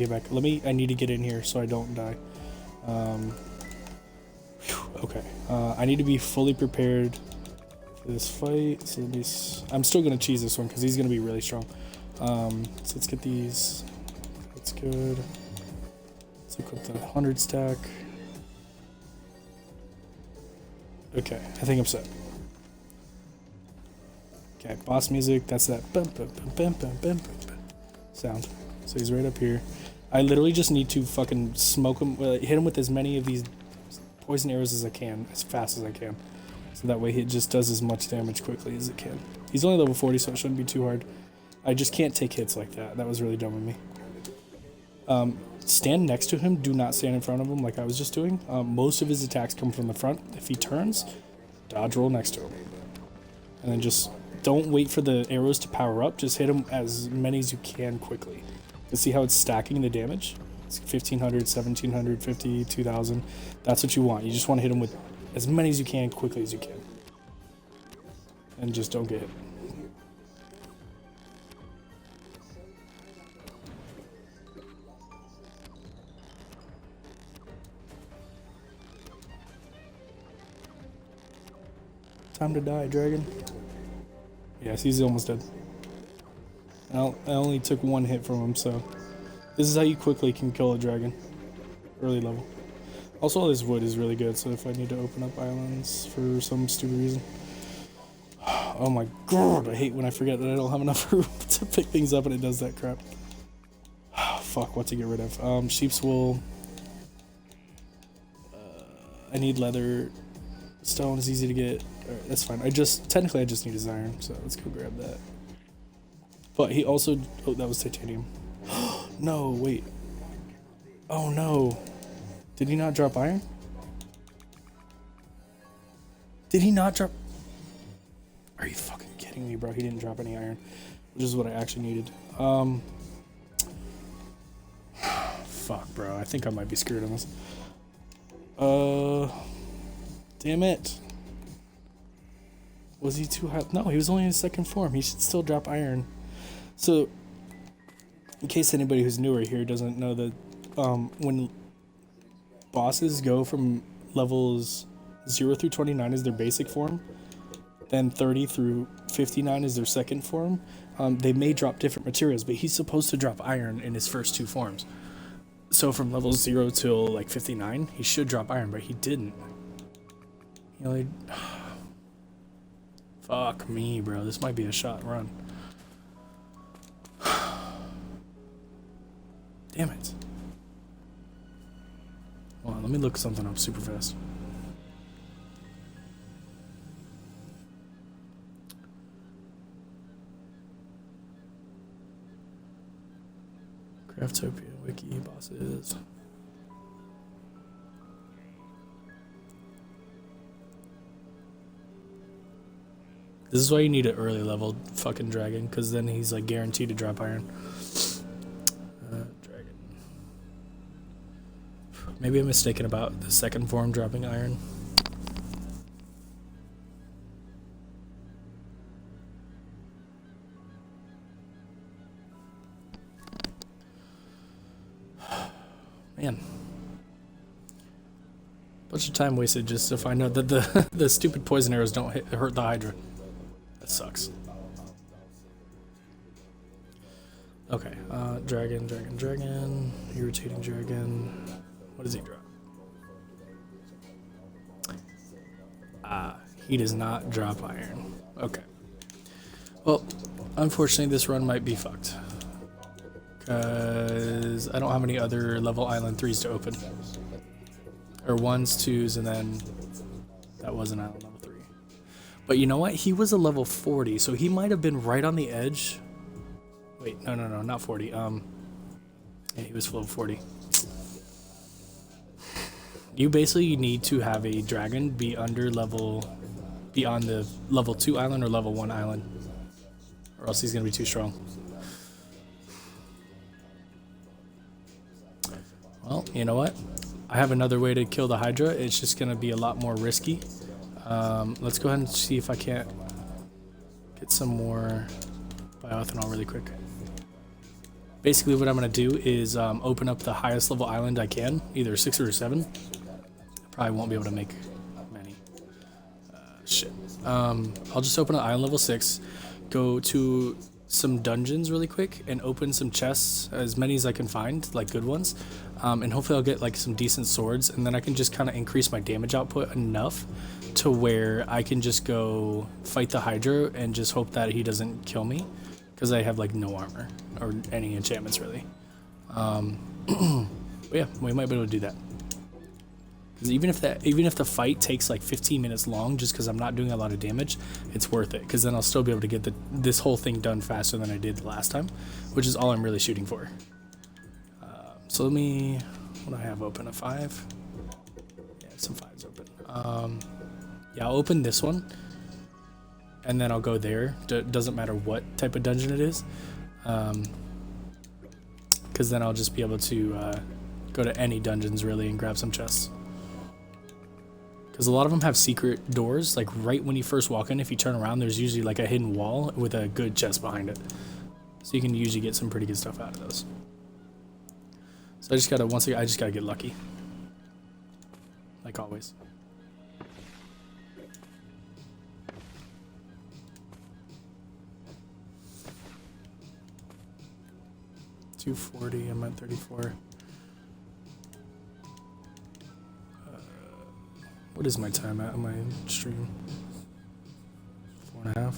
back. I need to get in here so I don't die. Okay. I need to be fully prepared for this fight. So I'm still gonna cheese this one because he's gonna be really strong. So let's get these. That's good. Let's equip the 100 stack. Okay, I think I'm set. Okay, boss music. That's that bum, bum, bum, bum, bum, bum, sound. So he's right up here. I literally just need to fucking smoke him, hit him with as many of these poison arrows as I can, as fast as I can. So that way it just does as much damage quickly as it can. He's only level 40, so it shouldn't be too hard. I just can't take hits like that. That was really dumb of me. Stand next to him. Do not stand in front of him like I was just doing. Most of his attacks come from the front. If he turns, dodge roll next to him. And then just don't wait for the arrows to power up. Just hit him as many as you can quickly. You see how it's stacking the damage? It's 1500, 1700, 50, 2000. That's what you want. You just want to hit him with as many as you can, quickly as you can. And just don't get hit. Time to die, dragon. Yes, he's almost dead. I only took 1 hit from him, so this is how you quickly can kill a dragon. Early level. Also, all this wood is really good, so if I need to open up islands for some stupid reason. Oh my god, I hate when I forget that I don't have enough room to pick things up and it does that crap. Fuck, what to get rid of? Sheep's wool. I need leather. Stone is easy to get. Alright, that's fine. Technically I just need his iron, so let's go grab that. But he also, oh, that was titanium. No, wait. Oh no. Did he not drop iron? Did he not drop? Are you fucking kidding me, bro? He didn't drop any iron, which is what I actually needed. Fuck, bro. I think I might be screwed on this. Damn it. Was he too high? No, he was only in his 2nd form. He should still drop iron. So, in case anybody who's newer here doesn't know that, when bosses go from levels 0 through 29 is their basic form, then 30 through 59 is their second form. They may drop different materials, but he's supposed to drop iron in his first two forms. So from level 0 till like 59, he should drop iron, but he didn't. You know, fuck me, bro. This might be a shot run. Damn it. Hold on, let me look something up super fast. Craftopia wiki bosses. This is why you need an early level fucking dragon, because then he's like guaranteed to drop iron. Dragon. Maybe I'm mistaken about the second form dropping iron. Man. Bunch of time wasted just to find out that the stupid poison arrows don't hurt the Hydra. That sucks. Okay, dragon. Irritating dragon. What does he drop? He does not drop iron. Okay. Well, unfortunately this run might be fucked. Because I don't have any other level island 3s to open. Or 1s, 2s, and then that was an island level 3. But you know what? He was a level 40, so he might have been right on the edge. Wait, no, not 40. Yeah, he was level 40. You basically need to have a dragon be on the level 2 island or level 1 island. Or else he's going to be too strong. Well, you know what? I have another way to kill the Hydra. It's just going to be a lot more risky. Let's go ahead and see if I can't get some more bioethanol really quick. Basically, what I'm going to do is open up the highest level island I can, either 6 or 7. Probably won't be able to make many. Shit. I'll just open an island level 6, go to some dungeons really quick, and open some chests, as many as I can find, like good ones. And hopefully I'll get like some decent swords, and then I can just kind of increase my damage output enough to where I can just go fight the Hydra and just hope that he doesn't kill me, because I have like no armor or any enchantments really. But yeah, we might be able to do that. Because even if the fight takes like 15 minutes long, just because I'm not doing a lot of damage, it's worth it. Because then I'll still be able to get this whole thing done faster than I did the last time, which is all I'm really shooting for. So let me, what do I have open? A 5? Yeah, some 5s open. Yeah, I'll open this one, and then I'll go there. Doesn't matter what type of dungeon it is, because then I'll just be able to go to any dungeons really and grab some chests. Because a lot of them have secret doors, like right when you first walk in, if you turn around, there's usually like a hidden wall with a good chest behind it. So you can usually get some pretty good stuff out of those. So I just gotta get lucky. Like always. $240, I'm at 34. What is my time at on my stream? 4.5.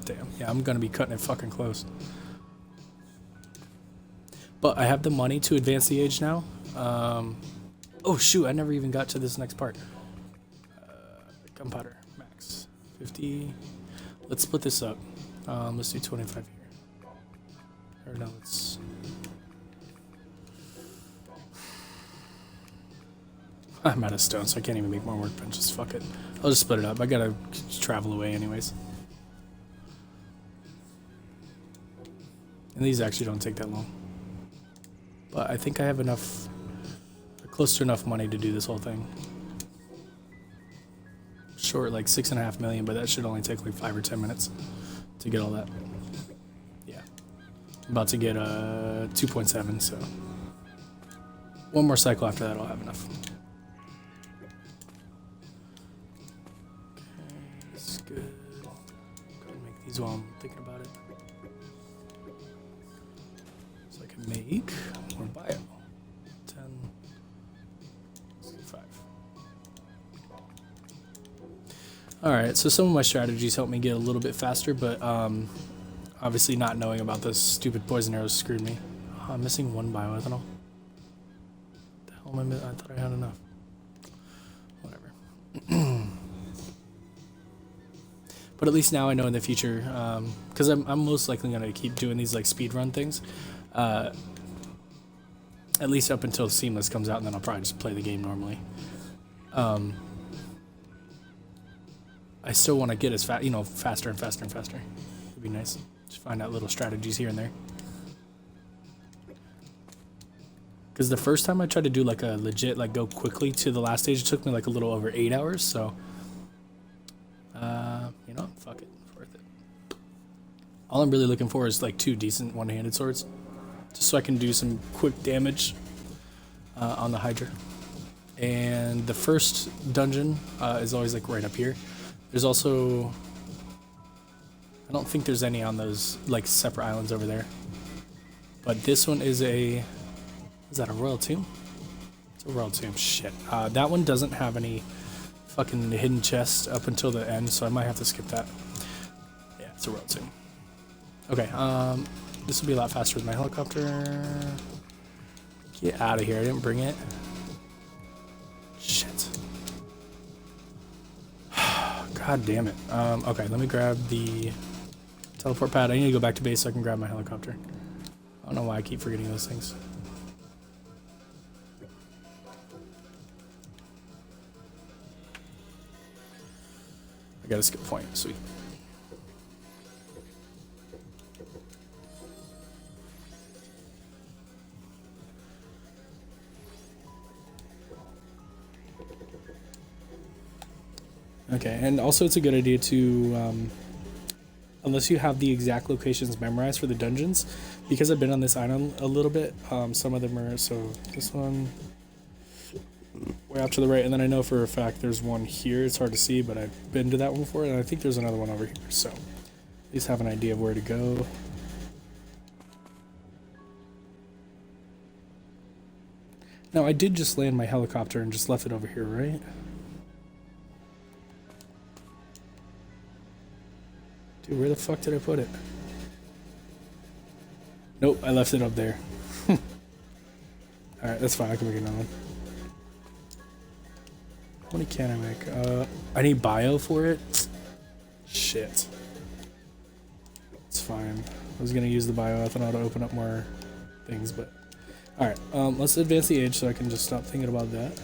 Damn. Yeah, I'm gonna be cutting it fucking close. But I have the money to advance the age now. Oh shoot, I never even got to this next part. Gunpowder, max. 50. Let's split this up. Let's do 25 here. Or no, let's... I'm out of stone, so I can't even make more workbenches. Fuck it. I'll just split it up. I gotta travel away anyways. And these actually don't take that long. But I think I have enough, close to enough money to do this whole thing. Short like 6.5 million, but that should only take like 5 or 10 minutes to get all that. Yeah. I'm about to get 2.7, so one more cycle after that I'll have enough. seeds while I'm thinking about it. So I can make more bio. 10, 5. Alright, so some of my strategies helped me get a little bit faster, but obviously not knowing about those stupid poison arrows screwed me. Oh, I'm missing 1 bioethanol. The hell am I I thought I had enough. Whatever. But at least now I know in the future, because I'm most likely going to keep doing these like speedrun things, at least up until Seamless comes out, and then I'll probably just play the game normally. I still want to get as faster and faster and faster. It'd be nice to find out little strategies here and there. Because the first time I tried to do like a legit like go quickly to the last stage, it took me like a little over 8 hours. So, you know, fuck it, it's worth it. All I'm really looking for is like 2 decent one-handed swords, just so I can do some quick damage on the Hydra. And the first dungeon is always like right up here. There's also, I don't think there's any on those like separate islands over there. But this one is is that a royal tomb? It's a royal tomb, shit. That one doesn't have any fucking hidden chests up until the end, so I might have to skip that. Yeah, it's a royal tomb. Okay, this will be a lot faster with my helicopter. Get out of here, I didn't bring it. Shit. God damn it. Okay, let me grab the teleport pad. I need to go back to base so I can grab my helicopter. I don't know why I keep forgetting those things. I got a skill point, sweet. Okay, and also it's a good idea to, unless you have the exact locations memorized for the dungeons, because I've been on this island a little bit, some of them are, so this one, way off to the right, and then I know for a fact there's one here, it's hard to see, but I've been to that one before, and I think there's another one over here, so at least have an idea of where to go. Now, I did just land my helicopter and just left it over here, right? Dude, where the fuck did I put it? Nope, I left it up there. Alright, that's fine, I can make another one. How many can I make? I need bio for it? Shit. It's fine. I was gonna use the bioethanol to open up more things, but... Alright, let's advance the age so I can just stop thinking about that.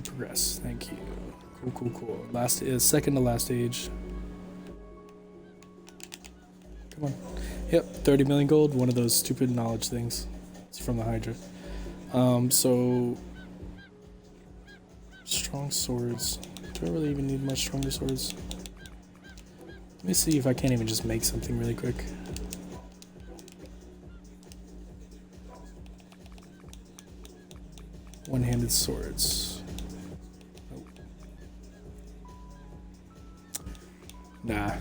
Progress, thank you. Cool. Last is second to last age. Come on. Yep, 30 million gold, one of those stupid knowledge things. It's from the Hydra. So strong swords. Do I really even need much stronger swords? Let me see if I can't even just make something really quick. One-handed swords. Nah,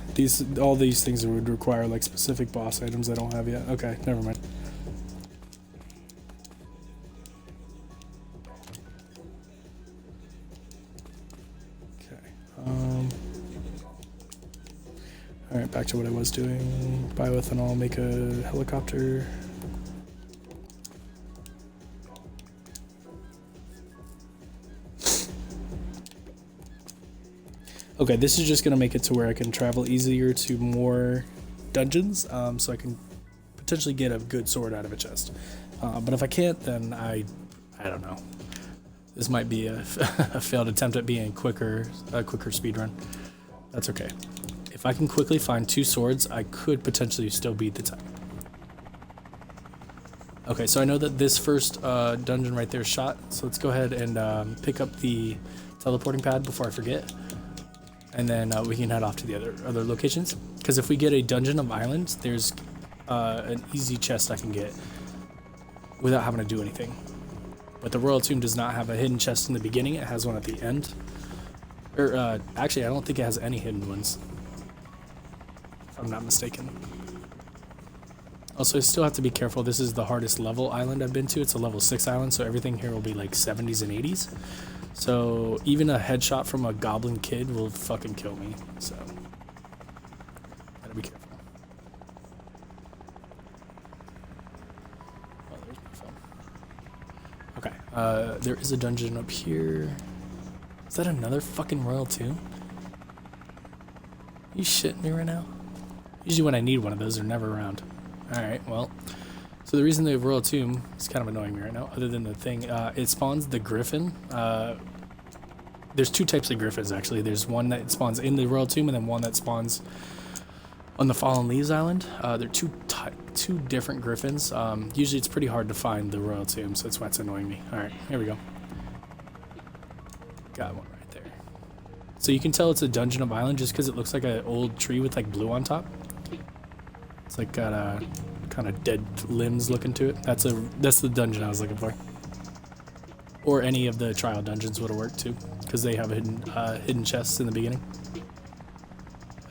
all these things would require like specific boss items I don't have yet. Okay, never mind. Okay. Alright, back to what I was doing. Bioethanol, make a helicopter. Okay, this is just going to make it to where I can travel easier to more dungeons, so I can potentially get a good sword out of a chest. But if I can't, then I don't know. This might be a failed attempt at being a quicker speedrun. That's okay. If I can quickly find 2 swords, I could potentially still beat the time. Okay, so I know that this first dungeon right there is shot, so let's go ahead and pick up the teleporting pad before I forget. And then we can head off to the other locations. Because if we get a dungeon of islands, there's an easy chest I can get without having to do anything. But the Royal Tomb does not have a hidden chest in the beginning. It has one at the end. Or, actually, I don't think it has any hidden ones. If I'm not mistaken. Also, I still have to be careful. This is the hardest level island I've been to. It's a level 6 island, so everything here will be like 70s and 80s. So even a headshot from a goblin kid will fucking kill me. So gotta be careful. Oh, there's my phone. Okay, there is a dungeon up here. Is that another fucking royal tomb? You shitting me right now? Usually when I need one of those, they're never around. Alright, well, so the reason the royal tomb is kind of annoying me right now, other than the thing, it spawns the griffin. There's two types of griffins, actually. There's one that spawns in the royal tomb, and then one that spawns on the Fallen Leaves Island. They're two different griffins. Usually it's pretty hard to find the royal tomb, so that's why it's annoying me. Alright, here we go. Got one right there. So you can tell it's a dungeon of island just because it looks like an old tree with like blue on top. It's like got a kind of dead limbs looking to it. That's the dungeon I was looking for. Or any of the trial dungeons would have worked too, because they have hidden chests in the beginning.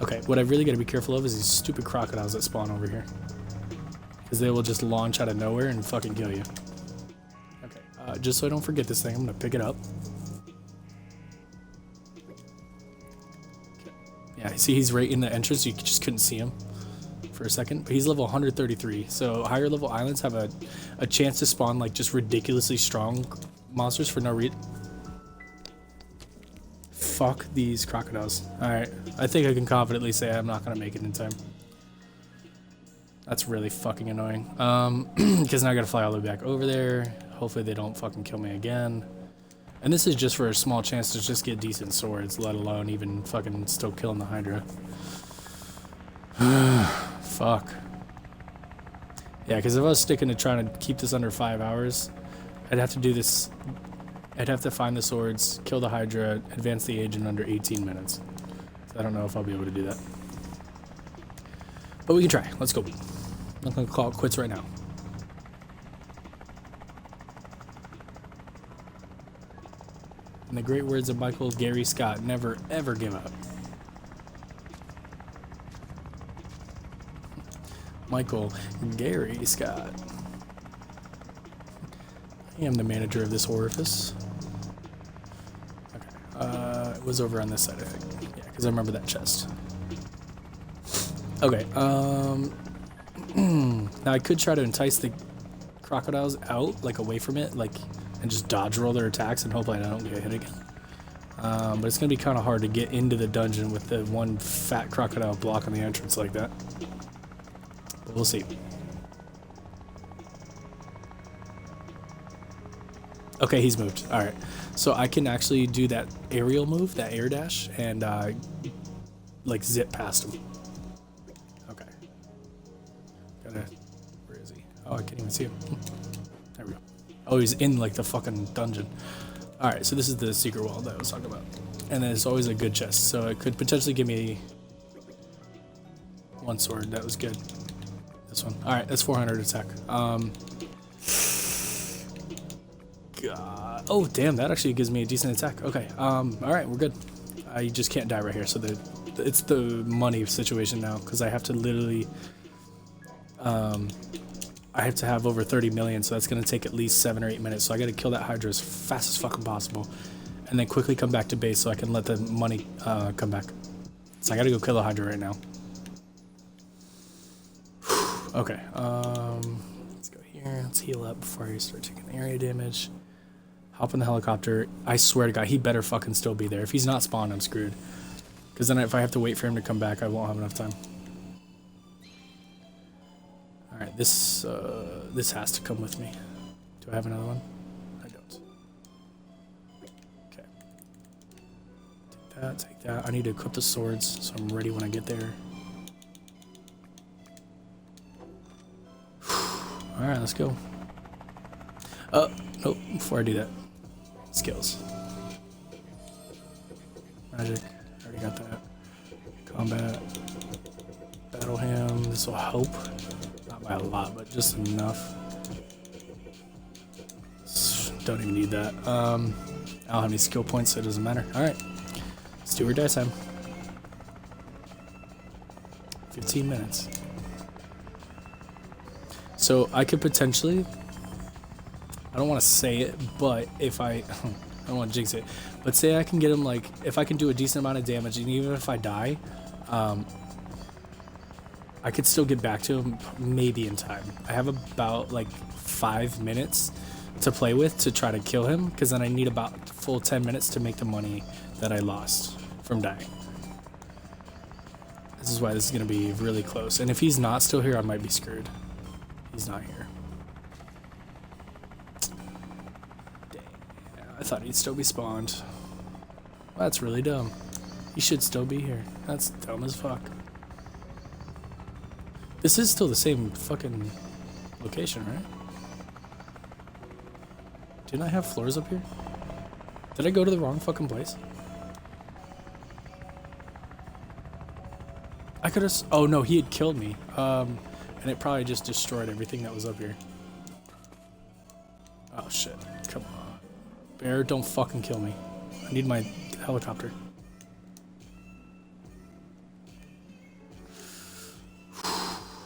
Okay, what I really got to be careful of is these stupid crocodiles that spawn over here, because they will just launch out of nowhere and fucking kill you. Okay, just so I don't forget this thing, I'm gonna pick it up. Okay. Yeah, see, he's right in the entrance. You just couldn't see him for a second, but he's level 133, so higher level islands have a chance to spawn like just ridiculously strong monsters for no reason. Fuck these crocodiles. Alright, I think I can confidently say I'm not gonna make it in time. That's really fucking annoying. Because now I gotta fly all the way back over there. Hopefully they don't fucking kill me again. And this is just for a small chance to just get decent swords, let alone even fucking still killing the Hydra. Fuck. Yeah, because if I was sticking to trying to keep this under 5 hours, I'd have to do this. I'd have to find the swords, kill the Hydra, advance the age in under 18 minutes. So I don't know if I'll be able to do that. But we can try. Let's go. I'm not going to call it quits right now. In the great words of Michael Gary Scott, never ever give up. Michael Gary Scott. I am the manager of this orifice. Okay, it was over on this side, I think. Yeah, because I remember that chest. Okay, now I could try to entice the crocodiles out, like away from it, like, and just dodge roll their attacks and hopefully I don't get hit again. But it's gonna be kind of hard to get into the dungeon with the one fat crocodile blocking the entrance like that. But we'll see. Okay, he's moved. Alright. So I can actually do that aerial move, that air dash, and like zip past him. Okay. Where is he? Oh, I can't even see him. There we go. Oh, he's in like the fucking dungeon. Alright, so this is the secret wall that I was talking about. And then it's always a good chest, so it could potentially give me one sword. That was good. This one. Alright, that's 400 attack. God. Oh, damn, that actually gives me a decent attack. Okay, alright, we're good. I just can't die right here, so it's the money situation now, because I have to literally, I have to have over 30 million, so that's going to take at least 7 or 8 minutes, so I got to kill that Hydra as fast as fucking possible, and then quickly come back to base so I can let the money, come back. So I got to go kill the Hydra right now. Okay, let's go here, let's heal up before I start taking area damage. Hop in the helicopter. I swear to God, he better fucking still be there. If he's not spawned, I'm screwed. Because then if I have to wait for him to come back, I won't have enough time. Alright, this has to come with me. Do I have another one? I don't. Okay. Take that. I need to equip the swords, so I'm ready when I get there. Alright, let's go. Oh, nope, before I do that. Skills. Magic, already got that. Combat. Battle him, this will help. Not by a lot, but just enough. Don't even need that. I don't have any skill points, so it doesn't matter. Alright. do or die time. 15 minutes. So I could potentially, I don't want to say it, but if I don't want to jinx it, but say I can get him, like, if I can do a decent amount of damage, and even if I die, I could still get back to him maybe in time. I have about like 5 minutes to play with to try to kill him, because then I need about full 10 minutes to make the money that I lost from dying. This is why this is going to be really close. And if he's not still here, I might be screwed. He's not here. Dang. I thought he'd still be spawned. That's really dumb. He should still be here. That's dumb as fuck. This is still the same fucking location, right? Didn't I have floors up here? Did I go to the wrong fucking place? I could have... Oh no, he had killed me. And it probably just destroyed everything that was up here. Oh shit. Come on. Bear, don't fucking kill me. I need my helicopter.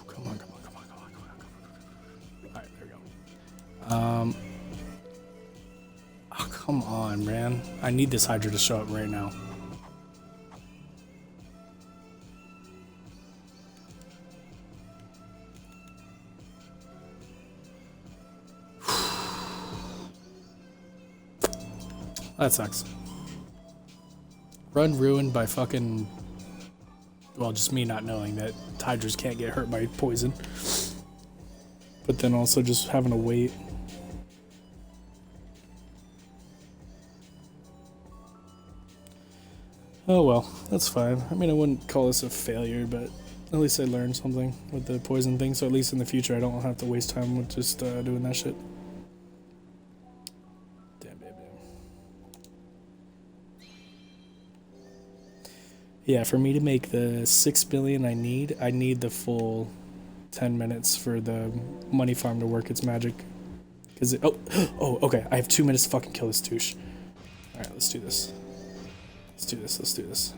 Come on, come on, come on, come on, come on, come on. Alright, there we go. Oh, come on, man. I need this Hydra to show up right now. That sucks. Run ruined by fucking... Well, just me not knowing that Hydras can't get hurt by poison. But then also just having to wait. Oh well, that's fine. I mean, I wouldn't call this a failure, but at least I learned something with the poison thing, so at least in the future I don't have to waste time with just doing that shit. Yeah, for me to make the 6 billion I need the full 10 minutes for the money farm to work its magic. Cause it, oh, okay. I have 2 minutes to fucking kill this douche. All right, let's do this. Let's do this. Let's do this.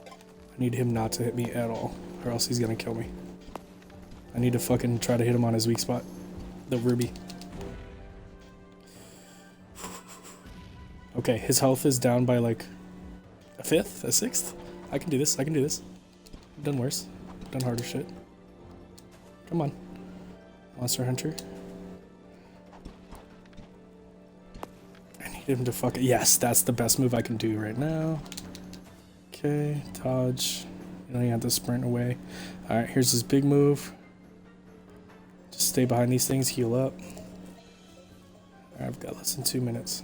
I need him not to hit me at all, or else he's gonna kill me. I need to fucking try to hit him on his weak spot, the ruby. Okay, his health is down by like a fifth, a sixth. I can do this. I can do this. I've done worse. I've done harder shit. Come on, Monster Hunter. I need him to fuck it. Yes, that's the best move I can do right now. Okay, dodge. You don't even have to sprint away. All right, here's his big move. Just stay behind these things, heal up. All right, I've got less than 2 minutes.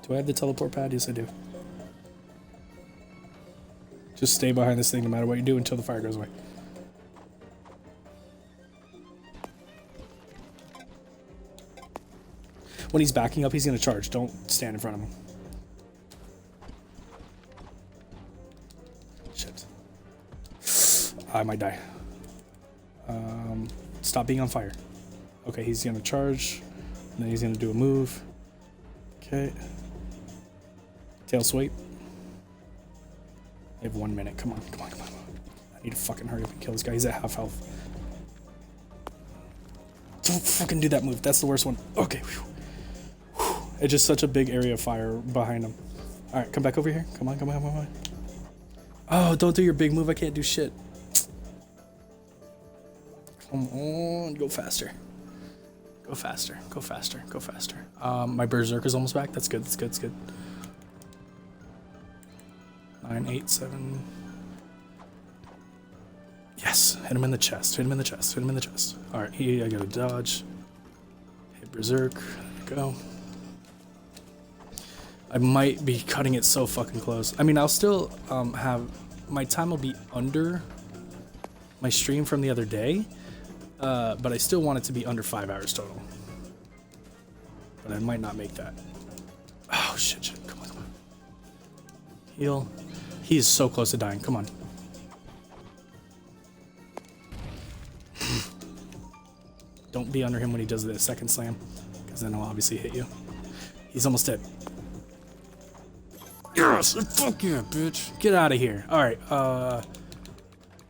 Do I have the teleport pad? Yes, I do. Just stay behind this thing no matter what you do until the fire goes away. When he's backing up, he's going to charge. Don't stand in front of him. Shit. I might die. Stop being on fire. Okay, he's going to charge. And then he's going to do a move. Okay. Tail sweep. I have 1 minute. Come on, come on, come on. I need to fucking hurry up and kill this guy. He's at half health. Don't fucking do that move. That's the worst one. Okay. Whew. Whew. It's just such a big area of fire behind him. Alright, come back over here. Come on, come on, come on. Oh, don't do your big move. I can't do shit. Come on. Go faster. Go faster. Go faster. Go faster. My Berserker's almost back. That's good. That's good. That's good. 9, 8, 7. Yes, hit him in the chest. Hit him in the chest. Hit him in the chest. All right, I gotta dodge. Hit Berserk. There we go. I might be cutting it so fucking close. I mean, I'll still have my time will be under my stream from the other day, but I still want it to be under 5 hours total. But I might not make that. Oh shit! Shit! Come on, come on. Heal. He is so close to dying. Come on. Don't be under him when he does the second slam, because then he'll obviously hit you. He's almost dead. Yes! Fuck yeah, bitch! Get out of here. Alright,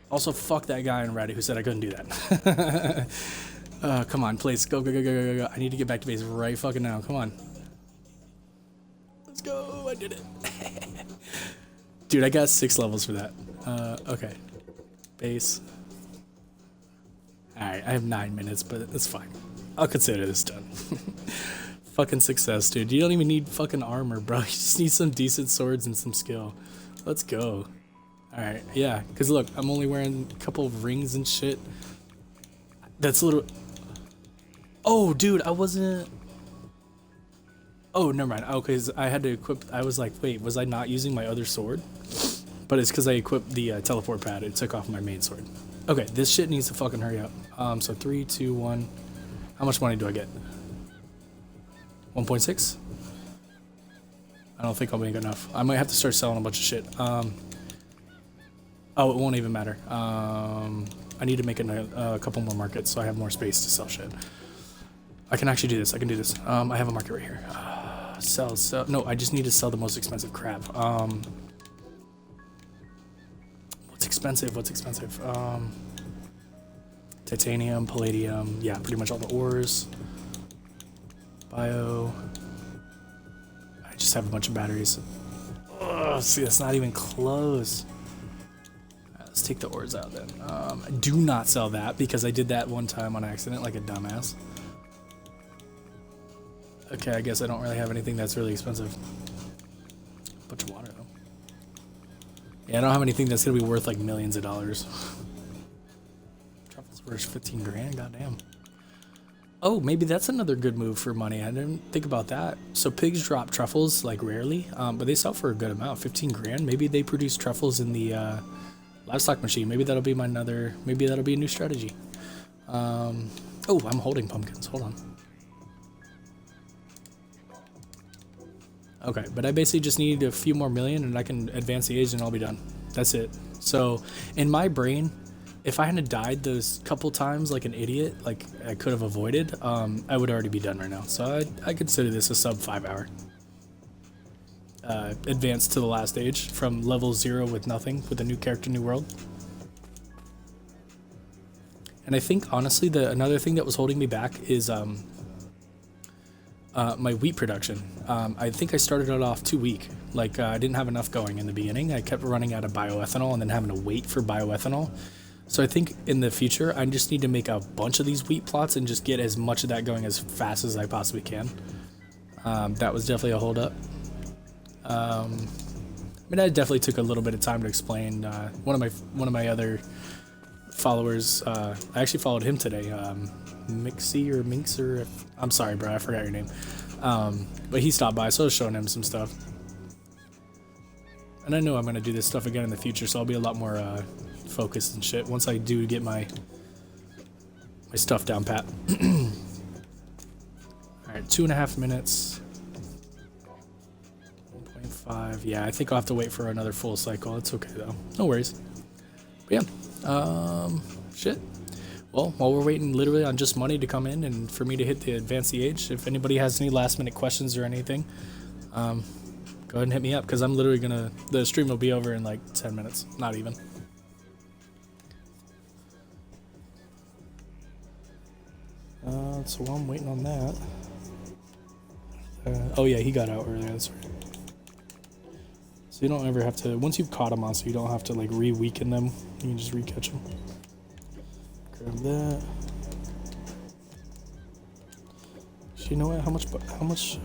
also, fuck that guy in Reddit who said I couldn't do that. Come on, please. Go, go, go, go, go, go. I need to get back to base right fucking now. Come on. Let's go. I did it. Dude, I got 6 levels for that. Okay. Base. Alright, I have 9 minutes, but it's fine. I'll consider this done. Fucking success, dude. You don't even need fucking armor, bro. You just need some decent swords and some skill. Let's go. Alright, yeah. Because look, I'm only wearing a couple of rings and shit. That's a little... Oh, dude, I wasn't... Oh, never mind. Oh, because I had to equip... I was like, wait, was I not using my other sword? But it's because I equipped the teleport pad. It took off my main sword. Okay, this shit needs to fucking hurry up. So 3, 2, 1. How much money do I get? 1.6? I don't think I'll make enough. I might have to start selling a bunch of shit. Oh, it won't even matter. I need to make a couple more markets so I have more space to sell shit. I can actually do this. I can do this. I have a market right here. Sell. No, I just need to sell the most expensive crap. What's expensive? What's expensive? Titanium, palladium. Yeah, pretty much all the ores. Bio. I just have a bunch of batteries. Ugh, see, that's not even close. Let's take the ores out then. Do not sell that because I did that one time on accident like a dumbass. Okay, I guess I don't really have anything that's really expensive. Bunch of water though. Yeah, I don't have anything that's gonna be worth like millions of dollars. Truffles worth 15 grand, goddamn. Oh, maybe that's another good move for money. I didn't think about that. So pigs drop truffles like rarely, but they sell for a good amount, 15 grand. Maybe they produce truffles in the livestock machine. Maybe that'll be maybe that'll be a new strategy. Oh, I'm holding pumpkins. Hold on. Okay, but I basically just need a few more million and I can advance the age and I'll be done. That's it. So in my brain, if I hadn't died those couple times like an idiot, like I could have avoided, I would already be done right now. So I consider this a sub 5 hour. Advance to the last age from level 0 with nothing, with a new character, new world. And I think honestly another thing that was holding me back is my wheat production. I think I started it off too weak. Like I didn't have enough going in the beginning. I kept running out of bioethanol and then having to wait for bioethanol. So I think in the future I just need to make a bunch of these wheat plots and just get as much of that going as fast as I possibly can. That was definitely a holdup. I mean, I definitely took a little bit of time to explain. One of my other followers, I actually followed him today. Mixie or Minxer, I'm sorry, bro, I forgot your name. But he stopped by, so I was showing him some stuff. And I know I'm gonna do this stuff again in the future, so I'll be a lot more focused and shit once I do get my stuff down pat. All right, 2.5 minutes. 1.5. Yeah, I think I'll have to wait for another full cycle. It's okay though. No worries. But yeah. Shit. Well, while we're waiting literally on just money to come in and for me to hit the advance the age, if anybody has any last minute questions or anything, go ahead and hit me up because I'm literally the stream will be over in like 10 minutes. Not even. So while I'm waiting on that. Oh yeah, he got out earlier, that's right. So you don't ever have to, once you've caught a monster, you don't have to like re-weaken them. You can just re-catch them. Grab that. So you know what? How much?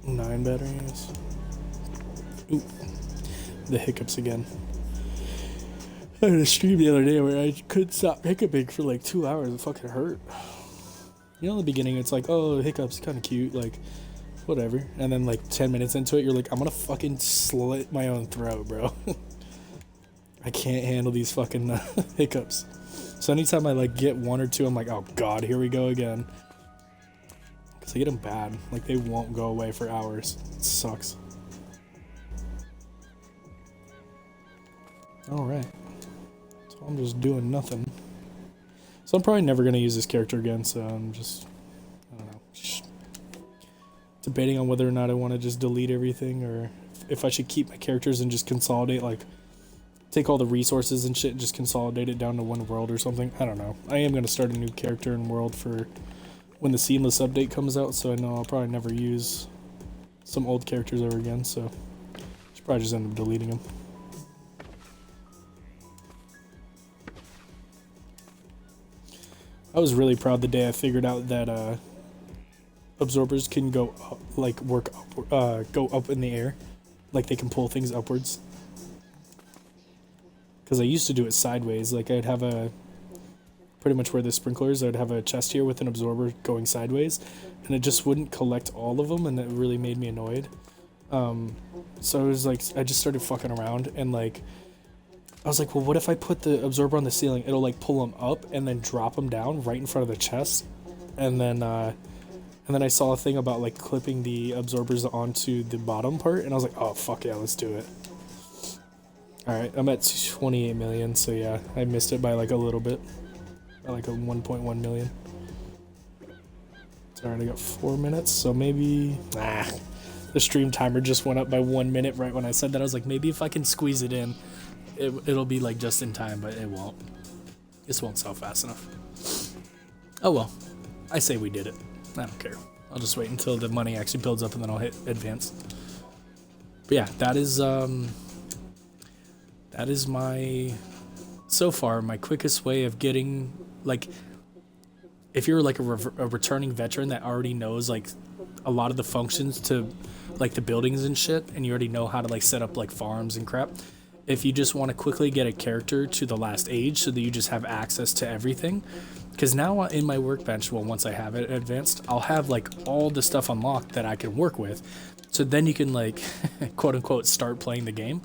9 batteries. Ooh, the hiccups again. I had a stream the other day where I couldn't stop hiccuping for like 2 hours. It fucking hurt. You know, in the beginning, it's like, oh, hiccups, kind of cute, like. Whatever, and then like 10 minutes into it, you're like, I'm gonna fucking slit my own throat, bro. I can't handle these fucking hiccups. So anytime I like get 1 or 2, I'm like, oh god, here we go again. Because I get them bad, like they won't go away for hours. It sucks. All right, so I'm just doing nothing. So I'm probably never going to use this character again, so I'm just, I don't know, debating on whether or not I want to just delete everything, or if I should keep my characters and just consolidate, like, take all the resources and shit and just consolidate it down to one world or something. I don't know. I am going to start a new character and world for when the Seamless update comes out, so I know I'll probably never use some old characters ever again, so I should probably just end up deleting them. I was really proud the day I figured out that absorbers can go up, like go up in the air, like they can pull things upwards. Because I used to do it sideways, like I'd have a, pretty much where the sprinklers, I'd have a chest here with an absorber going sideways, and it just wouldn't collect all of them, and that really made me annoyed. So I was like, I just started fucking around, and like, I was like, well, what if I put the absorber on the ceiling? It'll like pull them up and then drop them down right in front of the chest, and then I saw a thing about like clipping the absorbers onto the bottom part, and I was like, oh fuck yeah, let's do it. Alright, I'm at 28 million, so yeah, I missed it by like a little bit. By like a 1.1 million. It's alright, I got 4 minutes, so maybe... the stream timer just went up by 1 minute right when I said that. I was like, maybe if I can squeeze it in, it'll be like just in time, but it won't. This won't sell fast enough. Oh well, I say we did it. I don't care. I'll just wait until the money actually builds up and then I'll hit advance. But yeah, that is my, so far, my quickest way of getting, like, if you're like a returning veteran that already knows like a lot of the functions to like the buildings and shit, and you already know how to like set up like farms and crap, if you just want to quickly get a character to the last age so that you just have access to everything, because now in my workbench, well, once I have it advanced, I'll have like all the stuff unlocked that I can work with, so then you can like quote unquote start playing the game.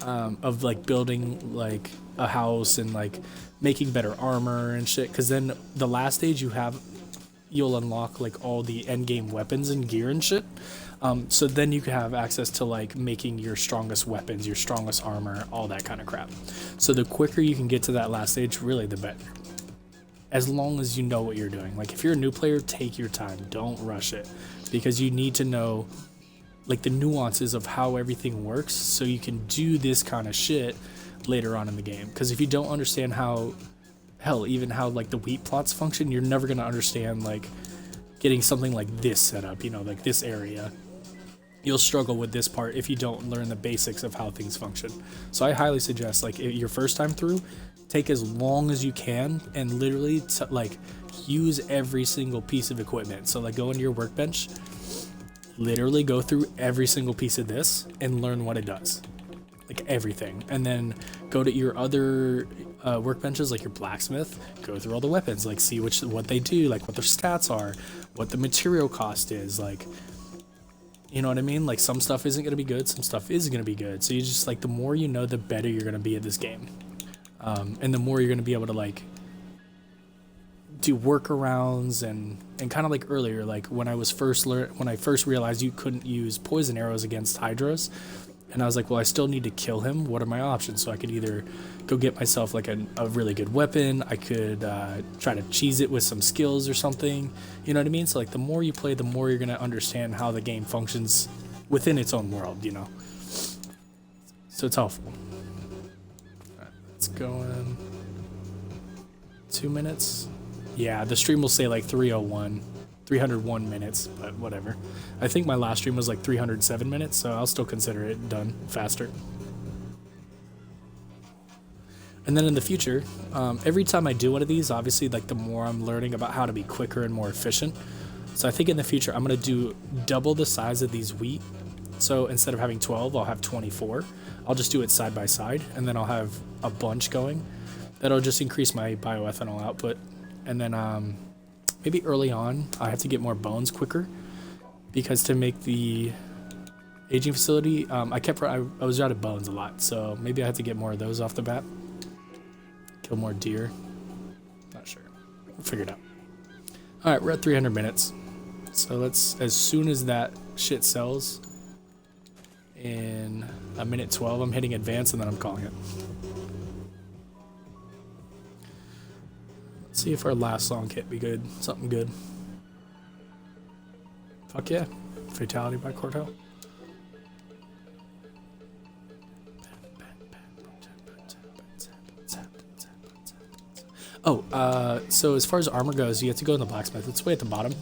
Of like building like a house and like making better armor and shit, because then the last stage you'll unlock like all the end game weapons and gear and shit, so then you can have access to like making your strongest weapons, your strongest armor, all that kind of crap. So the quicker you can get to that last stage, really the better, as long as you know what you're doing. Like if you're a new player, take your time, don't rush it, because you need to know like the nuances of how everything works so you can do this kind of shit later on in the game. Because if you don't understand how, hell, even how like the wheat plots function, you're never going to understand like getting something like this set up, you know, like this area. You'll struggle with this part if you don't learn the basics of how things function. So I highly suggest, like, your first time through, take as long as you can and literally like use every single piece of equipment. So like go into your workbench, literally go through every single piece of this and learn what it does, like everything, and then go to your other workbenches, like your blacksmith, go through all the weapons, like see what they do, like what their stats are, what the material cost is, like, you know what I mean, like some stuff isn't going to be good, some stuff is going to be good, so you just like, the more you know, the better you're going to be at this game, and the more you're going to be able to like do workarounds and kind of like earlier, like when I first realized you couldn't use poison arrows against hydras, and I was like, well, I still need to kill him. What are my options? So I could either go get myself like a really good weapon. I could try to cheese it with some skills or something. You know what I mean? So like the more you play, the more you're gonna understand how the game functions within its own world. You know. So it's helpful. All right, let's go in 2 minutes. Yeah, the stream will say like 301 minutes, but whatever. I think my last stream was like 307 minutes, so I'll still consider it done faster. And then in the future, every time I do one of these, obviously, like the more I'm learning about how to be quicker and more efficient. So I think in the future, I'm going to do double the size of these wheat. So instead of having 12, I'll have 24. I'll just do it side by side, and then I'll have a bunch going. That'll just increase my bioethanol output. And then maybe early on, I have to get more bones quicker, because to make the aging facility, I was out of bones a lot, so maybe I have to get more of those off the bat. Kill more deer. Not sure. We'll figure it out. All right, we're at 300 minutes. So let's, as soon as that shit sells, in a minute 12, I'm hitting advance and then I'm calling it. Let's See if our last song can't be good. Something good. Fuck yeah. Fatality by Cortel. Oh, so as far as armor goes, you have to go in the blacksmith. It's way at the bottom.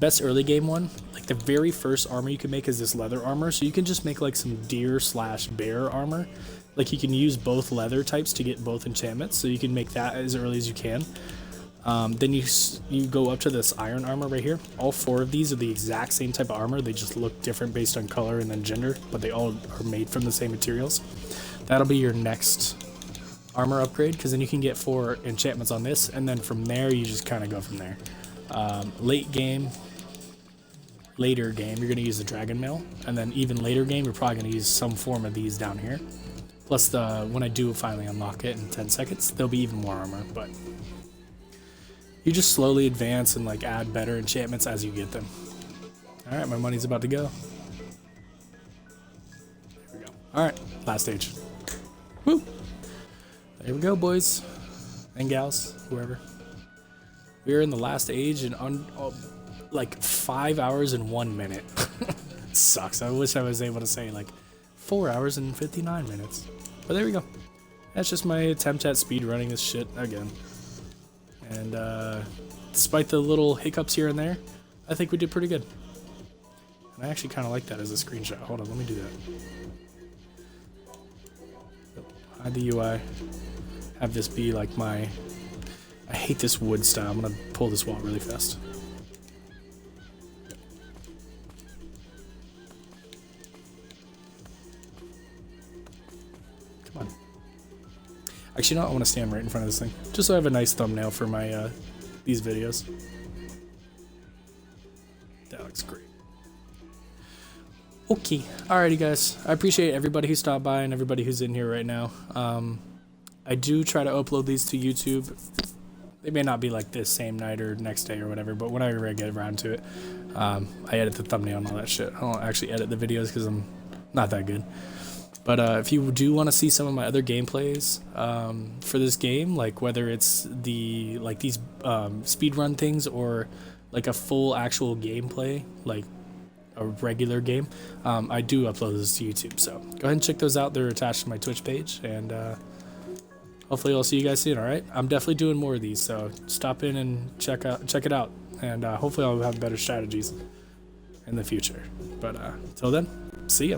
Best early game one, like the very first armor you can make is this leather armor. So you can just make like some deer/bear armor. Like you can use both leather types to get both enchantments. So you can make that as early as you can. Then you go up to this iron armor right here. All 4 of these are the exact same type of armor. They just look different based on color and then gender, but they all are made from the same materials. That'll be your next armor upgrade, because then you can get 4 enchantments on this, and then from there you just kind of go from there. Later game, you're going to use the dragon mail, and then even later game, you're probably going to use some form of these down here. Plus, when I do finally unlock it in 10 seconds, there'll be even more armor, but you just slowly advance and like add better enchantments as you get them. All right, my money's about to go. There we go. All right, last stage. Woo! There we go, boys and gals, whoever. We're in the last age in like 5 hours and 1 minute. It sucks. I wish I was able to say like 4 hours and 59 minutes. But there we go. That's just my attempt at speed running this shit again. And despite the little hiccups here and there, I think we did pretty good. And I actually kind of like that as a screenshot. Hold on, let me do that. Hide the UI. Have this be like my... I hate this wood style. I'm gonna pull this wall really fast. Come on. Actually, no, I want to stand right in front of this thing, just so I have a nice thumbnail for my these videos. That looks great. Okay, alrighty guys. I appreciate everybody who stopped by and everybody who's in here right now. I do try to upload these to YouTube. They may not be like this same night or next day or whatever, but whenever I get around to it, I edit the thumbnail and all that shit. I don't actually edit the videos because I'm not that good. But if you do want to see some of my other gameplays for this game, like whether it's these speedrun things or like a full actual gameplay, like a regular game, I do upload those to YouTube. So go ahead and check those out. They're attached to my Twitch page, and hopefully I'll see you guys soon. All right, I'm definitely doing more of these, so stop in and check it out, and hopefully I'll have better strategies in the future. But till then, see ya.